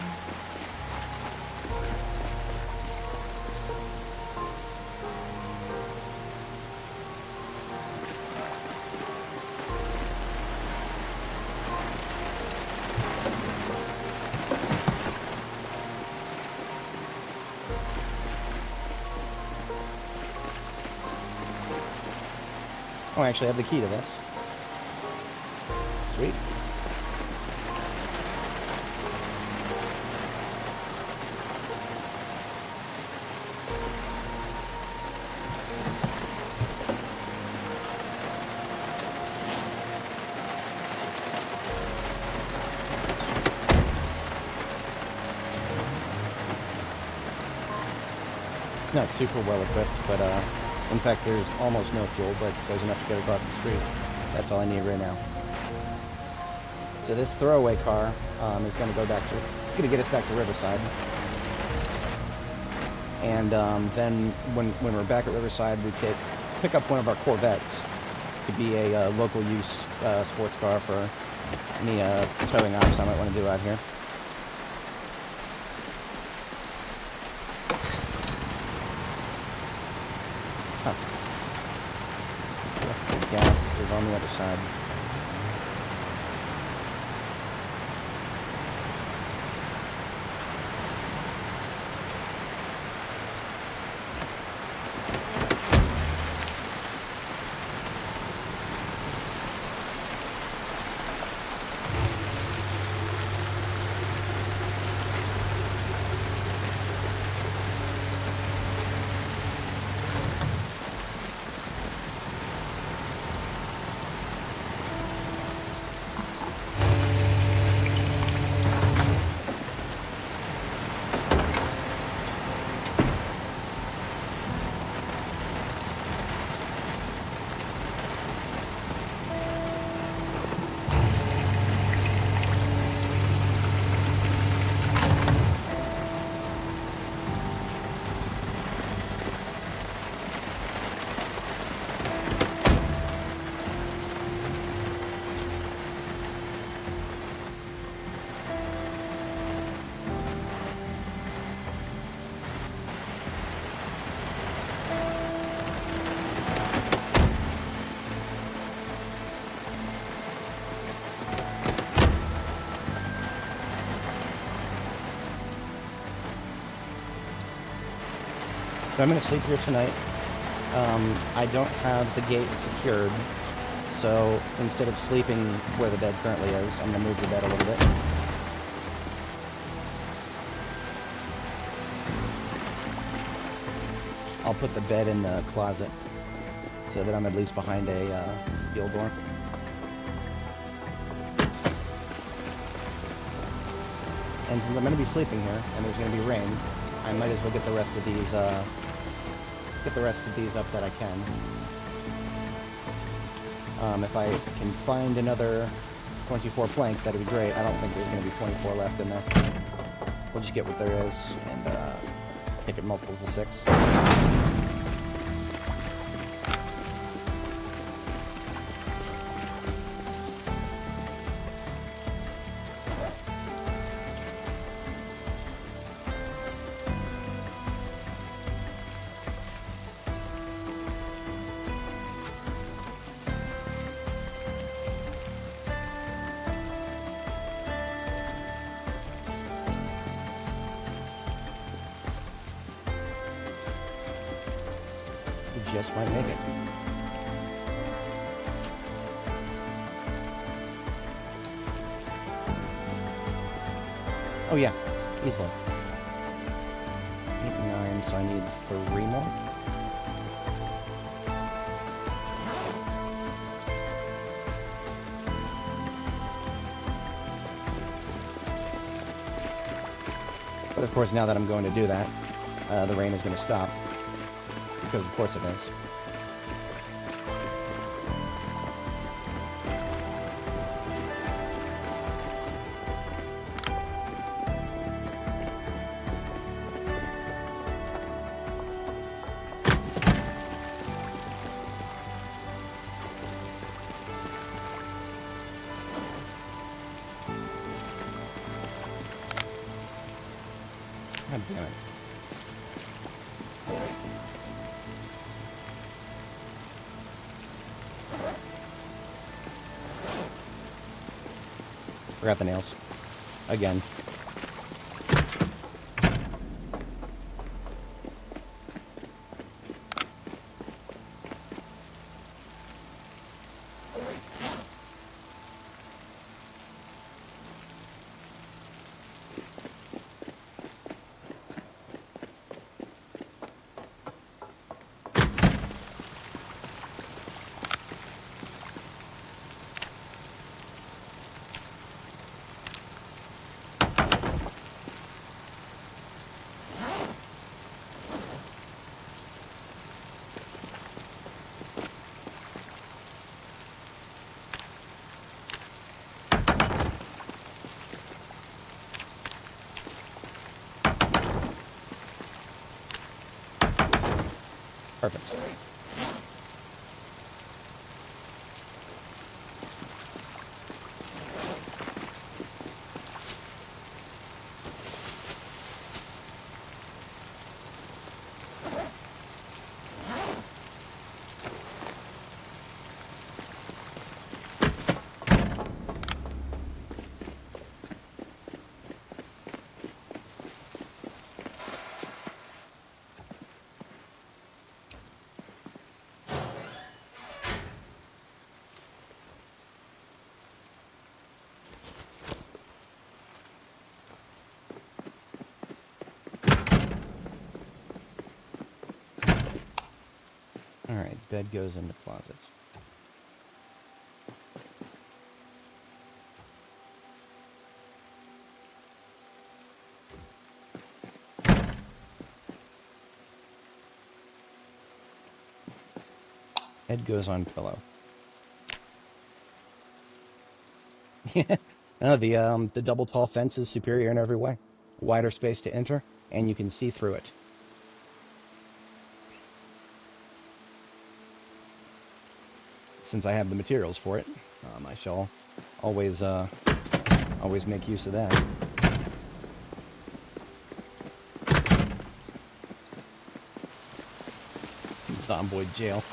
Oh, I actually have the key to this. Sweet. It's not super well equipped, but in fact there's almost no fuel, but there's enough to get across the street. That's all I need right now. So this throwaway car is going to go back to, it's going to get us back to Riverside. And then when we're back at Riverside, we pick up one of our Corvettes to be a local use sports car for any towing ops I might want to do out here. Huh. Yes, the gas is on the other side. So I'm going to sleep here tonight. I don't have the gate secured, so instead of sleeping where the bed currently is, I'm going to move the bed a little bit. I'll put the bed in the closet so that I'm at least behind a steel door. And since I'm going to be sleeping here, and there's going to be rain, I might as well get the rest of these up that I can. If I can find another 24 planks, that'd be great. I don't think there's going to be 24 left in there. We'll just get what there is and take it multiples of 6. Just might make it. Oh yeah, easily. 8, 9, so I need 3 more. But of course, now that I'm going to do that, the rain is going to stop. Because of course it is. God damn it. Forgot the nails. Again. Perfect. Alright, bed goes into closet. Head goes on pillow. No, the double tall fence is superior in every way. Wider space to enter, and you can see through it. Since I have the materials for it, I shall always make use of that. Zomboid jail.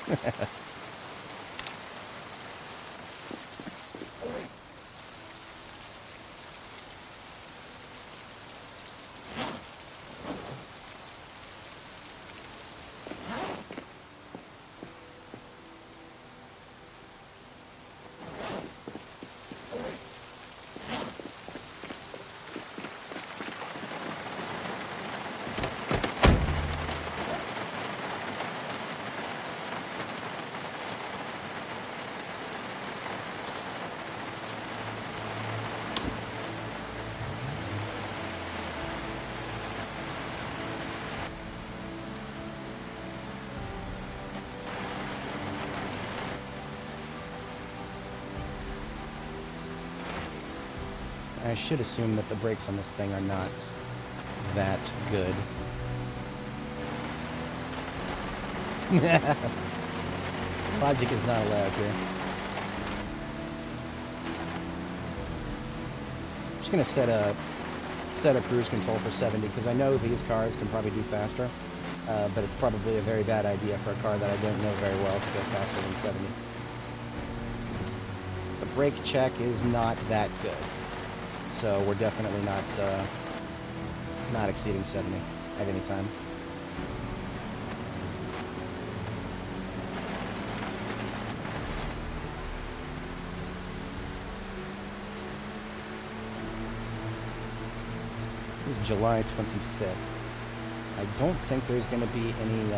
I should assume that the brakes on this thing are not that good. Logic is not allowed here. I'm just gonna set a cruise control for 70 because I know these cars can probably do faster, but it's probably a very bad idea for a car that I don't know very well to go faster than 70. The brake check is not that good. So we're definitely not exceeding 70 at any time. This is July 25th. I don't think there's going to be any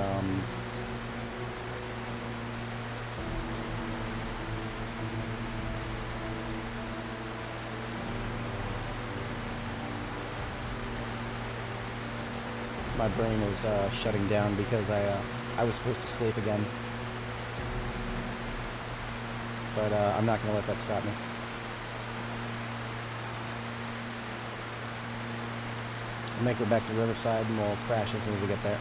my brain is shutting down because I was supposed to sleep again. But I'm not going to let that stop me. We'll make it back to Riverside and we'll crash as soon as we get there.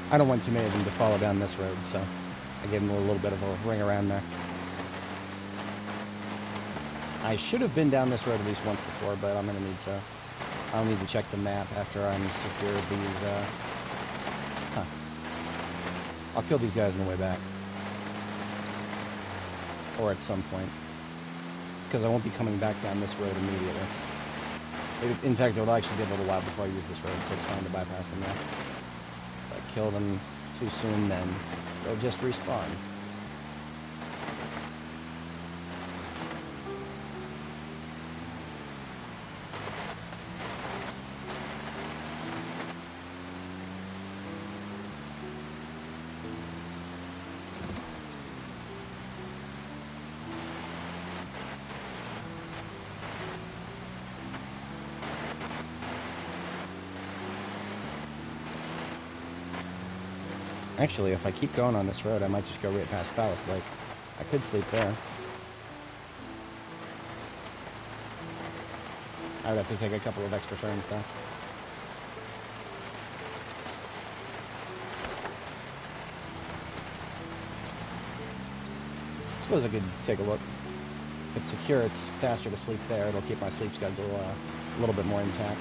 I don't want too many of them to follow down this road, so I gave them a little bit of a ring around there. I should have been down this road at least once before, but I'll need to check the map after I'm secured these, I'll kill these guys on the way back. Or at some point. Because I won't be coming back down this road immediately. In fact, it'll actually be a little while before I use this road, so it's fine to bypass them now. Kill them too soon, then they'll just respawn. Actually, if I keep going on this road, I might just go right past Phallus Lake. I could sleep there. I would have to take a couple of extra turns, though. I suppose I could take a look. If it's secure, it's faster to sleep there. It'll keep my sleep schedule a little bit more intact.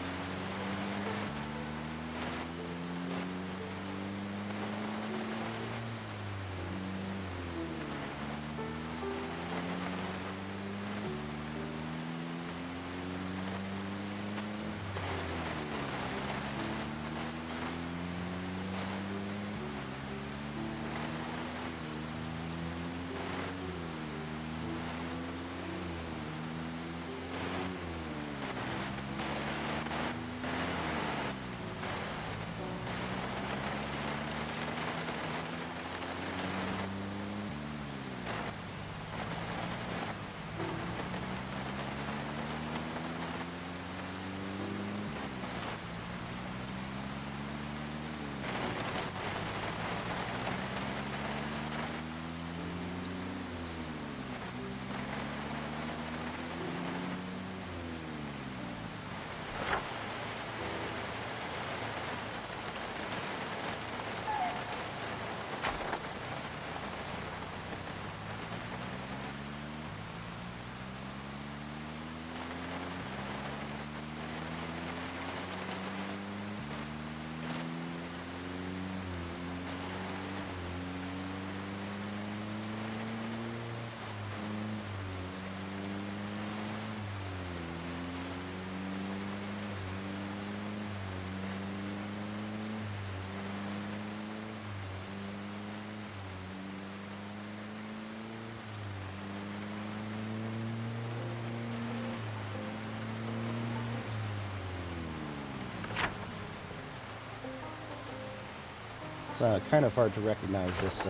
It's kind of hard to recognize this.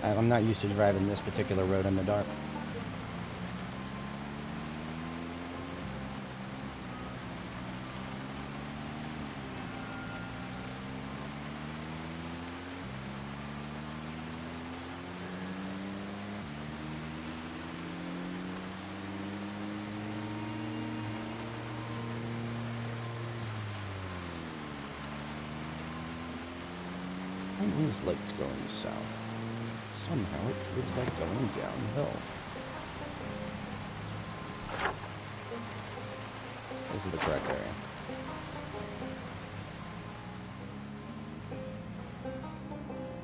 I'm not used to driving this particular road in the dark. These lights going south. Somehow it feels like going downhill. This is the correct area.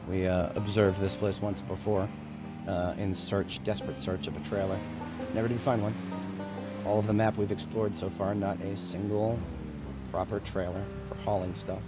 We observed this place once before in desperate search of a trailer. Never did find one. All of the map we've explored so far, not a single proper trailer for hauling stuff.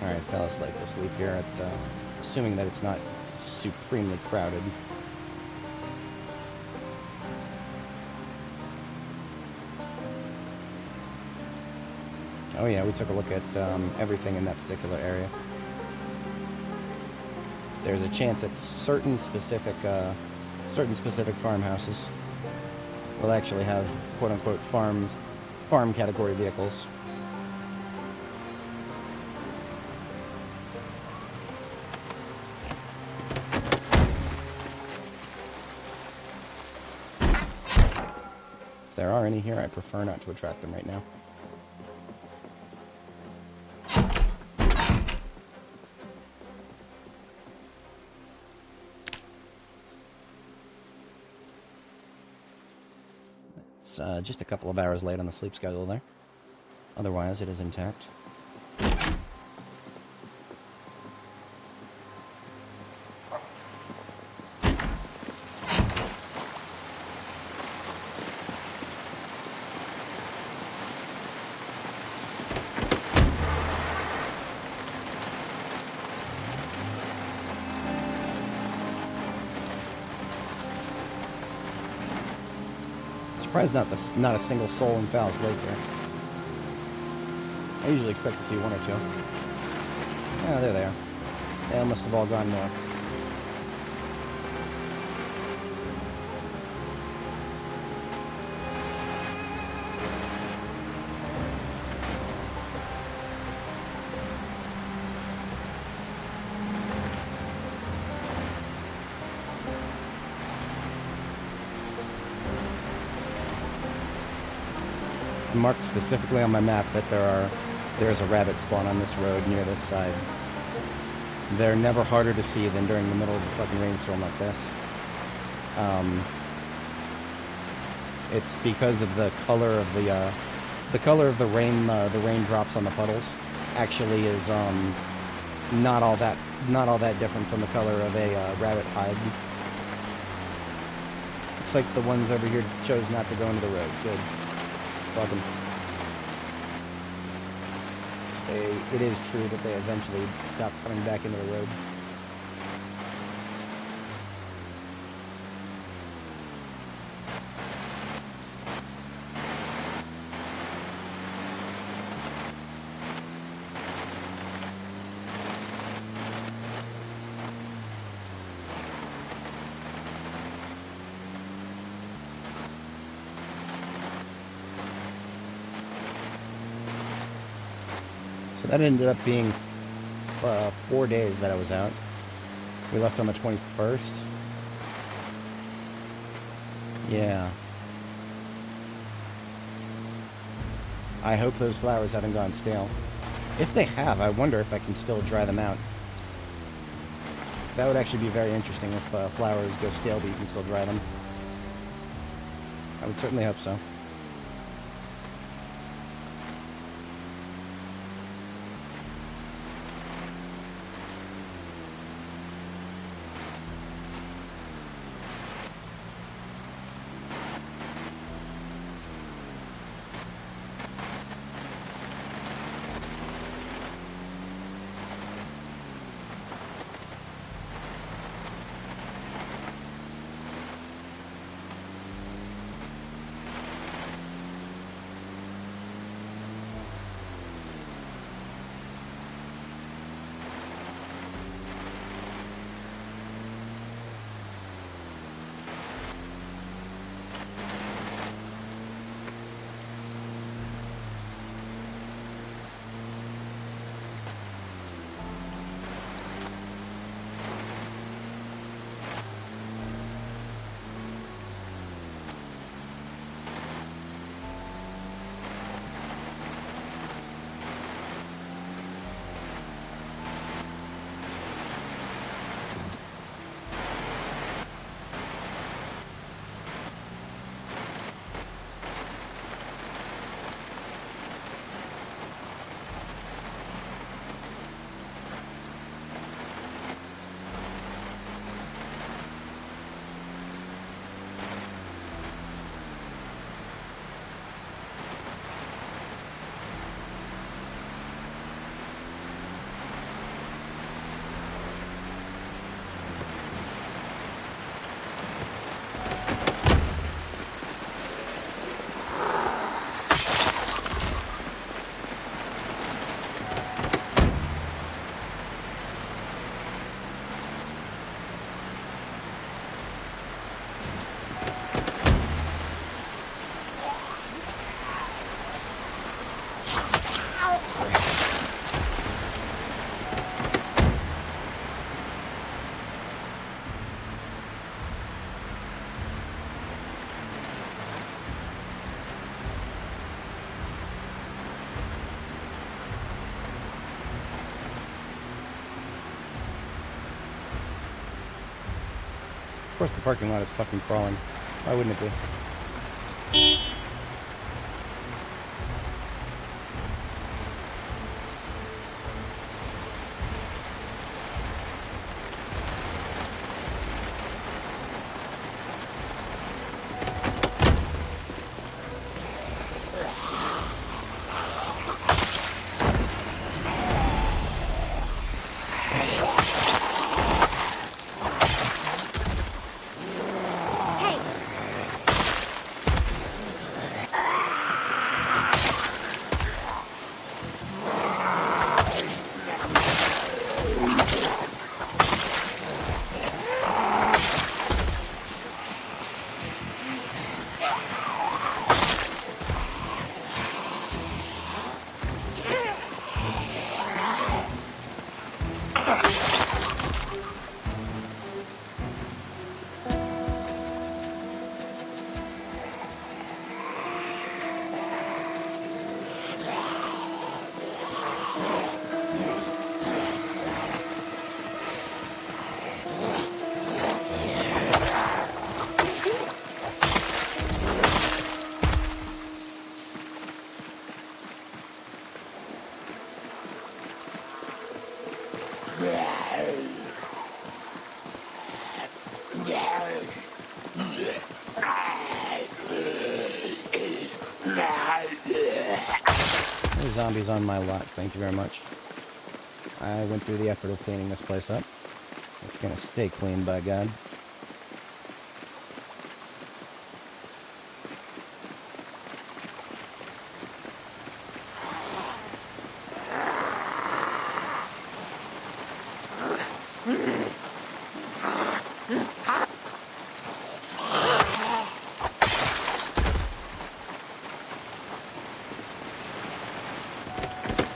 Alright, Phallus Lake will sleep here at, assuming that it's not supremely crowded. Oh yeah, we took a look at everything in that particular area. There's a chance that certain specific farmhouses will actually have quote-unquote farm category vehicles. If there are any here, I prefer not to attract them right now. It's just a couple of hours late on the sleep schedule there. Otherwise, it is intact. Surprised not a single soul in Fowles Lake here. I usually expect to see one or two. Oh, there they are. They must have all gone north. Marked specifically on my map that there's a rabbit spawn on this road near this side. They're never harder to see than during the middle of a fucking rainstorm like this. It's because of the color of the raindrops on the puddles actually is not all that different from the color of a rabbit hide. Looks like the ones over here chose not to go into the road. Good. Welcome. It is true that they eventually stop coming back into the road. So that ended up being 4 days that I was out. We left on the 21st. Yeah. I hope those flowers haven't gone stale. If they have, I wonder if I can still dry them out. That would actually be very interesting if flowers go stale, but you can still dry them. I would certainly hope so. Of course the parking lot is fucking crawling. Why wouldn't it be? zombies on my lot, thank you very much. I went through the effort of cleaning this place up. It's gonna stay clean, by God.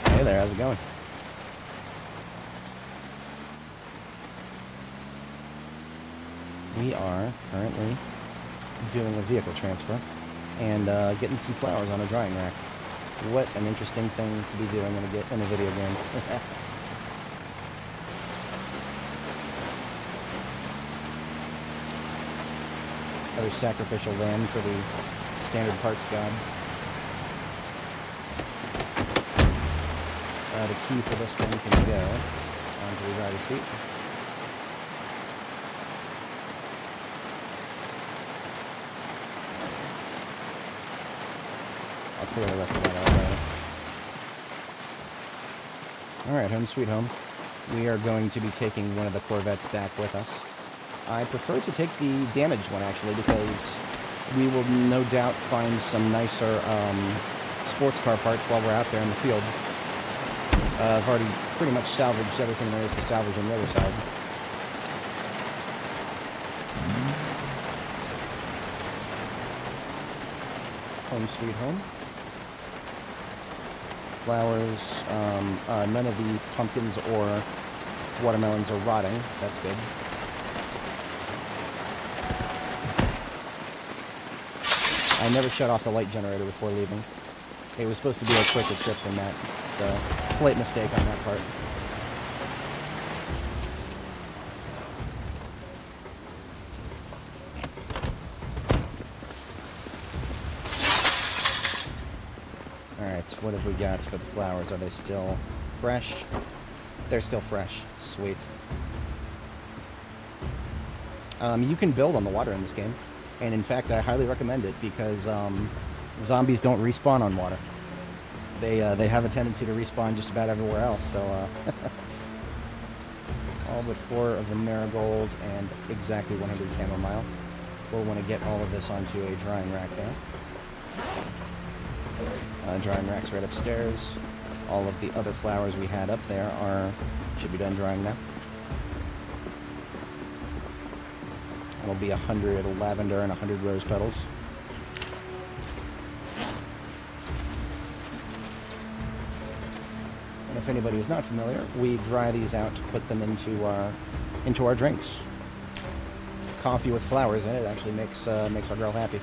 Hey there, how's it going? We are currently doing a vehicle transfer and getting some flowers on a drying rack. What an interesting thing to be doing in a video game. Another sacrificial lamb for the standard parts god. The key for this one can go onto the driver's seat. I'll clear the rest of that out later. Alright, home sweet home. We are going to be taking one of the Corvettes back with us. I prefer to take the damaged one, actually, because we will no doubt find some nicer sports car parts while we're out there in the field. I've already pretty much salvaged everything there is to salvage on the other side. Home sweet home. Flowers, none of the pumpkins or watermelons are rotting. That's good. I never shut off the light generator before leaving. It was supposed to be a quicker trip than that. So, slight mistake on that part. Alright, so what have we got for the flowers? Are they still fresh? They're still fresh. Sweet. You can build on the water in this game. And in fact, I highly recommend it because zombies don't respawn on water. They have a tendency to respawn just about everywhere else, so all but 4 of the marigold and exactly 100 chamomile. We'll want to get all of this onto a drying rack there. Drying rack's right upstairs. All of the other flowers we had up there should be done drying now. It'll be 100 lavender and 100 rose petals. And if anybody is not familiar, we dry these out to put them into our drinks. Coffee with flowers in it actually makes our girl happy.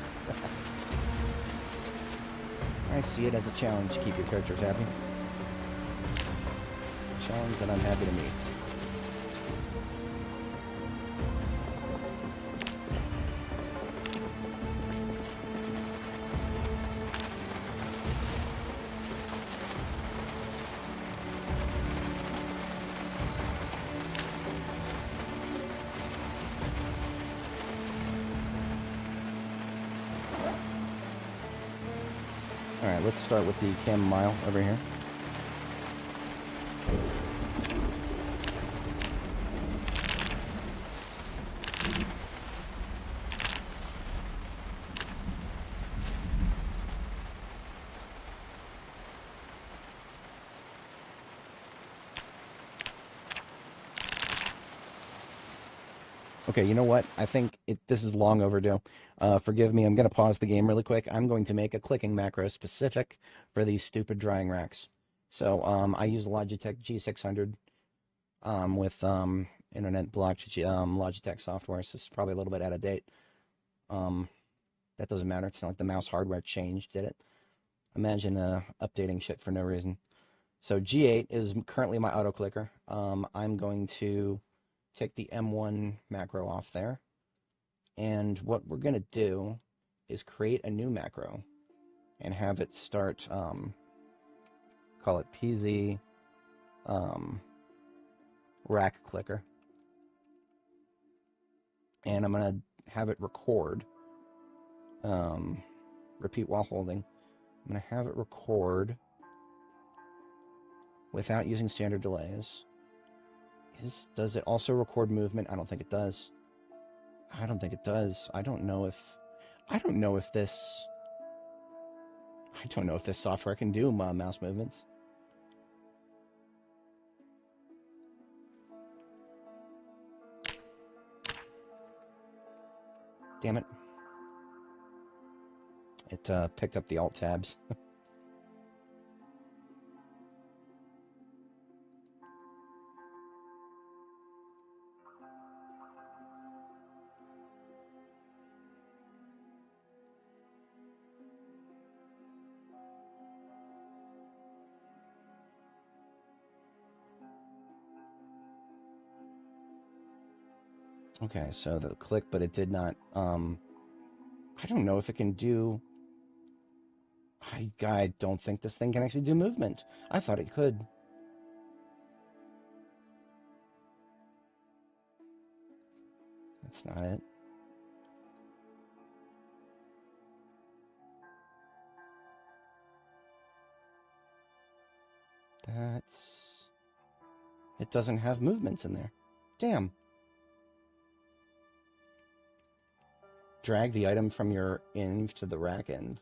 I see it as a challenge to keep your characters happy. A challenge that I'm happy to meet. Alright, let's start with the chamomile over here. Okay, you know what? I think this is long overdue. Forgive me, I'm going to pause the game really quick. I'm going to make a clicking macro specific for these stupid drying racks. So, I use Logitech G600 with internet blocked Logitech software. So this is probably a little bit out of date. That doesn't matter. It's not like the mouse hardware changed, did it? Imagine updating shit for no reason. So G8 is currently my auto clicker. I'm going to take the M1 macro off there. And what we're going to do is create a new macro and have it start, call it PZ rack clicker. And I'm going to have it record, repeat while holding. I'm going to have it record without using standard delays. Does it also record movement? I don't think it does. I don't think it does. I don't know if this software can do mouse movements. Damn it. It picked up the alt tabs. Okay, so the click, but it did not, I don't know if it can do... I don't think this thing can actually do movement. I thought it could. That's not it. It doesn't have movements in there. Damn. Drag the item from your inv to the rack end.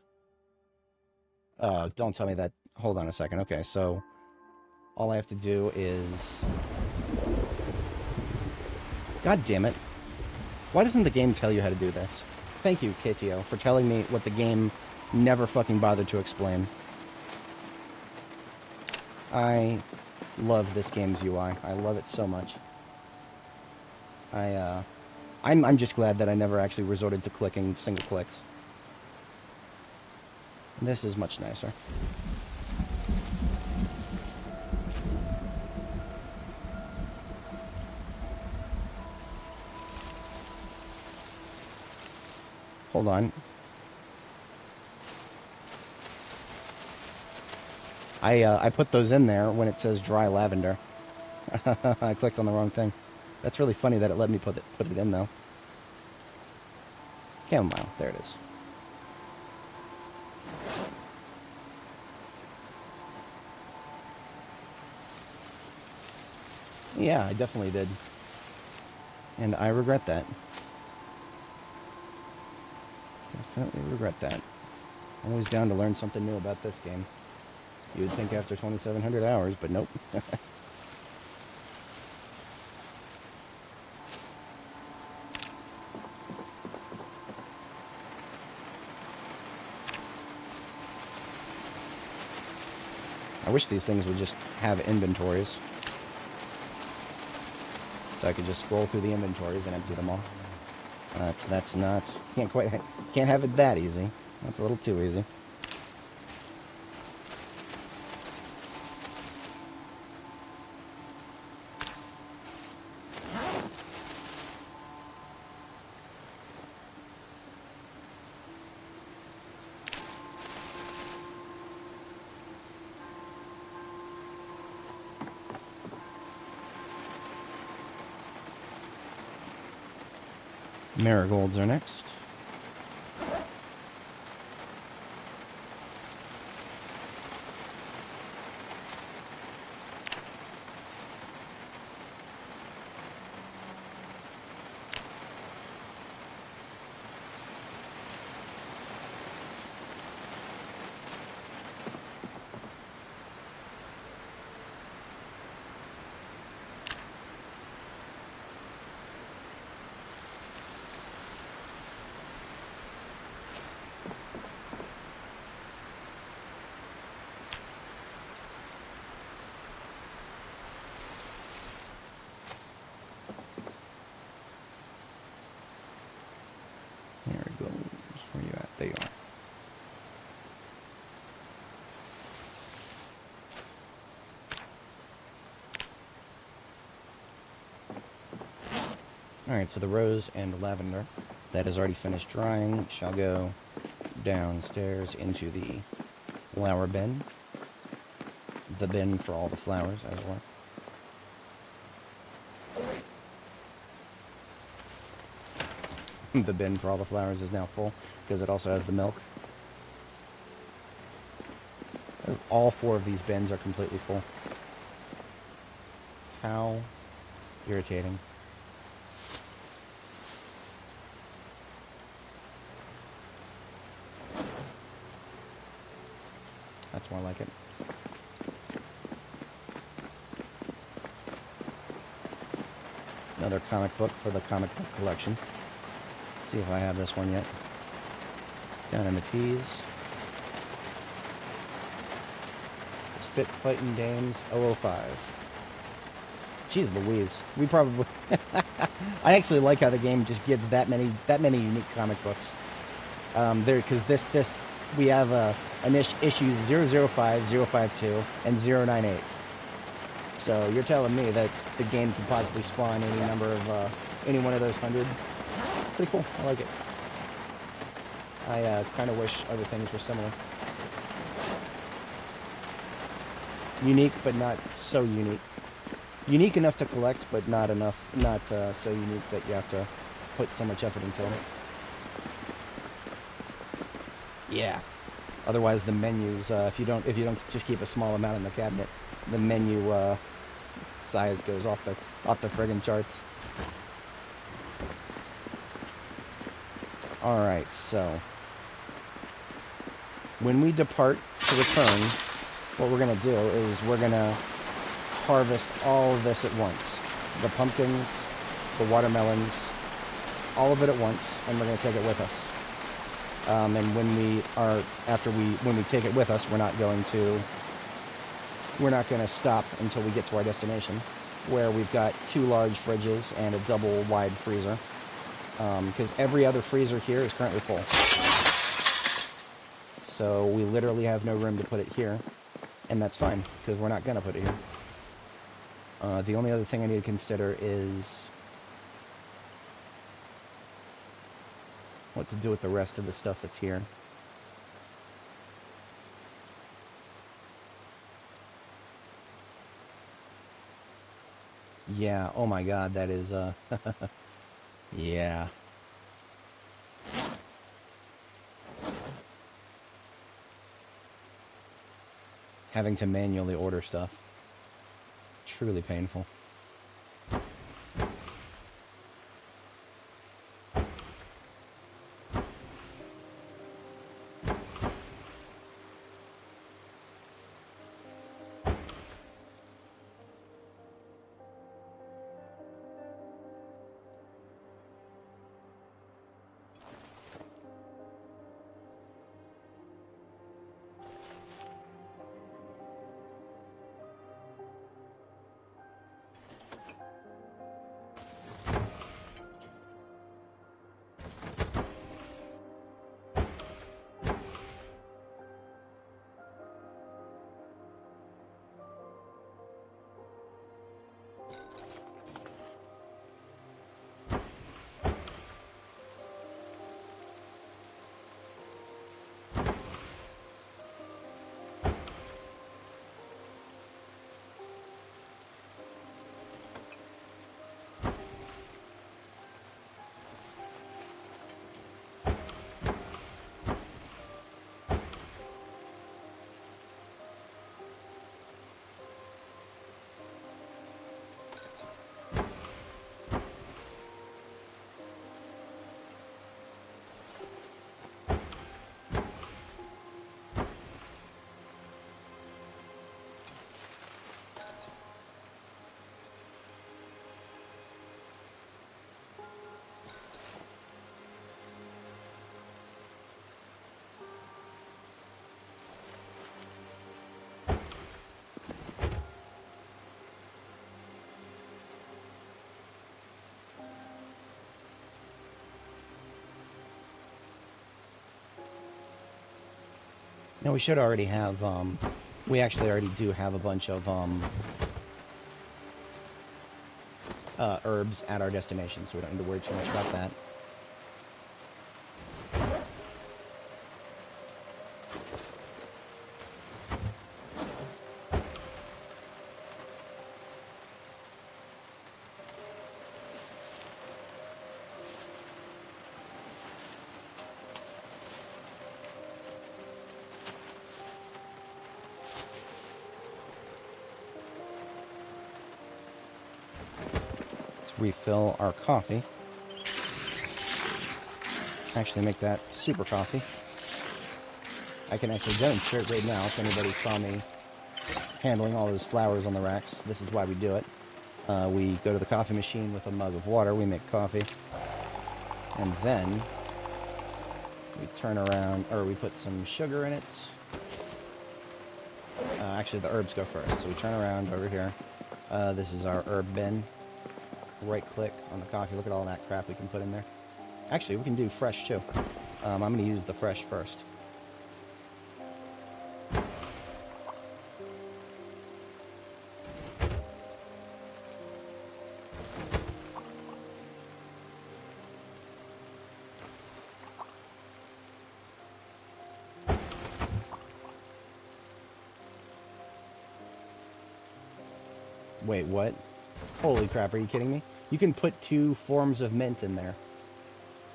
Don't tell me that. Hold on a second. Okay, so all I have to do is... God damn it. Why doesn't the game tell you how to do this? Thank you, KTO, for telling me what the game never fucking bothered to explain. I love this game's UI. I love it so much. I'm just glad that I never actually resorted to clicking single clicks. This is much nicer. Hold on. I put those in there when it says dry lavender. I clicked on the wrong thing. That's really funny that it let me put it in, though. Chamomile. There it is. Yeah, I definitely did. And I regret that. Definitely regret that. Always down to learn something new about this game. You would think after 2,700 hours, but nope. I wish these things would just have inventories. So I could just scroll through the inventories and empty them all. That's not... Can't have it that easy. That's a little too easy. Marigolds are next. Where you at? There you are. Alright, so the rose and lavender that has already finished drying shall go downstairs into the flower bin. The bin for all the flowers as well. The bin for all the flowers is now full because it also has the milk. All 4 of these bins are completely full. How irritating. That's more like it. Another comic book for the comic book collection. Let's see if I have this one yet. Down in the T's. Spit Fighting Dames 005. Jeez Louise. We probably... I actually like how the game just gives that many unique comic books. Because this we have issues 005, 052, and 098. So you're telling me that the game could possibly spawn any number of any one of those 100? Pretty cool. I like it. I kind of wish other things were similar. Unique, but not so unique. Unique enough to collect, but not so unique that you have to put so much effort into them. Yeah. Otherwise, the menus, if you don't just keep a small amount in the cabinet, the menu size goes off the friggin' charts. All right, so when we depart to return, what we're gonna do is we're gonna harvest all of this at once. The pumpkins, the watermelons, all of it at once, and we're gonna take it with us. And when we take it with us, we're not going to stop until we get to our destination, where we've got 2 large fridges and a double wide freezer. Because every other freezer here is currently full. So we literally have no room to put it here, and that's fine, because we're not going to put it here. The only other thing I need to consider is what to do with the rest of the stuff that's here. Yeah, oh my god, that is, yeah. Having to manually order stuff. Truly painful. No, we should already have, we actually already do have a bunch of, herbs at our destination, so we don't need to worry too much about that. refill our coffee. Actually make that super coffee. I can actually demonstrate right now if anybody saw me handling all those flowers on the racks. This is why we do it. We go to the coffee machine with a mug of water, we make coffee, and then we turn around, or we put some sugar in it. Actually, the herbs go first, so we turn around over here. This is our herb bin. Right-click on the coffee. Look at all that crap we can put in there. Actually, we can do fresh, too. I'm going to use the fresh first. Wait, what? Holy crap, are you kidding me? You can put 2 forms of mint in there.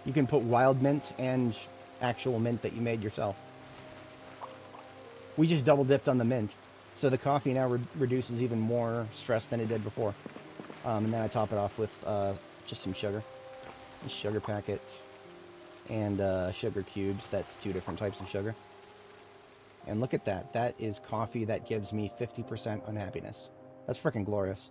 You can put wild mint and actual mint that you made yourself. We just double dipped on the mint. So the coffee now reduces even more stress than it did before. And then I top it off with just some sugar. A sugar packet. And sugar cubes. That's 2 different types of sugar. And look at that. That is coffee that gives me 50% unhappiness. That's freaking glorious.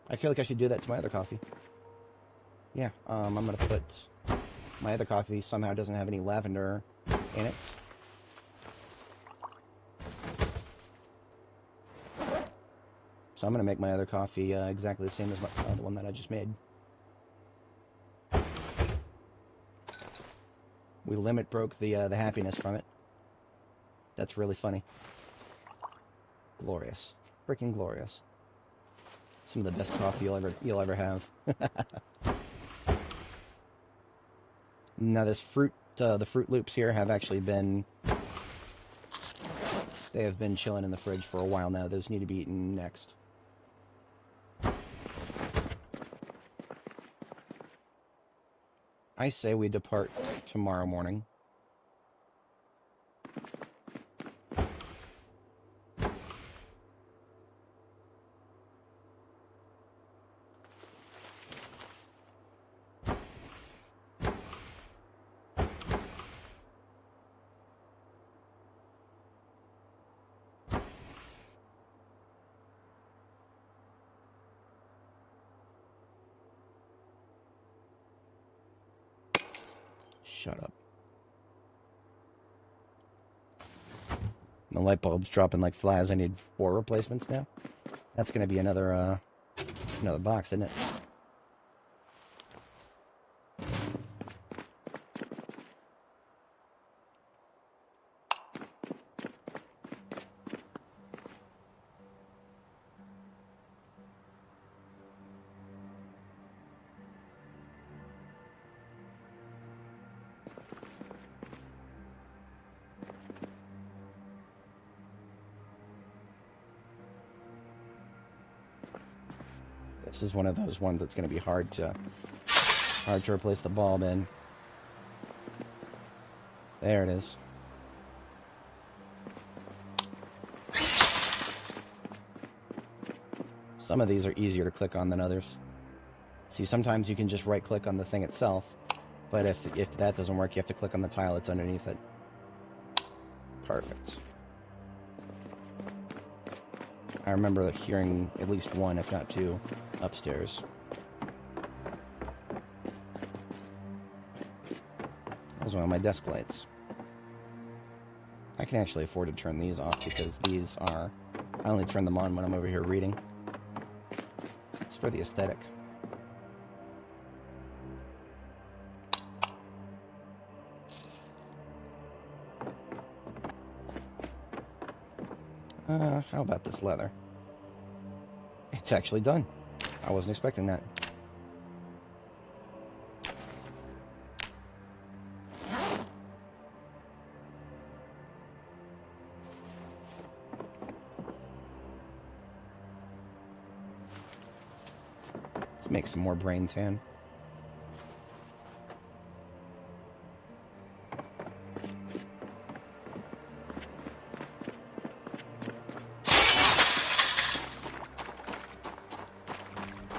I feel like I should do that to my other coffee. Yeah, I'm gonna put... My other coffee somehow doesn't have any lavender in it. So I'm gonna make my other coffee exactly the same as the one that I just made. We limit broke the happiness from it. That's really funny. Glorious. Freaking glorious. Some of the best coffee you'll ever have. Now this fruit, the Fruit Loops here have actually been... They have been chilling in the fridge for a while now. Those need to be eaten next. I say we depart tomorrow morning. Shut up. The light bulb's dropping like flies. I need 4 replacements now. That's going to be another box, isn't it? This is one of those ones that's going to be hard to replace the bulb in. There it is. Some of these are easier to click on than others. See, sometimes you can just right-click on the thing itself, but if that doesn't work, you have to click on the tile that's underneath it. Perfect. I remember hearing at least 1, if not 2, upstairs. That was one of my desk lights. I can actually afford to turn these off because these are... I only turn them on when I'm over here reading. It's for the aesthetic. How about this leather? It's actually done. I wasn't expecting that. Let's make some more brain tan.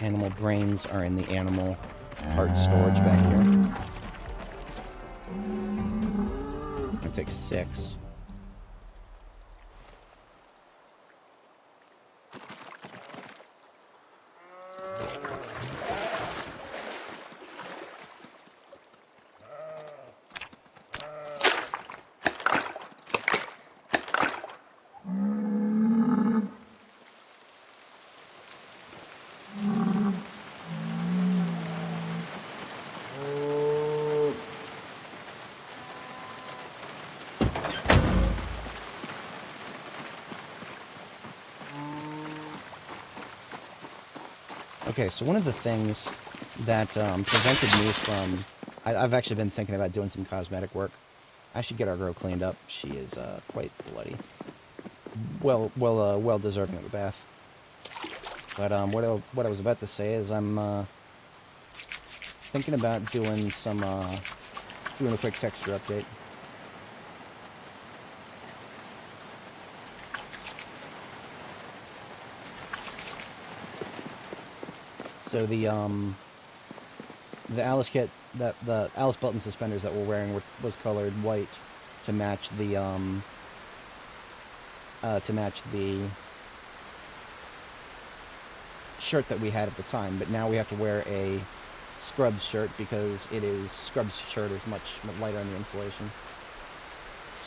Animal brains are in the animal parts storage back here. It takes 6. Okay, so one of the things that prevented me from... I've actually been thinking about doing some cosmetic work. I should get our girl cleaned up. She is quite bloody. Well deserving of a bath. But what I was about to say is I'm thinking about doing a quick texture update. So the Alice kit, the Alice button suspenders that we're wearing was colored white to match the shirt that we had at the time. But now we have to wear a Scrubs shirt because Scrubs shirt is much lighter on the insulation.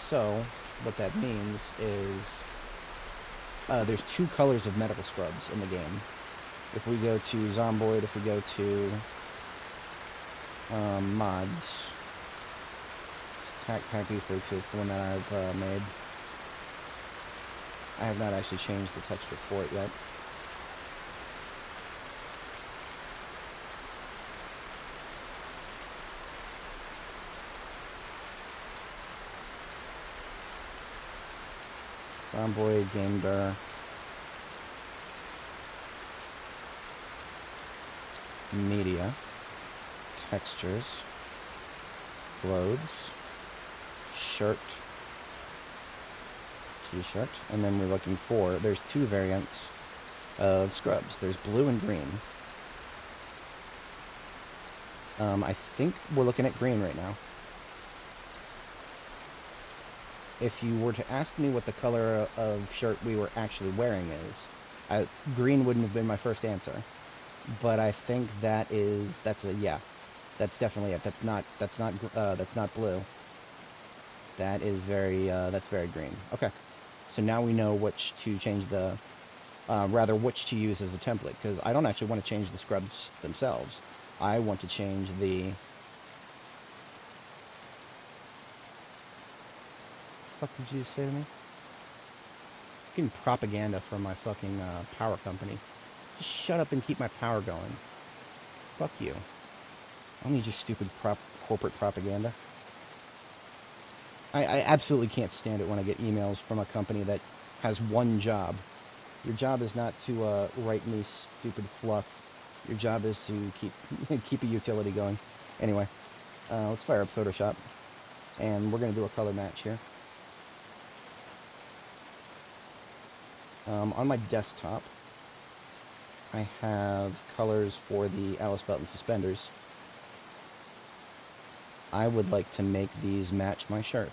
So what that means is there's 2 colors of medical scrubs in the game. If we go to Zomboid, if we go to mods, it's Pack B42, it's the one that I've made. I have not actually changed the texture for it yet. Zomboid, Game Dur. Media, textures, clothes, shirt, t-shirt, and then we're looking for, there's 2 variants of scrubs. There's blue and green. I think we're looking at green right now. If you were to ask me what the color of shirt we were actually wearing is, green wouldn't have been my first answer. But I think that's definitely it. That's not blue. That's very green. Okay, so now we know which to change which to use as a template, because I don't actually want to change the scrubs themselves. I want to change the... What the fuck did you say to me? I'm getting propaganda from my fucking power company. Just shut up and keep my power going. Fuck you. I don't need your stupid corporate propaganda. I absolutely can't stand it when I get emails from a company that has one job. Your job is not to write me stupid fluff. Your job is to keep a utility going. Anyway, let's fire up Photoshop. And we're going to do a color match here. On my desktop, I have colors for the Alice button suspenders. I would like to make these match my shirt.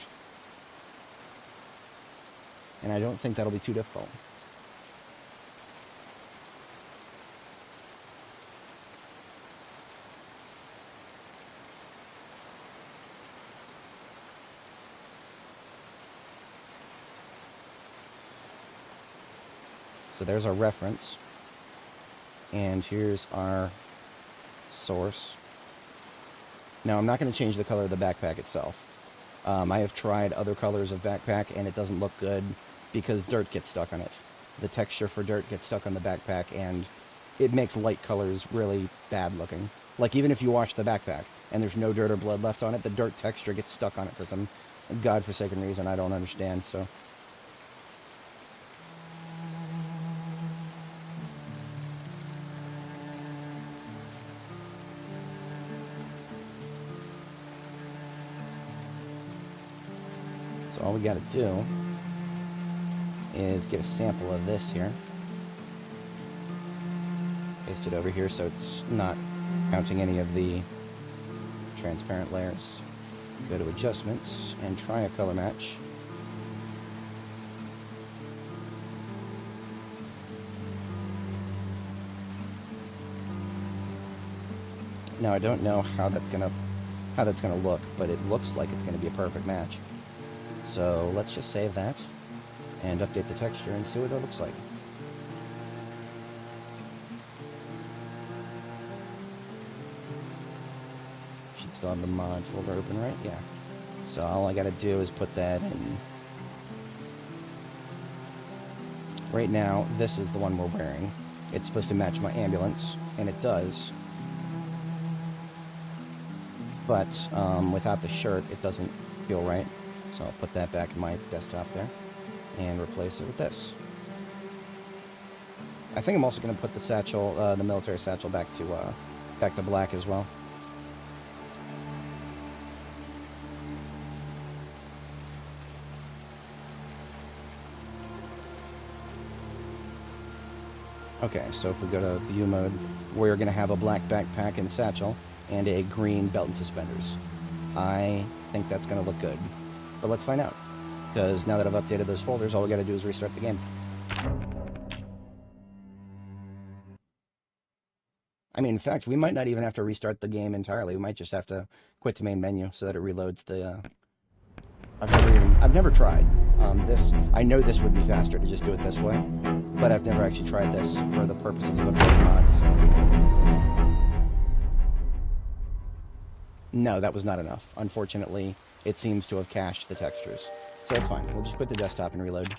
And I don't think that'll be too difficult. So there's our reference. And here's our source. Now, I'm not going to change the color of the backpack itself. I have tried other colors of backpack, and it doesn't look good because dirt gets stuck on it. The texture for dirt gets stuck on the backpack, and it makes light colors really bad looking. Like, even if you wash the backpack and there's no dirt or blood left on it, the dirt texture gets stuck on it for some godforsaken reason I don't understand, so... So all we got to do is get a sample of this here. Paste it over here so it's not counting any of the transparent layers. Go to adjustments and try a color match. Now I don't know how that's gonna look, but it looks like it's gonna be a perfect match. So let's just save that and update the texture and see what it looks like. Should still have the mod folder open, right? Yeah. So all I gotta do is put that in. Right now, this is the one we're wearing. It's supposed to match my ambulance, and it does. But without the shirt, it doesn't feel right. So I'll put that back in my desktop there and replace it with this. I think I'm also going to put the satchel, the military satchel, back to black as well. Okay, so if we go to view mode, we're going to have a black backpack and satchel and a green belt and suspenders. I think that's going to look good. But let's find out. Because now that I've updated those folders, all we got to do is restart the game. I mean, in fact, we might not even have to restart the game entirely. We might just have to quit the main menu so that it reloads the... I've never tried this. I know this would be faster to just do it this way, but I've never actually tried this for the purposes of updating mods. No, that was not enough. Unfortunately, it seems to have cached the textures. So that's fine. We'll just quit the desktop and reload.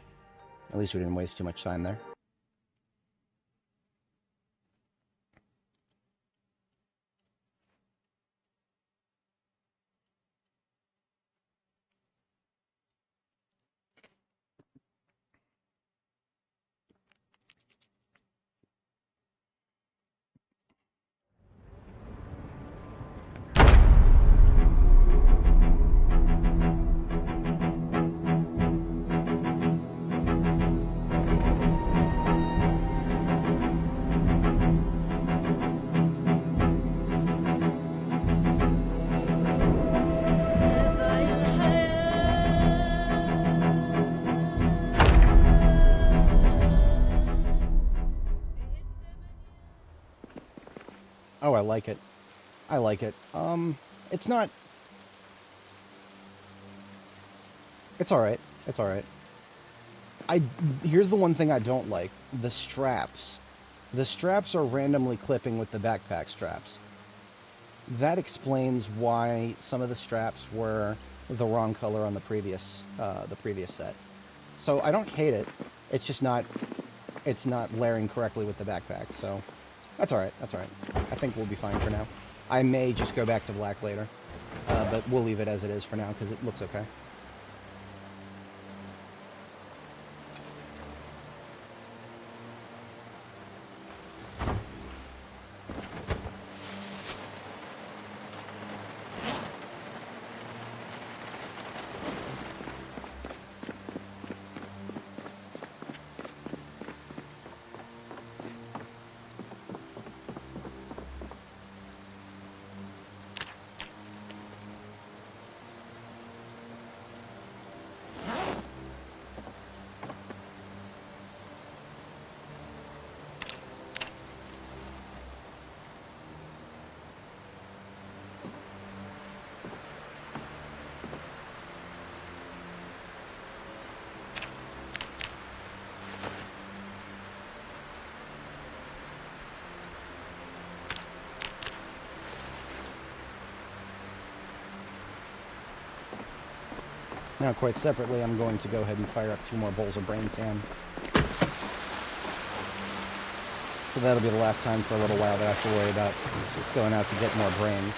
At least we didn't waste too much time there. Oh, I like it. I like it. It's not... It's alright. It's alright. Here's the one thing I don't like. The straps. The straps are randomly clipping with the backpack straps. That explains why some of the straps were the wrong color on the previous set. So I don't hate it. It's just not... It's not layering correctly with the backpack, so... That's alright, that's alright. I think we'll be fine for now. I may just go back to black later, but we'll leave it as it is for now, because it looks okay. Now, quite separately, I'm going to go ahead and fire up 2 more bowls of brain tan. So that'll be the last time for a little while that I have to worry about going out to get more brains.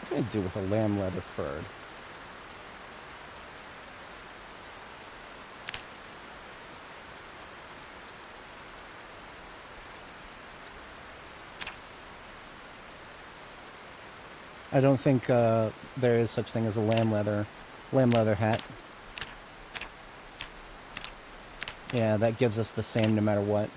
What can I do with a lamb leather furred? I don't think there is such thing as a lamb leather hat. Yeah, that gives us the same no matter what.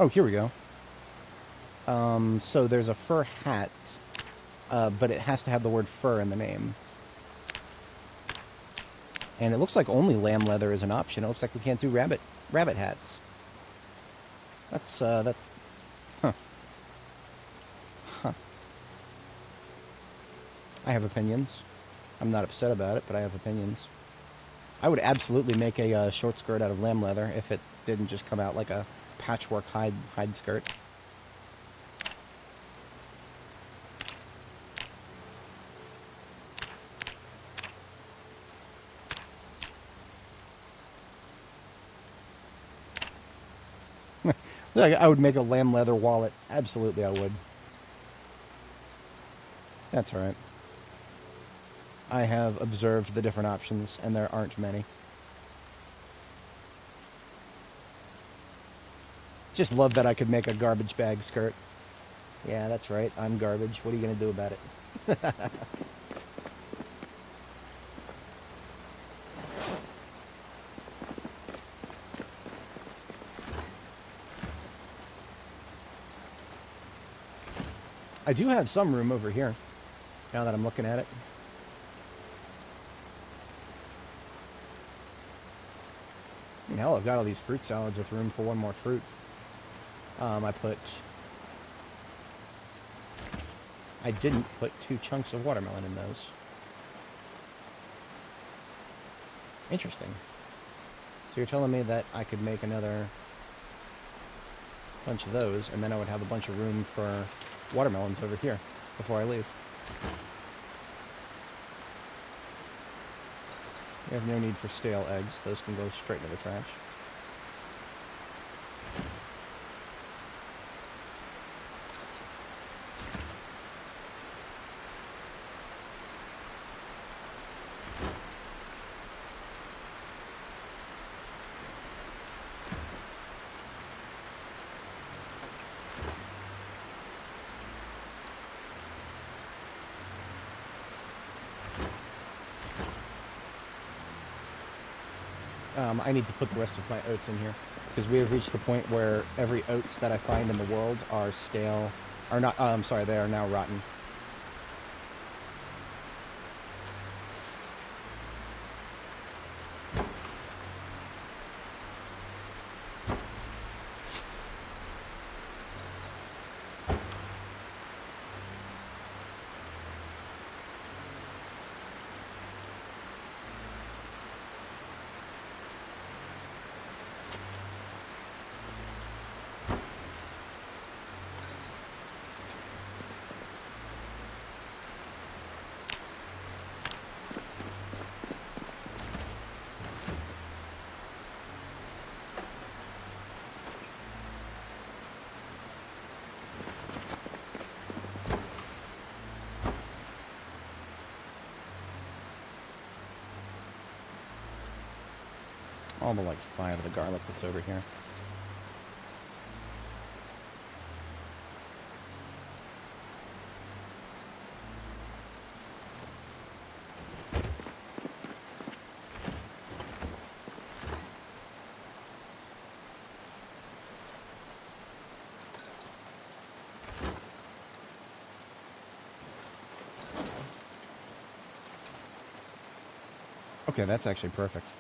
Oh, here we go. So there's a fur hat, but it has to have the word fur in the name. And it looks like only lamb leather is an option. It looks like we can't do rabbit hats. That's, huh. Huh. I have opinions. I'm not upset about it, but I have opinions. I would absolutely make a short skirt out of lamb leather if it didn't just come out like a patchwork hide skirt. I would make a lamb leather wallet. Absolutely, I would. That's all right. I have observed the different options, and there aren't many. Just love that I could make a garbage bag skirt. Yeah, that's right. I'm garbage. What are you going to do about it? I do have some room over here, now that I'm looking at it. Hell, I've got all these fruit salads with room for one more fruit. I didn't put 2 chunks of watermelon in those. Interesting. So you're telling me that I could make another bunch of those, and then I would have a bunch of room for watermelons over here before I leave. We have no need for stale eggs. Those can go straight into the trash. I need to put the rest of my oats in here, because we have reached the point where every oats that I find in the world are stale, are not, I'm sorry, they are now rotten. All but like 5 of the garlic that's over here. Okay, that's actually perfect.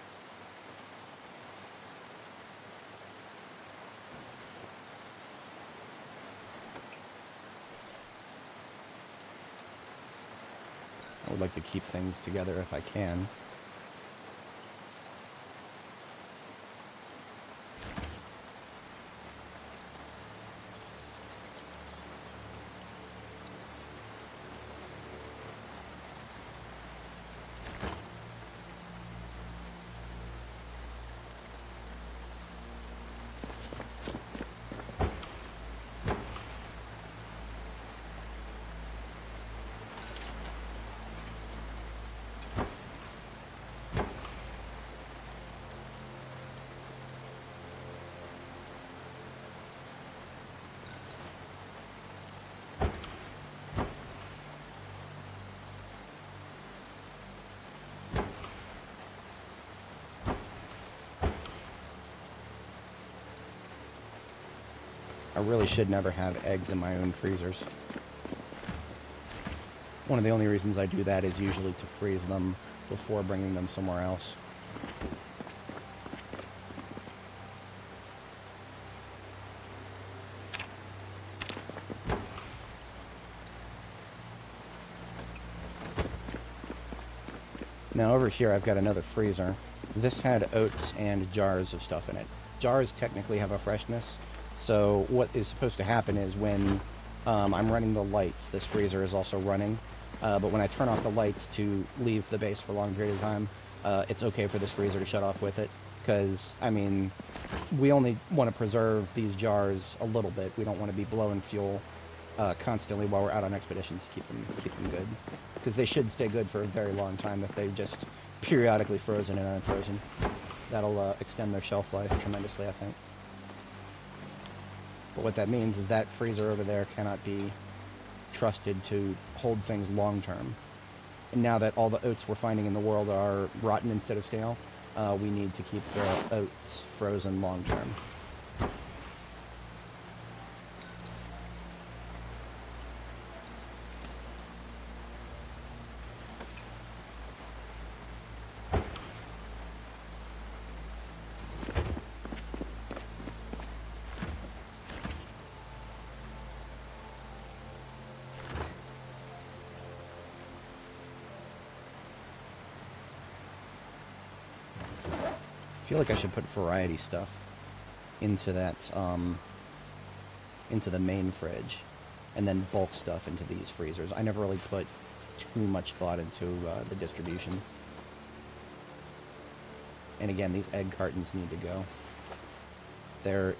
I would like to keep things together if I can. I really should never have eggs in my own freezers. One of the only reasons I do that is usually to freeze them before bringing them somewhere else. Now over here I've got another freezer. This had oats and jars of stuff in it. Jars technically have a freshness, so what is supposed to happen is when I'm running the lights, this freezer is also running, but when I turn off the lights to leave the base for a long period of time, it's okay for this freezer to shut off with it, because, I mean, we only want to preserve these jars a little bit. We don't want to be blowing fuel constantly while we're out on expeditions to keep them good, because they should stay good for a very long time if they just periodically frozen and unfrozen. That'll extend their shelf life tremendously, I think. But what that means is that freezer over there cannot be trusted to hold things long term. And now that all the oats we're finding in the world are rotten instead of stale, we need to keep the oats frozen long term. I feel like I should put variety stuff into that, into the main fridge, and then bulk stuff into these freezers. I never really put too much thought into the distribution. And again, these egg cartons need to go. They're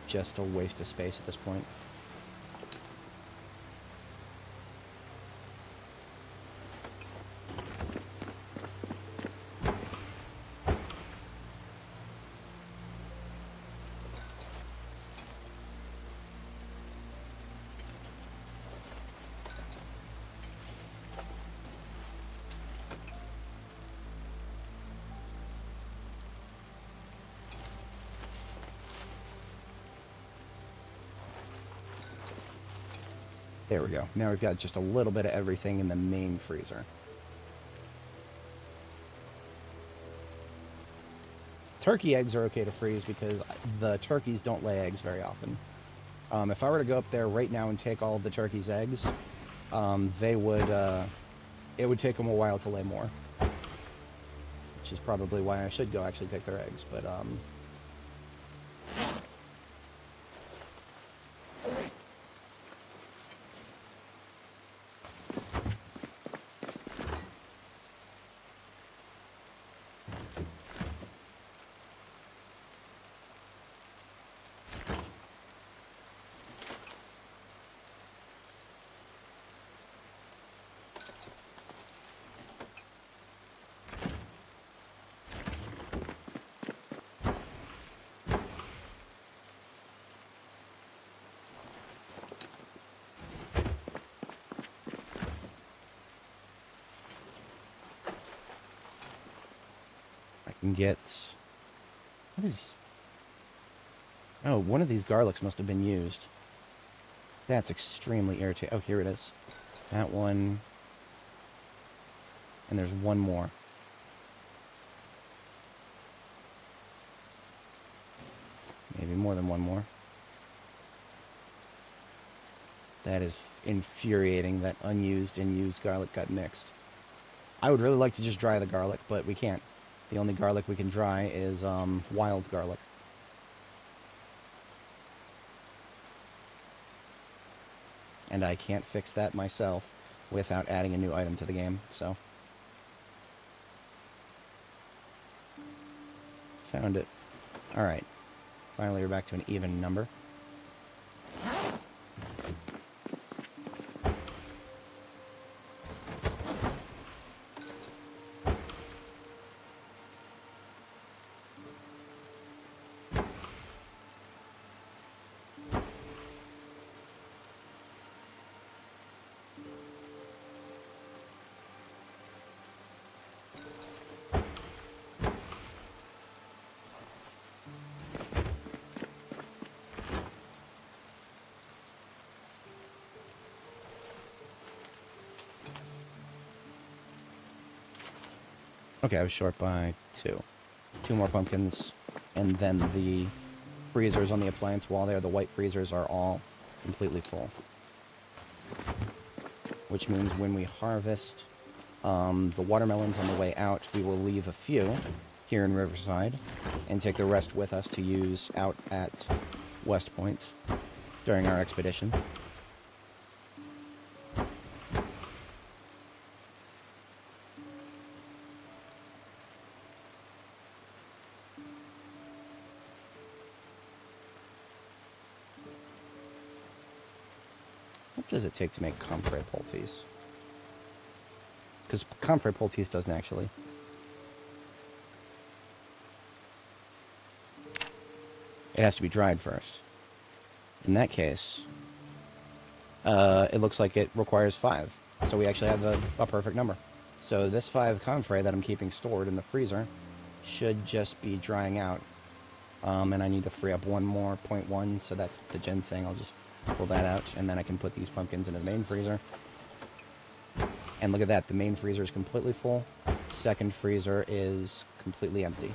just a waste of space at this point. There we go. Now we've got just a little bit of everything in the main freezer. Turkey eggs are okay to freeze because the turkeys don't lay eggs very often. If I were to go up there right now and take all of the turkeys' eggs, they would, it would take them a while to lay more. Which is probably why I should go actually take their eggs, but, can get... What is... Oh, one of these garlics must have been used. That's extremely irritating. Oh, here it is. That one. And there's one more. Maybe more than one more. That is infuriating that unused and used garlic got mixed. I would really like to just dry the garlic, but we can't. The only garlic we can dry is wild garlic. And I can't fix that myself without adding a new item to the game, so. Found it. Alright. Finally, we're back to an even number. Okay, I was short by 2. 2 more pumpkins, and then the freezers on the appliance wall there, the white freezers, are all completely full. Which means when we harvest the watermelons on the way out, we will leave a few here in Riverside, and take the rest with us to use out at West Point during our expedition. What does it take to make comfrey poultice? Because comfrey poultice doesn't actually. It has to be dried first. In that case, it looks like it requires 5. So we actually have a perfect number. So this 5 comfrey that I'm keeping stored in the freezer should just be drying out. And I need to free up one more 0.1, so that's the ginseng. I'll just pull that out, and then I can put these pumpkins into the main freezer. And look at that, the main freezer is completely full. Second freezer is completely empty.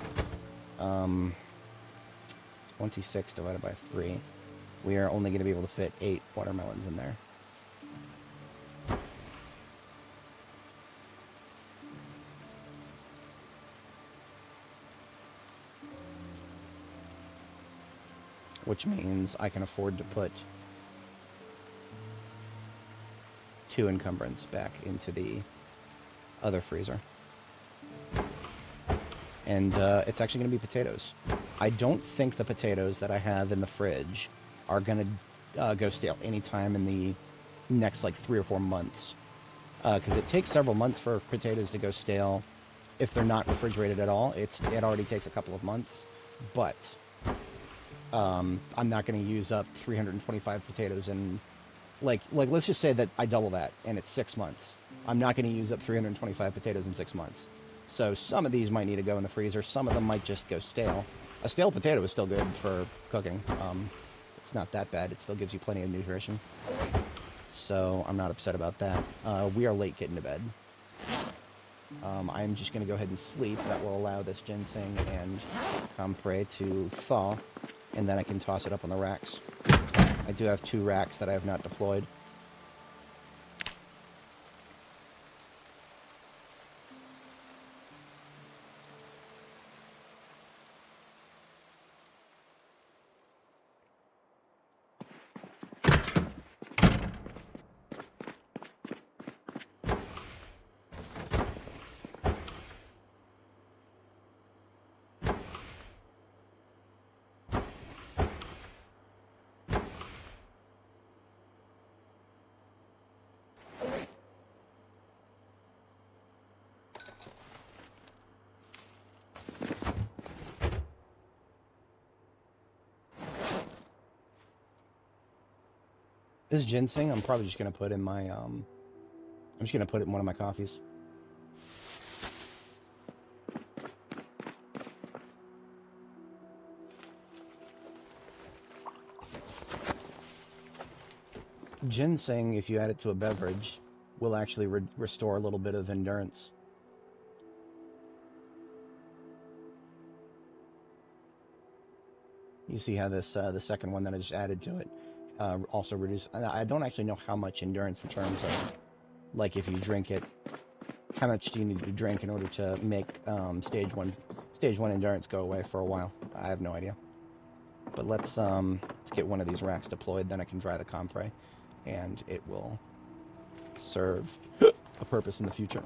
26 divided by 3. We are only going to be able to fit 8 watermelons in there. Which means I can afford to put 2 encumbrance back into the other freezer. And it's actually going to be potatoes. I don't think the potatoes that I have in the fridge are going to go stale anytime in the next, like, 3 or 4 months. Because it takes several months for potatoes to go stale. If they're not refrigerated at all, it already takes a couple of months. But I'm not going to use up 325 potatoes in... Like, let's just say that I double that, and it's 6 months. I'm not going to use up 325 potatoes in 6 months. So some of these might need to go in the freezer. Some of them might just go stale. A stale potato is still good for cooking. It's not that bad. It still gives you plenty of nutrition. So I'm not upset about that. We are late getting to bed. I'm just going to go ahead and sleep. That will allow this ginseng and comfrey to thaw, and then I can toss it up on the racks. I do have 2 racks that I have not deployed. This ginseng, I'm probably just going to put in my, I'm just going to put it in one of my coffees. Ginseng, if you add it to a beverage, will actually restore a little bit of endurance. You see how this, the second one that I just added to it, also reduce. I don't actually know how much endurance in terms of, like, if you drink it how much do you need to drink in order to make stage one endurance go away for a while? I have no idea. But let's get one of these racks deployed, then I can dry the comfrey, and it will serve a purpose in the future.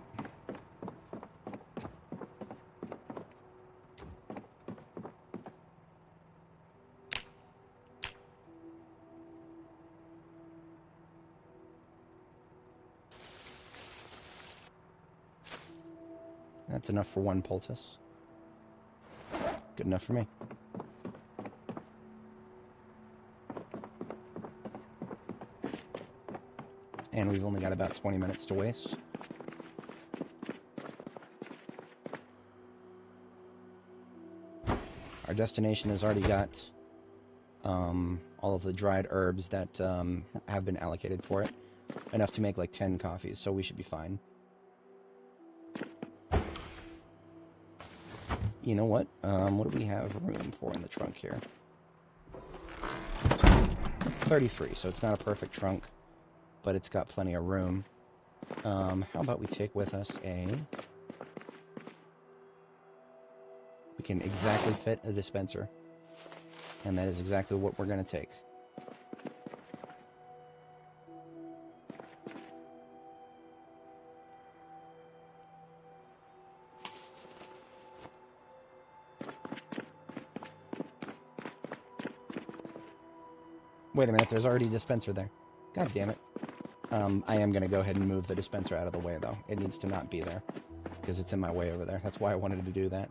That's enough for one poultice. Good enough for me. And we've only got about 20 minutes to waste. Our destination has already got all of the dried herbs that have been allocated for it. Enough to make like 10 coffees, so we should be fine. You know what? What do we have room for in the trunk here? 33, so it's not a perfect trunk, but it's got plenty of room. How about we take with us we can exactly fit a dispenser, and that is exactly what we're going to take. Wait a minute, there's already a dispenser there. God damn it. I am going to go ahead and move the dispenser out of the way, though. It needs to not be there, because it's in my way over there. That's why I wanted to do that.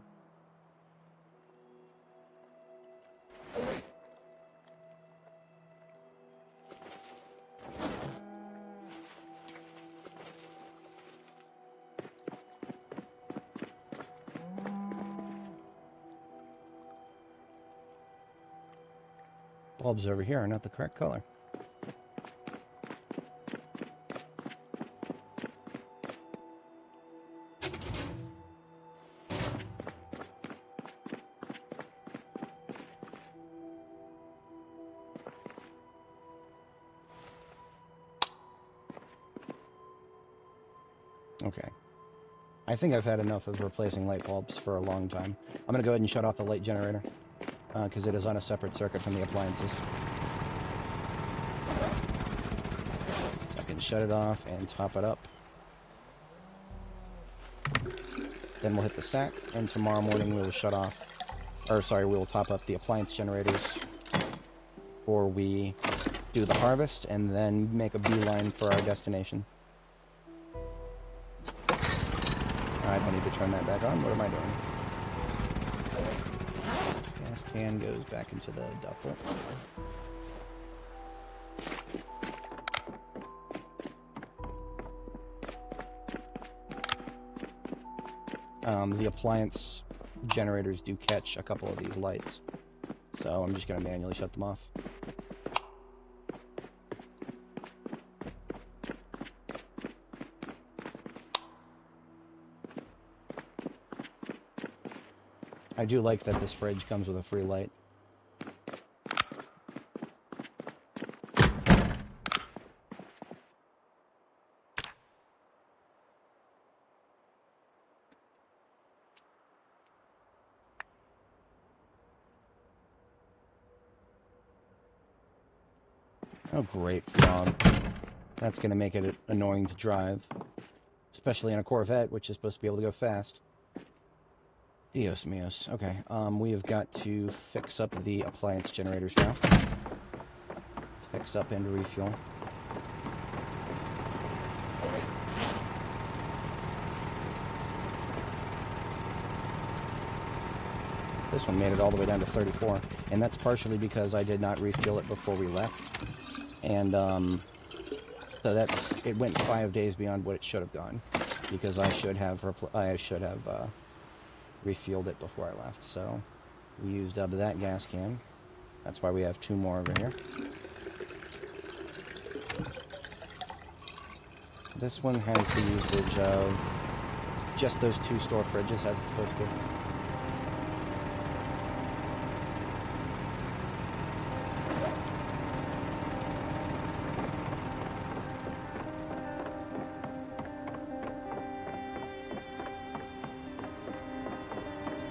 Bulbs over here are not the correct color. Okay. I think I've had enough of replacing light bulbs for a long time. I'm going to go ahead and shut off the light generator, because it is on a separate circuit from the appliances. So I can shut it off and top it up. Then we'll hit the sack, and tomorrow morning we will shut off, or sorry, we will top up the appliance generators before we do the harvest, and then make a beeline for our destination. I don't need to turn that back on. What am I doing? Gas can goes back into the duffel. The appliance generators do catch a couple of these lights, so I'm just going to manually shut them off. I do like that this fridge comes with a free light. Oh, great fog. That's going to make it annoying to drive, especially in a Corvette, which is supposed to be able to go fast. Dios míos. Okay, we have got to fix up the appliance generators now. Fix up and refuel. This one made it all the way down to 34, and that's partially because I did not refuel it before we left. And so it went 5 days beyond what it should have gone, because I should have refueled it before I left. So we used up that gas can. That's why we have 2 more over here. This one has the usage of just those 2 store fridges as it's supposed to.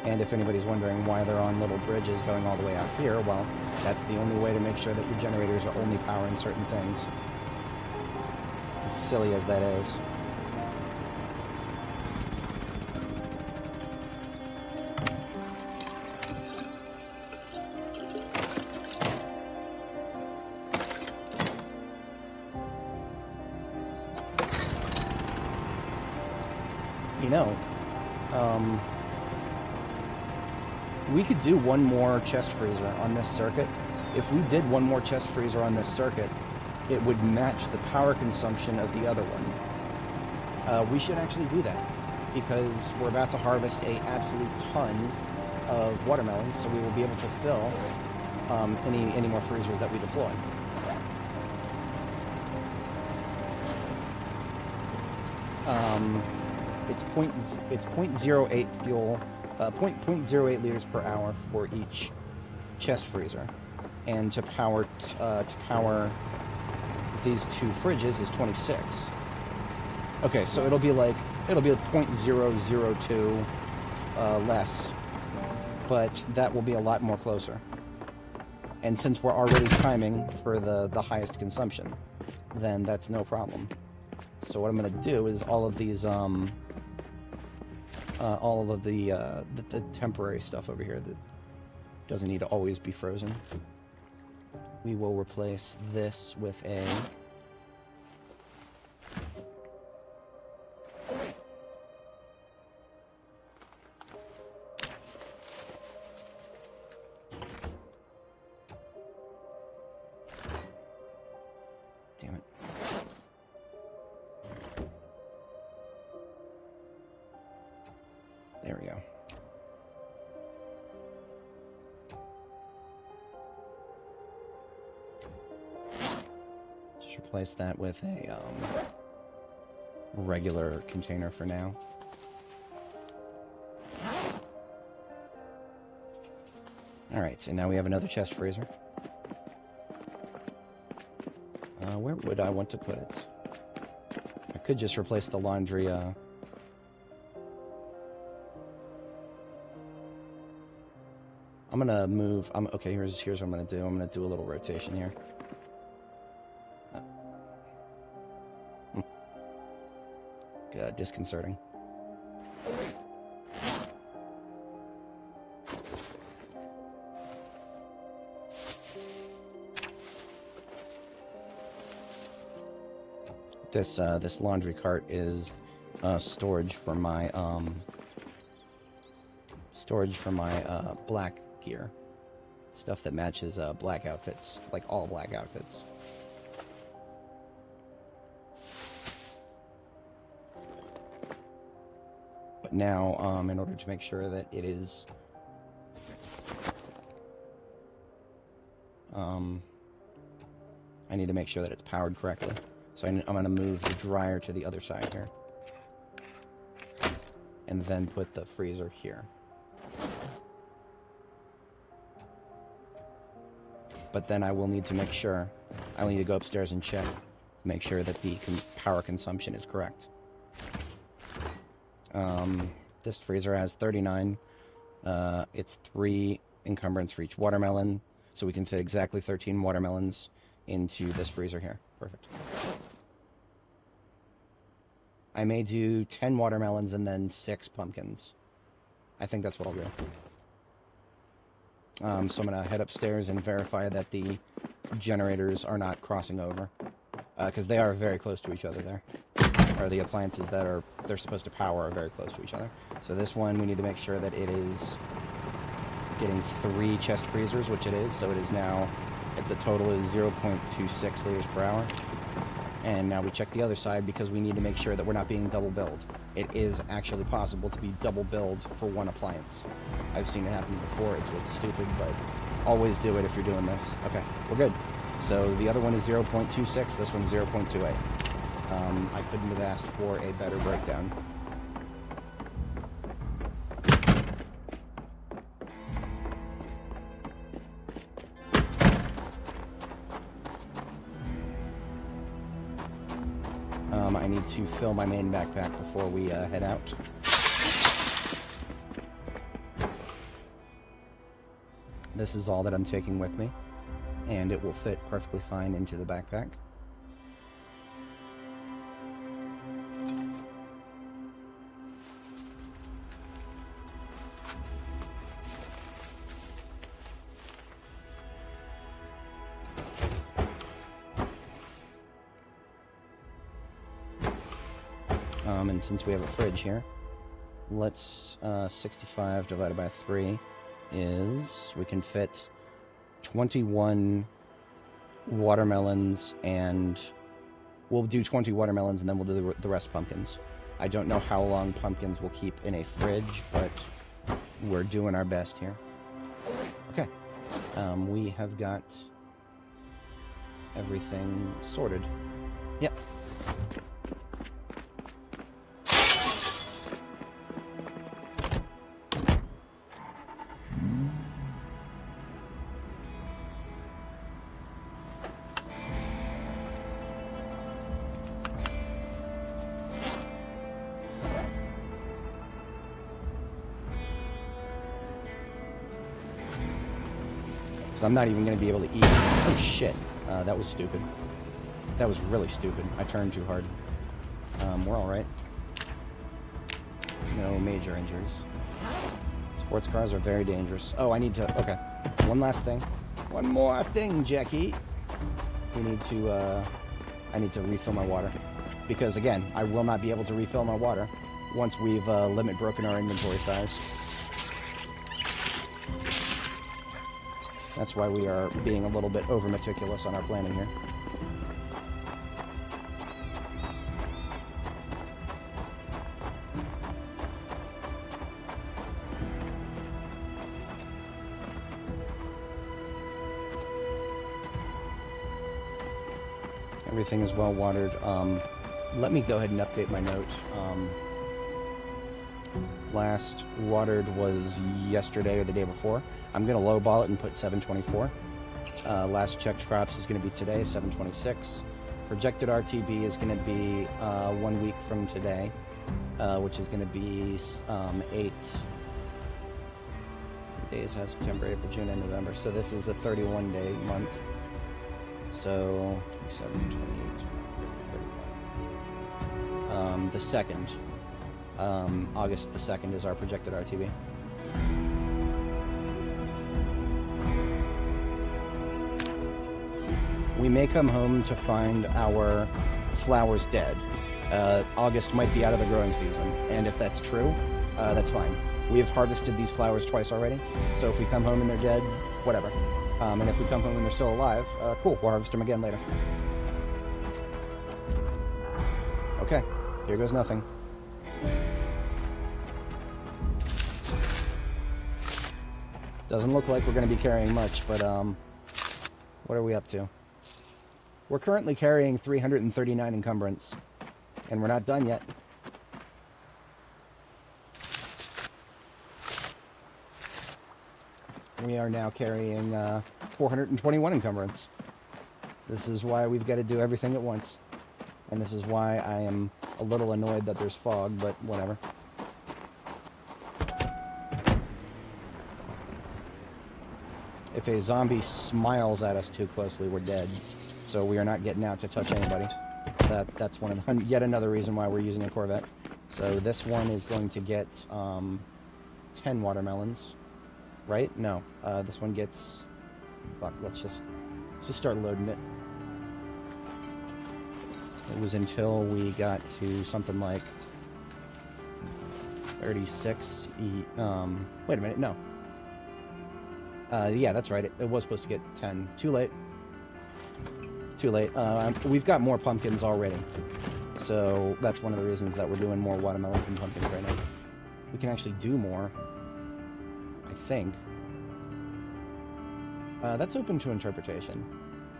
And if anybody's wondering why they're on little bridges going all the way out here, well, that's the only way to make sure that your generators are only powering certain things. As silly as that is. You know, we could do one more chest freezer on this circuit. If we did one more chest freezer on this circuit, it would match the power consumption of the other one. We should actually do that, because we're about to harvest a absolute ton of watermelons, so we will be able to fill any more freezers that we deploy. It's 0.08 fuel, 0.08 liters per hour for each chest freezer, and to power these two fridges is 26. Okay, so it'll be like 0.002 less, but that will be a lot more closer. And since we're already timing for the highest consumption, then that's no problem. So what I'm going to do is all of these, all of the temporary stuff over here that doesn't need to always be frozen, we will replace this with a damn it. There we go. Just replace that with a regular container for now. Alright, and now we have another chest freezer. Where would I want to put it? I could just replace the laundry, I'm gonna move, okay, here's what I'm gonna do. I'm gonna do a little rotation here. Disconcerting. This laundry cart is storage for my black gear, stuff that matches black outfits, like all black outfits. But now, in order to make sure that it is, I need to make sure that it's powered correctly. So I'm going to move the dryer to the other side here. And then put the freezer here. But then I will need to make sure, I'll need to go upstairs and check to make sure that the power consumption is correct. This freezer has 39. It's 3 encumbrance for each watermelon, so we can fit exactly 13 watermelons into this freezer here. Perfect. I may do 10 watermelons and then 6 pumpkins. I think that's what I'll do. So I'm going to head upstairs and verify that the generators are not crossing over. Because they are very close to each other there. Or the appliances that they're supposed to power are very close to each other. So this one, we need to make sure that it is getting 3 chest freezers, which it is. So it is now, the total is 0.26 liters per hour. And now we check the other side because we need to make sure that we're not being double billed. It is actually possible to be double billed for one appliance. I've seen it happen before. It's really stupid, but always do it if you're doing this. Okay, we're good. So the other one is 0.26, this one's 0.28. I couldn't have asked for a better breakdown. I need to fill my main backpack before we head out. This is all that I'm taking with me, and it will fit perfectly fine into the backpack. And since we have a fridge here, let's 65 divided by 3 is, we can fit 21 watermelons, and we'll do 20 watermelons and then we'll do the rest pumpkins. I don't know how long pumpkins will keep in a fridge, but we're doing our best here. Okay, we have got everything sorted. Yep. I'm not even going to be able to eat. Oh shit, that was stupid. That was really stupid. I turned too hard. We're alright. No major injuries. Sports cars are very dangerous. Oh, I need to... Okay. One last thing. One more thing, Jackie. We need to, I need to refill my water. Because, again, I will not be able to refill my water once we've, limit broken our inventory size. That's why we are being a little bit over meticulous on our planning here. Everything is well watered. Let me go ahead and update my note. Last watered was yesterday or the day before. I'm going to lowball it and put 724. Last checked crops is going to be today, 726. Projected RTB is going to be 1 week from today, which is going to be 8 days. Has September, April, June, and November. So this is a 31-day month. So 27, 28, 31. The 2nd. August the 2nd is our projected RTB. We may come home to find our flowers dead. August might be out of the growing season, and if that's true, that's fine. We have harvested these flowers twice already, so if we come home and they're dead, whatever. And if we come home and they're still alive, cool, we'll harvest them again later. Okay, here goes nothing. Doesn't look like we're going to be carrying much, but what are we up to? We're currently carrying 339 encumbrance, and we're not done yet. We are now carrying 421 encumbrance. This is why we've got to do everything at once. And this is why I am a little annoyed that there's fog, but whatever. If a zombie smiles at us too closely, we're dead. So we are not getting out to touch anybody. That's one of the, yet another reason why we're using a Corvette. So this one is going to get 10 watermelons, right? No, this one gets. Fuck, let's just start loading it. It was until we got to something like 36. Wait a minute, no. Yeah, that's right. It was supposed to get 10. Too late. Too late. We've got more pumpkins already. So that's one of the reasons that we're doing more watermelons than pumpkins right now. We can actually do more, I think. That's open to interpretation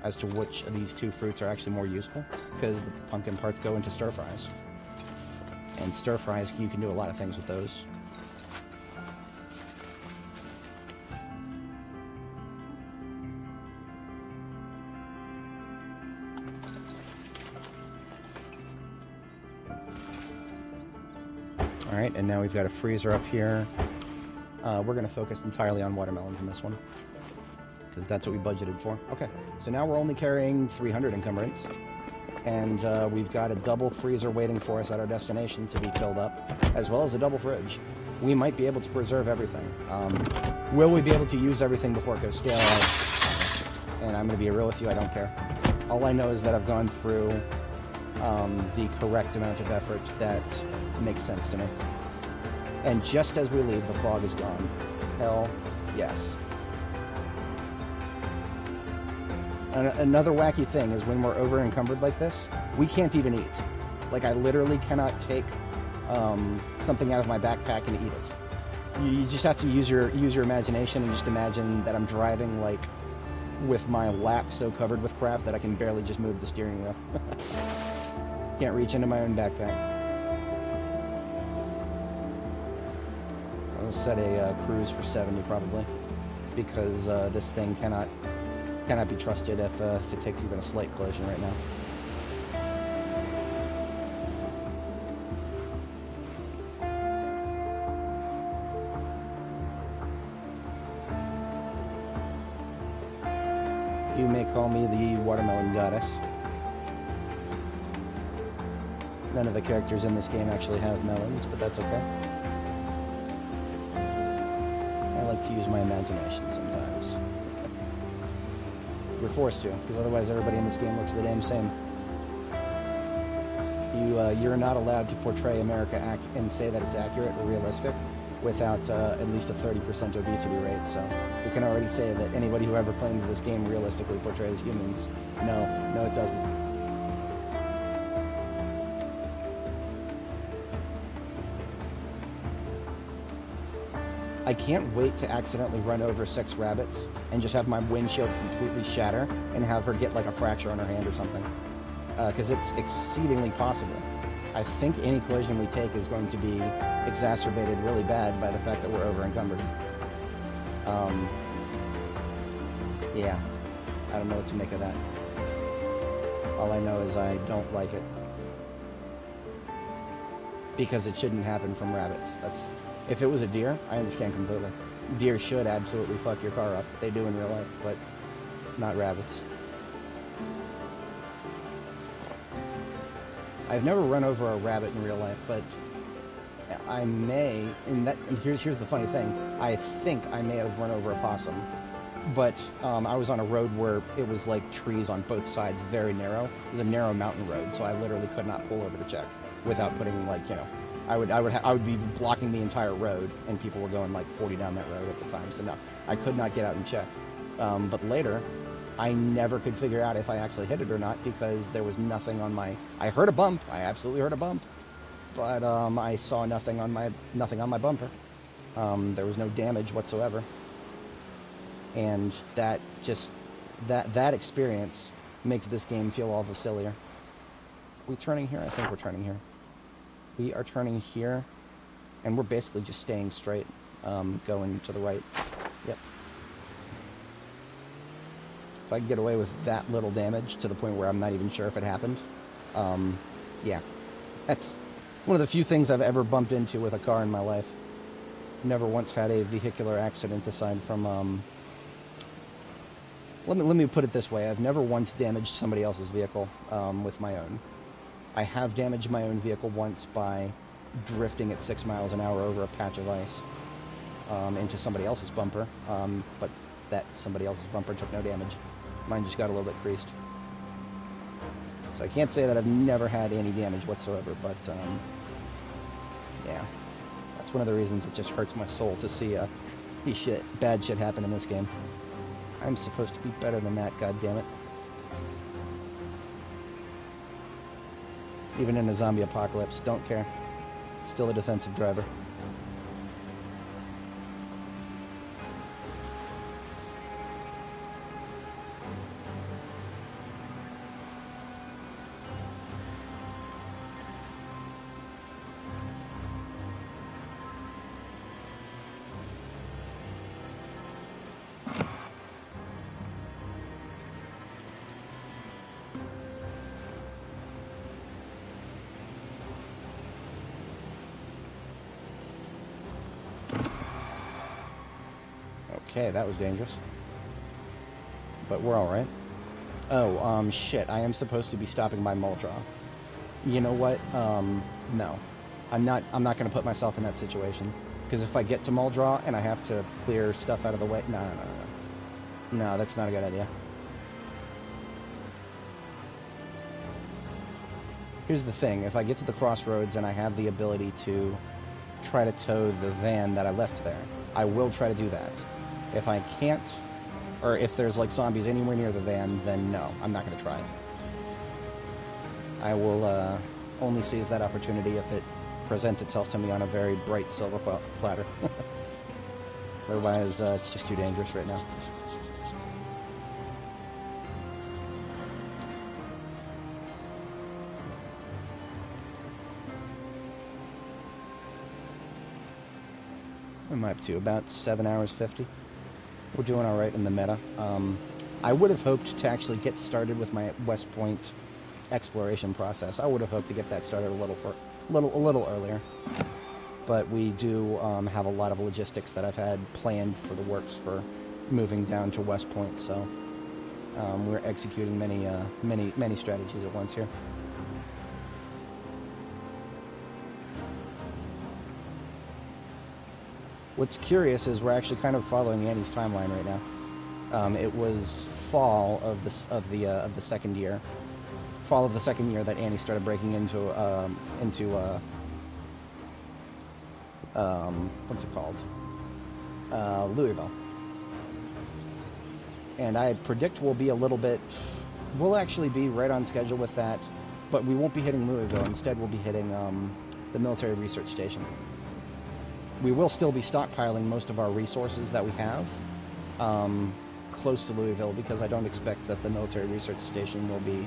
as to which of these two fruits are actually more useful, because the pumpkin parts go into stir fries. And stir fries, you can do a lot of things with those. Alright, and now we've got a freezer up here. We're going to focus entirely on watermelons in this one. because that's what we budgeted for. Okay, so now we're only carrying 300 encumbrance, and we've got a double freezer waiting for us at our destination to be filled up, as well as a double fridge. We might be able to preserve everything. Will we be able to use everything before it goes stale? And I'm going to be real with you, I don't care. All I know is that I've gone through the correct amount of effort that makes sense to me. And just as we leave, the fog is gone. Hell yes. Another wacky thing is when we're over encumbered like this, we can't even eat. Like, I literally cannot take something out of my backpack and eat it. You just have to use your imagination and just imagine that I'm driving, like, with my lap so covered with crap that I can barely just move the steering wheel. Can't reach into my own backpack. I'll set a cruise for 70 probably, because this thing cannot be trusted if it takes even a slight collision right now. You may call me the watermelon goddess. None of the characters in this game actually have melons, but that's okay. I like to use my imagination sometimes. You're forced to, because otherwise everybody in this game looks the damn same. You're not allowed to portray America and say that it's accurate or realistic without at least a 30% obesity rate, so we can already say that anybody who ever claims this game realistically portrays humans, no it doesn't. I can't wait to accidentally run over 6 rabbits and just have my windshield completely shatter and have her get like a fracture on her hand or something. Because it's exceedingly possible. I think any collision we take is going to be exacerbated really bad by the fact that we're over encumbered. Yeah, I don't know what to make of that. All I know is I don't like it. Because it shouldn't happen from rabbits. If it was a deer, I understand completely. Deer should absolutely fuck your car up. They do in real life, but not rabbits. I've never run over a rabbit in real life, but I may, and here's the funny thing. I think I may have run over a possum, but I was on a road where it was like trees on both sides, very narrow. It was a narrow mountain road, so I literally could not pull over to check without putting, like, you know, I would be blocking the entire road, and people were going like 40 down that road at the time, so no, I could not get out and check. But later, I never could figure out if I actually hit it or not, because there was nothing on my... I heard a bump. I absolutely heard a bump. But I saw nothing on my bumper. There was no damage whatsoever. And that experience makes this game feel all the sillier. Are we turning here? I think we're turning here. We are turning here, and we're basically just staying straight, going to the right. Yep. If I could get away with that little damage to the point where I'm not even sure if it happened, yeah. That's one of the few things I've ever bumped into with a car in my life. Never once had a vehicular accident aside from, let me put it this way. I've never once damaged somebody else's vehicle with my own. I have damaged my own vehicle once by drifting at 6 miles an hour over a patch of ice into somebody else's bumper, but that somebody else's bumper took no damage. Mine just got a little bit creased. So I can't say that I've never had any damage whatsoever, but yeah. That's one of the reasons it just hurts my soul to see bad shit happen in this game. I'm supposed to be better than that, goddammit. Even in a zombie apocalypse, don't care. Still a defensive driver. Okay, that was dangerous. but we're all right. Oh, shit. I am supposed to be stopping by Muldra. You know what? No. I'm not going to put myself in that situation. Because if I get to Muldra and I have to clear stuff out of the way... No. No, that's not a good idea. Here's the thing. If I get to the crossroads and I have the ability to try to tow the van that I left there, I will try to do that. If I can't, or if there's like zombies anywhere near the van, then no, I'm not going to try it. I will only seize that opportunity if it presents itself to me on a very bright silver platter. Otherwise, it's just too dangerous right now. What am I up to? About 7 hours 50. We're doing all right in the meta. I would have hoped to actually get started with my West Point exploration process. I would have hoped to get that started a little earlier. But we do have a lot of logistics that I've had planned for the works for moving down to West Point. So we're executing many strategies at once here. What's curious is we're actually kind of following Annie's timeline right now. It was fall of the second year, that Annie started breaking into what's it called? Louisville. And I predict we'll actually be right on schedule with that, but we won't be hitting Louisville. Instead, we'll be hitting the military research station. We will still be stockpiling most of our resources that we have close to Louisville, because I don't expect that the military research station will be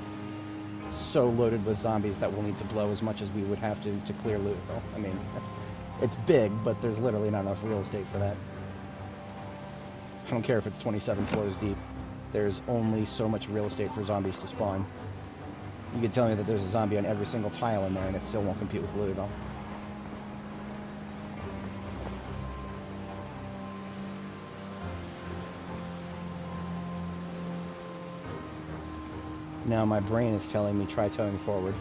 so loaded with zombies that we'll need to blow as much as we would have to clear Louisville. I mean, it's big, but there's literally not enough real estate for that. I don't care if it's 27 floors deep. There's only so much real estate for zombies to spawn. You could tell me that there's a zombie on every single tile in there, and it still won't compete with Louisville. Now my brain is telling me try towing forward,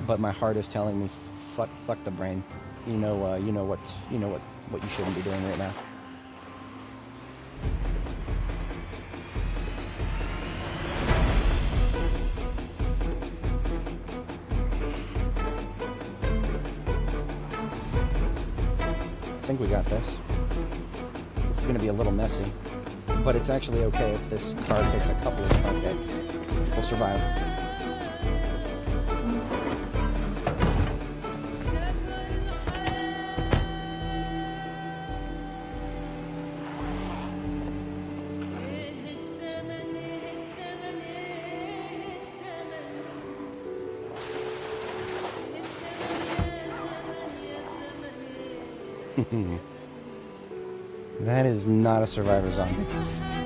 but my heart is telling me fuck the brain. You know what you shouldn't be doing right now. I think we got this. This is going to be a little messy, but it's actually okay if this car takes a couple of truck hits. We'll survive. That is not a survivor zombie.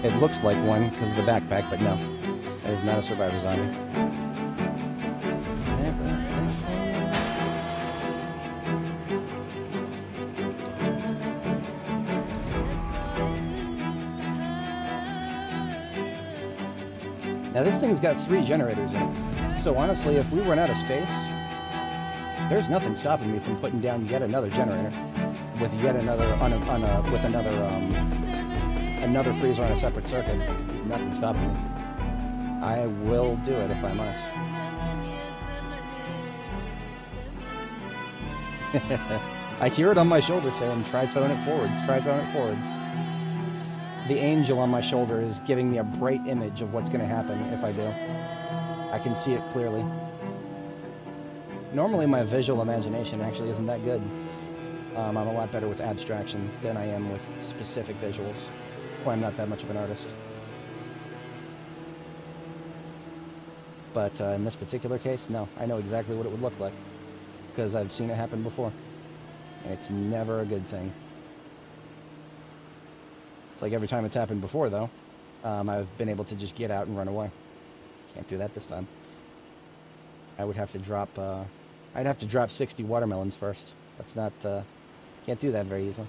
It looks like one because of the backpack, but no. That is not a survivor zombie. Now this thing's got 3 generators in it. So honestly, if we run out of space, there's nothing stopping me from putting down yet another generator with yet another another freezer on a separate circuit. There's nothing stopping me. I will do it if I must. I hear it on my shoulder saying, try towing it forwards, try towing it forwards. The angel on my shoulder is giving me a bright image of what's going to happen if I do. I can see it clearly. Normally my visual imagination actually isn't that good. I'm a lot better with abstraction than I am with specific visuals. That's why I'm not that much of an artist. But in this particular case, no. I know exactly what it would look like, because I've seen it happen before. And it's never a good thing. It's like every time it's happened before, though, I've been able to just get out and run away. Can't do that this time. I would have to drop, I'd have to drop 60 watermelons first. That's not, can't do that very easily.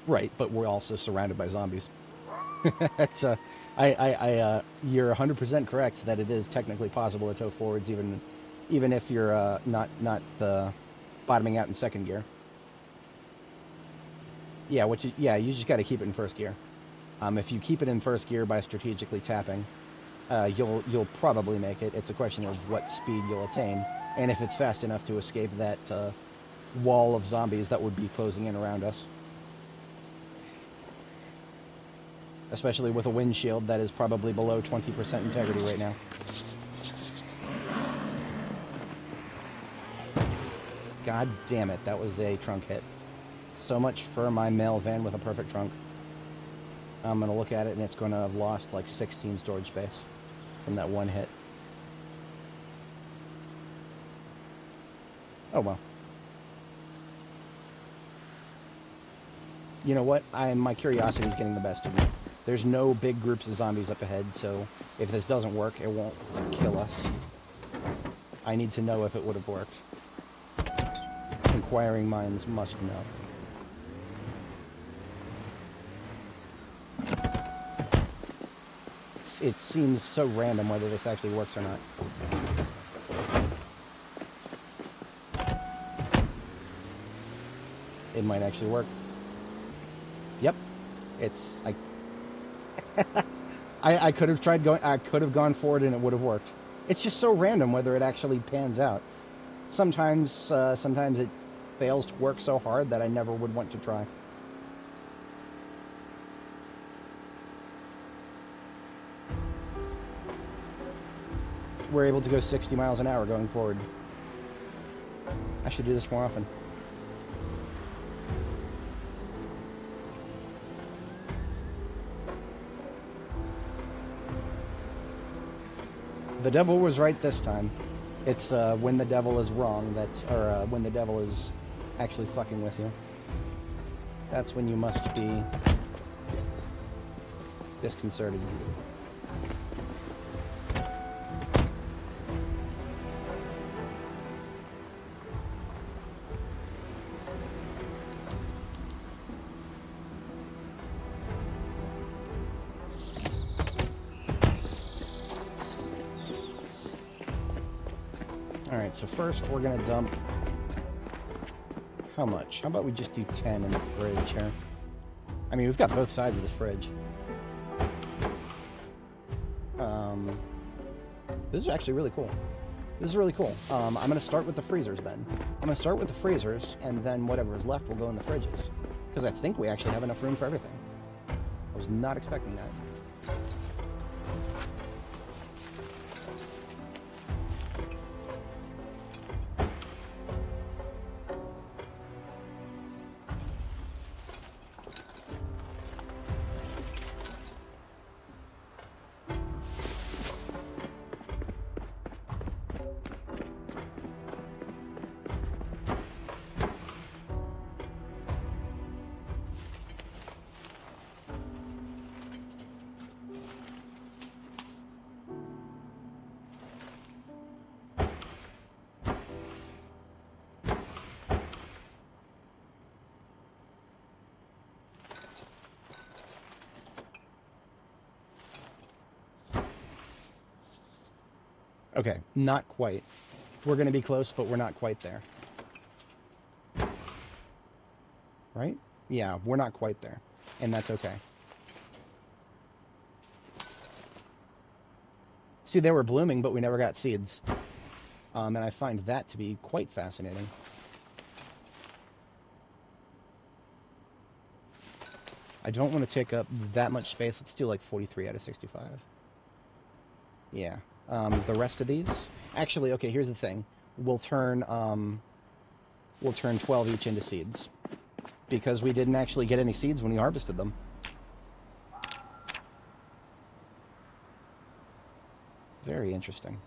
Right, but we're also surrounded by zombies. It's you're 100% correct that it is technically possible to tow forwards, even if you're not bottoming out in second gear. Yeah, you just got to keep it in first gear. If you keep it in first gear by strategically tapping, you'll probably make it. It's a question of what speed you'll attain, and if it's fast enough to escape that wall of zombies that would be closing in around us. Especially with a windshield that is probably below 20% integrity right now. God damn it, that was a trunk hit. So much for my mail van with a perfect trunk. I'm going to look at it and it's going to have lost like 16 storage space from that one hit. Oh well. You know what? My curiosity is getting the best of me. There's no big groups of zombies up ahead, so if this doesn't work, it won't kill us. I need to know if it would have worked. Inquiring minds must know. It seems so random whether this actually works or not. It might actually work. Yep. It's like I could have tried going. I could have gone forward and it would have worked. It's just so random whether it actually pans out. Sometimes it fails to work so hard that I never would want to try. We're able to go 60 miles an hour going forward. I should do this more often. The devil was right this time. It's when the devil is wrong, or when the devil is actually fucking with you. That's when you must be disconcerted. Alright, so first we're gonna dump... How much? How about we just do 10 in the fridge here? I mean, we've got both sides of this fridge. This is actually really cool. This is really cool. I'm gonna start with the freezers then. I'm gonna start with the freezers, and then whatever is left will go in the fridges. Because I think we actually have enough room for everything. I was not expecting that. Okay, not quite. We're going to be close, but we're not quite there. Right? Yeah, we're not quite there. And that's okay. See, they were blooming, but we never got seeds. And I find that to be quite fascinating. I don't want to take up that much space. Let's do like 43 out of 65. Yeah. The rest of these... Actually, okay, here's the thing. We'll turn 12 each into seeds. Because we didn't actually get any seeds when we harvested them. Very interesting.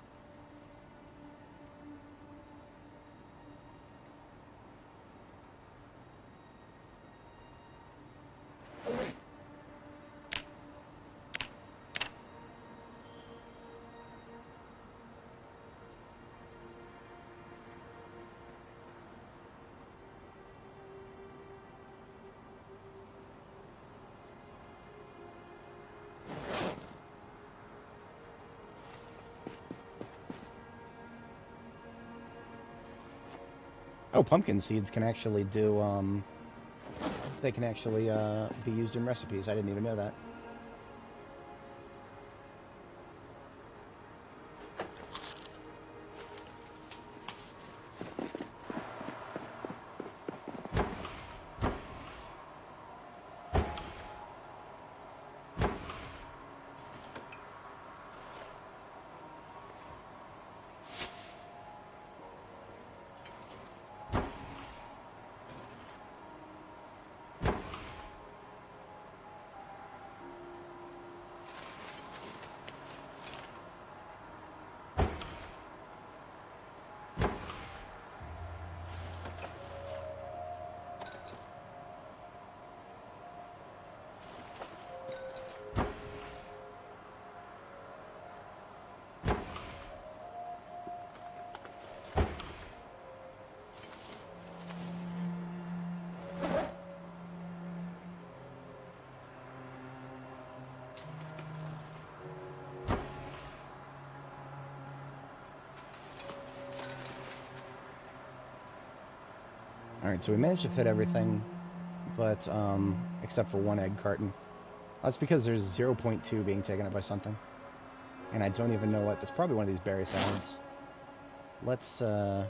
Oh, pumpkin seeds can actually do, they can actually, be used in recipes. I didn't even know that. Alright, so we managed to fit everything, but, except for one egg carton. That's because there's 0.2 being taken up by something. And I don't even know what. That's probably one of these berry salads. Let's, let's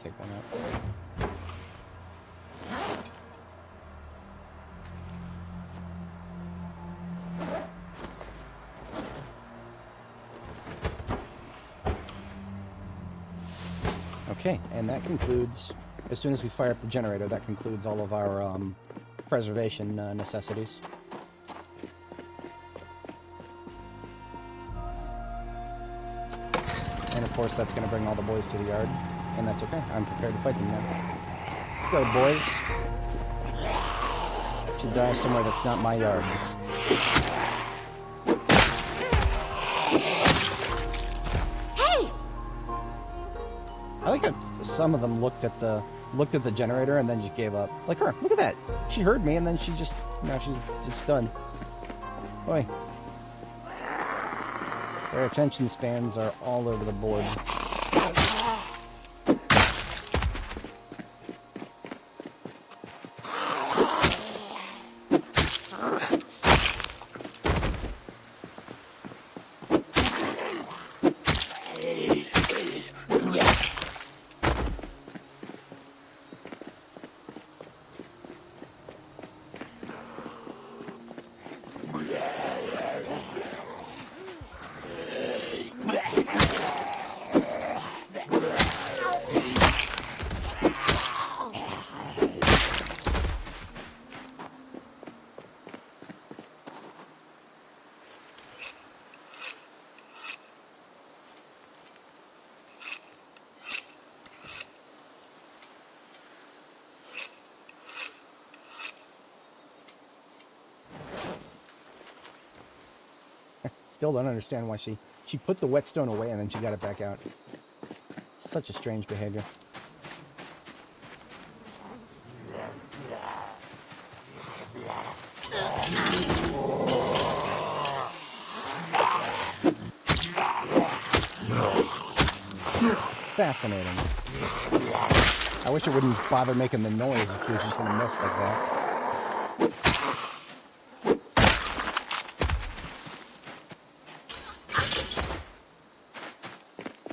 take one out. Okay, and that concludes, as soon as we fire up the generator, that concludes all of our preservation necessities. And of course that's going to bring all the boys to the yard, and that's okay. I'm prepared to fight them now. Let's go, boys. Should die somewhere that's not my yard. I like how some of them looked at the generator and then just gave up. Like her, look at that. She heard me and then she just, now she's just done. Boy. Their attention spans are all over the board. Still don't understand why she put the whetstone away and then she got it back out. Such a strange behavior. Fascinating. I wish it wouldn't bother making the noise if she was just gonna miss like that.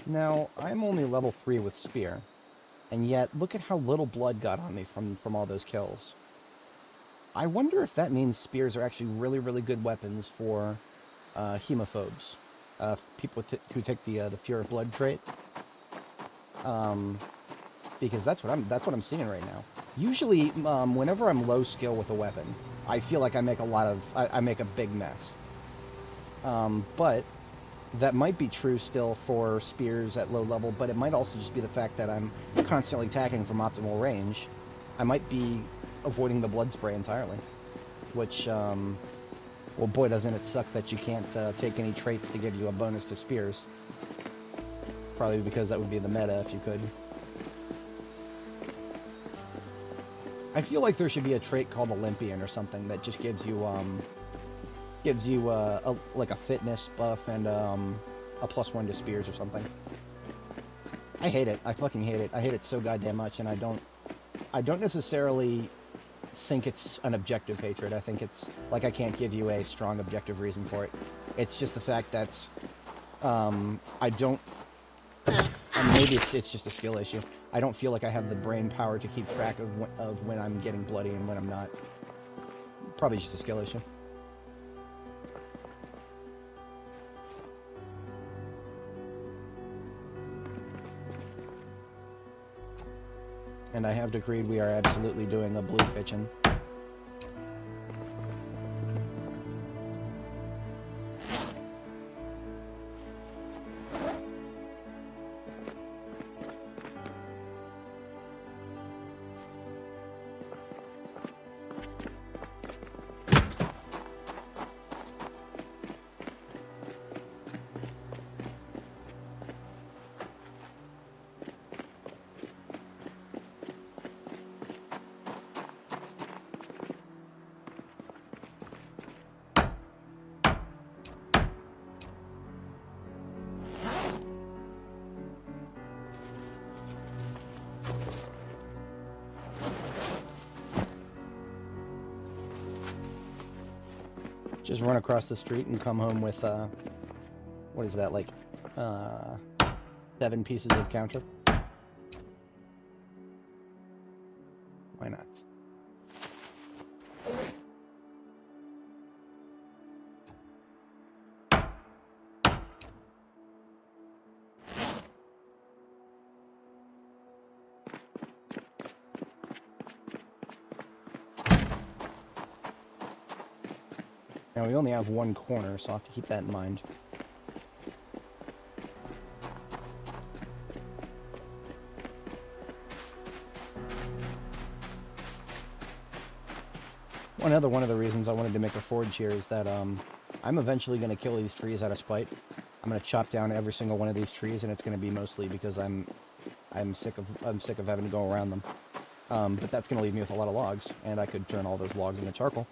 Now, I'm only level 3 with Spear, and yet look at how little blood got on me from all those kills. I wonder if that means Spears are actually really, really good weapons for hemophobes, people who take the Fear of Blood trait. Because that's what I'm seeing right now. Usually, whenever I'm low skill with a weapon, I feel like I make I make a big mess. But that might be true still for spears at low level, but it might also just be the fact that I'm constantly attacking from optimal range. I might be avoiding the blood spray entirely, which, well, boy, doesn't it suck that you can't take any traits to give you a bonus to spears. Probably because that would be the meta if you could. I feel like there should be a trait called Olympian or something that just gives you, Gives you like a fitness buff and a +1 to spears or something. I hate it. I fucking hate it. I hate it so goddamn much, and I don't necessarily think it's an objective hatred. I think it's like I can't give you a strong objective reason for it. It's just the fact that I don't. And maybe it's just a skill issue. I don't feel like I have the brain power to keep track of when I'm getting bloody and when I'm not. Probably just a skill issue. And I have decreed we are absolutely doing a blue kitchen. Just run across the street and come home with, what is that, like, 7 pieces of counter? Why not? Now, we only have one corner, so I'll have to keep that in mind. One of the reasons I wanted to make a forge here is that I'm eventually going to kill these trees out of spite. I'm going to chop down every single one of these trees, and it's going to be mostly because I'm sick of having to go around them. But that's going to leave me with a lot of logs, and I could turn all those logs into charcoal.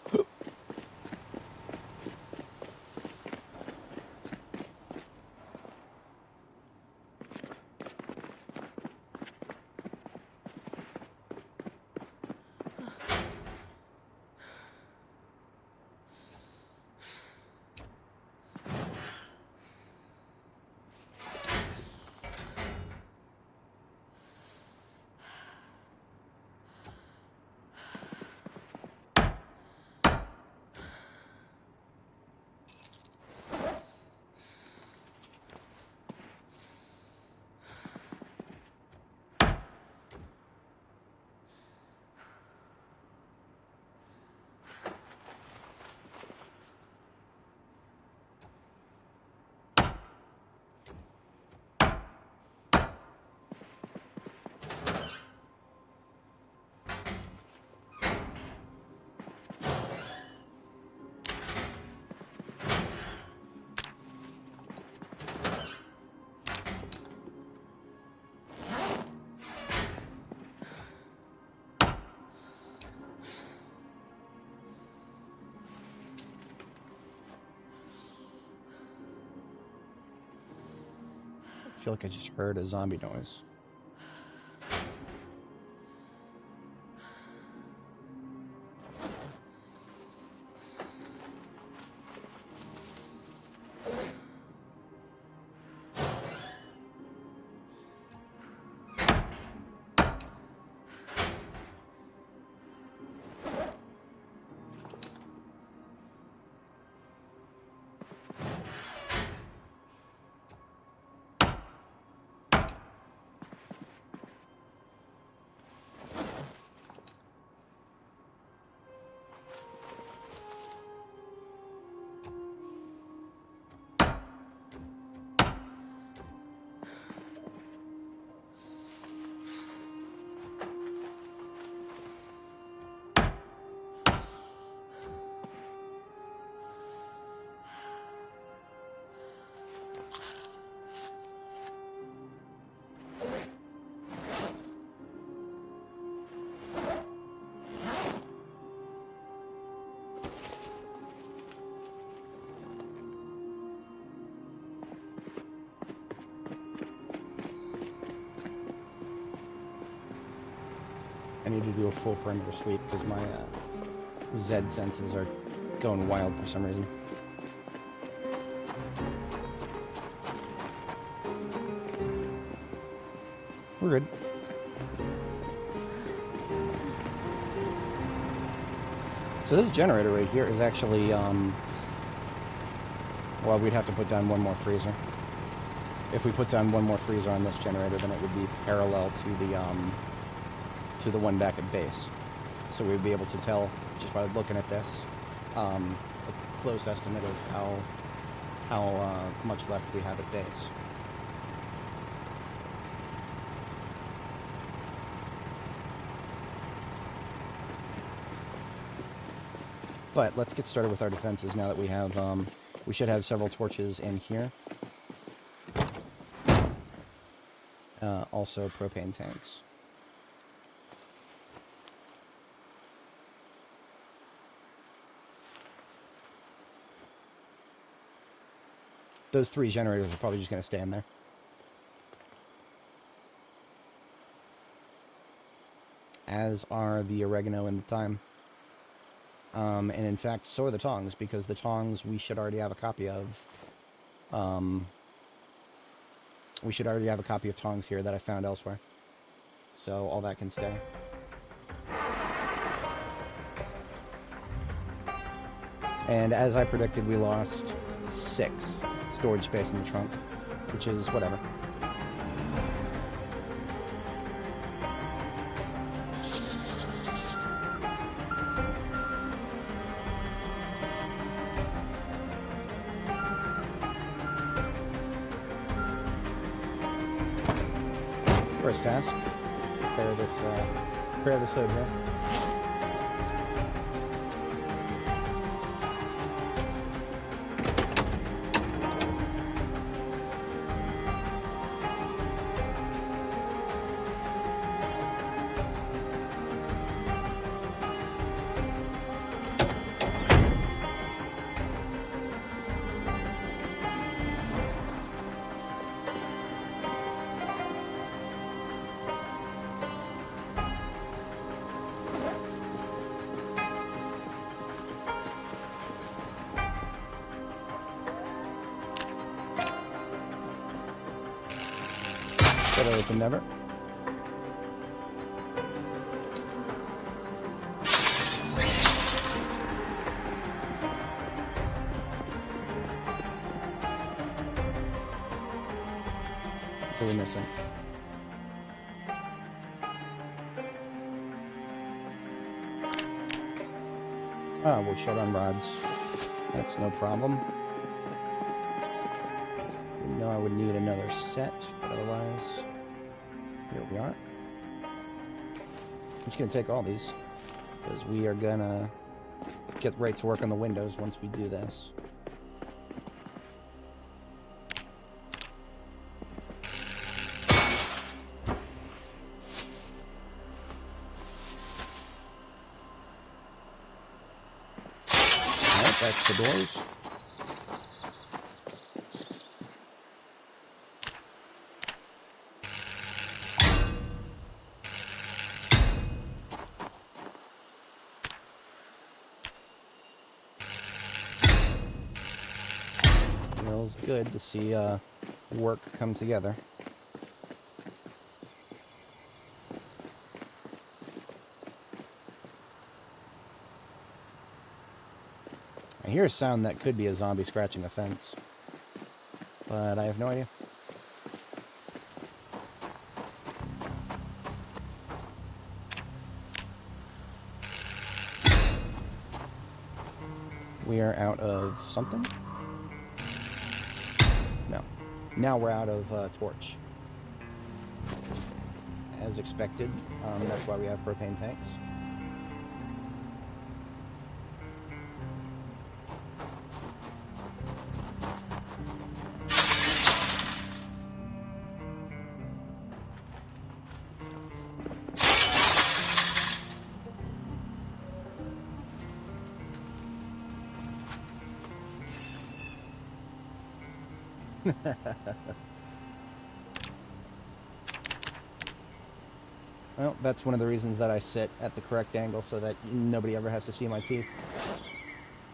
I feel like I just heard a zombie noise. I need to do a full perimeter sweep because my Z senses are going wild for some reason. We're good. So this generator right here is actually, well, we'd have to put down one more freezer. If we put down one more freezer on this generator, then it would be parallel to the one back at base. So we'd be able to tell, just by looking at this, a close estimate of how much left we have at base. But let's get started with our defenses now that we have, we should have several torches in here. Also propane tanks. Those 3 generators are probably just going to stay in there. As are the oregano and the thyme. And in fact, so are the tongs, because the tongs we should already have a copy of. We should already have a copy of tongs here that I found elsewhere. So all that can stay. And as I predicted, we lost 6 storage space in the trunk, which is whatever. First task, prepare this hood here. Better than never. What are we missing? Ah, we're short on rods. That's no problem. Didn't know I would need another set, but otherwise, here we are. I'm just going to take all these, because we are going to get right to work on the windows once we do this. Alright, that's the doors. Feels good to see work come together. I hear a sound that could be a zombie scratching a fence, but I have no idea. We are out of something? No. Now we're out of torch. As expected, that's why we have propane tanks. Well, that's one of the reasons that I sit at the correct angle so that nobody ever has to see my teeth.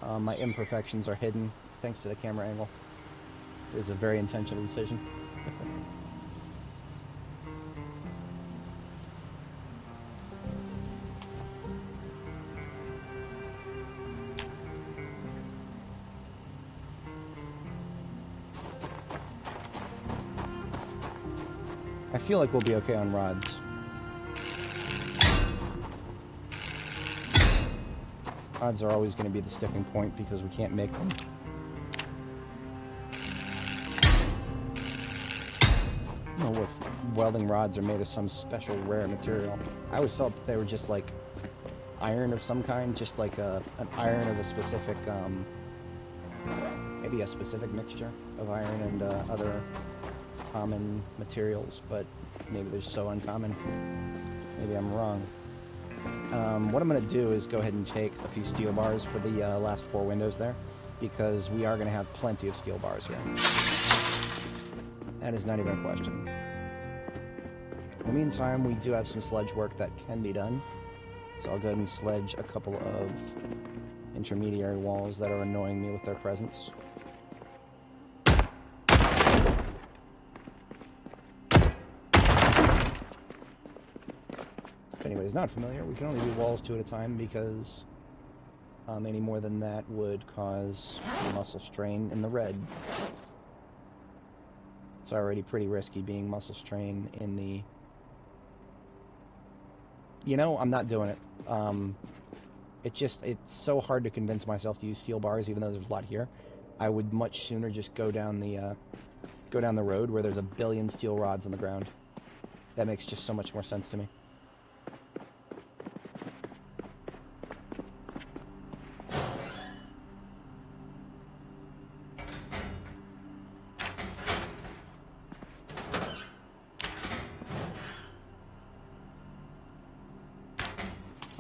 My imperfections are hidden thanks to the camera angle. It was a very intentional decision. I feel like we'll be okay on rods. Rods are always going to be the sticking point because we can't make them. I don't know if welding rods are made of some special rare material. I always felt that they were just like iron of some kind, just like an iron of a specific, maybe a specific mixture of iron and other common materials, but maybe they're so uncommon. Maybe I'm wrong. What I'm going to do is go ahead and take a few steel bars for the last 4 windows there, because we are going to have plenty of steel bars here. That is not even a question. In the meantime, we do have some sledge work that can be done, so I'll go ahead and sledge a couple of intermediary walls that are annoying me with their presence. If anybody's not familiar, we can only do walls 2 at a time because any more than that would cause muscle strain in the red. It's already pretty risky being muscle strain in the... You know, I'm not doing it. It's so hard to convince myself to use steel bars, even though there's a lot here. I would much sooner just go down the road where there's a billion steel rods on the ground. That makes just so much more sense to me.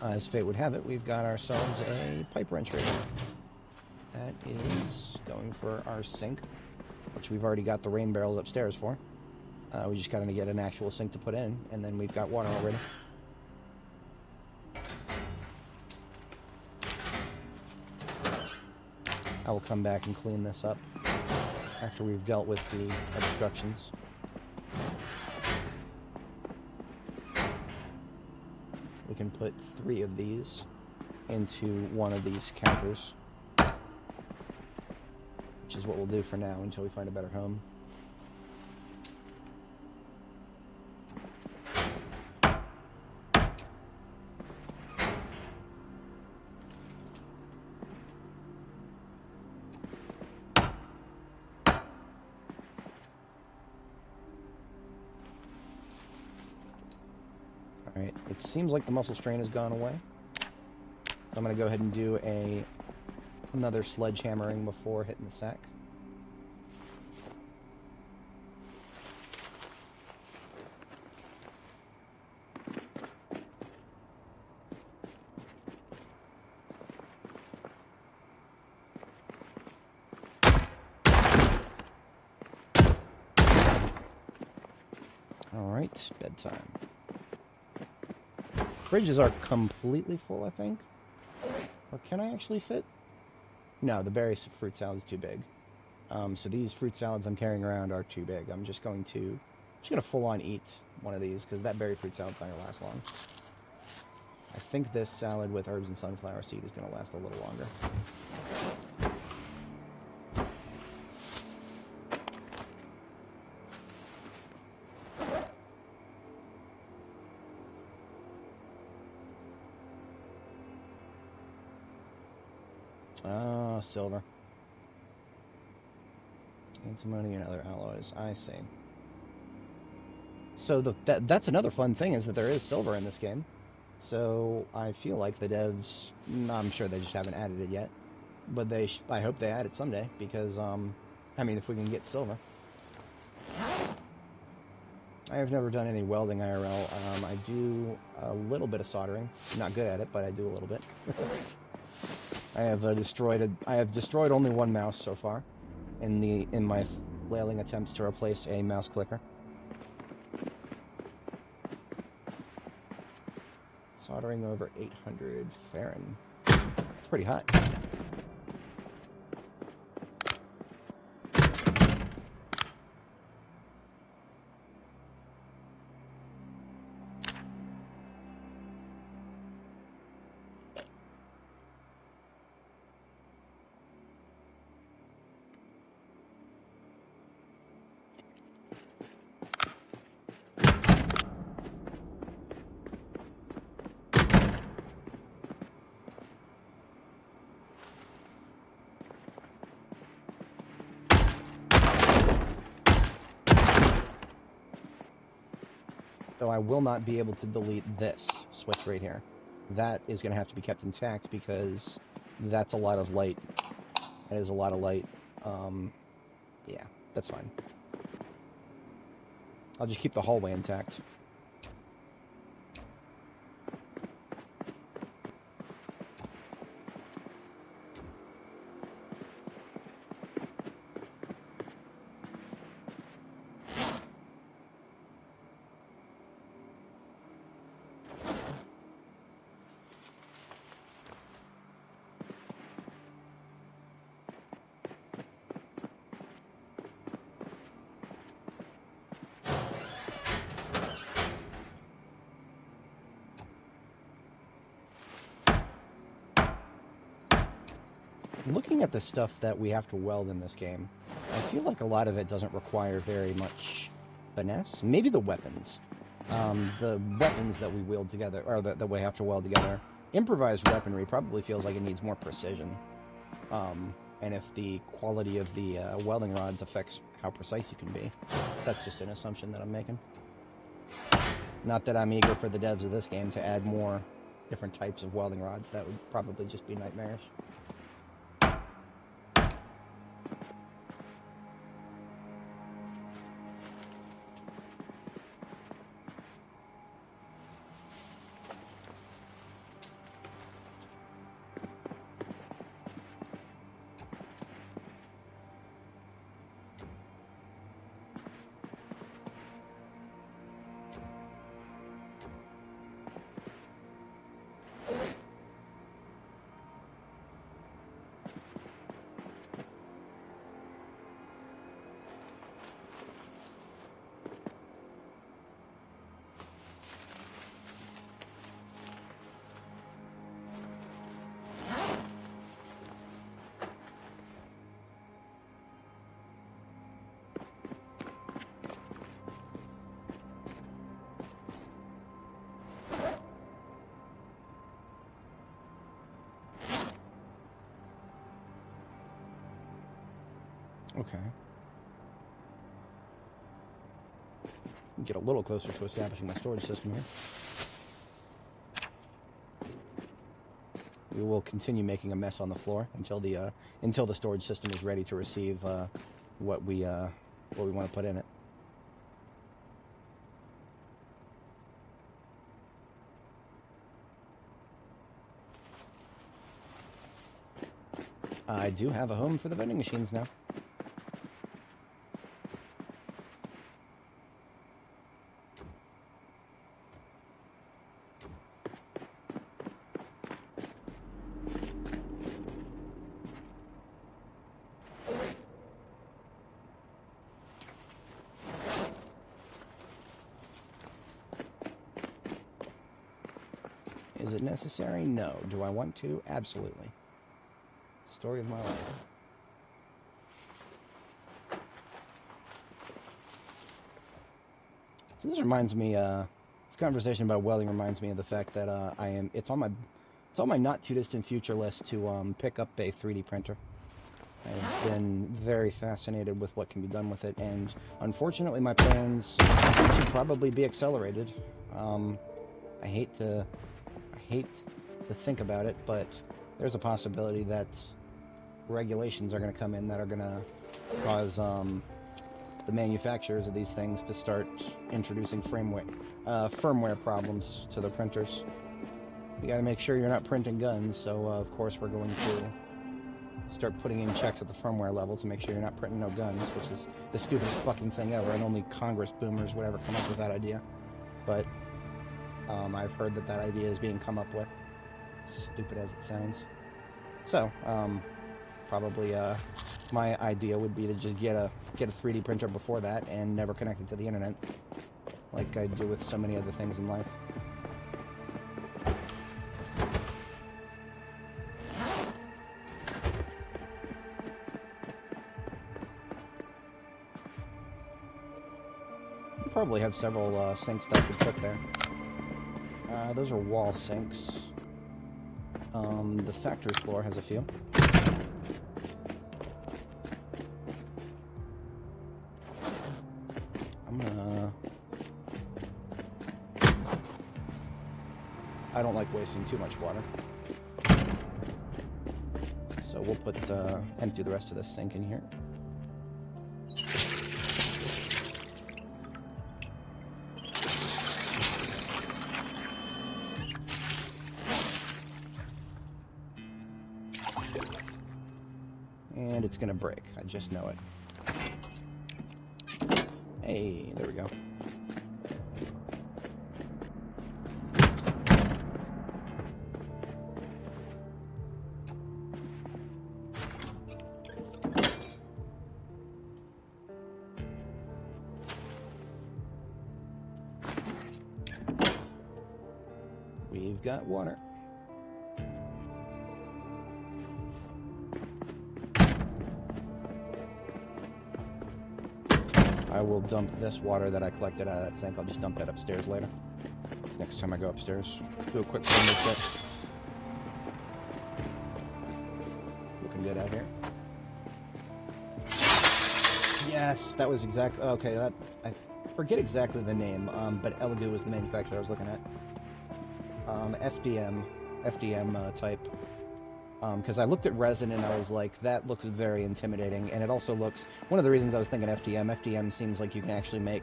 As fate would have it, we've got ourselves a pipe wrench right here. That is going for our sink, which we've already got the rain barrels upstairs for. We just got to get an actual sink to put in, and then we've got water already. I will come back and clean this up after we've dealt with the obstructions. We can put 3 of these into one of these counters, which is what we'll do for now until we find a better home. Alright, it seems like the muscle strain has gone away. I'm going to go ahead and do another sledgehammering before hitting the sack. Alright, bedtime. Fridges are completely full, I think. Or can I actually fit? No, the berry fruit salad is too big. So these fruit salads I'm carrying around are too big. I'm just going to full on eat one of these because that berry fruit salad's not gonna last long. I think this salad with herbs and sunflower seed is gonna last a little longer. Oh, silver. Antimony and other alloys. I see. So that's another fun thing is that there is silver in this game. So I feel like the devs, I'm sure they just haven't added it yet, but I hope they add it someday because, I mean, if we can get silver. I have never done any welding IRL. I do a little bit of soldering. I'm not good at it, but I do a little bit. I have destroyed only 1 mouse so far in my flailing attempts to replace a mouse clicker. Soldering over 800 Farren. That's pretty hot. So I will not be able to delete this switch right here. That is going to have to be kept intact because that's a lot of light. That is a lot of light. Yeah, that's fine. I'll just keep the hallway intact. Looking at the stuff that we have to weld in this game, I feel like a lot of it doesn't require very much finesse. Maybe the weapons. The weapons that we wield together, or that we have to weld together. Improvised weaponry probably feels like it needs more precision. And if the quality of the welding rods affects how precise you can be, that's just an assumption that I'm making. Not that I'm eager for the devs of this game to add more different types of welding rods. That would probably just be nightmarish. Okay. Get a little closer to establishing my storage system here. We will continue making a mess on the floor until the storage system is ready to receive what we want to put in it. I do have a home for the vending machines now. Is it necessary? No. Do I want to? Absolutely. Story of my life. So this reminds me, this conversation about welding reminds me of the fact that it's on my not too distant future list to pick up a 3D printer. I've been very fascinated with what can be done with it, and unfortunately my plans should probably be accelerated. I hate to think about it, but there's a possibility that regulations are going to come in that are going to cause the manufacturers of these things to start introducing firmware problems to the printers. You got to make sure you're not printing guns, so of course we're going to start putting in checks at the firmware level to make sure you're not printing no guns, which is the stupidest fucking thing ever, and only Congress boomers would ever come up with that idea. But I've heard that that idea is being come up with. Stupid as it sounds. So, probably my idea would be to just get a 3D printer before that and never connect it to the internet, like I do with so many other things in life. You probably have several sinks that I could put there. Those are wall sinks. The factory floor has a few. I don't like wasting too much water. So we'll put, empty the rest of this sink in here. And it's gonna break. I just know it. Hey, there we go. We've got water. I will dump this water that I collected out of that sink. I'll just dump that upstairs later. Next time I go upstairs. Do a quick clean this bit. Looking good out here. Yes, that was exactly... Okay, that... I forget exactly the name, but Elegoo was the manufacturer I was looking at. FDM type. Because I looked at resin and I was like, that looks very intimidating, and it also looks... One of the reasons I was thinking FDM seems like you can actually make,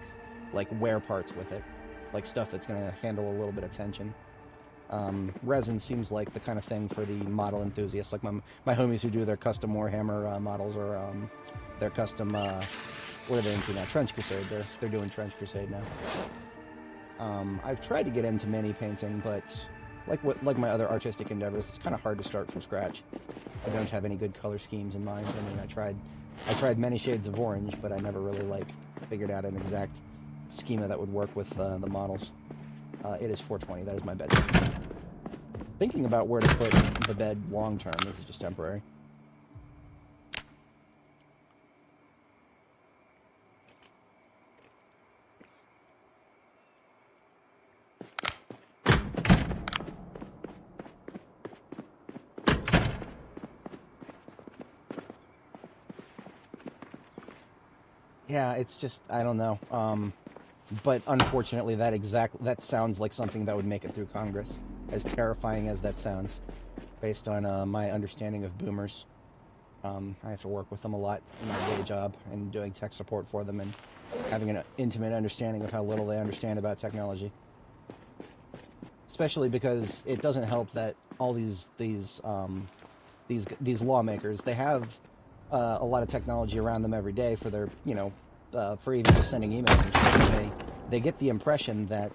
like, wear parts with it. Like, stuff that's going to handle a little bit of tension. Resin seems like the kind of thing for the model enthusiasts, like my homies who do their custom Warhammer models, or their custom... what are they into now? Trench Crusade. They're doing Trench Crusade now. I've tried to get into mini painting, but... Like my other artistic endeavors, it's kind of hard to start from scratch. I don't have any good color schemes in mind. I mean, I tried many shades of orange, but I never really figured out an exact schema that would work with the models. It is 4:20. That is my bedtime. Thinking about where to put the bed long term. This is just temporary. Yeah, it's just, I don't know. But unfortunately, that sounds like something that would make it through Congress, as terrifying as that sounds, based on my understanding of boomers. I have to work with them a lot in my day job and doing tech support for them and having an intimate understanding of how little they understand about technology. Especially because it doesn't help that all these lawmakers, they have a lot of technology around them every day for their, for even just sending emails and shit. They get the impression that,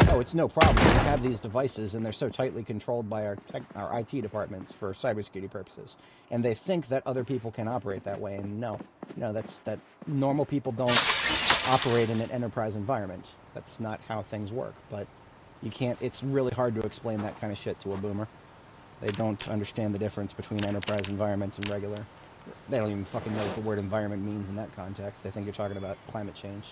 oh, it's no problem. We have these devices and they're so tightly controlled by our IT departments for cybersecurity purposes. And they think that other people can operate that way. And no, that normal people don't operate in an enterprise environment. That's not how things work. But you can't, it's really hard to explain that kind of shit to a boomer. They don't understand the difference between enterprise environments and regular. They don't even fucking know what the word environment means in that context. They think you're talking about climate change.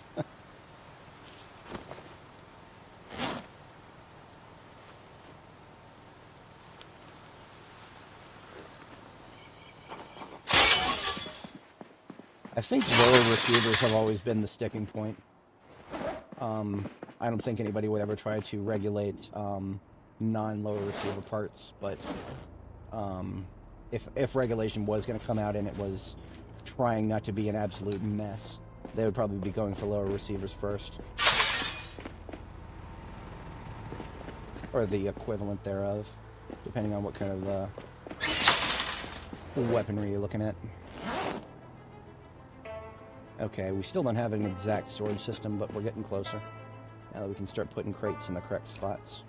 I think lower receivers have always been the sticking point. I don't think anybody would ever try to regulate non-lower receiver parts, but if regulation was going to come out and it was trying not to be an absolute mess, they would probably be going for lower receivers first. Or the equivalent thereof, depending on what kind of weaponry you're looking at. Okay, we still don't have an exact storage system, but we're getting closer. Now that we can start putting crates in the correct spots.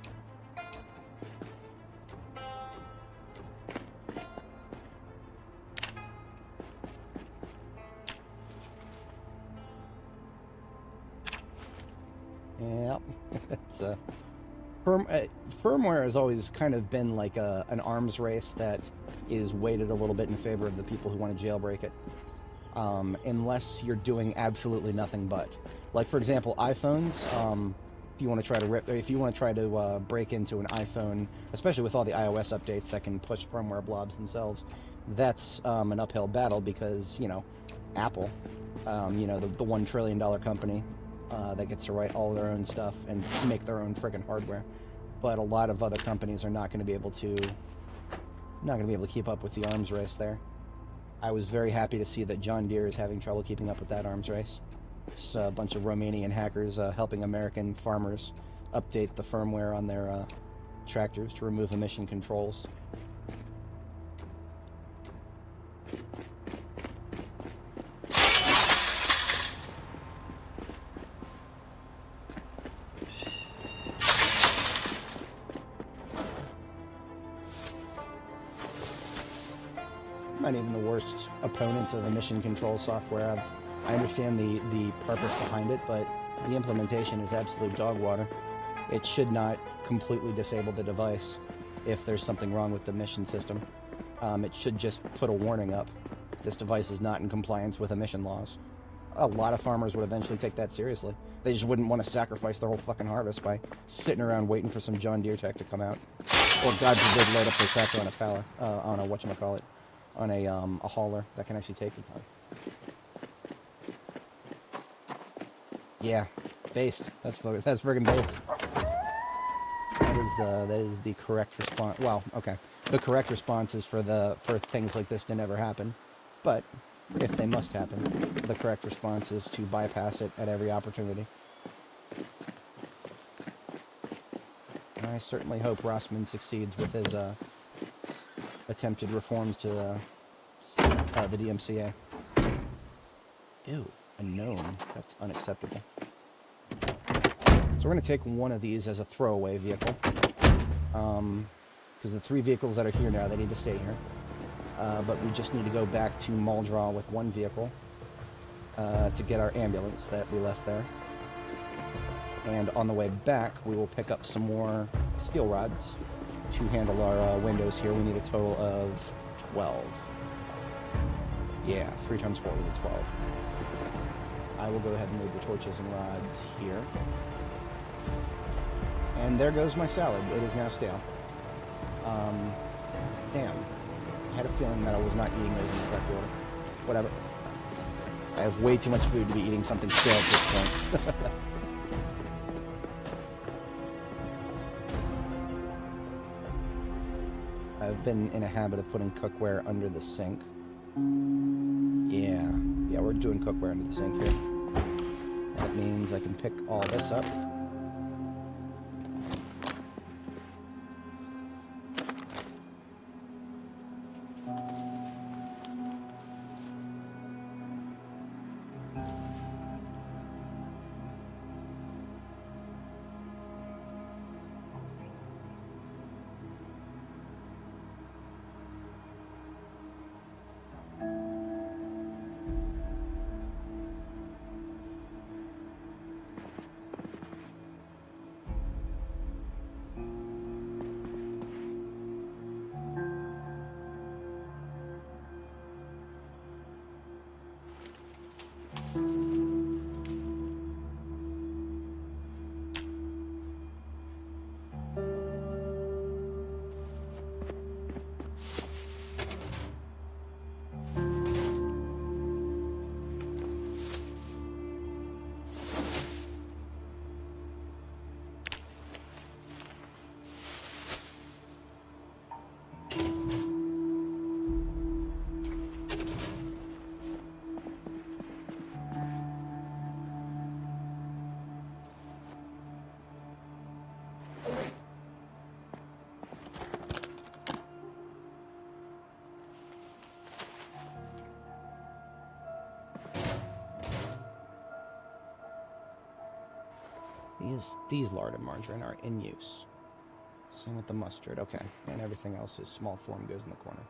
Yep, it's firmware has always kind of been like an arms race that is weighted a little bit in favor of the people who want to jailbreak it, unless you're doing absolutely nothing but. Like, for example, iPhones. If you want to try to break into an iPhone, especially with all the iOS updates that can push firmware blobs themselves, that's an uphill battle because, you know, Apple, you know, the $1 trillion company that gets to write all their own stuff and make their own friggin' hardware. But a lot of other companies are not going to be able to keep up with the arms race there. I was very happy to see that John Deere is having trouble keeping up with that arms race. It's a bunch of Romanian hackers helping American farmers update the firmware on their tractors to remove emission controls. Not even the worst opponent of emission control software. I understand the purpose behind it, but the implementation is absolute dog water. It should not completely disable the device if there's something wrong with the emission system. It should just put a warning up. This device is not in compliance with emission laws. A lot of farmers would eventually take that seriously. They just wouldn't want to sacrifice their whole fucking harvest by sitting around waiting for some John Deere tech to come out. Or God forbid load up their tractor on a pallet, on a whatchamacallit. On a hauler that can actually take the time. Yeah, based. That's friggin' based. That is the correct response. Well, okay. The correct response is for things like this to never happen. But if they must happen, the correct response is to bypass it at every opportunity. I certainly hope Rossman succeeds with his attempted reforms to the DMCA. Ew, a gnome. That's unacceptable. So we're going to take one of these as a throwaway vehicle. Because the 3 vehicles that are here now, they need to stay here. But we just need to go back to Muldraw with 1 vehicle to get our ambulance that we left there. And on the way back, we will pick up some more steel rods to handle our windows here. We need a total of 12. Yeah, 3 times 4 will be 12. I will go ahead and move the torches and rods here. And there goes my salad. It is now stale. Damn. I had a feeling that I was not eating those in the correct order. Whatever. I have way too much food to be eating something stale at this point. I've been in a habit of putting cookware under the sink. Yeah, we're doing cookware under the sink here. That means I can pick all this up. These lard and margarine are in use. Same with the mustard. Okay. And everything else is small form goes in the corner.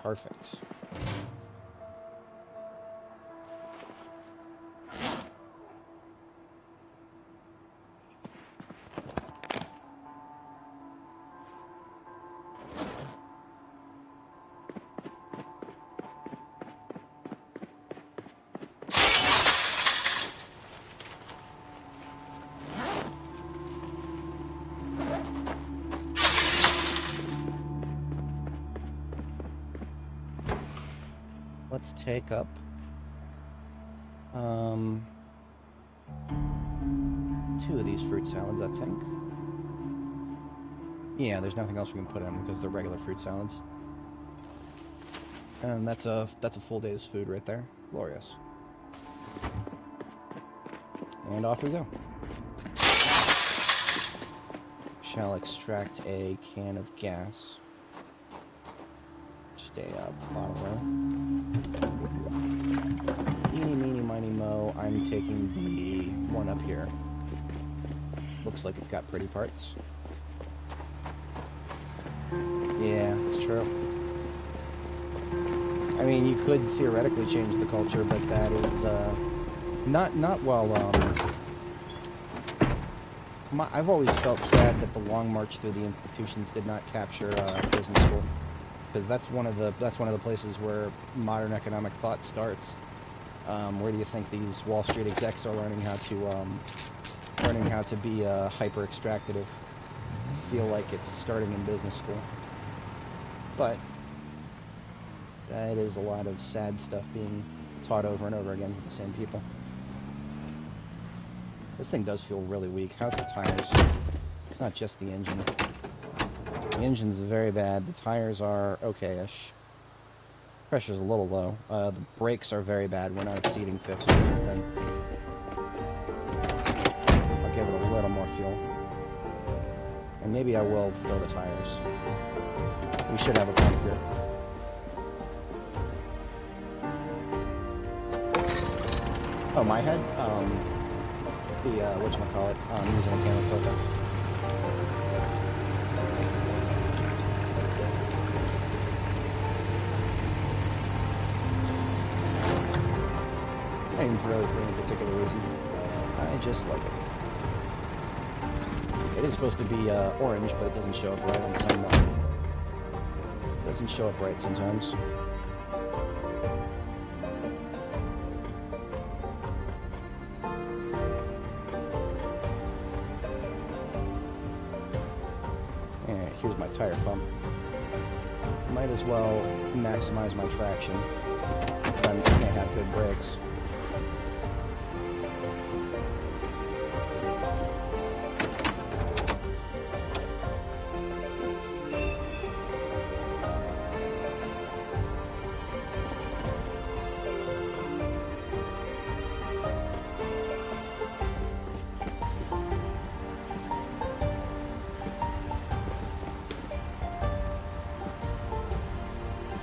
Perfect. Let's take up two of these fruit salads, I think. Yeah, there's nothing else we can put in because they're regular fruit salads. And that's a full day's food right there. Glorious. And off we go. Shall extract a can of gas. Just a bottle there. Eeny, meeny, miny, mo. I'm taking the one up here. Looks like it's got pretty parts. Yeah, it's true. I mean, you could theoretically change the culture, but that is not well. I've always felt sad that the long march through the institutions did not capture business school, because that's one of the places where modern economic thought starts. Where do you think these Wall Street execs are learning how to be hyper extractive? I feel like it's starting in business school, but that is a lot of sad stuff being taught over and over again to the same people. This thing does feel really weak. How's the tires? It's not just the engine. The engine's very bad. The tires are okay-ish. Pressure's a little low. The brakes are very bad. We're not exceeding 50 in this thing. I'll give it a little more fuel. And maybe I will fill the tires. We should have a pump here. Oh, my head? Whatchamacallit, using a camera filter. And really for any particular reason. I just like it. It is supposed to be orange, but it doesn't show up right on some. It doesn't show up right sometimes. Here's my tire pump. Might as well maximize my traction if I can't have good brakes.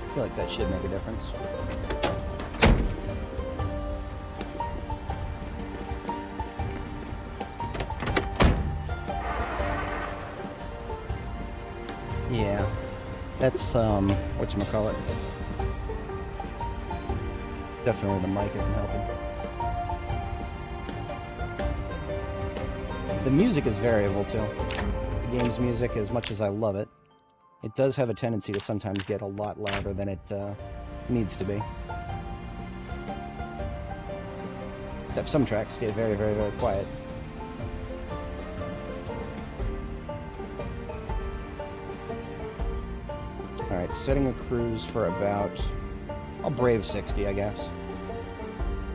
I feel like that should make a difference. Yeah, that's whatchamacallit. Definitely the mic isn't helping. The music is variable too. The game's music, as much as I love it, it does have a tendency to sometimes get a lot louder than it needs to be. Except some tracks stay very, very, very quiet. Alright, setting a cruise for about... I'll brave 60, I guess.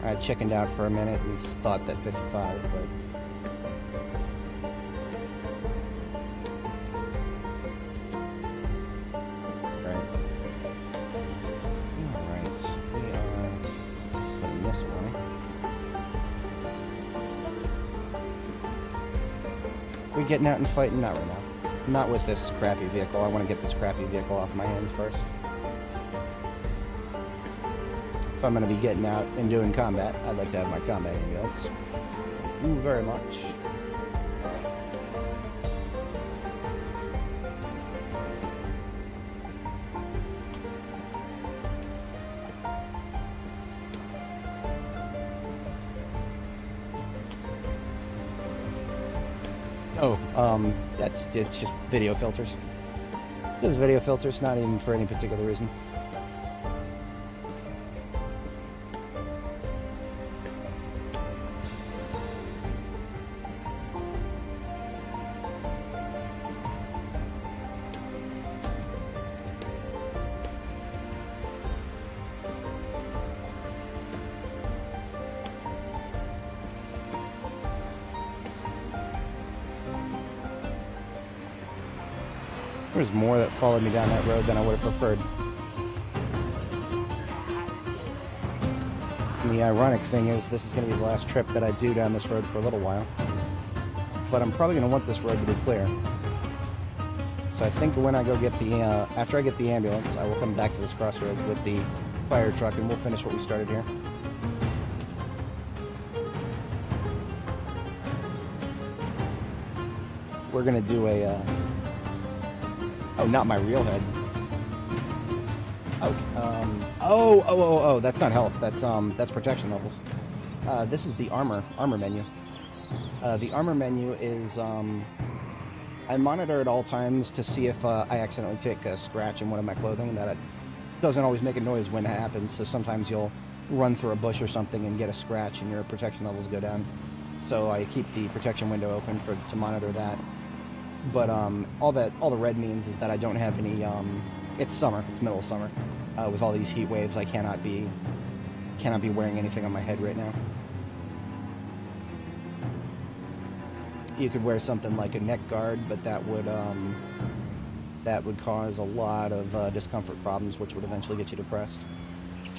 I chickened out for a minute and thought that 55, but... We getting out and fighting? Not right now. Not with this crappy vehicle. I want to get this crappy vehicle off my hands first. If I'm going to be getting out and doing combat, I'd like to have my combat ambulance. you very much. Oh, it's just video filters. Just video filters, not even for any particular reason. There's more that followed me down that road than I would have preferred. And the ironic thing is, this is going to be the last trip that I do down this road for a little while. But I'm probably going to want this road to be clear. So I think when I go get the, after I get the ambulance, I will come back to this crossroads with the fire truck and we'll finish what we started here. We're going to do a, oh, not my real head. Oh, that's not health. That's protection levels. This is the armor menu. The armor menu is, I monitor at all times to see if I accidentally take a scratch in one of my clothing. That it doesn't always make a noise when it happens, so sometimes you'll run through a bush or something and get a scratch and your protection levels go down. So I keep the protection window open to monitor that. But all the red means is that I don't have any. It's summer. It's middle of summer. With all these heat waves, I cannot be wearing anything on my head right now. You could wear something like a neck guard, but that would cause a lot of discomfort problems, which would eventually get you depressed.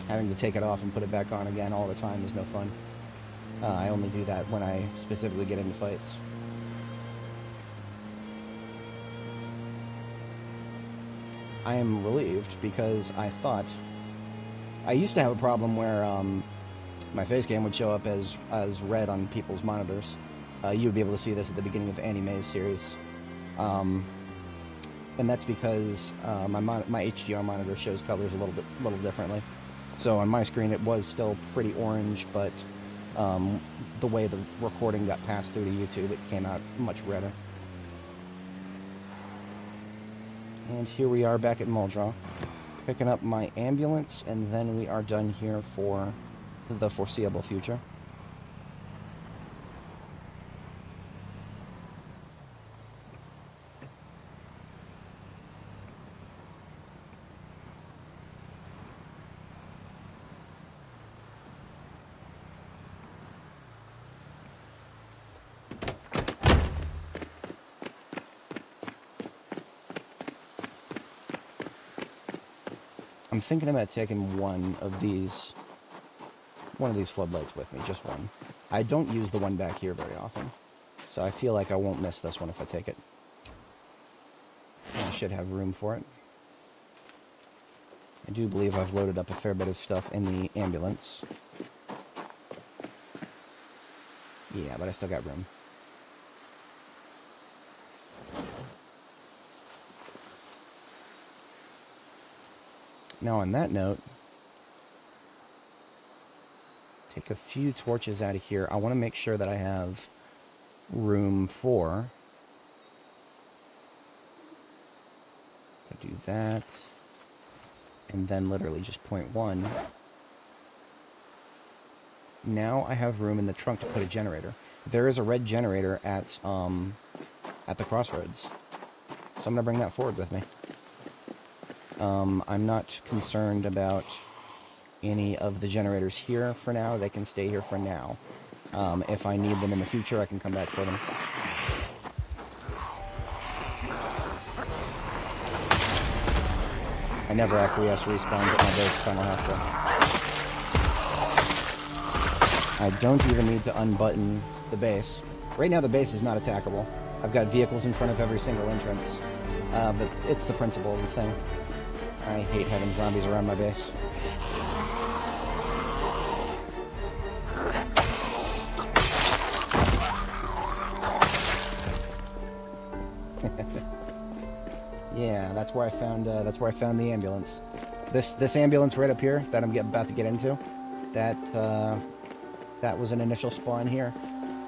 Having to take it off and put it back on again all the time is no fun. I only do that when I specifically get into fights. I am relieved because I thought I used to have a problem where my face cam would show up as red on people's monitors. You would be able to see this at the beginning of Annie Mae's series, and that's because my HDR monitor shows colors a little differently. So on my screen it was still pretty orange, but the way the recording got passed through to YouTube, it came out much redder. And here we are back at Muldrow, picking up my ambulance, and then we are done here for the foreseeable future. I'm thinking about taking one of these floodlights with me, just one. I don't use the one back here very often, so I feel like I won't miss this one if I take it. I should have room for it. I do believe I've loaded up a fair bit of stuff in the ambulance. Yeah, but I still got room. Now on that note, take a few torches out of here. I want to make sure that I have room for to do that, and then literally just point one. Now I have room in the trunk to put a generator. There is a red generator at the crossroads, so I'm gonna bring that forward with me. I'm not concerned about any of the generators here for now. They can stay here for now. If I need them in the future, I can come back for them. I never acquiesce respawns at my base if I don't have to. I don't even need to unbutton the base. Right now the base is not attackable. I've got vehicles in front of every single entrance. But it's the principle of the thing. I hate having zombies around my base. Yeah, that's where I found the ambulance. This ambulance right up here that I'm about to get into, that was an initial spawn here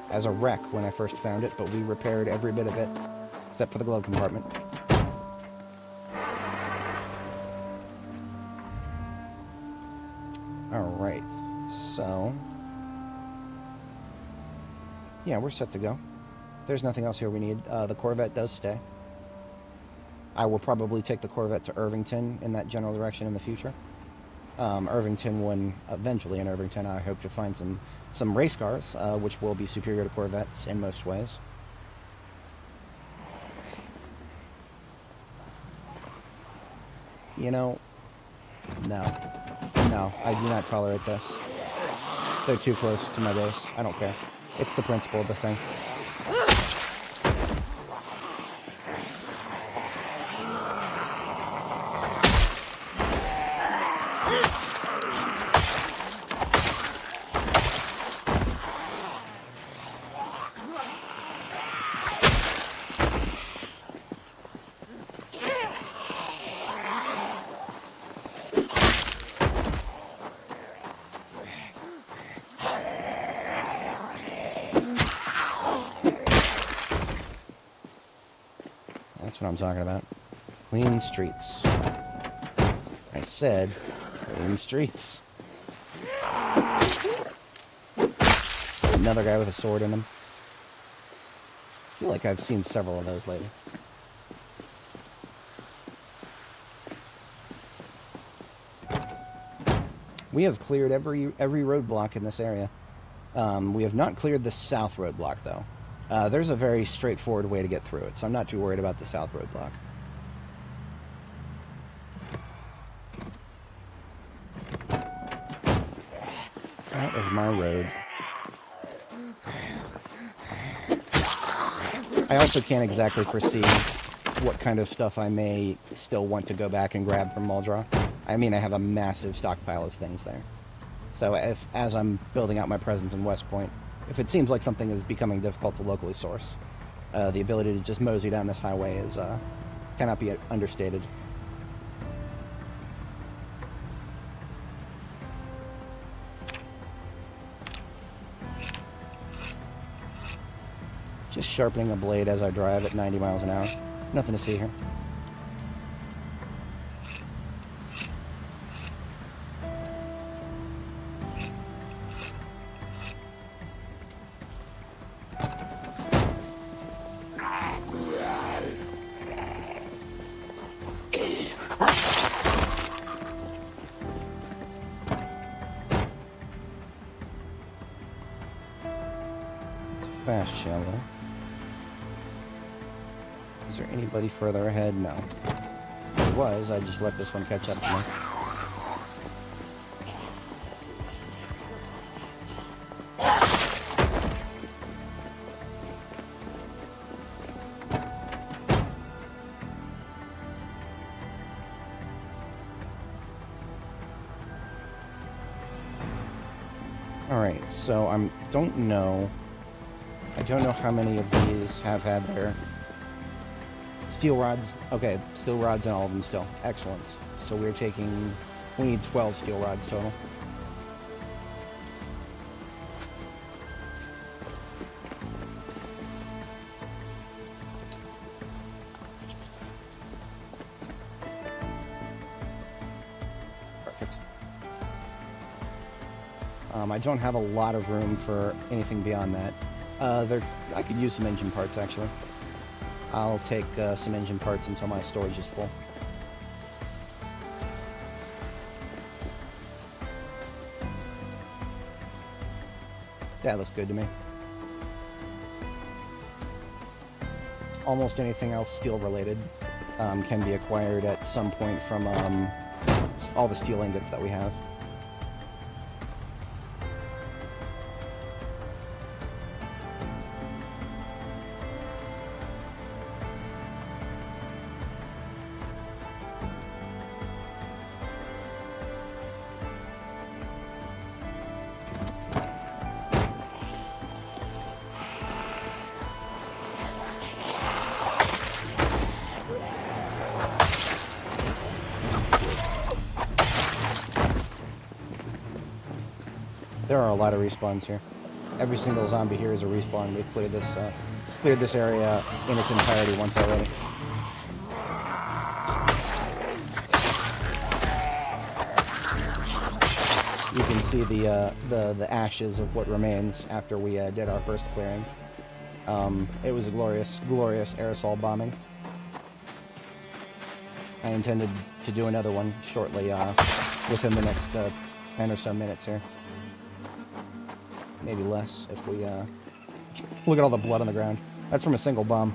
as a wreck when I first found it, but we repaired every bit of it except for the glove compartment. Alright, so yeah, we're set to go. There's nothing else here we need. The Corvette does stay. I will probably take the Corvette to Irvington in that general direction in the future. Irvington, when eventually in Irvington, I hope to find some race cars, which will be superior to Corvettes in most ways. You know, no, I do not tolerate this. They're too close to my base. I don't care. It's the principle of the thing. That's what I'm talking about. Clean streets. I said, clean streets. Another guy with a sword in him. I feel like I've seen several of those lately. We have cleared every roadblock in this area. We have not cleared the south roadblock, though. There's a very straightforward way to get through it, so I'm not too worried about the south roadblock. Out of my road. I also can't exactly foresee what kind of stuff I may still want to go back and grab from Muldraugh. I mean, I have a massive stockpile of things there. So as I'm building out my presence in West Point, if it seems like something is becoming difficult to locally source, the ability to just mosey down this highway cannot be understated. Just sharpening a blade as I drive at 90 miles an hour. Nothing to see here. Fast shallow. Is there anybody further ahead? No. If there was, I'd just let this one catch up to me. Alright, so I don't know how many of these have had their steel rods. Okay, steel rods in all of them still. Excellent. So we need 12 steel rods total. Perfect. I don't have a lot of room for anything beyond that. I could use some engine parts, actually. I'll take some engine parts until my storage is full. That looks good to me. Almost anything else steel-related can be acquired at some point from all the steel ingots that we have. a lot of respawns here. Every single zombie here is a respawn. We've cleared this area in its entirety once already. You can see the ashes of what remains after we did our first clearing. It was a glorious aerosol bombing. I intended to do another one shortly within the next 10 or so minutes here. Maybe less if we look at all the blood on the ground. That's from a single bomb.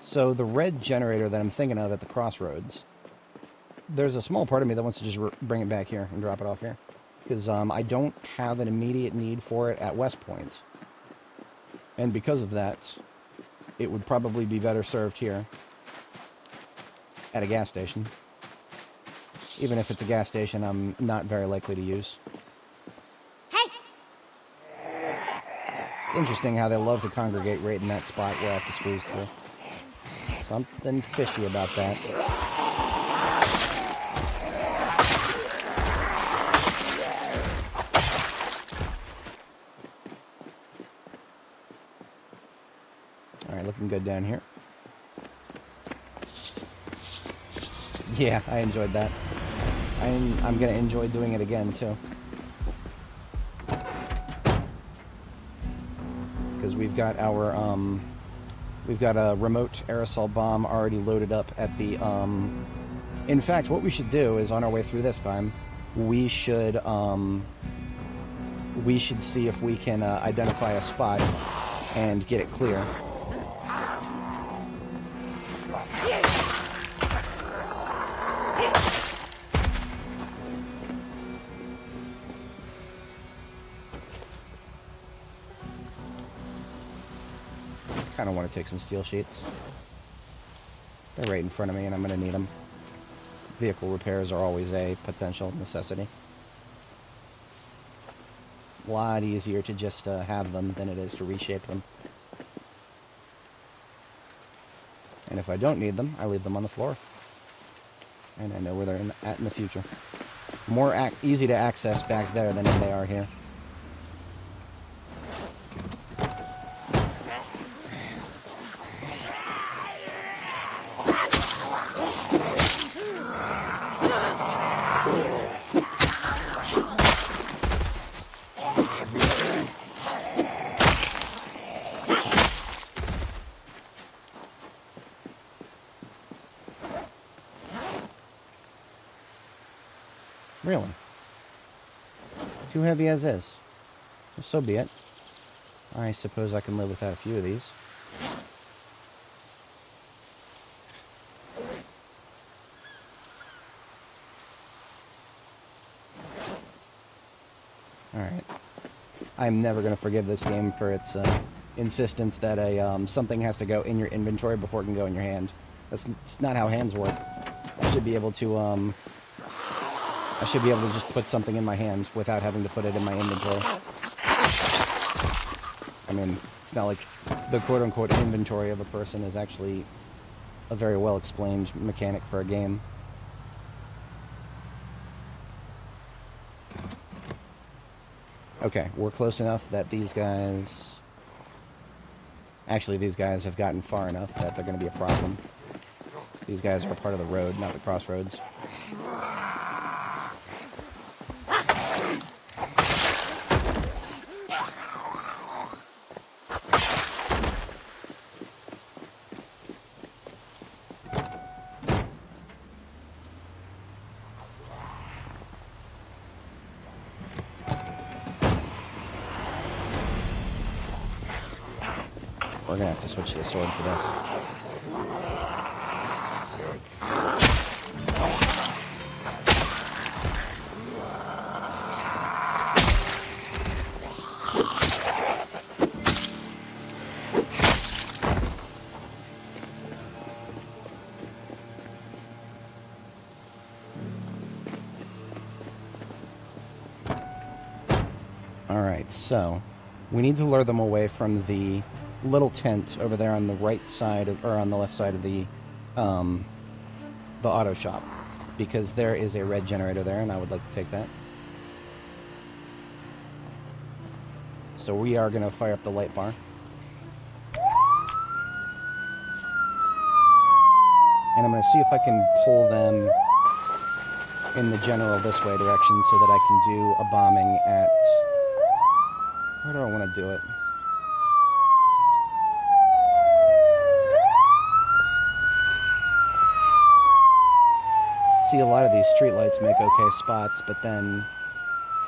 So the red generator that I'm thinking of at the crossroads, there's a small part of me that wants to just bring it back here and drop it off here. Because I don't have an immediate need for it at West Point. And because of that, it would probably be better served here at a gas station. Even if it's a gas station I'm not very likely to use. Hey! It's interesting how they love to congregate right in that spot where I have to squeeze through. Something fishy about that. Alright, looking good down here. Yeah, I enjoyed that. I'm gonna enjoy doing it again, too. Because we've got our, we've got a remote aerosol bomb already loaded up at the, in fact, what we should do is on our way through this time, we should see if we can identify a spot and get it clear. I kind of want to take some steel sheets. They're right in front of me and I'm going to need them. Vehicle repairs are always a potential necessity. A lot easier to just have them than it is to reshape them. And if I don't need them, I leave them on the floor. And I know where they're at in the future. More easy to access back there than they are here. Really? Too heavy as is. Well, so be it. I suppose I can live without a few of these. Alright. I'm never going to forgive this game for its insistence that something has to go in your inventory before it can go in your hand. That's not how hands work. I should be able to just put something in my hand without having to put it in my inventory. I mean, it's not like the quote-unquote inventory of a person is actually a very well-explained mechanic for a game. Okay, we're close enough that these guys... Actually, these guys have gotten far enough that they're going to be a problem. These guys are part of the road, not the crossroads. We're gonna have to switch to the sword for this. Alright, so we need to lure them away from the little tent over there on the right side, or on the left side of the auto shop, because there is a red generator there, and I would like to take that. So we are going to fire up the light bar. And I'm going to see if I can pull them in the general this way direction so that I can do a bombing at... Where do I want to do it? See, a lot of these streetlights make okay spots, but then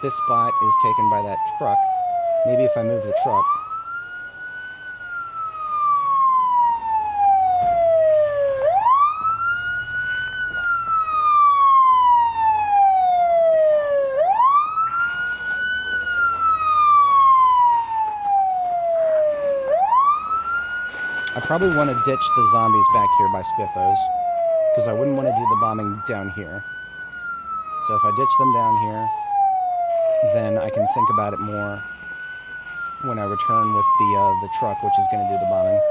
this spot is taken by that truck. Maybe if I move the truck... I probably want to ditch the zombies back here by Spiffos, because I wouldn't want to do the bombing down here. So if I ditch them down here, then I can think about it more when I return with the truck, which is going to do the bombing.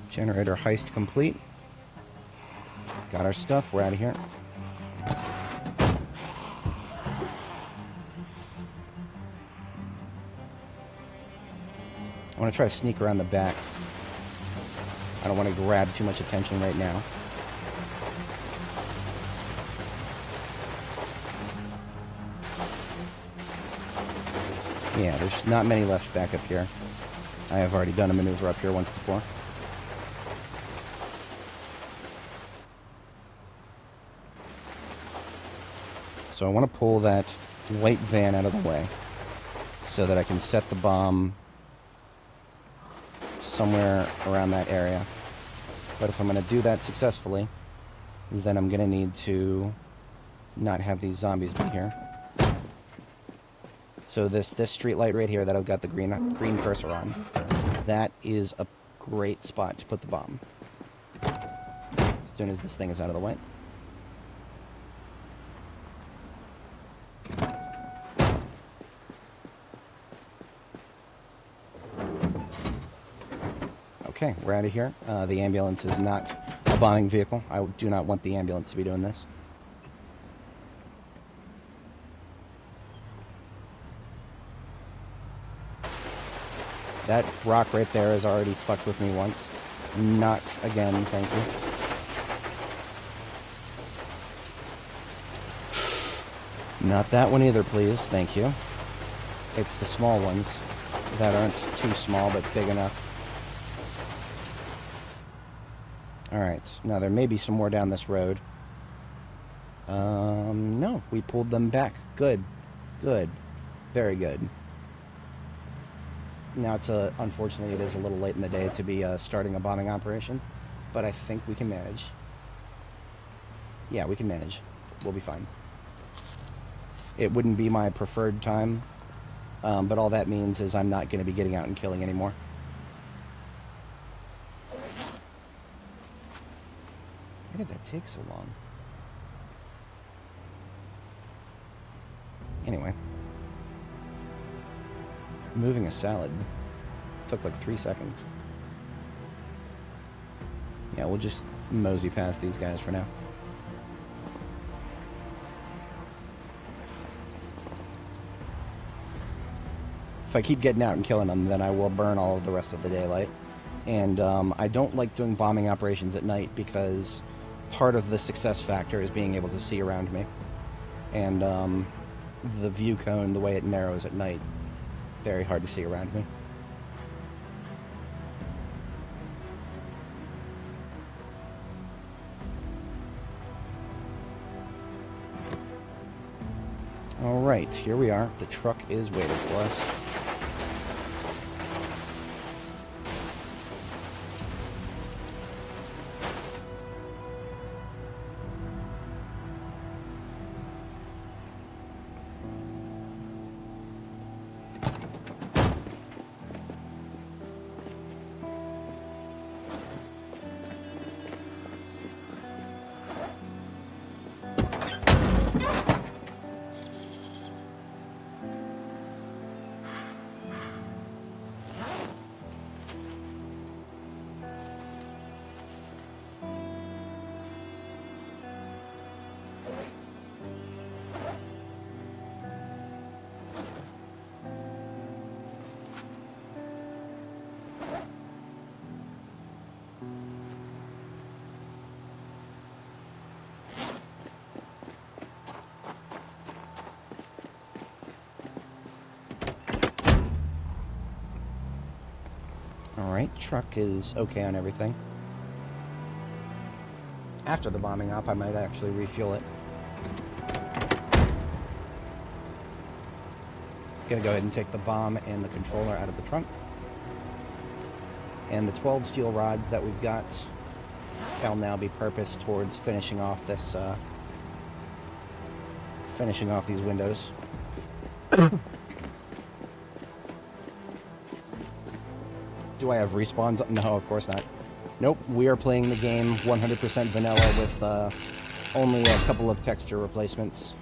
Generator heist complete. Got our stuff. We're out of here. I want to try to sneak around the back. I don't want to grab too much attention right now. Yeah, there's not many left back up here. I have already done a maneuver up here once before. So I want to pull that white van out of the way so that I can set the bomb somewhere around that area. But if I'm going to do that successfully, then I'm going to need to not have these zombies be here. So this street light right here that I've got the green cursor on, that is a great spot to put the bomb. As soon as this thing is out of the way. Okay, we're out of here. The ambulance is not a bombing vehicle. I do not want the ambulance to be doing this. That rock right there has already fucked with me once. Not again, thank you. Not that one either, please. Thank you. It's the small ones that aren't too small but big enough. Alright, now there may be some more down this road. No, we pulled them back. Good. Good. Very good. Now it's unfortunately it is a little late in the day to be starting a bombing operation, but I think we can manage. Yeah, we can manage. We'll be fine. It wouldn't be my preferred time, but all that means is I'm not going to be getting out and killing anymore. Why did that take so long? Anyway. Moving a salad took like 3 seconds. Yeah, we'll just mosey past these guys for now. If I keep getting out and killing them, then I will burn all of the rest of the daylight. And I don't like doing bombing operations at night because part of the success factor is being able to see around me. And the view cone, the way it narrows at night, very hard to see around me. Alright, here we are. The truck is waiting for us. Alright, truck is okay on everything. After the bombing op, I might actually refuel it. Gonna go ahead and take the bomb and the controller out of the trunk. And the 12 steel rods that we've got shall now be purposed towards finishing off this, finishing off these windows. Do I have respawns? No, of course not. Nope, we are playing the game 100% vanilla with only a couple of texture replacements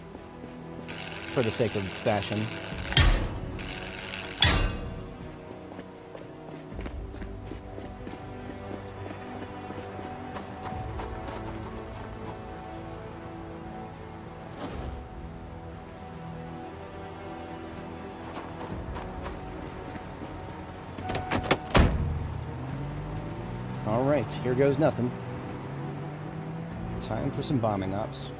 for the sake of fashion. Alright, here goes nothing. Time for some bombing ops.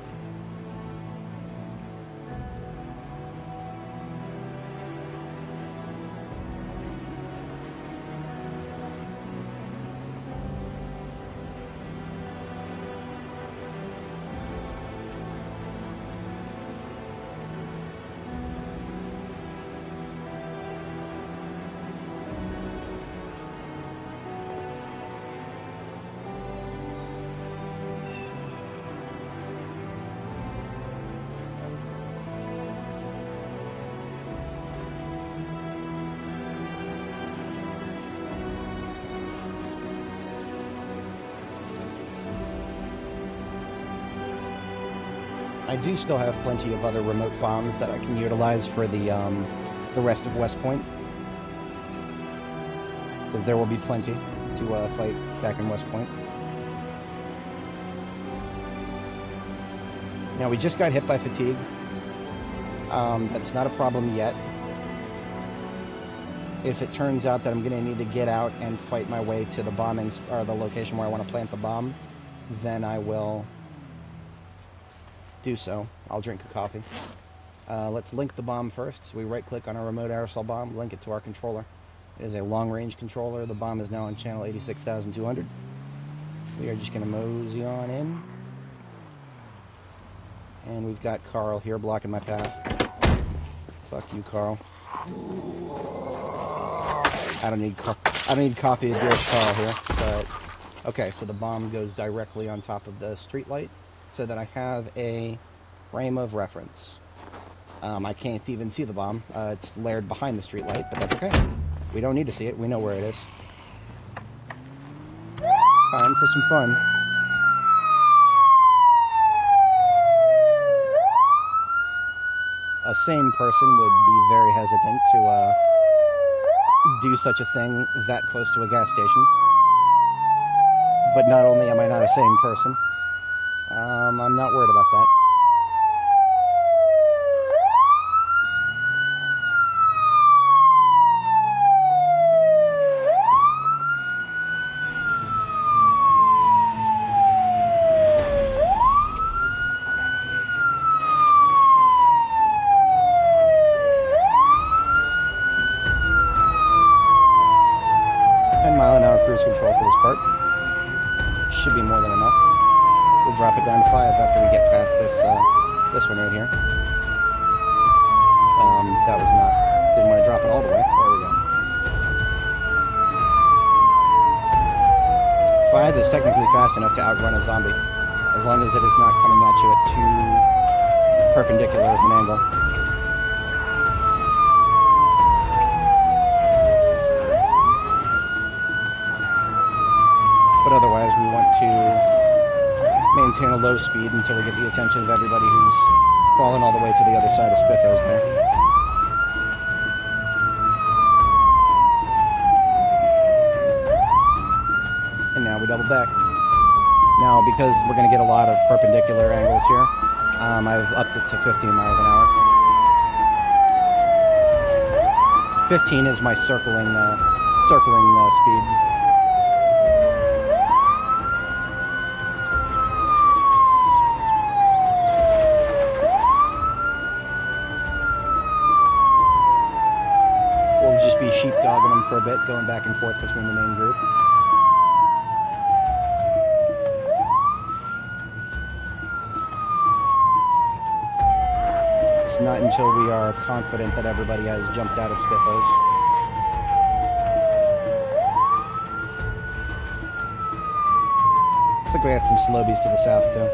I do still have plenty of other remote bombs that I can utilize for the rest of West Point, because there will be plenty to fight back in West Point. Now, we just got hit by fatigue. That's not a problem yet. If it turns out that I'm going to need to get out and fight my way to the bombing, or the location where I want to plant the bomb, then I will do so. I'll drink a coffee. Let's link the bomb first. So we right-click on our remote aerosol bomb, link it to our controller. It is a long-range controller. The bomb is now on channel 86,200. We are just going to mosey on in. And we've got Carl here blocking my path. Fuck you, Carl. I don't need coffee to deal with Carl here. But okay, so the bomb goes directly on top of the street light, so that I have a frame of reference. I can't even see the bomb. It's layered behind the street light, but that's okay. We don't need to see it. We know where it is. Time for some fun. A sane person would be very hesitant to do such a thing that close to a gas station. But not only am I not a sane person, I'm not worried about that. Cruise control for this part. Should be more than enough. We'll drop it down to 5 after we get past That was not... Didn't want to drop it all the way. There we go. 5 is technically fast enough to outrun a zombie, as long as it is not coming at you at too perpendicular of an angle. But otherwise, we want to maintain a low speed until we get the attention of everybody who's fallen all the way to the other side of Spiffos there. And now we double back. Now, because we're going to get a lot of perpendicular angles here, I've upped it to 15 miles an hour. 15 is my circling speed. We'll just be sheepdogging them for a bit, going back and forth between the main group. It's not until we are confident that everybody has jumped out of Spiffos. Looks like we got some slobies to the south too.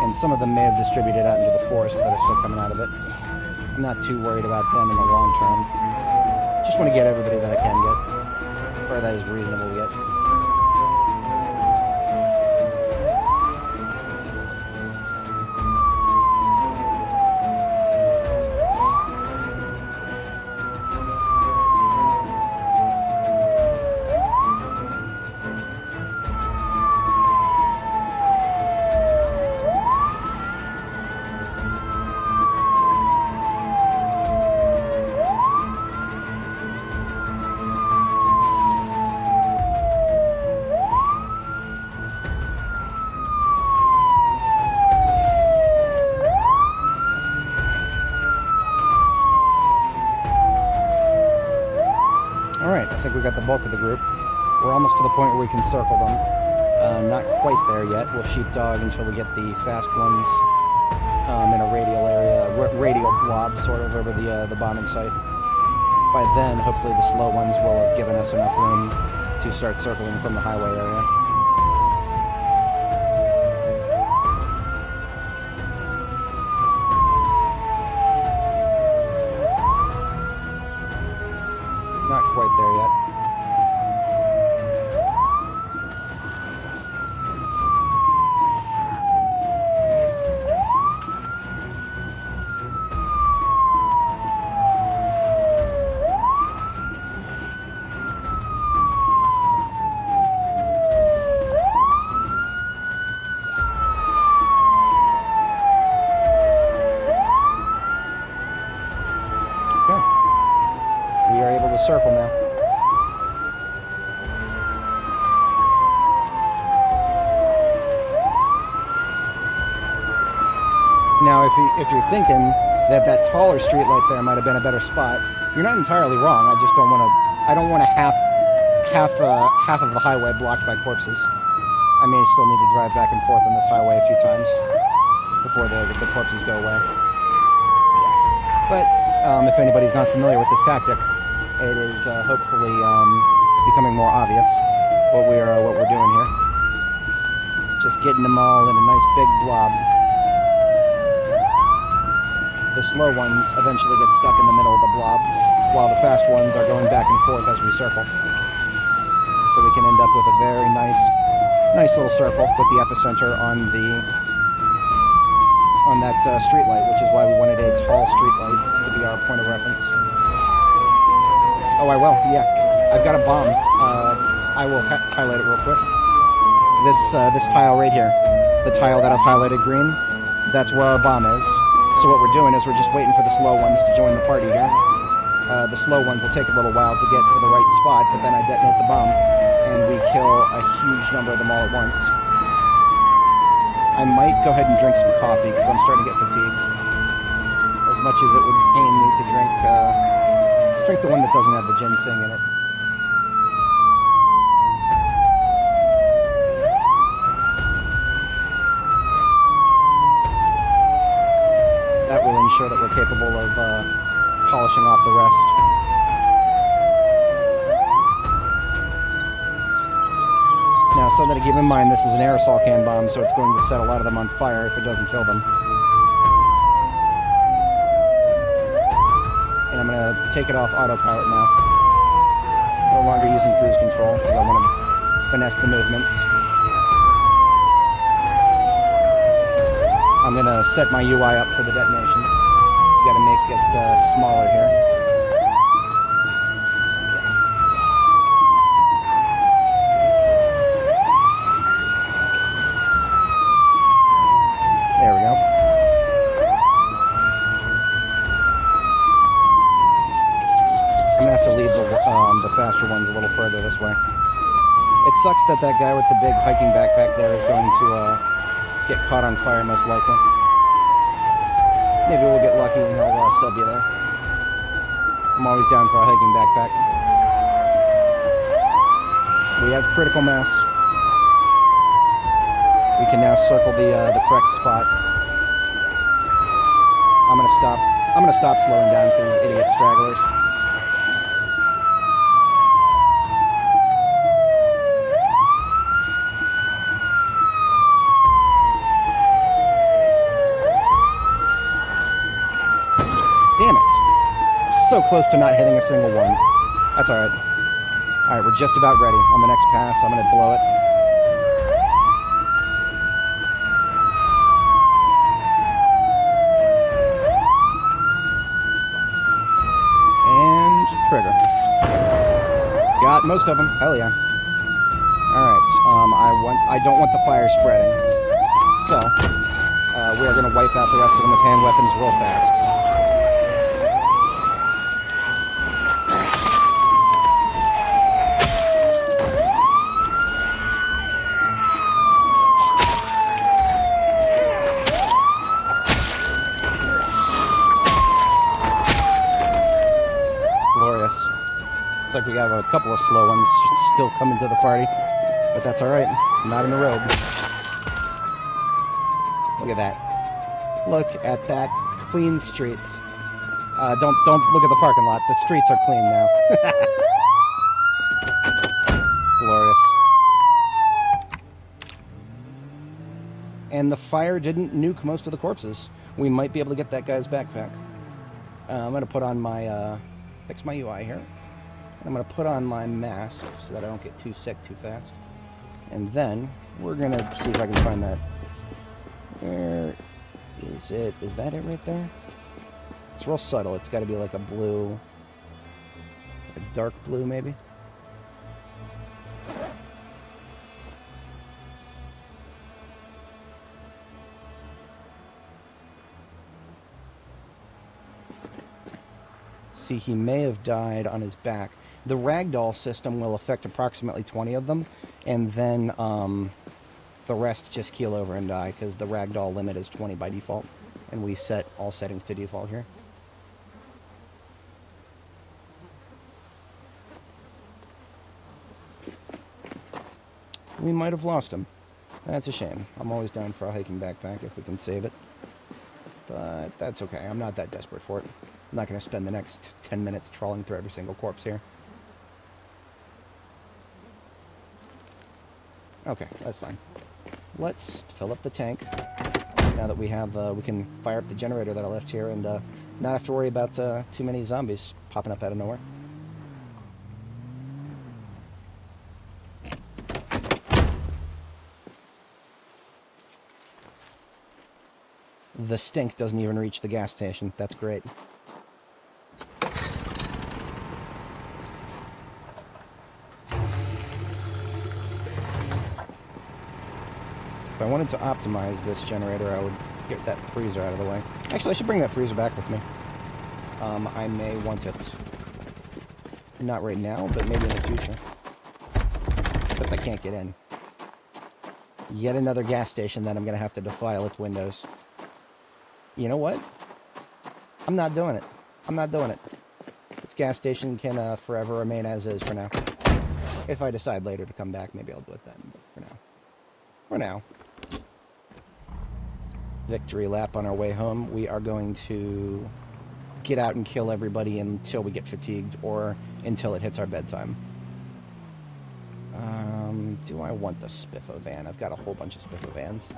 And some of them may have distributed out into the forest that are still coming out of it. I'm not too worried about them in the long term. Just want to get everybody that I can get, or that is reasonable to get. Alright, I think we got the bulk of the group. We're almost to the point where we can circle them. Not quite there yet. We'll sheepdog until we get the fast ones in a radial area, radial blob sort of over the bombing site. By then, hopefully the slow ones will have given us enough room to start circling from the highway area. Not quite there yet. We are able to circle now. Now, if you're thinking that taller street light there might have been a better spot, you're not entirely wrong. I just don't want to. I don't want to half of the highway blocked by corpses. I may still need to drive back and forth on this highway a few times before the corpses go away. But if anybody's not familiar with this tactic, it is hopefully becoming more obvious what we're doing here. Just getting them all in a nice big blob. The slow ones eventually get stuck in the middle of the blob, while the fast ones are going back and forth as we circle. So we can end up with a very nice little circle with the epicenter on that street light, which is why we wanted a tall street light to be our point of reference. Oh, I will. Yeah, I've got a bomb. I will highlight it real quick. This tile right here, the tile that I've highlighted green, that's where our bomb is. So what we're doing is we're just waiting for the slow ones to join the party here. The slow ones will take a little while to get to the right spot, but then I detonate the bomb, and we kill a huge number of them all at once. I might go ahead and drink some coffee, because I'm starting to get fatigued. As much as it would pain me to drink drink the one that doesn't have the ginseng in it. That will ensure that we're capable of polishing off the rest. Now, something to keep in mind, this is an aerosol can bomb, so it's going to set a lot of them on fire if it doesn't kill them. And I'm going to take it off autopilot now. No longer using cruise control, because I want to finesse the movements. I'm going to set my UI up for the detonation. Got to make it smaller here. There we go. I'm going to have to lead the faster ones a little further this way. It sucks that that guy with the big hiking backpack there is going to get caught on fire, most likely. Maybe we'll get lucky and he'll still be there. I'm always down for a hiking backpack. We have critical mass. We can now circle the correct spot. I'm gonna stop slowing down for these idiot stragglers. Damn it. I'm so close to not hitting a single one. That's alright. Alright, we're just about ready. On the next pass, I'm gonna blow it. And trigger. Got most of them. Hell yeah. Alright, I don't want the fire spreading. So, we are gonna wipe out the rest of them with hand weapons real fast. Like we got a couple of slow ones still coming to the party, but that's all right. I'm not in the road. Look at that. Look at that. Clean streets. Don't look at the parking lot. The streets are clean now. Glorious. And the fire didn't nuke most of the corpses. We might be able to get that guy's backpack. I'm gonna put on my fix my UI here. I'm going to put on my mask so that I don't get too sick too fast. And then we're going to see if I can find that. Where is it? Is that it right there? It's real subtle. It's got to be like a blue, like a dark blue maybe. See, he may have died on his back. The ragdoll system will affect approximately 20 of them, and then the rest just keel over and die, because the ragdoll limit is 20 by default, and we set all settings to default here. We might have lost him. That's a shame. I'm always down for a hiking backpack if we can save it. But that's okay. I'm not that desperate for it. I'm not going to spend the next 10 minutes trawling through every single corpse here. Okay, that's fine. Let's fill up the tank. Now that we have, we can fire up the generator that I left here and not have to worry about too many zombies popping up out of nowhere. The stink doesn't even reach the gas station. That's great. If I wanted to optimize this generator, I would get that freezer out of the way. Actually, I should bring that freezer back with me. I may want it. Not right now, but maybe in the future. But I can't get in. Yet another gas station that I'm going to have to defile its windows. You know what? I'm not doing it. I'm not doing it. gas station can forever remain as is for now. If I decide later to come back, maybe I'll do it then. But for now. Victory lap on our way home. We are going to get out and kill everybody until we get fatigued or until it hits our bedtime. Do I want the Spiffo van? I've got a whole bunch of Spiffo vans.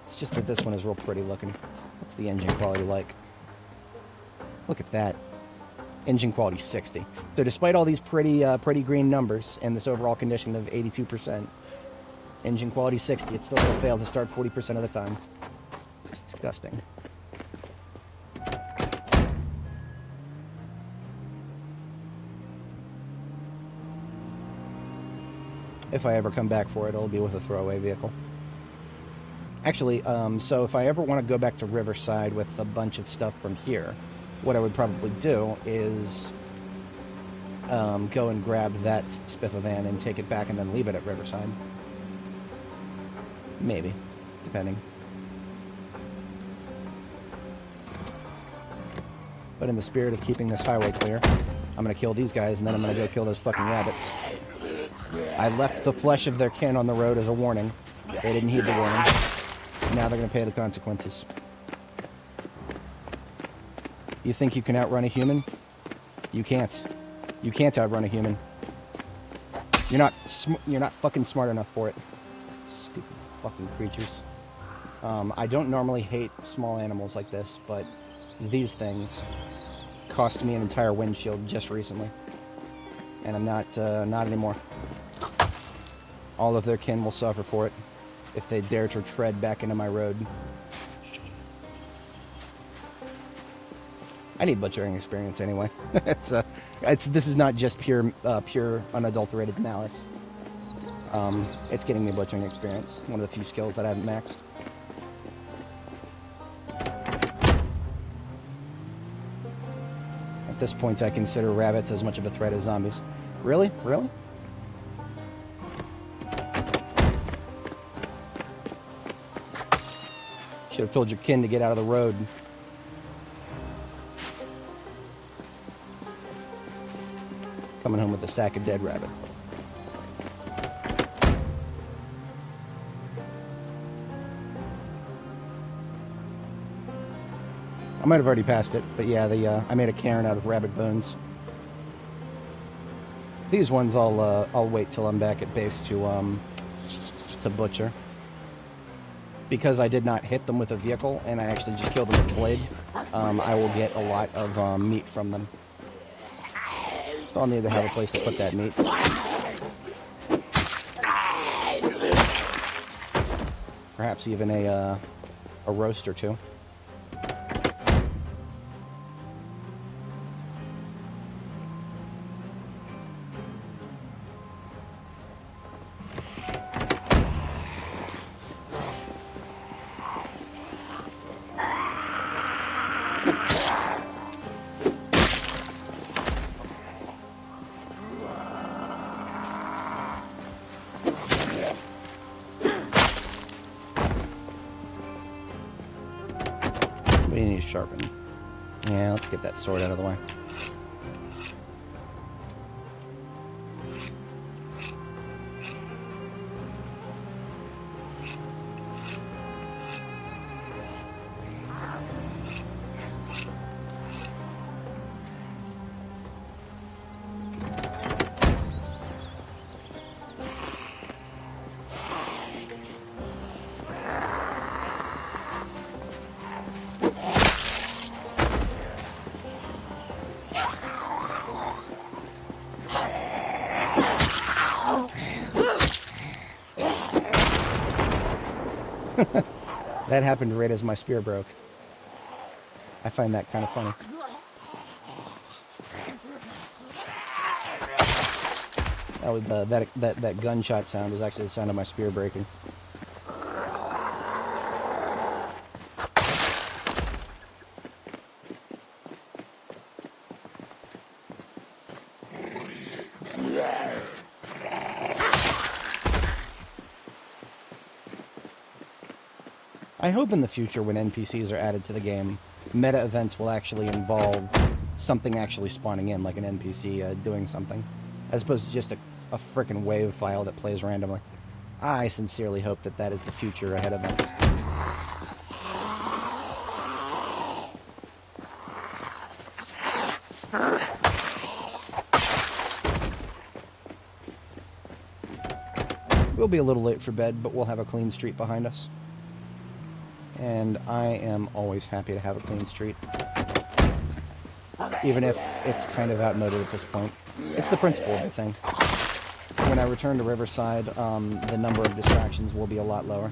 It's just that this one is real pretty looking. What's the engine quality like? Look at that. Engine quality 60. So despite all these pretty green numbers and this overall condition of 82%, engine quality 60, it still will fail to start 40% of the time. It's disgusting. If I ever come back for it, it'll be with a throwaway vehicle. Actually, so if I ever want to go back to Riverside with a bunch of stuff from here, what I would probably do is go and grab that Spiffo van and take it back and then leave it at Riverside. Maybe, depending. But in the spirit of keeping this highway clear, I'm going to kill these guys and then I'm going to go kill those fucking rabbits. I left the flesh of their kin on the road as a warning. They didn't heed the warning. Now they're going to pay the consequences. You think you can outrun a human? You can't. You can't outrun a human. You're not fucking smart enough for it. Stupid fucking creatures. I don't normally hate small animals like this, but these things cost me an entire windshield just recently. And I'm not anymore. All of their kin will suffer for it if they dare to tread back into my road. I need butchering experience anyway. This is not just pure unadulterated malice. It's getting me butchering experience. One of the few skills that I haven't maxed. At this point, I consider rabbits as much of a threat as zombies. Really? Really? Should have told your kin to get out of the road. Coming home with a sack of dead rabbit. I might have already passed it, but yeah, I made a cairn out of rabbit bones. These ones I'll wait till I'm back at base to butcher. Because I did not hit them with a vehicle and I actually just killed them with a blade, I will get a lot of meat from them. So I'll need to have a place to put that meat. Perhaps even a roast or two. We need to sharpen. Yeah, let's get that sword out of the way. That happened right as my spear broke. I find that kind of funny. That was that gunshot sound was actually the sound of my spear breaking. I hope in the future when NPCs are added to the game, meta events will actually involve something actually spawning in, like an NPC doing something, as opposed to just a frickin' wave file that plays randomly. I sincerely hope that that is the future ahead of us. We'll be a little late for bed, but we'll have a clean street behind us. And I am always happy to have a clean street. Even if it's kind of outmoded at this point. It's the principle of the thing. When I return to Riverside, the number of distractions will be a lot lower.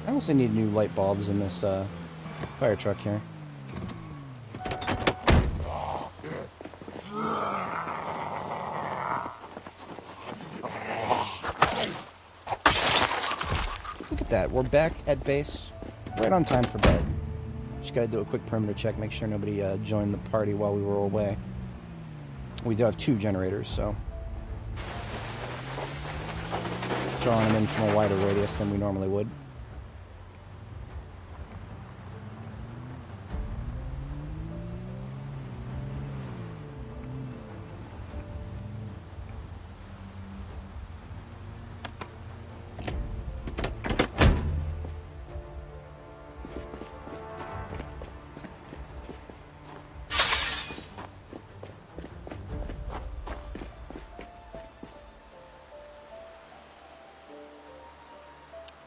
I also need new light bulbs in this fire truck here. Look at that, we're back at base, right on time for bed. Just gotta do a quick perimeter check, make sure nobody joined the party while we were away. We do have 2 generators, so drawing them in from a wider radius than we normally would.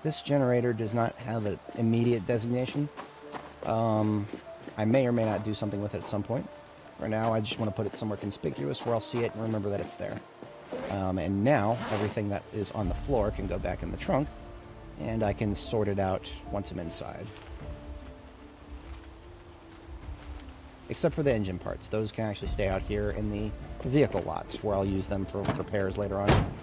This generator does not have an immediate designation. I may or may not do something with it at some point. For now, I just want to put it somewhere conspicuous where I'll see it and remember that it's there. And now, everything that is on the floor can go back in the trunk, and I can sort it out once I'm inside. Except for the engine parts. Those can actually stay out here in the vehicle lots, where I'll use them for repairs later on.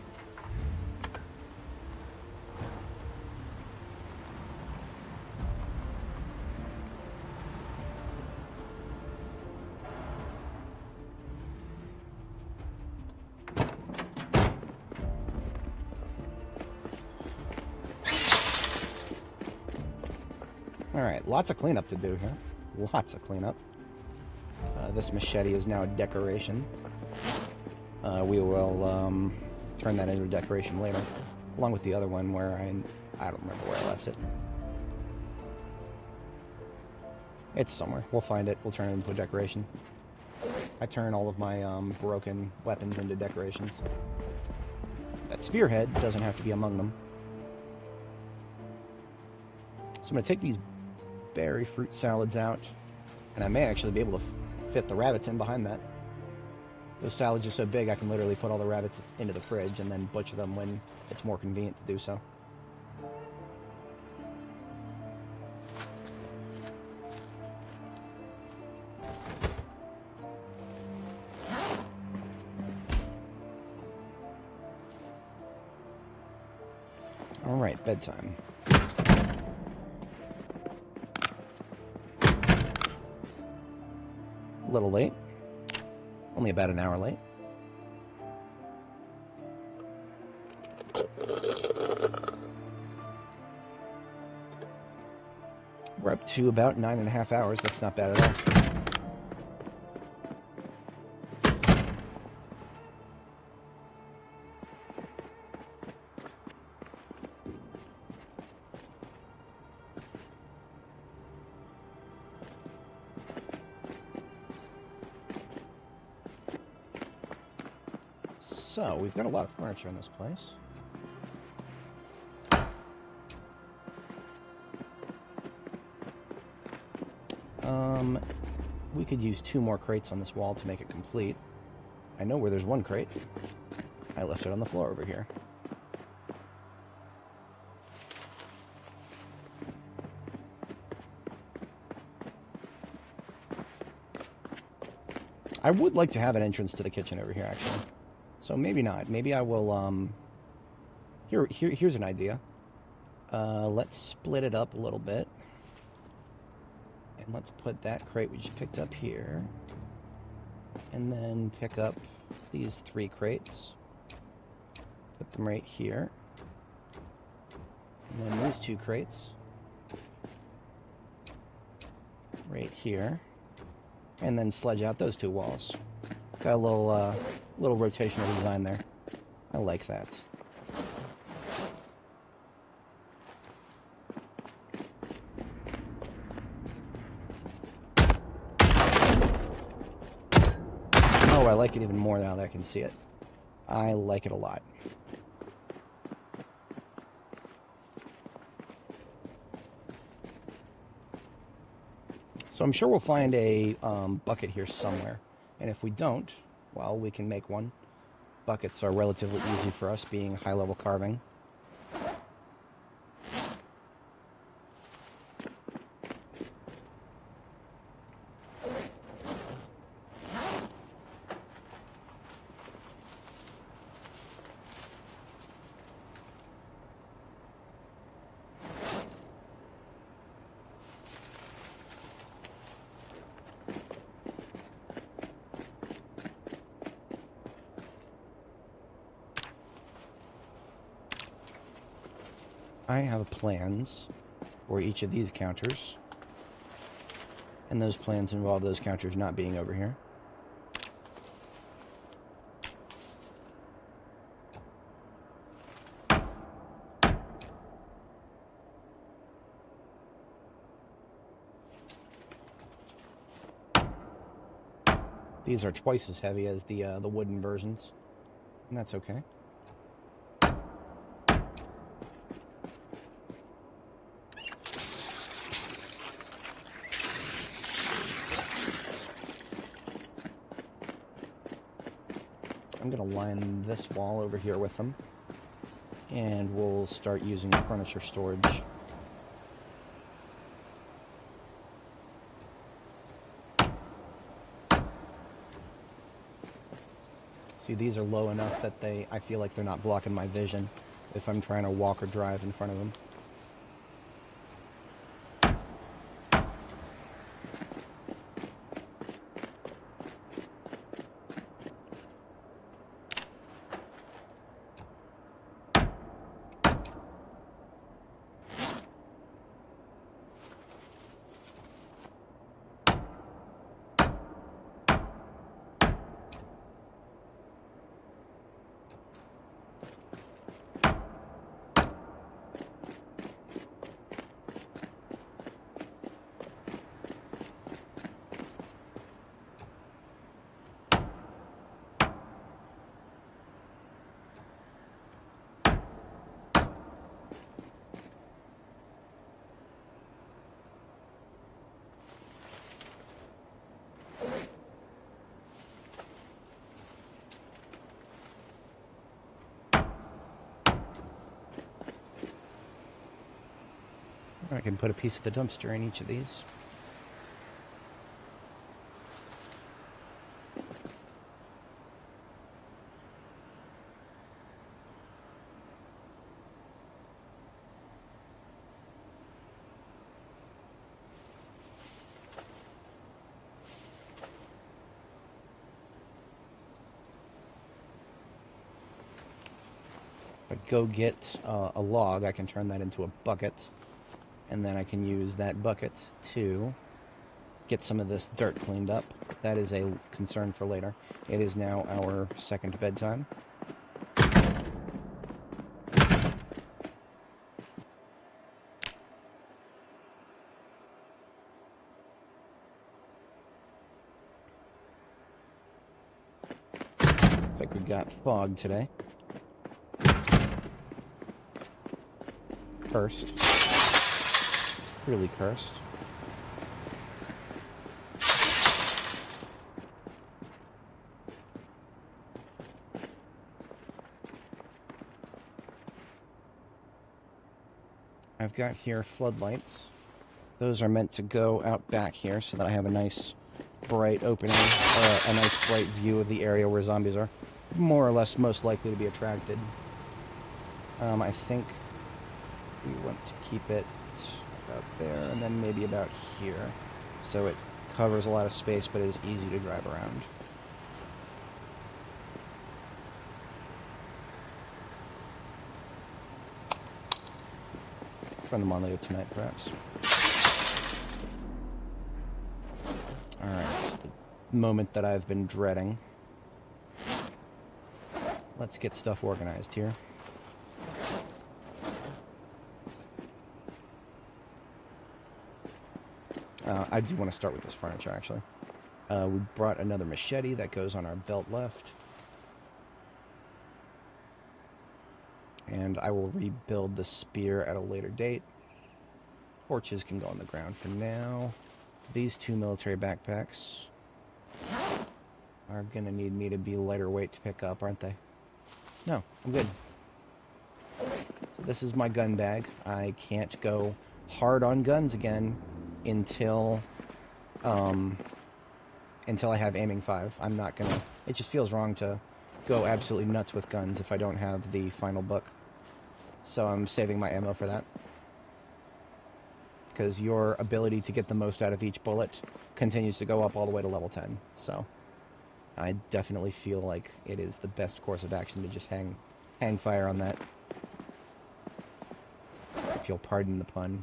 Alright, lots of cleanup to do here. Lots of cleanup. This machete is now a decoration. We will turn that into a decoration later. Along with the other one where I don't remember where I left it. It's somewhere. We'll find it. We'll turn it into a decoration. I turn all of my broken weapons into decorations. That spearhead doesn't have to be among them. So I'm going to take these berry fruit salads out, and I may actually be able to fit the rabbits in behind that. Those salads are so big I can literally put all the rabbits into the fridge and then butcher them when it's more convenient to do so. Alright, bedtime. A little late. Only about an hour late. We're up to about 9.5 hours. That's not bad at all. So, we've got a lot of furniture in this place. We could use 2 more crates on this wall to make it complete. I know where there's one crate. I left it on the floor over here. I would like to have an entrance to the kitchen over here, actually. So maybe not. Maybe I will, here's an idea. Let's split it up a little bit. And let's put that crate we just picked up here. And then pick up these 3 crates. Put them right here. And then these 2 crates. Right here. And then sledge out those 2 walls. Got a little rotational design there. I like that. Oh, I like it even more now that I can see it. I like it a lot. So I'm sure we'll find a bucket here somewhere. And if we don't, well, we can make one. Buckets are relatively easy for us, being high-level carving. I have plans for each of these counters, and those plans involve those counters not being over here. These are twice as heavy as the wooden versions, and that's okay. I'm going to line this wall over here with them, and we'll start using furniture storage. See, these are low enough that I feel like they're not blocking my vision if I'm trying to walk or drive in front of them. I can put a piece of the dumpster in each of these. If I go get a log, I can turn that into a bucket. And then I can use that bucket to get some of this dirt cleaned up. That is a concern for later. It is now our second bedtime. Looks like we got fog today. Cursed. Really cursed. I've got here floodlights. Those are meant to go out back here so that I have a nice bright opening, a nice bright view of the area where zombies are more or less most likely to be attracted. I think We want to keep it about there, and then maybe about here, so it covers a lot of space but is easy to drive around. Run them on later tonight, perhaps. Alright, the moment that I've been dreading. Let's get stuff organized here. I do want to start with this furniture, actually. We brought another machete that goes on our belt left. And I will rebuild the spear at a later date. Torches can go on the ground for now. These two military backpacks are going to need me to be lighter weight to pick up, aren't they? No, I'm good. So this is my gun bag. I can't go hard on guns again until I have aiming 5. I'm not going to... It just feels wrong to go absolutely nuts with guns if I don't have the final book. So I'm saving my ammo for that. Because your ability to get the most out of each bullet continues to go up all the way to level 10. So I definitely feel like it is the best course of action to just hang fire on that. If you'll pardon the pun.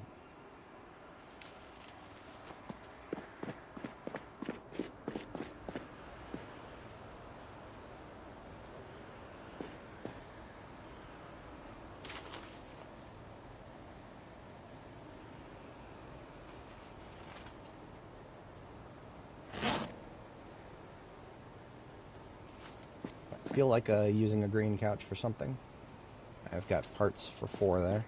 I feel like using a green couch for something. I've got parts for 4 there.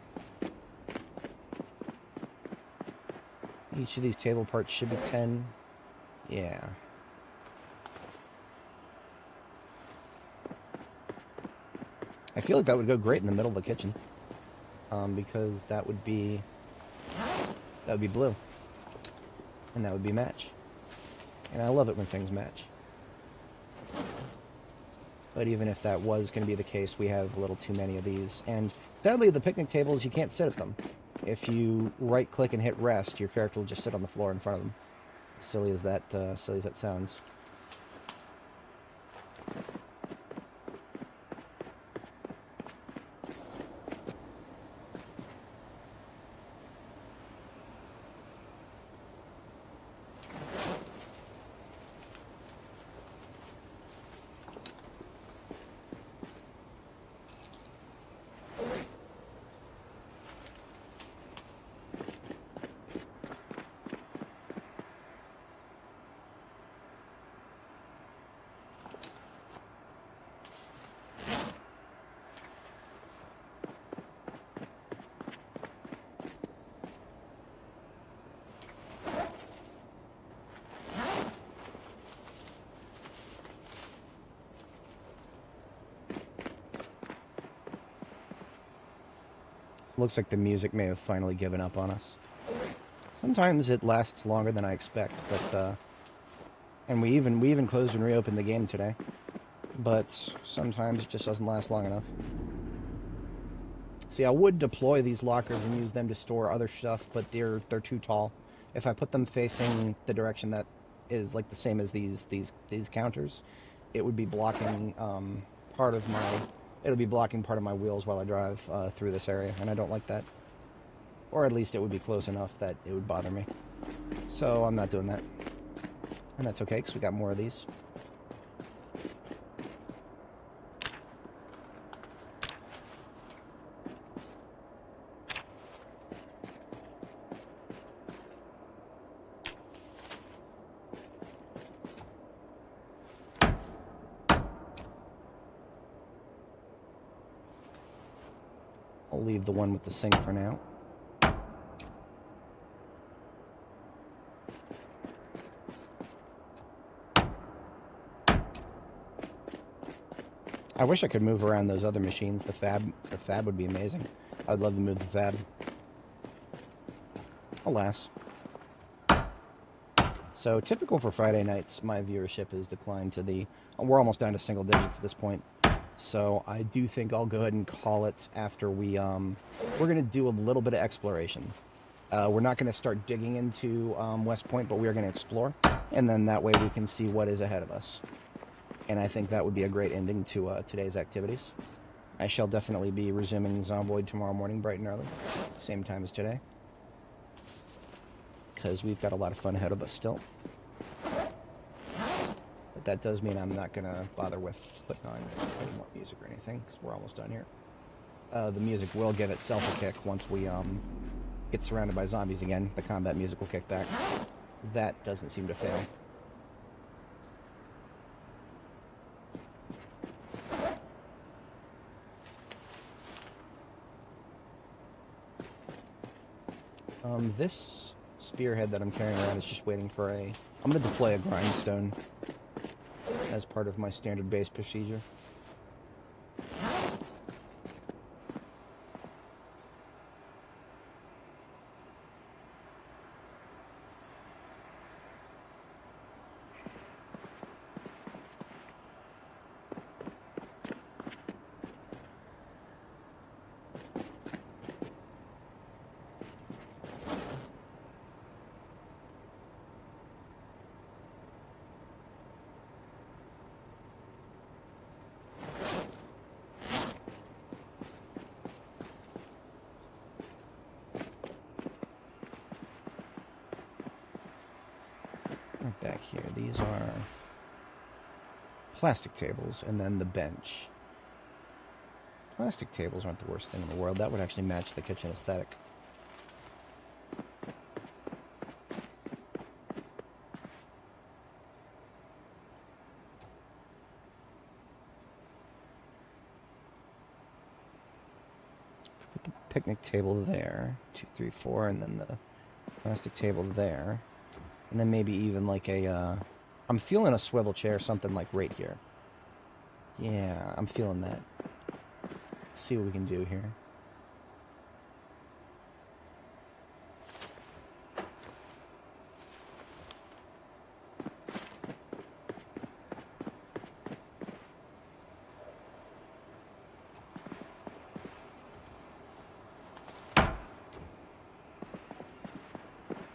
Each of these table parts should be 10. Yeah. I feel like that would go great in the middle of the kitchen. Because that would be blue. And that would be match. And I love it when things match. But even if that was going to be the case, we have a little too many of these. And sadly, the picnic tables, you can't sit at them. If you right-click and hit rest, your character will just sit on the floor in front of them. Silly as that sounds. Looks like the music may have finally given up on us. Sometimes it lasts longer than I expect, but and we even closed and reopened the game today. But sometimes it just doesn't last long enough. See, I would deploy these lockers and use them to store other stuff, but they're too tall. If I put them facing the direction that is like the same as these counters, it would be blocking part of my wheels while I drive through this area, and I don't like that. Or at least it would be close enough that it would bother me. So I'm not doing that. And that's okay, because we got more of these. I'll leave the one with the sink for now. I wish I could move around those other machines. The fab would be amazing. I'd love to move the fab. Alas. So, typical for Friday nights, my viewership has declined to we're almost down to single digits at this point. So I do think I'll go ahead and call it after we're going to do a little bit of exploration. We're not going to start digging into West Point, but we are going to explore, and then that way we can see what is ahead of us. And I think that would be a great ending to today's activities. I shall definitely be resuming Zomboid tomorrow morning, bright and early, same time as today, because we've got a lot of fun ahead of us still. But that does mean I'm not going to bother with putting on any more music or anything, because we're almost done here. The music will give itself a kick once we get surrounded by zombies again. The combat music will kick back. That doesn't seem to fail. This spearhead that I'm carrying around is just waiting for a... I'm going to deploy a grindstone as part of my standard base procedure. Back here, these are plastic tables, and then the bench. Plastic tables aren't the worst thing in the world. That would actually match the kitchen aesthetic. Put the picnic table there, 2, 3, 4, and then the plastic table there. And then maybe even like a, I'm feeling a swivel chair, something like right here. Yeah, I'm feeling that. Let's see what we can do here.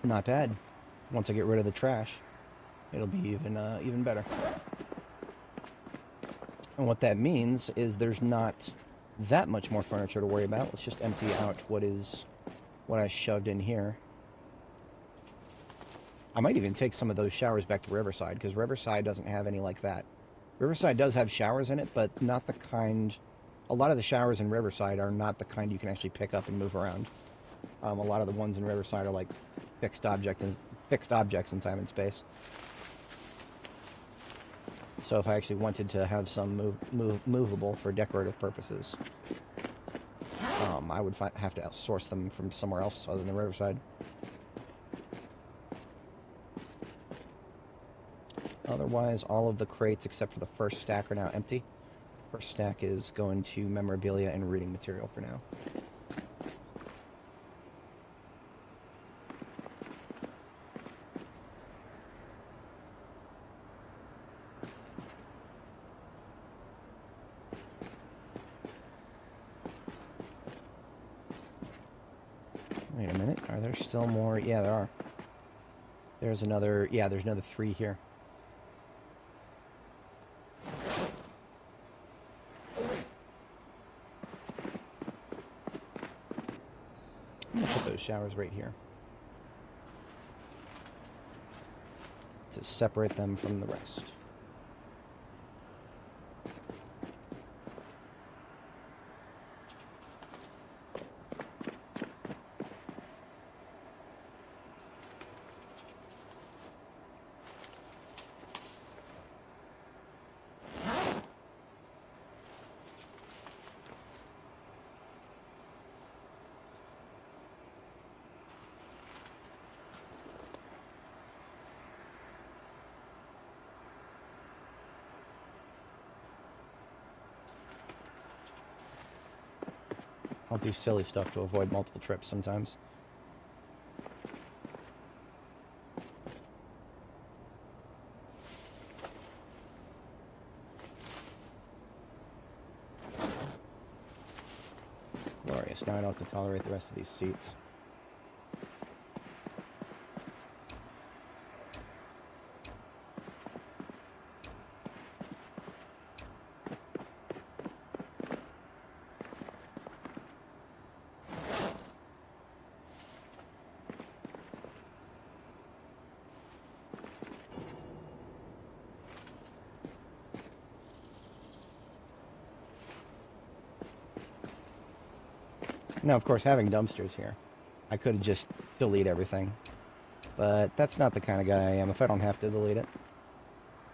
Not bad. Once I get rid of the trash, it'll be even better. And what that means is there's not that much more furniture to worry about. Let's just empty out what I shoved in here. I might even take some of those showers back to Riverside, because Riverside doesn't have any like that. Riverside does have showers in it, but not the kind... A lot of the showers in Riverside are not the kind you can actually pick up and move around. A lot of the ones in Riverside are like fixed objects in time and space. So if I actually wanted to have some movable for decorative purposes, I would have to source them from somewhere else other than Riverside. Otherwise, all of the crates except for the first stack are now empty. First stack is going to memorabilia and reading material for now. Wait a minute, are there still more? Yeah, there are. There's another 3 here. I'm gonna put those showers right here to separate them from the rest. I'll do silly stuff to avoid multiple trips sometimes. Nice. Now I don't have to tolerate the rest of these seats. Now, of course, having dumpsters here, I could just delete everything. But that's not the kind of guy I am. If I don't have to delete it,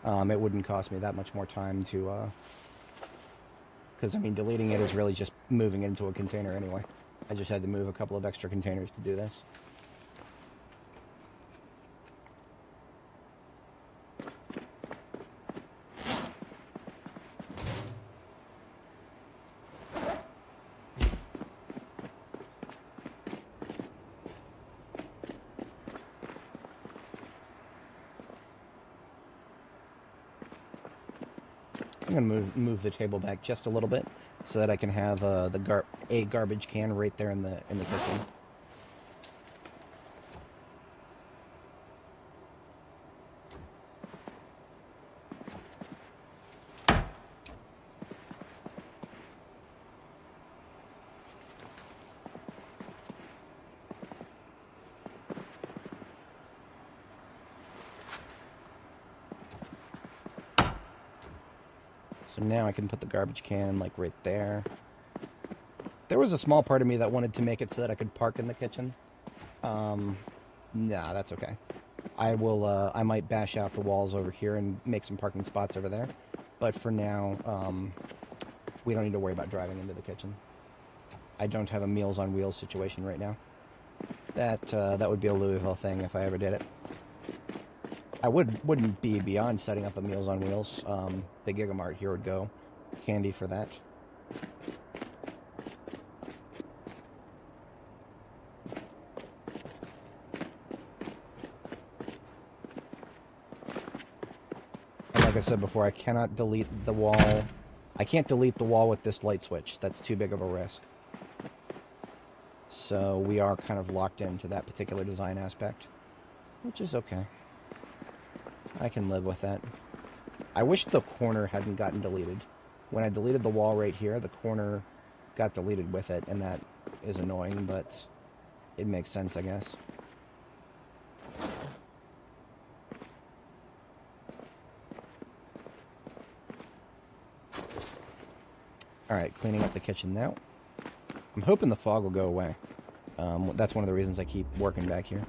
it wouldn't cost me that much more time to... Because, I mean, deleting it is really just moving it into a container anyway. I just had to move a couple of extra containers to do this. I'm going to move the table back just a little bit so that I can have a garbage can right there in the kitchen. So now I can put the garbage can, like, right there. There was a small part of me that wanted to make it so that I could park in the kitchen. Nah, that's okay. I might bash out the walls over here and make some parking spots over there. But for now, we don't need to worry about driving into the kitchen. I don't have a Meals on Wheels situation right now. That would be a Louisville thing if I ever did it. I wouldn't be beyond setting up a Meals on Wheels. The Gigamart here would go handy for that. And like I said before, I cannot delete the wall. I can't delete the wall with this light switch. That's too big of a risk. So we are kind of locked into that particular design aspect, which is okay. I can live with that. I wish the corner hadn't gotten deleted. When I deleted the wall right here, the corner got deleted with it, and that is annoying, but it makes sense, I guess. Alright, cleaning up the kitchen now. I'm hoping the fog will go away. That's one of the reasons I keep working back here.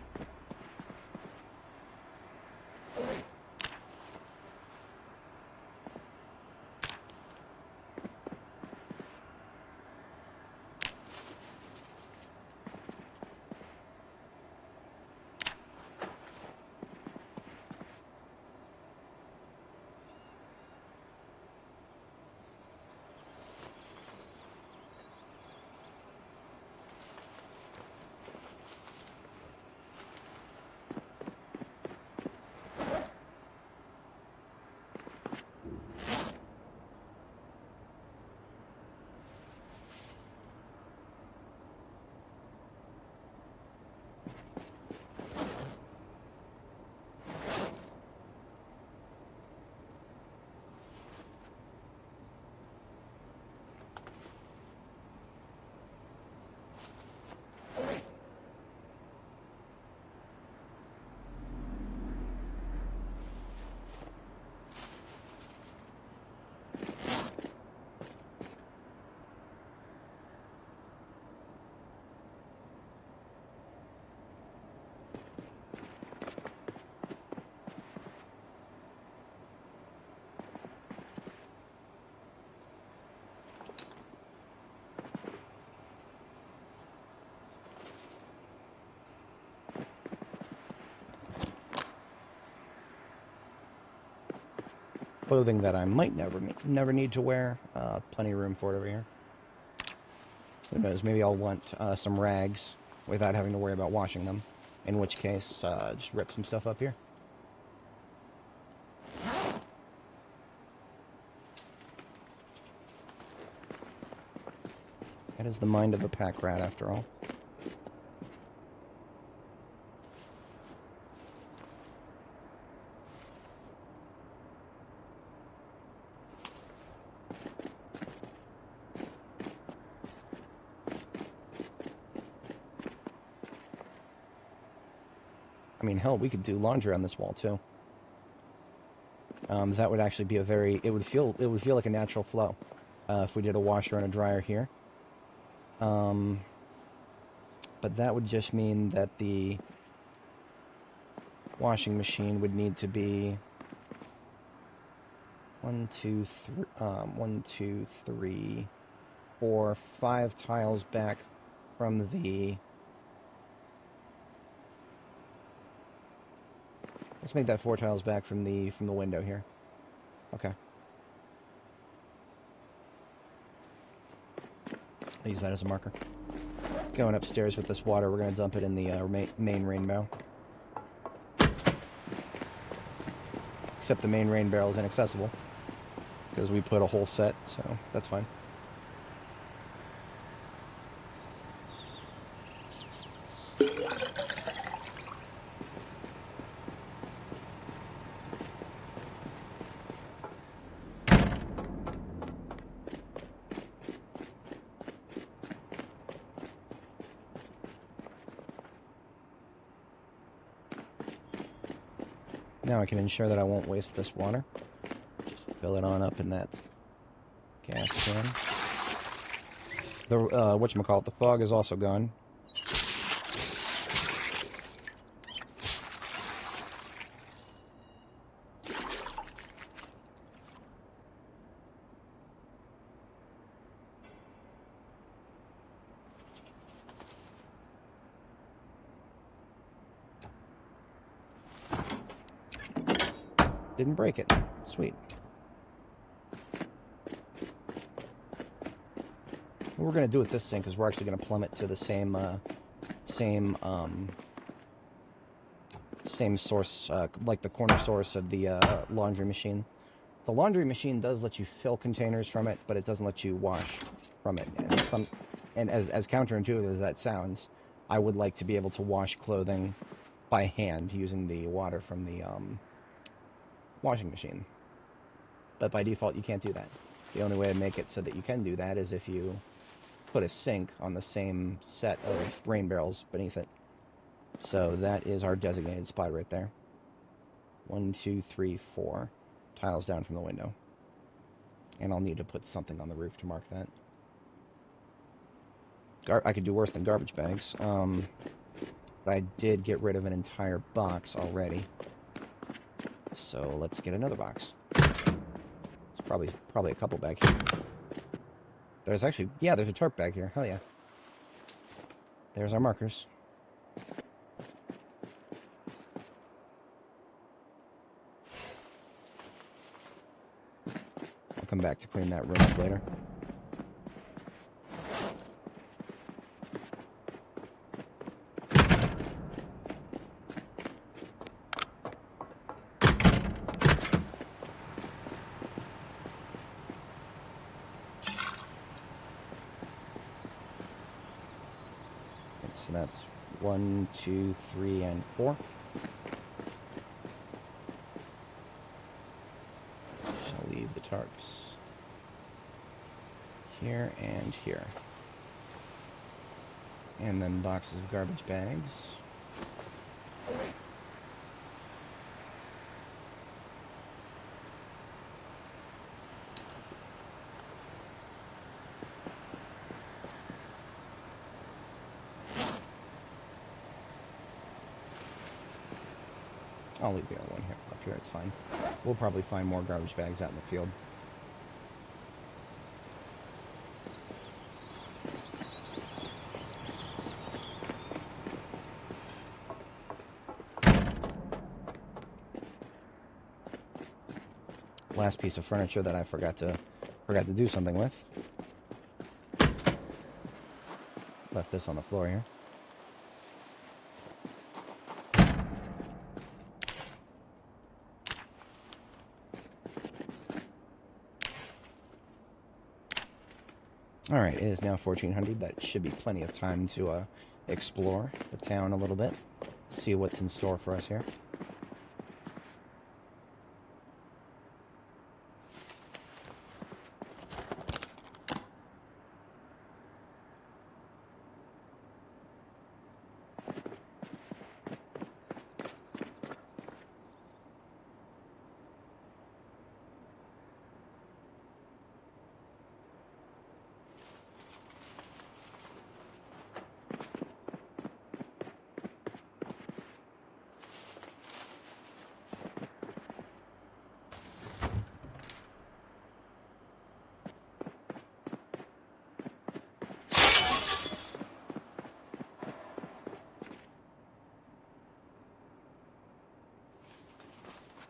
Clothing that I might never need to wear. Plenty of room for it over here. Who knows? Maybe I'll want some rags without having to worry about washing them. In which case, just rip some stuff up here. That is the mind of a pack rat, after all. I mean, hell, we could do laundry on this wall too. That would actually be a very. It would feel like a natural flow if we did a washer and a dryer here. But that would just mean that the washing machine would need to be 1, 2, 3, 4, 5 tiles back from the. Let's make that 4 tiles back from the window here. Okay. I'll use that as a marker. Going upstairs with this water, we're going to dump it in the main rain barrel. Except the main rain barrel is inaccessible because we put a whole set, so that's fine. Now I can ensure that I won't waste this water. Just fill it on up in that gas can. The whatchamacallit, the fog is also gone. Didn't break it. Sweet. What we're going to do with this sink is we're actually going to plumb it to the same source, like the corner source of the laundry machine. The laundry machine does let you fill containers from it, but it doesn't let you wash from it. And as counterintuitive as that sounds, I would like to be able to wash clothing by hand using the water from the washing machine. But by default, you can't do that. The only way to make it so that you can do that is if you put a sink on the same set of rain barrels beneath it. So that is our designated spot right there. 1, 2, 3, 4 tiles down from the window. And I'll need to put something on the roof to mark that. I could do worse than garbage bags. But I did get rid of an entire box already. So let's get another box. There's probably a couple back here. There's actually, yeah, there's a tarp back here. Hell yeah. There's our markers. I'll come back to clean that room up later. So that's 1, 2, 3, and 4. Shall leave the tarps here and here. And then boxes of garbage bags. I'll leave the other one here, up here, it's fine. We'll probably find more garbage bags out in the field. Last piece of furniture that I forgot to do something with. Left this on the floor here. Alright, it is now 1400. That should be plenty of time to explore the town a little bit. See what's in store for us here.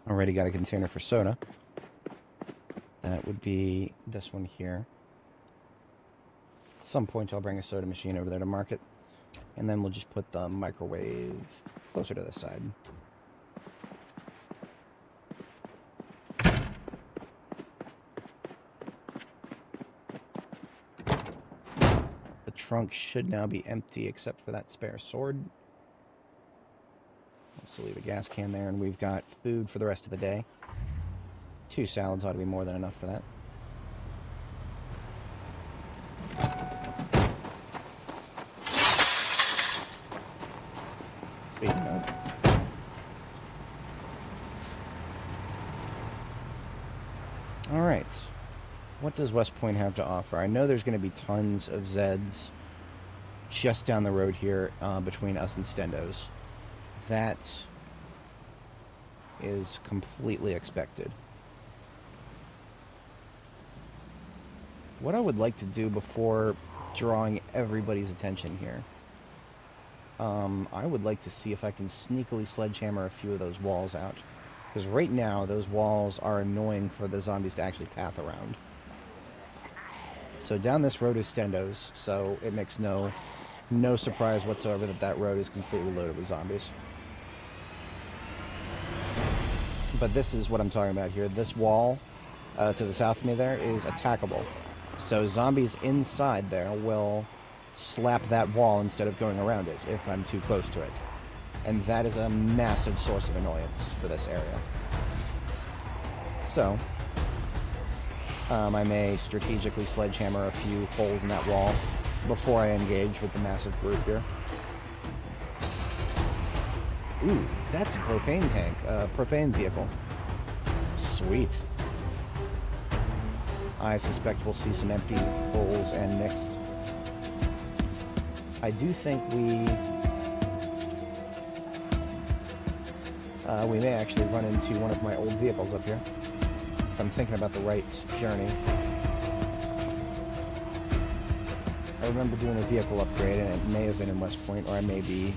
Already got a container for soda. That would be this one here. At some point I'll bring a soda machine over there to market. And then we'll just put the microwave closer to the side. The trunk should now be empty except for that spare sword. So leave a gas can there, and we've got food for the rest of the day. 2 salads ought to be more than enough for that. Speaking of. Alright. What does West Point have to offer? I know there's going to be tons of Zeds just down the road here between us and Stendo's. That is completely expected. What I would like to do before drawing everybody's attention here, I would like to see if I can sneakily sledgehammer a few of those walls out. Because right now, those walls are annoying for the zombies to actually path around. So down this road is Stendo's, so it makes no surprise whatsoever that that road is completely loaded with zombies. But this is what I'm talking about here. This wall to the south of me there is attackable. So zombies inside there will slap that wall instead of going around it if I'm too close to it. And that is a massive source of annoyance for this area. So, I may strategically sledgehammer a few holes in that wall before I engage with the massive group here. Ooh, that's a propane tank, propane vehicle. Sweet. I suspect we'll see some empty holes and mixed. I do think we may actually run into one of my old vehicles up here. If I'm thinking about the right journey. I remember doing a vehicle upgrade, and it may have been in West Point, or I may be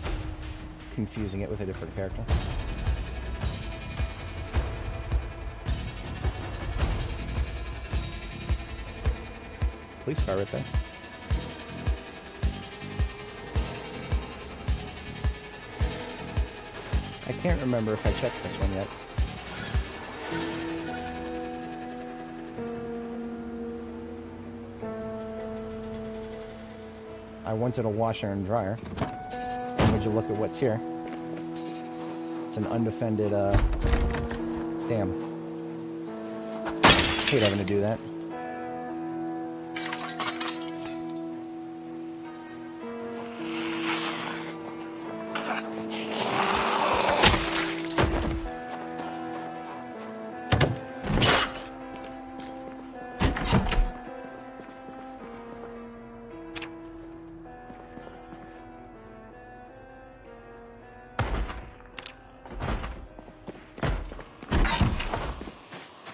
confusing it with a different character. Police car right there. I can't remember if I checked this one yet. I wanted a washer and dryer. And would you look at what's here? It's an undefended, damn. Hate having to do that.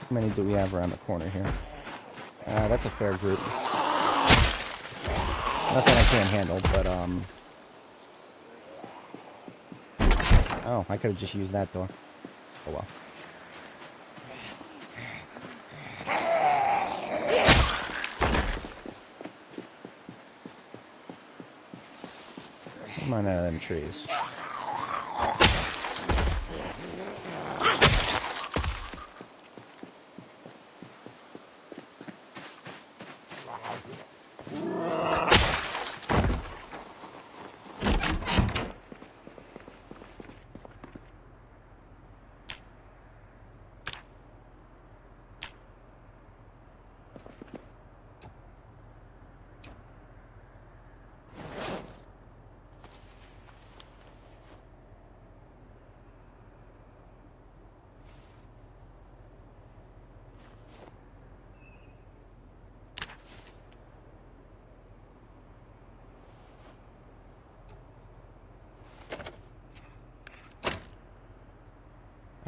How many do we have around the corner here? That's a fair group. Nothing I can't handle, but, oh, I could have just used that door. Oh well. Come on out of them trees.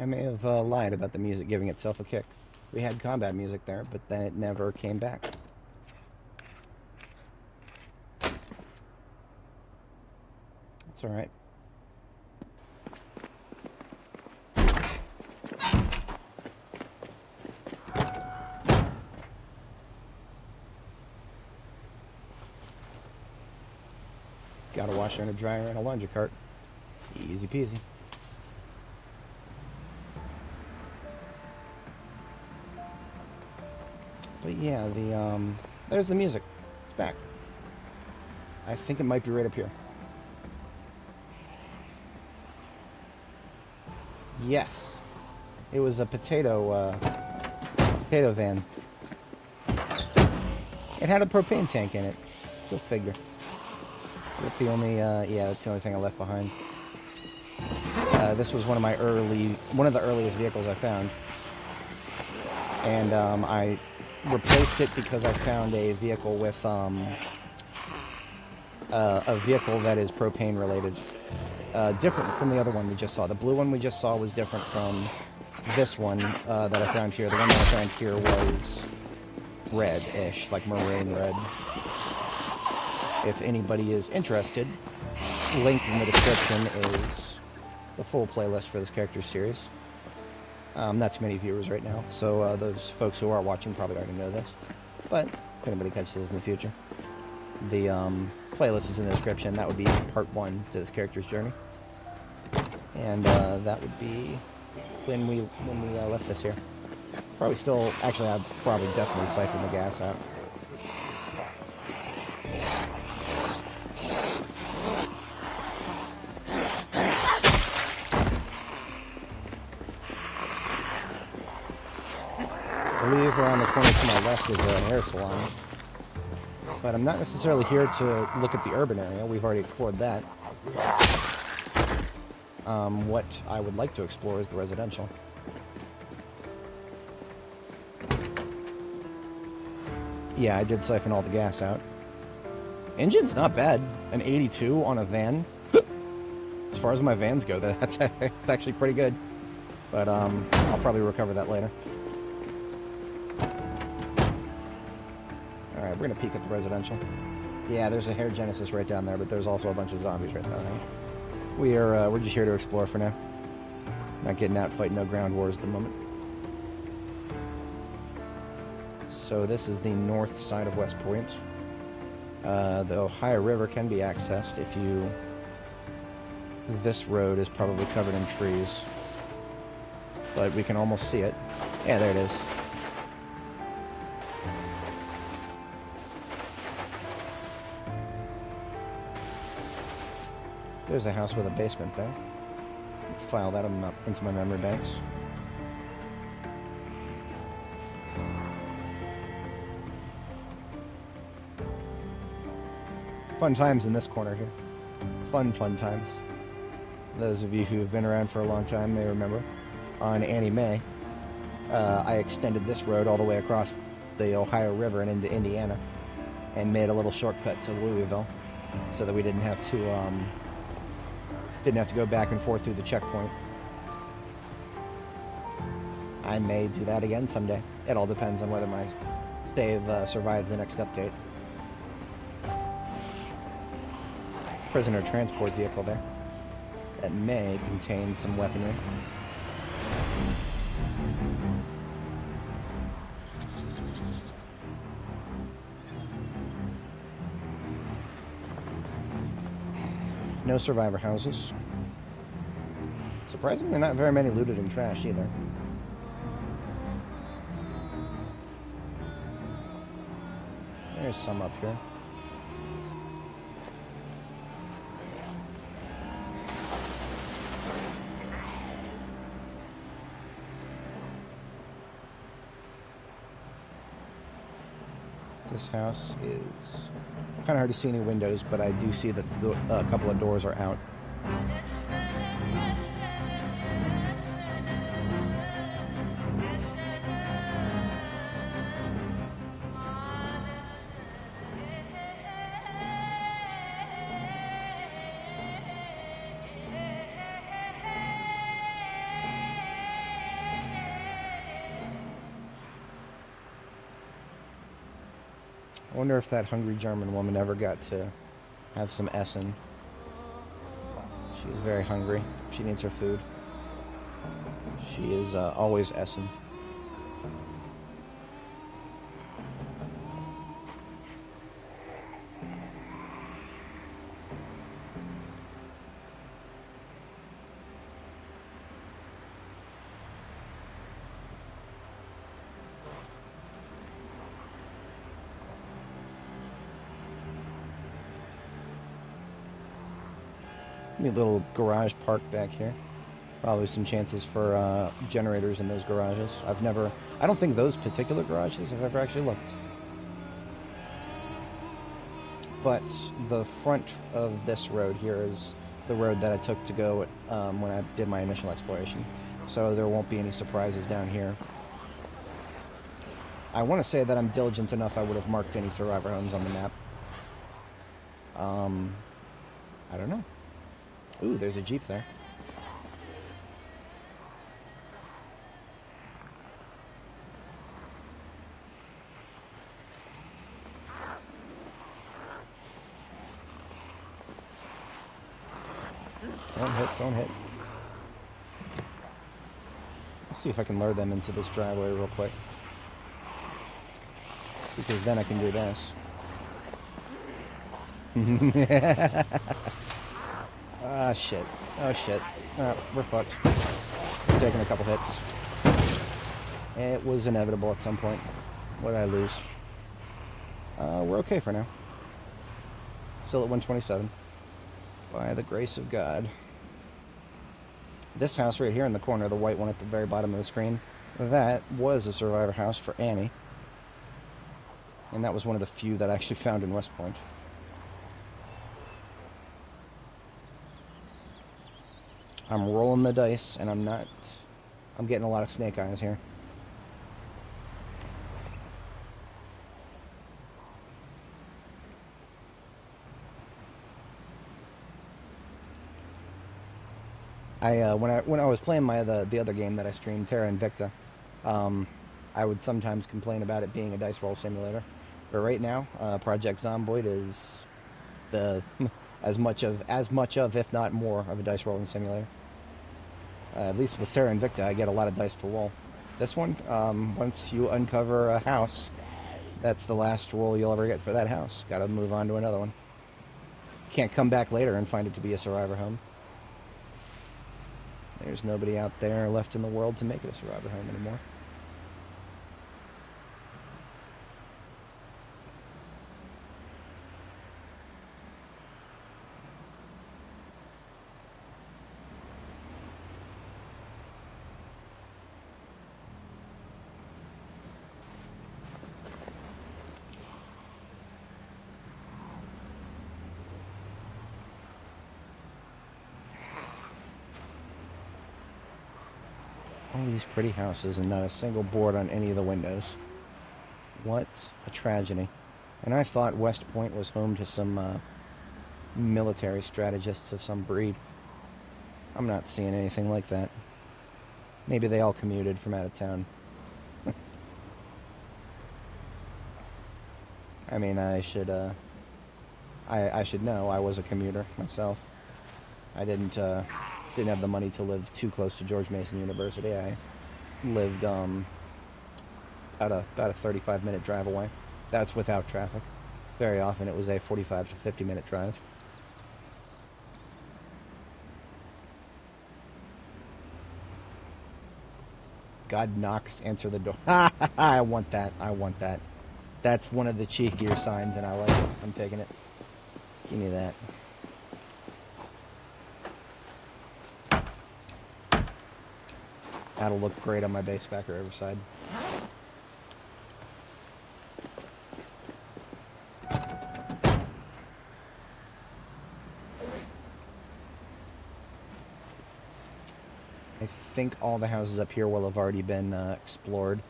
I may have lied about the music giving itself a kick. We had combat music there, but then it never came back. It's alright. Got a washer and a dryer and a laundry cart. Easy peasy. But yeah, there's the music. It's back. I think it might be right up here. Yes. It was a potato van. It had a propane tank in it. Go figure. That's the only, yeah, that's the only thing I left behind. This was one of the earliest vehicles I found. And, I replaced it because I found a vehicle with, a vehicle that is propane related. Different from the other one we just saw. The blue one we just saw was different from this one, that I found here. The one that I found here was red-ish, like maroon red. If anybody is interested, link in the description is the full playlist for this character series. Not too many viewers right now, so those folks who are watching probably already know this. But if anybody catches this in the future, the playlist is in the description. That would be part 1 to this character's journey, and that would be when we left this here. Probably still, actually, I'd probably definitely siphon the gas out. I believe around the corner to my left is a hair salon. But I'm not necessarily here to look at the urban area. We've already explored that. What I would like to explore is the residential. Yeah, I did siphon all the gas out. Engine's not bad. An 82 on a van. As far as my vans go, that's actually pretty good. But I'll probably recover that later. Alright, we're gonna peek at the residential. Yeah, there's a hair genesis right down there, but there's also a bunch of zombies right down there. We're just here to explore for now. Not getting out fighting no ground wars at the moment. So this is the north side of West Point. The Ohio River can be accessed if you... This road is probably covered in trees, but we can almost see it. Yeah, there it is. There's a house with a basement there. File that into my memory banks. Fun times in this corner here. Fun times. Those of you who have been around for a long time may remember, on Annie Mae, I extended this road all the way across the Ohio River and into Indiana, and made a little shortcut to Louisville, so that we didn't have to go back and forth through the checkpoint. I may do that again someday. It all depends on whether my save survives the next update. Prisoner transport vehicle there. That may contain some weaponry. No survivor houses. Surprisingly, not very many looted and trashed either. There's some up here. This house is kind of hard to see any windows, but I do see that a couple of doors are out. I wonder if that hungry German woman ever got to have some Essen. She is very hungry. She needs her food. She is always Essen. Neat little garage park back here. Probably some chances for generators in those garages. I don't think those particular garages have ever actually looked. But the front of this road here is the road that I took to go when I did my initial exploration. So there won't be any surprises down here. I want to say that I'm diligent enough I would have marked any survivor homes on the map. I don't know. Ooh, there's a Jeep there. Don't hit. Let's see if I can lure them into this driveway real quick. Because then I can do this. Ah, shit. Oh, shit. We're fucked. We're taking a couple hits. It was inevitable at some point. What did I lose? We're okay for now. Still at 127. By the grace of God. This house right here in the corner, the white one at the very bottom of the screen, that was a survivor house for Annie. And that was one of the few that I actually found in West Point. I'm rolling the dice, and I'm getting a lot of snake eyes here. When I was playing the other game that I streamed, Terra Invicta, I would sometimes complain about it being a dice roll simulator. But right now, Project Zomboid is as much of, if not more, of a dice rolling simulator. At least with Terra Invicta, I get a lot of dice to roll. This one, once you uncover a house, that's the last roll you'll ever get for that house. Got to move on to another one. Can't come back later and find it to be a survivor home. There's nobody out there left in the world to make it a survivor home anymore. All these pretty houses and not a single board on any of the windows. What a tragedy. And I thought West Point was home to some military strategists of some breed. I'm not seeing anything like that. Maybe they all commuted from out of town. I mean, I should know. I was a commuter myself. I didn't have the money to live too close to George Mason University. I lived about a 35-minute drive away. That's without traffic. Very often it was a 45 to 50-minute drive. God knocks, answer the door. I want that. That's one of the cheekier signs, and I like it. I'm taking it. Give me that. That'll look great on my base back or Riverside. I think all the houses up here will have already been explored,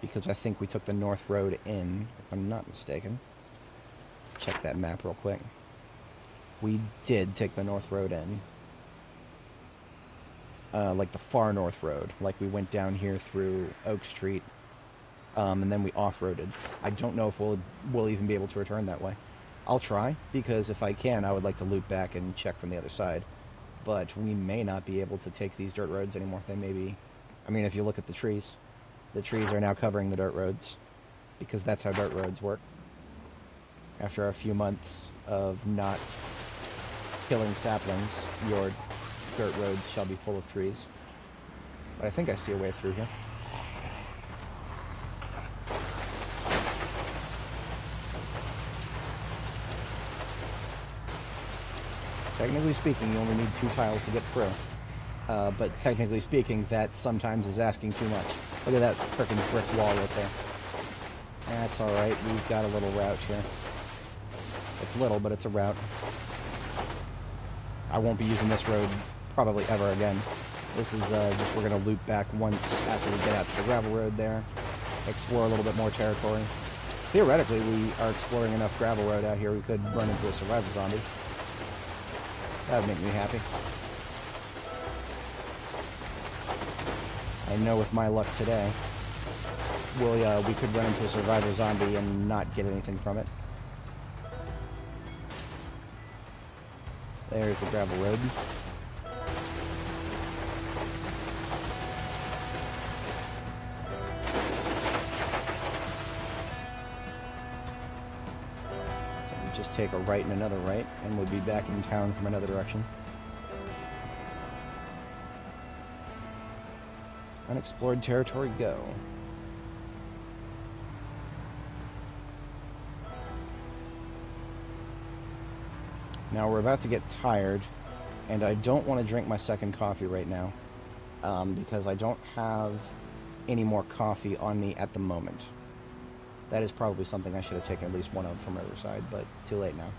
because I think we took the north road in, if I'm not mistaken. Let's check that map real quick. We did take the north road in. Like the far north road. Like we went down here through Oak Street and then we off-roaded. I don't know if we'll even be able to return that way. I'll try, because if I can, I would like to loop back and check from the other side. But we may not be able to take these dirt roads anymore. They may be... I mean, if you look at the trees are now covering the dirt roads, because that's how dirt roads work. After a few months of not killing saplings, your dirt roads shall be full of trees. But I think I see a way through here. Technically speaking, you only need 2 tiles to get through. But technically speaking, that sometimes is asking too much. Look at that frickin' brick wall right there. That's alright, we've got a little route here. It's little, but it's a route. I won't be using this road probably ever again. This is just, we're going to loop back once after we get out to the gravel road there. Explore a little bit more territory. Theoretically, we are exploring enough gravel road out here we could run into a survivor zombie. That would make me happy. I know with my luck today, we could run into a survivor zombie and not get anything from it. There's the gravel road. So we just take a right and another right, and we'll be back in town from another direction. Unexplored territory, go. Now we're about to get tired, and I don't want to drink my second coffee right now, because I don't have any more coffee on me at the moment. That is probably something I should have taken at least one of from Riverside, but too late now.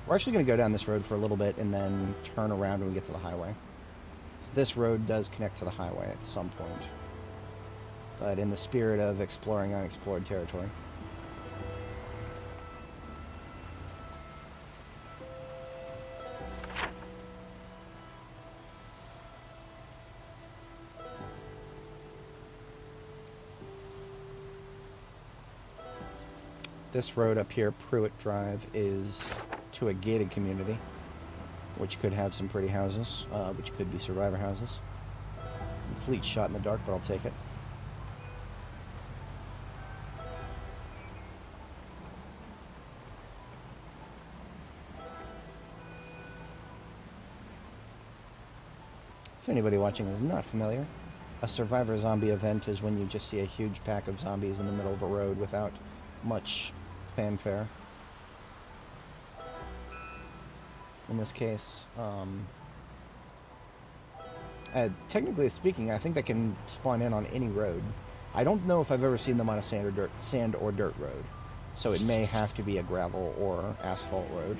We're actually going to go down this road for a little bit and then turn around when we get to the highway. This road does connect to the highway at some point, but in the spirit of exploring unexplored territory. This road up here, Pruitt Drive, is to a gated community, which could have some pretty houses, which could be survivor houses. Complete shot in the dark, but I'll take it. If anybody watching is not familiar, a survivor zombie event is when you just see a huge pack of zombies in the middle of a road without much fanfare. In this case, technically speaking, I think they can spawn in on any road. I don't know if I've ever seen them on a sand or dirt road, so it may have to be a gravel or asphalt road.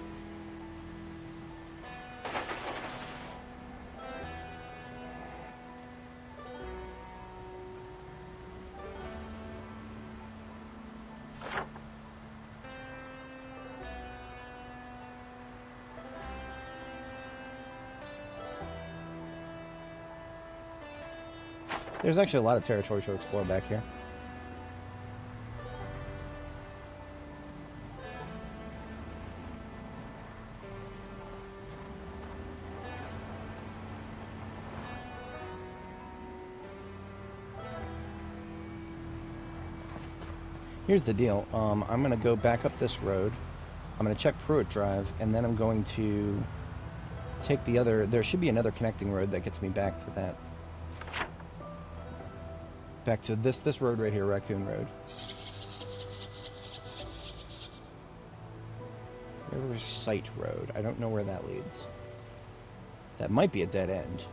There's actually a lot of territory to explore back here. Here's the deal. I'm going to go back up this road. I'm going to check Pruitt Drive, and then I'm going to take the other... There should be another connecting road that gets me back to that. Back to this road right here, Raccoon Road. Riversite Road. I don't know where that leads. That might be a dead end.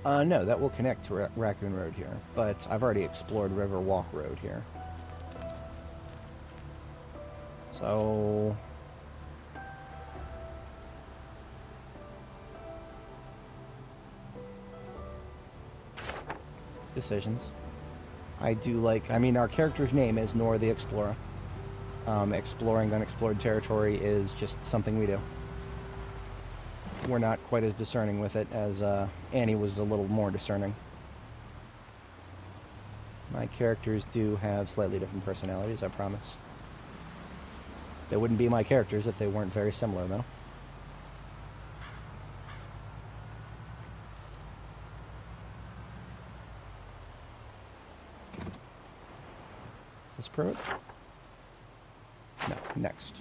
No, that will connect to Raccoon Road here, but I've already explored River Walk Road here. So... decisions. I do like... I mean, our character's name is Nora the Explora. Exploring unexplored territory is just something we do. We're not quite as discerning with it as Annie was a little more discerning. My characters do have slightly different personalities, I promise. They wouldn't be my characters if they weren't very similar, though. Is this permit? No, next.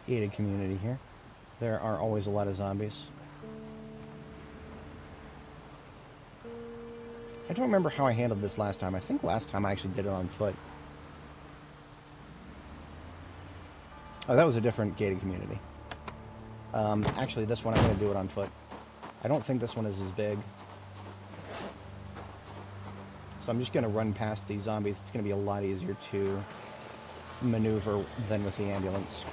Gated community here. There are always a lot of zombies. I don't remember how I handled this last time. I think last time I actually did it on foot. Oh, that was a different gated community. Actually, this one I'm going to do it on foot. I don't think this one is as big. So I'm just going to run past these zombies. It's going to be a lot easier to maneuver than with the ambulance.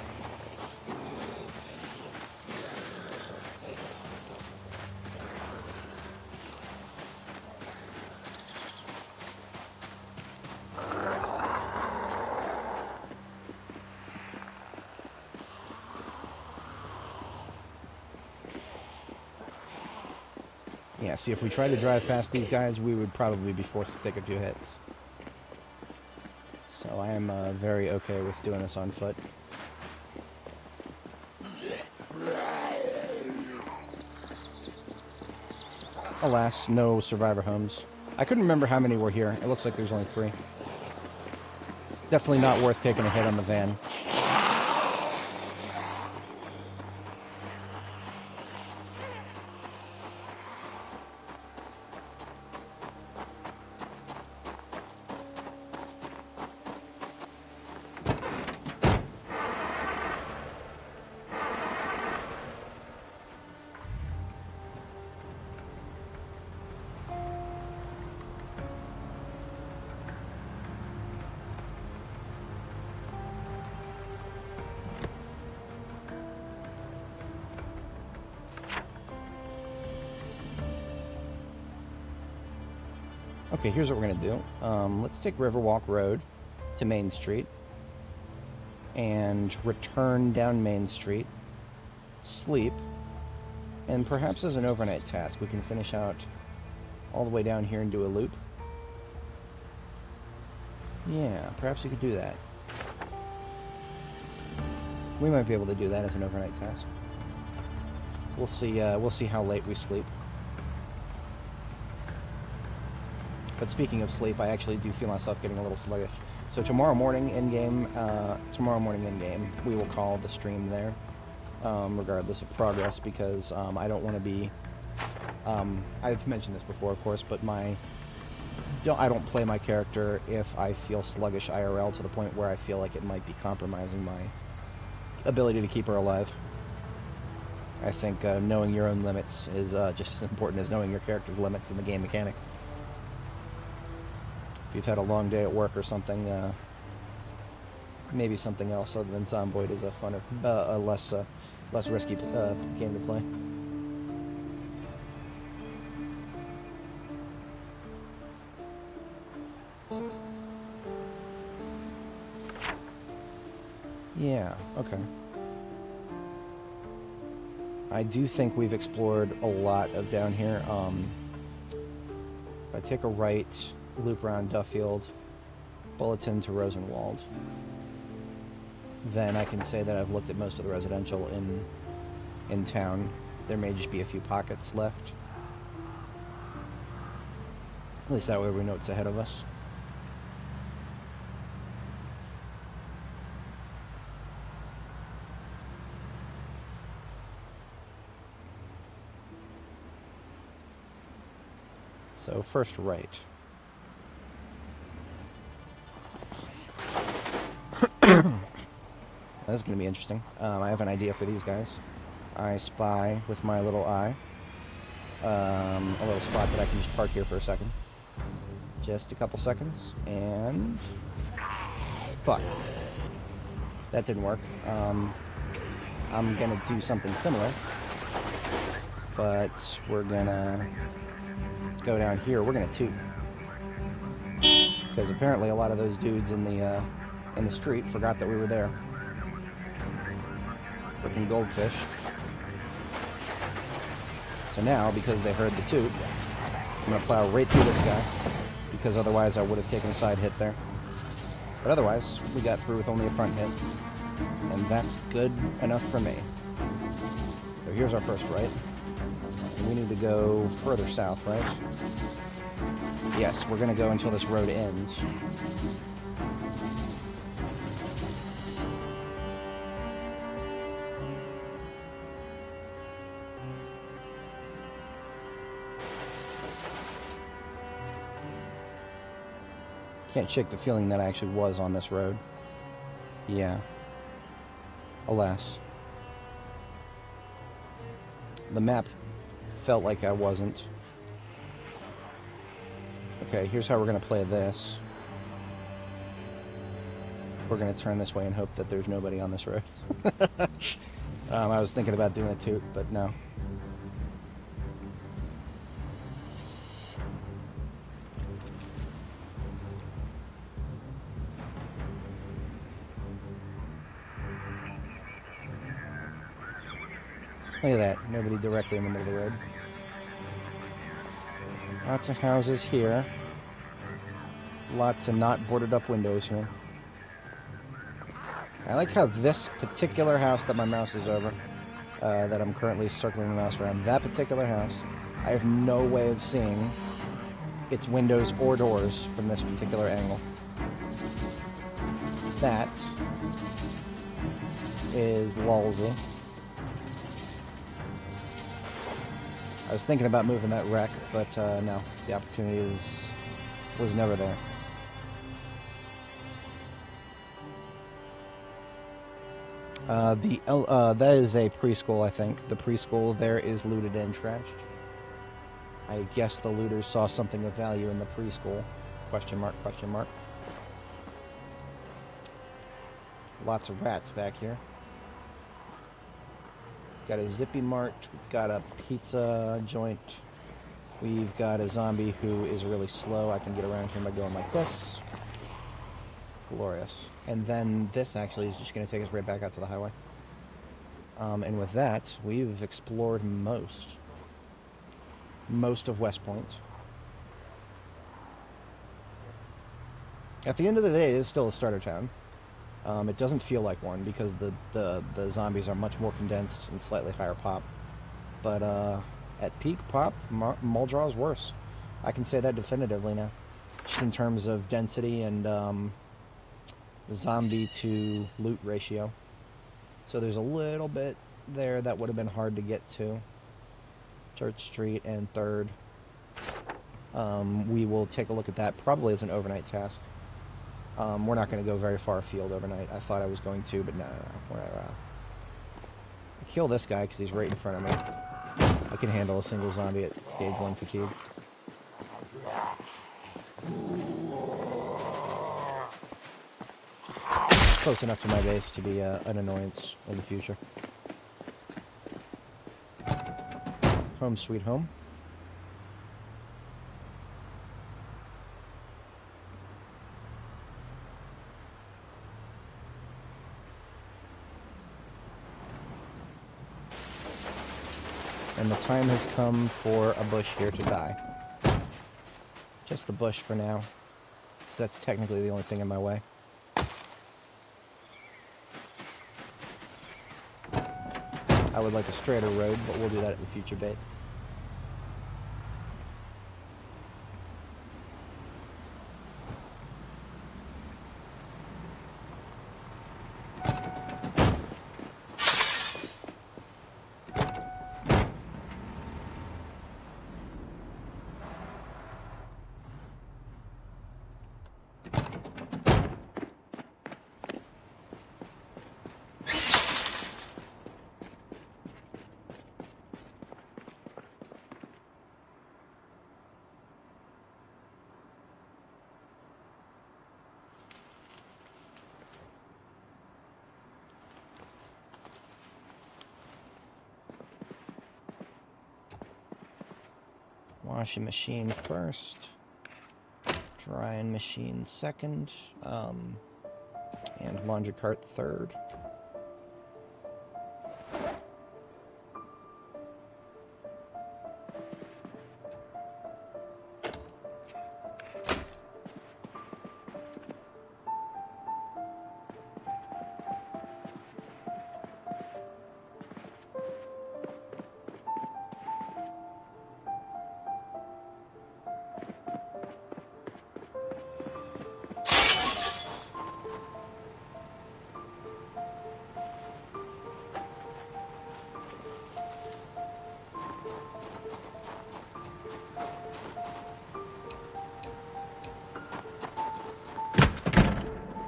Yeah, see, if we tried to drive past these guys, we would probably be forced to take a few hits. So I am very okay with doing this on foot. Alas, no survivor homes. I couldn't remember how many were here. It looks like there's only 3. Definitely not worth taking a hit on the van. Okay, here's what we're going to do. Let's take Riverwalk Road to Main Street and return down Main Street, sleep, and perhaps as an overnight task we can finish out all the way down here and do a loop. Yeah, perhaps we could do that. We might be able to do that as an overnight task. We'll see how late we sleep. But speaking of sleep, I actually do feel myself getting a little sluggish. So tomorrow morning in game, we will call the stream there, regardless of progress, because I don't want to be. I've mentioned this before, of course, but I don't play my character if I feel sluggish IRL to the point where I feel like it might be compromising my ability to keep her alive. I think knowing your own limits is just as important as knowing your character's limits in the game mechanics. If you've had a long day at work or something, maybe something else other than Zomboid is a funner, a less risky game to play. Yeah, okay. I do think we've explored a lot of down here. If I take a right, loop around Duffield, Bulletin to Rosenwald, then I can say that I've looked at most of the residential in town. There may just be a few pockets left. At least that way we know what's ahead of us. So first right. That's going to be interesting. I have an idea for these guys. I spy with my little eye. a little spot that I can just park here for a second. Just a couple seconds, and... fuck. That didn't work. I'm gonna do something similar, but we're gonna go down here. We're gonna toot, because apparently a lot of those dudes in the street forgot that we were there. Freaking goldfish. So now, because they heard the toot, I'm gonna plow right through this guy, because otherwise I would have taken a side hit there. But otherwise, we got through with only a front hit, and that's good enough for me. So here's our first right. And we need to go further south, right? Yes, we're gonna go until this road ends. Can't shake the feeling that I actually was on this road. Yeah. Alas. The map felt like I wasn't. Okay, here's how we're going to play this. We're going to turn this way and hope that there's nobody on this road. I was thinking about doing a toot, but no. Look at that. Nobody directly in the middle of the road. Lots of houses here. Lots of not boarded up windows here. I like how this particular house that my mouse is over, that I'm currently circling the mouse around, that particular house, I have no way of seeing its windows or doors from this particular angle. That is lolsy. I was thinking about moving that wreck, but no, the opportunity was never there. That is a preschool, I think. The preschool there is looted and trashed. I guess the looters saw something of value in the preschool. Question mark, question mark. Lots of rats back here. Got a Zippy Mart, we've got a pizza joint, we've got a zombie who is really slow. I can get around him by going like this. Glorious. And then this actually is just going to take us right back out to the highway. And with that, we've explored most of West Point. At the end of the day, it is still a starter town. It doesn't feel like one because the zombies are much more condensed and slightly higher pop. But at peak pop, Muldraw is worse. I can say that definitively now. Just in terms of density and zombie to loot ratio. So there's a little bit there that would have been hard to get to. Church Street and 3rd. We will take a look at that probably as an overnight task. We're not going to go very far afield overnight. I thought I was going to, but no. We're kill this guy because he's right in front of me. I can handle a single zombie at stage 1 fatigue. Close enough to my base to be an annoyance in the future. Home sweet home. And the time has come for a bush here to die. Just the bush for now, because that's technically the only thing in my way. I would like a straighter road, but we'll do that at the future date. Washing machine first. Drying machine second. And laundry cart third.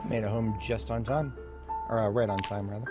Made it home just on time. Or right on time, rather.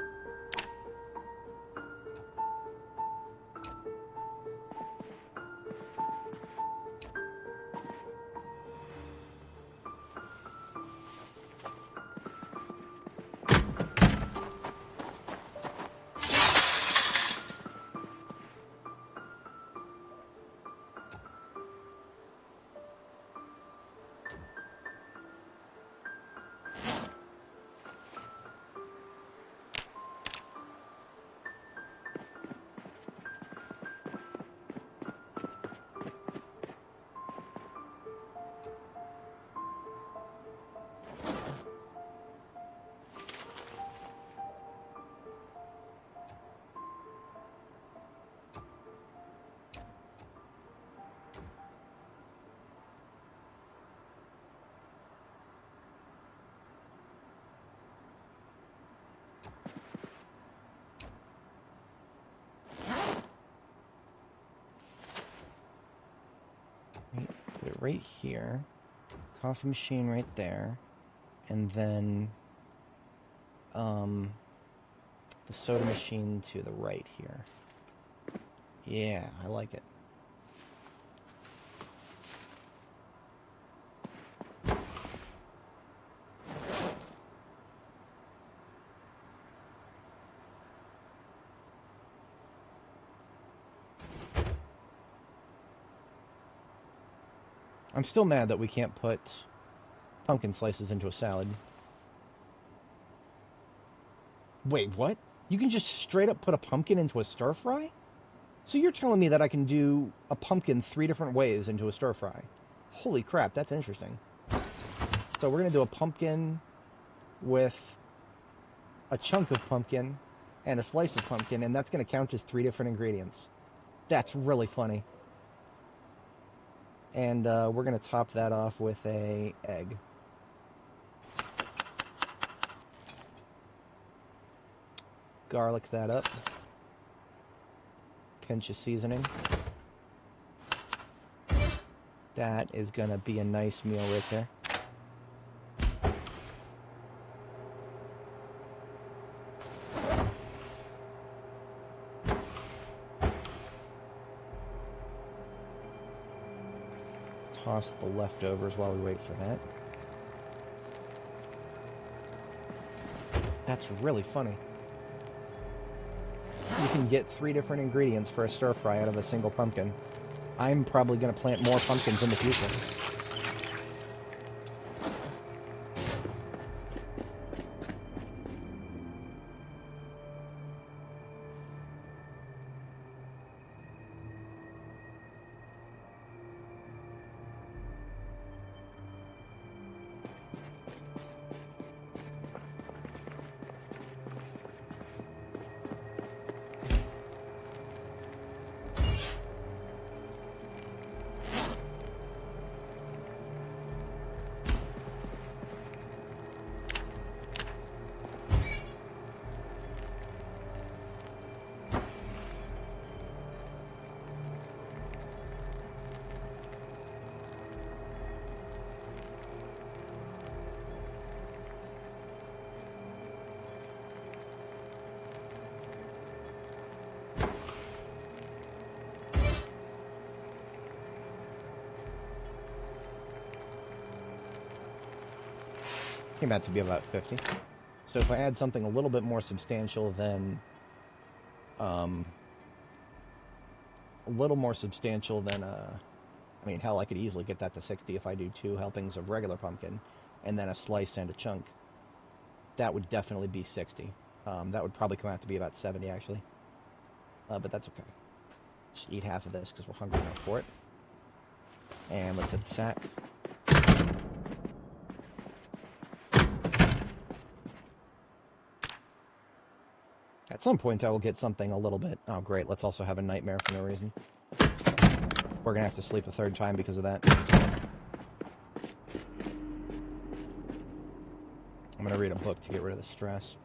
Put it right here. Coffee machine right there. And then the soda machine to the right here. Yeah, I like it. I'm still mad that we can't put pumpkin slices into a salad. Wait, what? You can just straight up put a pumpkin into a stir fry? So you're telling me that I can do a pumpkin 3 different ways into a stir fry? Holy crap, that's interesting. So we're going to do a pumpkin with a chunk of pumpkin and a slice of pumpkin, and that's going to count as 3 different ingredients. That's really funny. And we're going to top that off with a egg. Garlic that up. Pinch of seasoning. That is going to be a nice meal right there. Toss the leftovers while we wait for that. That's really funny. You can get 3 different ingredients for a stir fry out of a single pumpkin. I'm probably going to plant more pumpkins in the future. Came out to be about 50. So if I add something a little bit more substantial than I mean, hell, I could easily get that to 60 if I do 2 helpings of regular pumpkin, and then a slice and a chunk. That would definitely be 60. That would probably come out to be about 70, actually. But that's okay. Just eat half of this because we're hungry enough for it. And let's hit the sack. At some point I will get something a little bit... Oh, great. Let's also have a nightmare for no reason. We're going to have to sleep a 3rd time because of that. I'm going to read a book to get rid of the stress.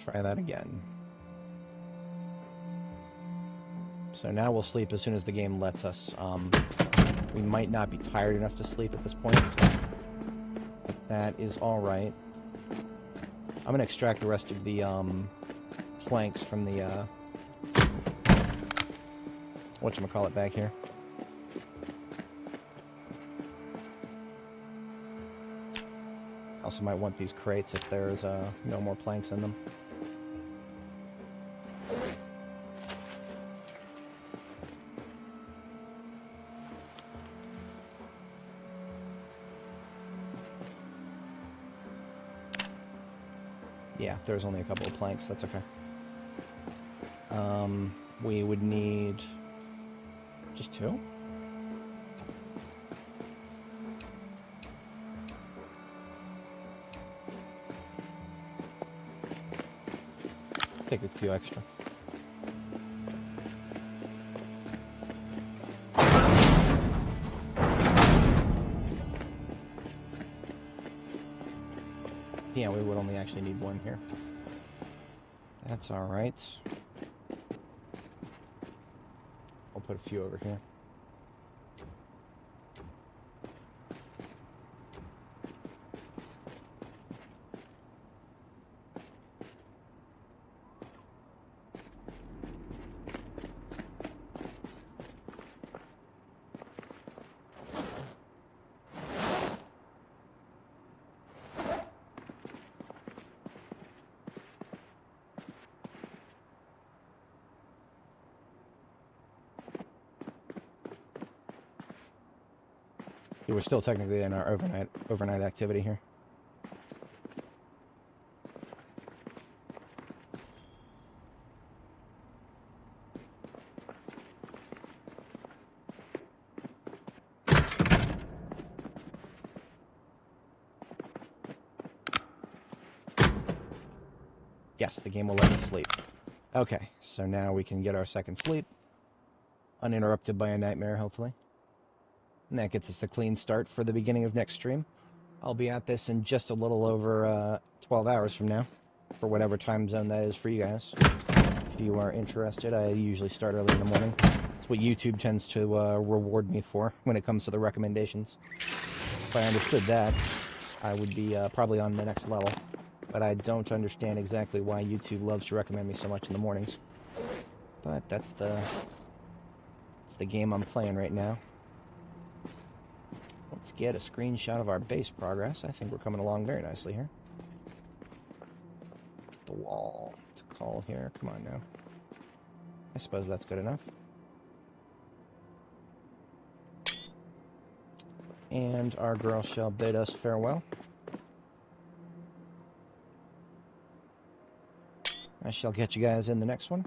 Try that again. So now we'll sleep as soon as the game lets us. We might not be tired enough to sleep at this point, but that is alright. I'm going to extract the rest of the planks from the whatchamacallit back here. Also might want these crates if there's no more planks in them. Yeah, there's only a couple of planks, that's okay. We would need just 2? Take a few extra. Yeah, we would only actually need 1 here. That's alright. I'll put a few over here. We're still technically in our overnight activity here. Yes, the game will let us sleep. Okay, so now we can get our 2nd sleep. Uninterrupted by a nightmare, hopefully. And that gets us a clean start for the beginning of next stream. I'll be at this in just a little over 12 hours from now, for whatever time zone that is for you guys. If you are interested, I usually start early in the morning. It's what YouTube tends to reward me for when it comes to the recommendations. If I understood that, I would be probably on the next level. But I don't understand exactly why YouTube loves to recommend me so much in the mornings. But that's the game I'm playing right now. Let's get a screenshot of our base progress. I think we're coming along very nicely here. Get the wall to call here. Come on now. I suppose that's good enough. And our girl shall bid us farewell. I shall get you guys in the next one.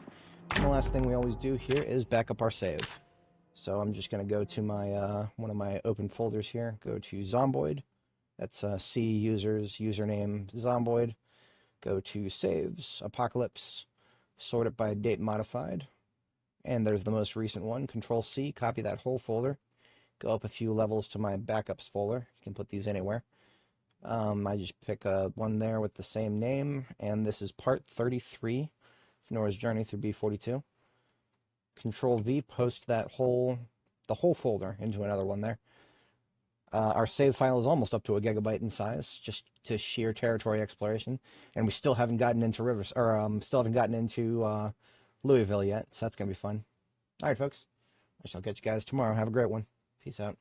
And the last thing we always do here is back up our save. So I'm just going to go to my one of my open folders here. Go to Zomboid. That's C users username Zomboid. Go to saves, Apocalypse, sort it by date modified. And there's the most recent one. Control C, copy that whole folder. Go up a few levels to my backups folder. You can put these anywhere. I just pick one there with the same name. And this is part 33 of Nora's Journey through B42. Control V, post that the whole folder into another one there. Our save file is almost up to 1 GB in size, just to sheer territory exploration, and we still haven't gotten into Rivers, or still haven't gotten into Louisville yet. So that's gonna be fun. All right, folks. I shall catch you guys tomorrow. Have a great one. Peace out.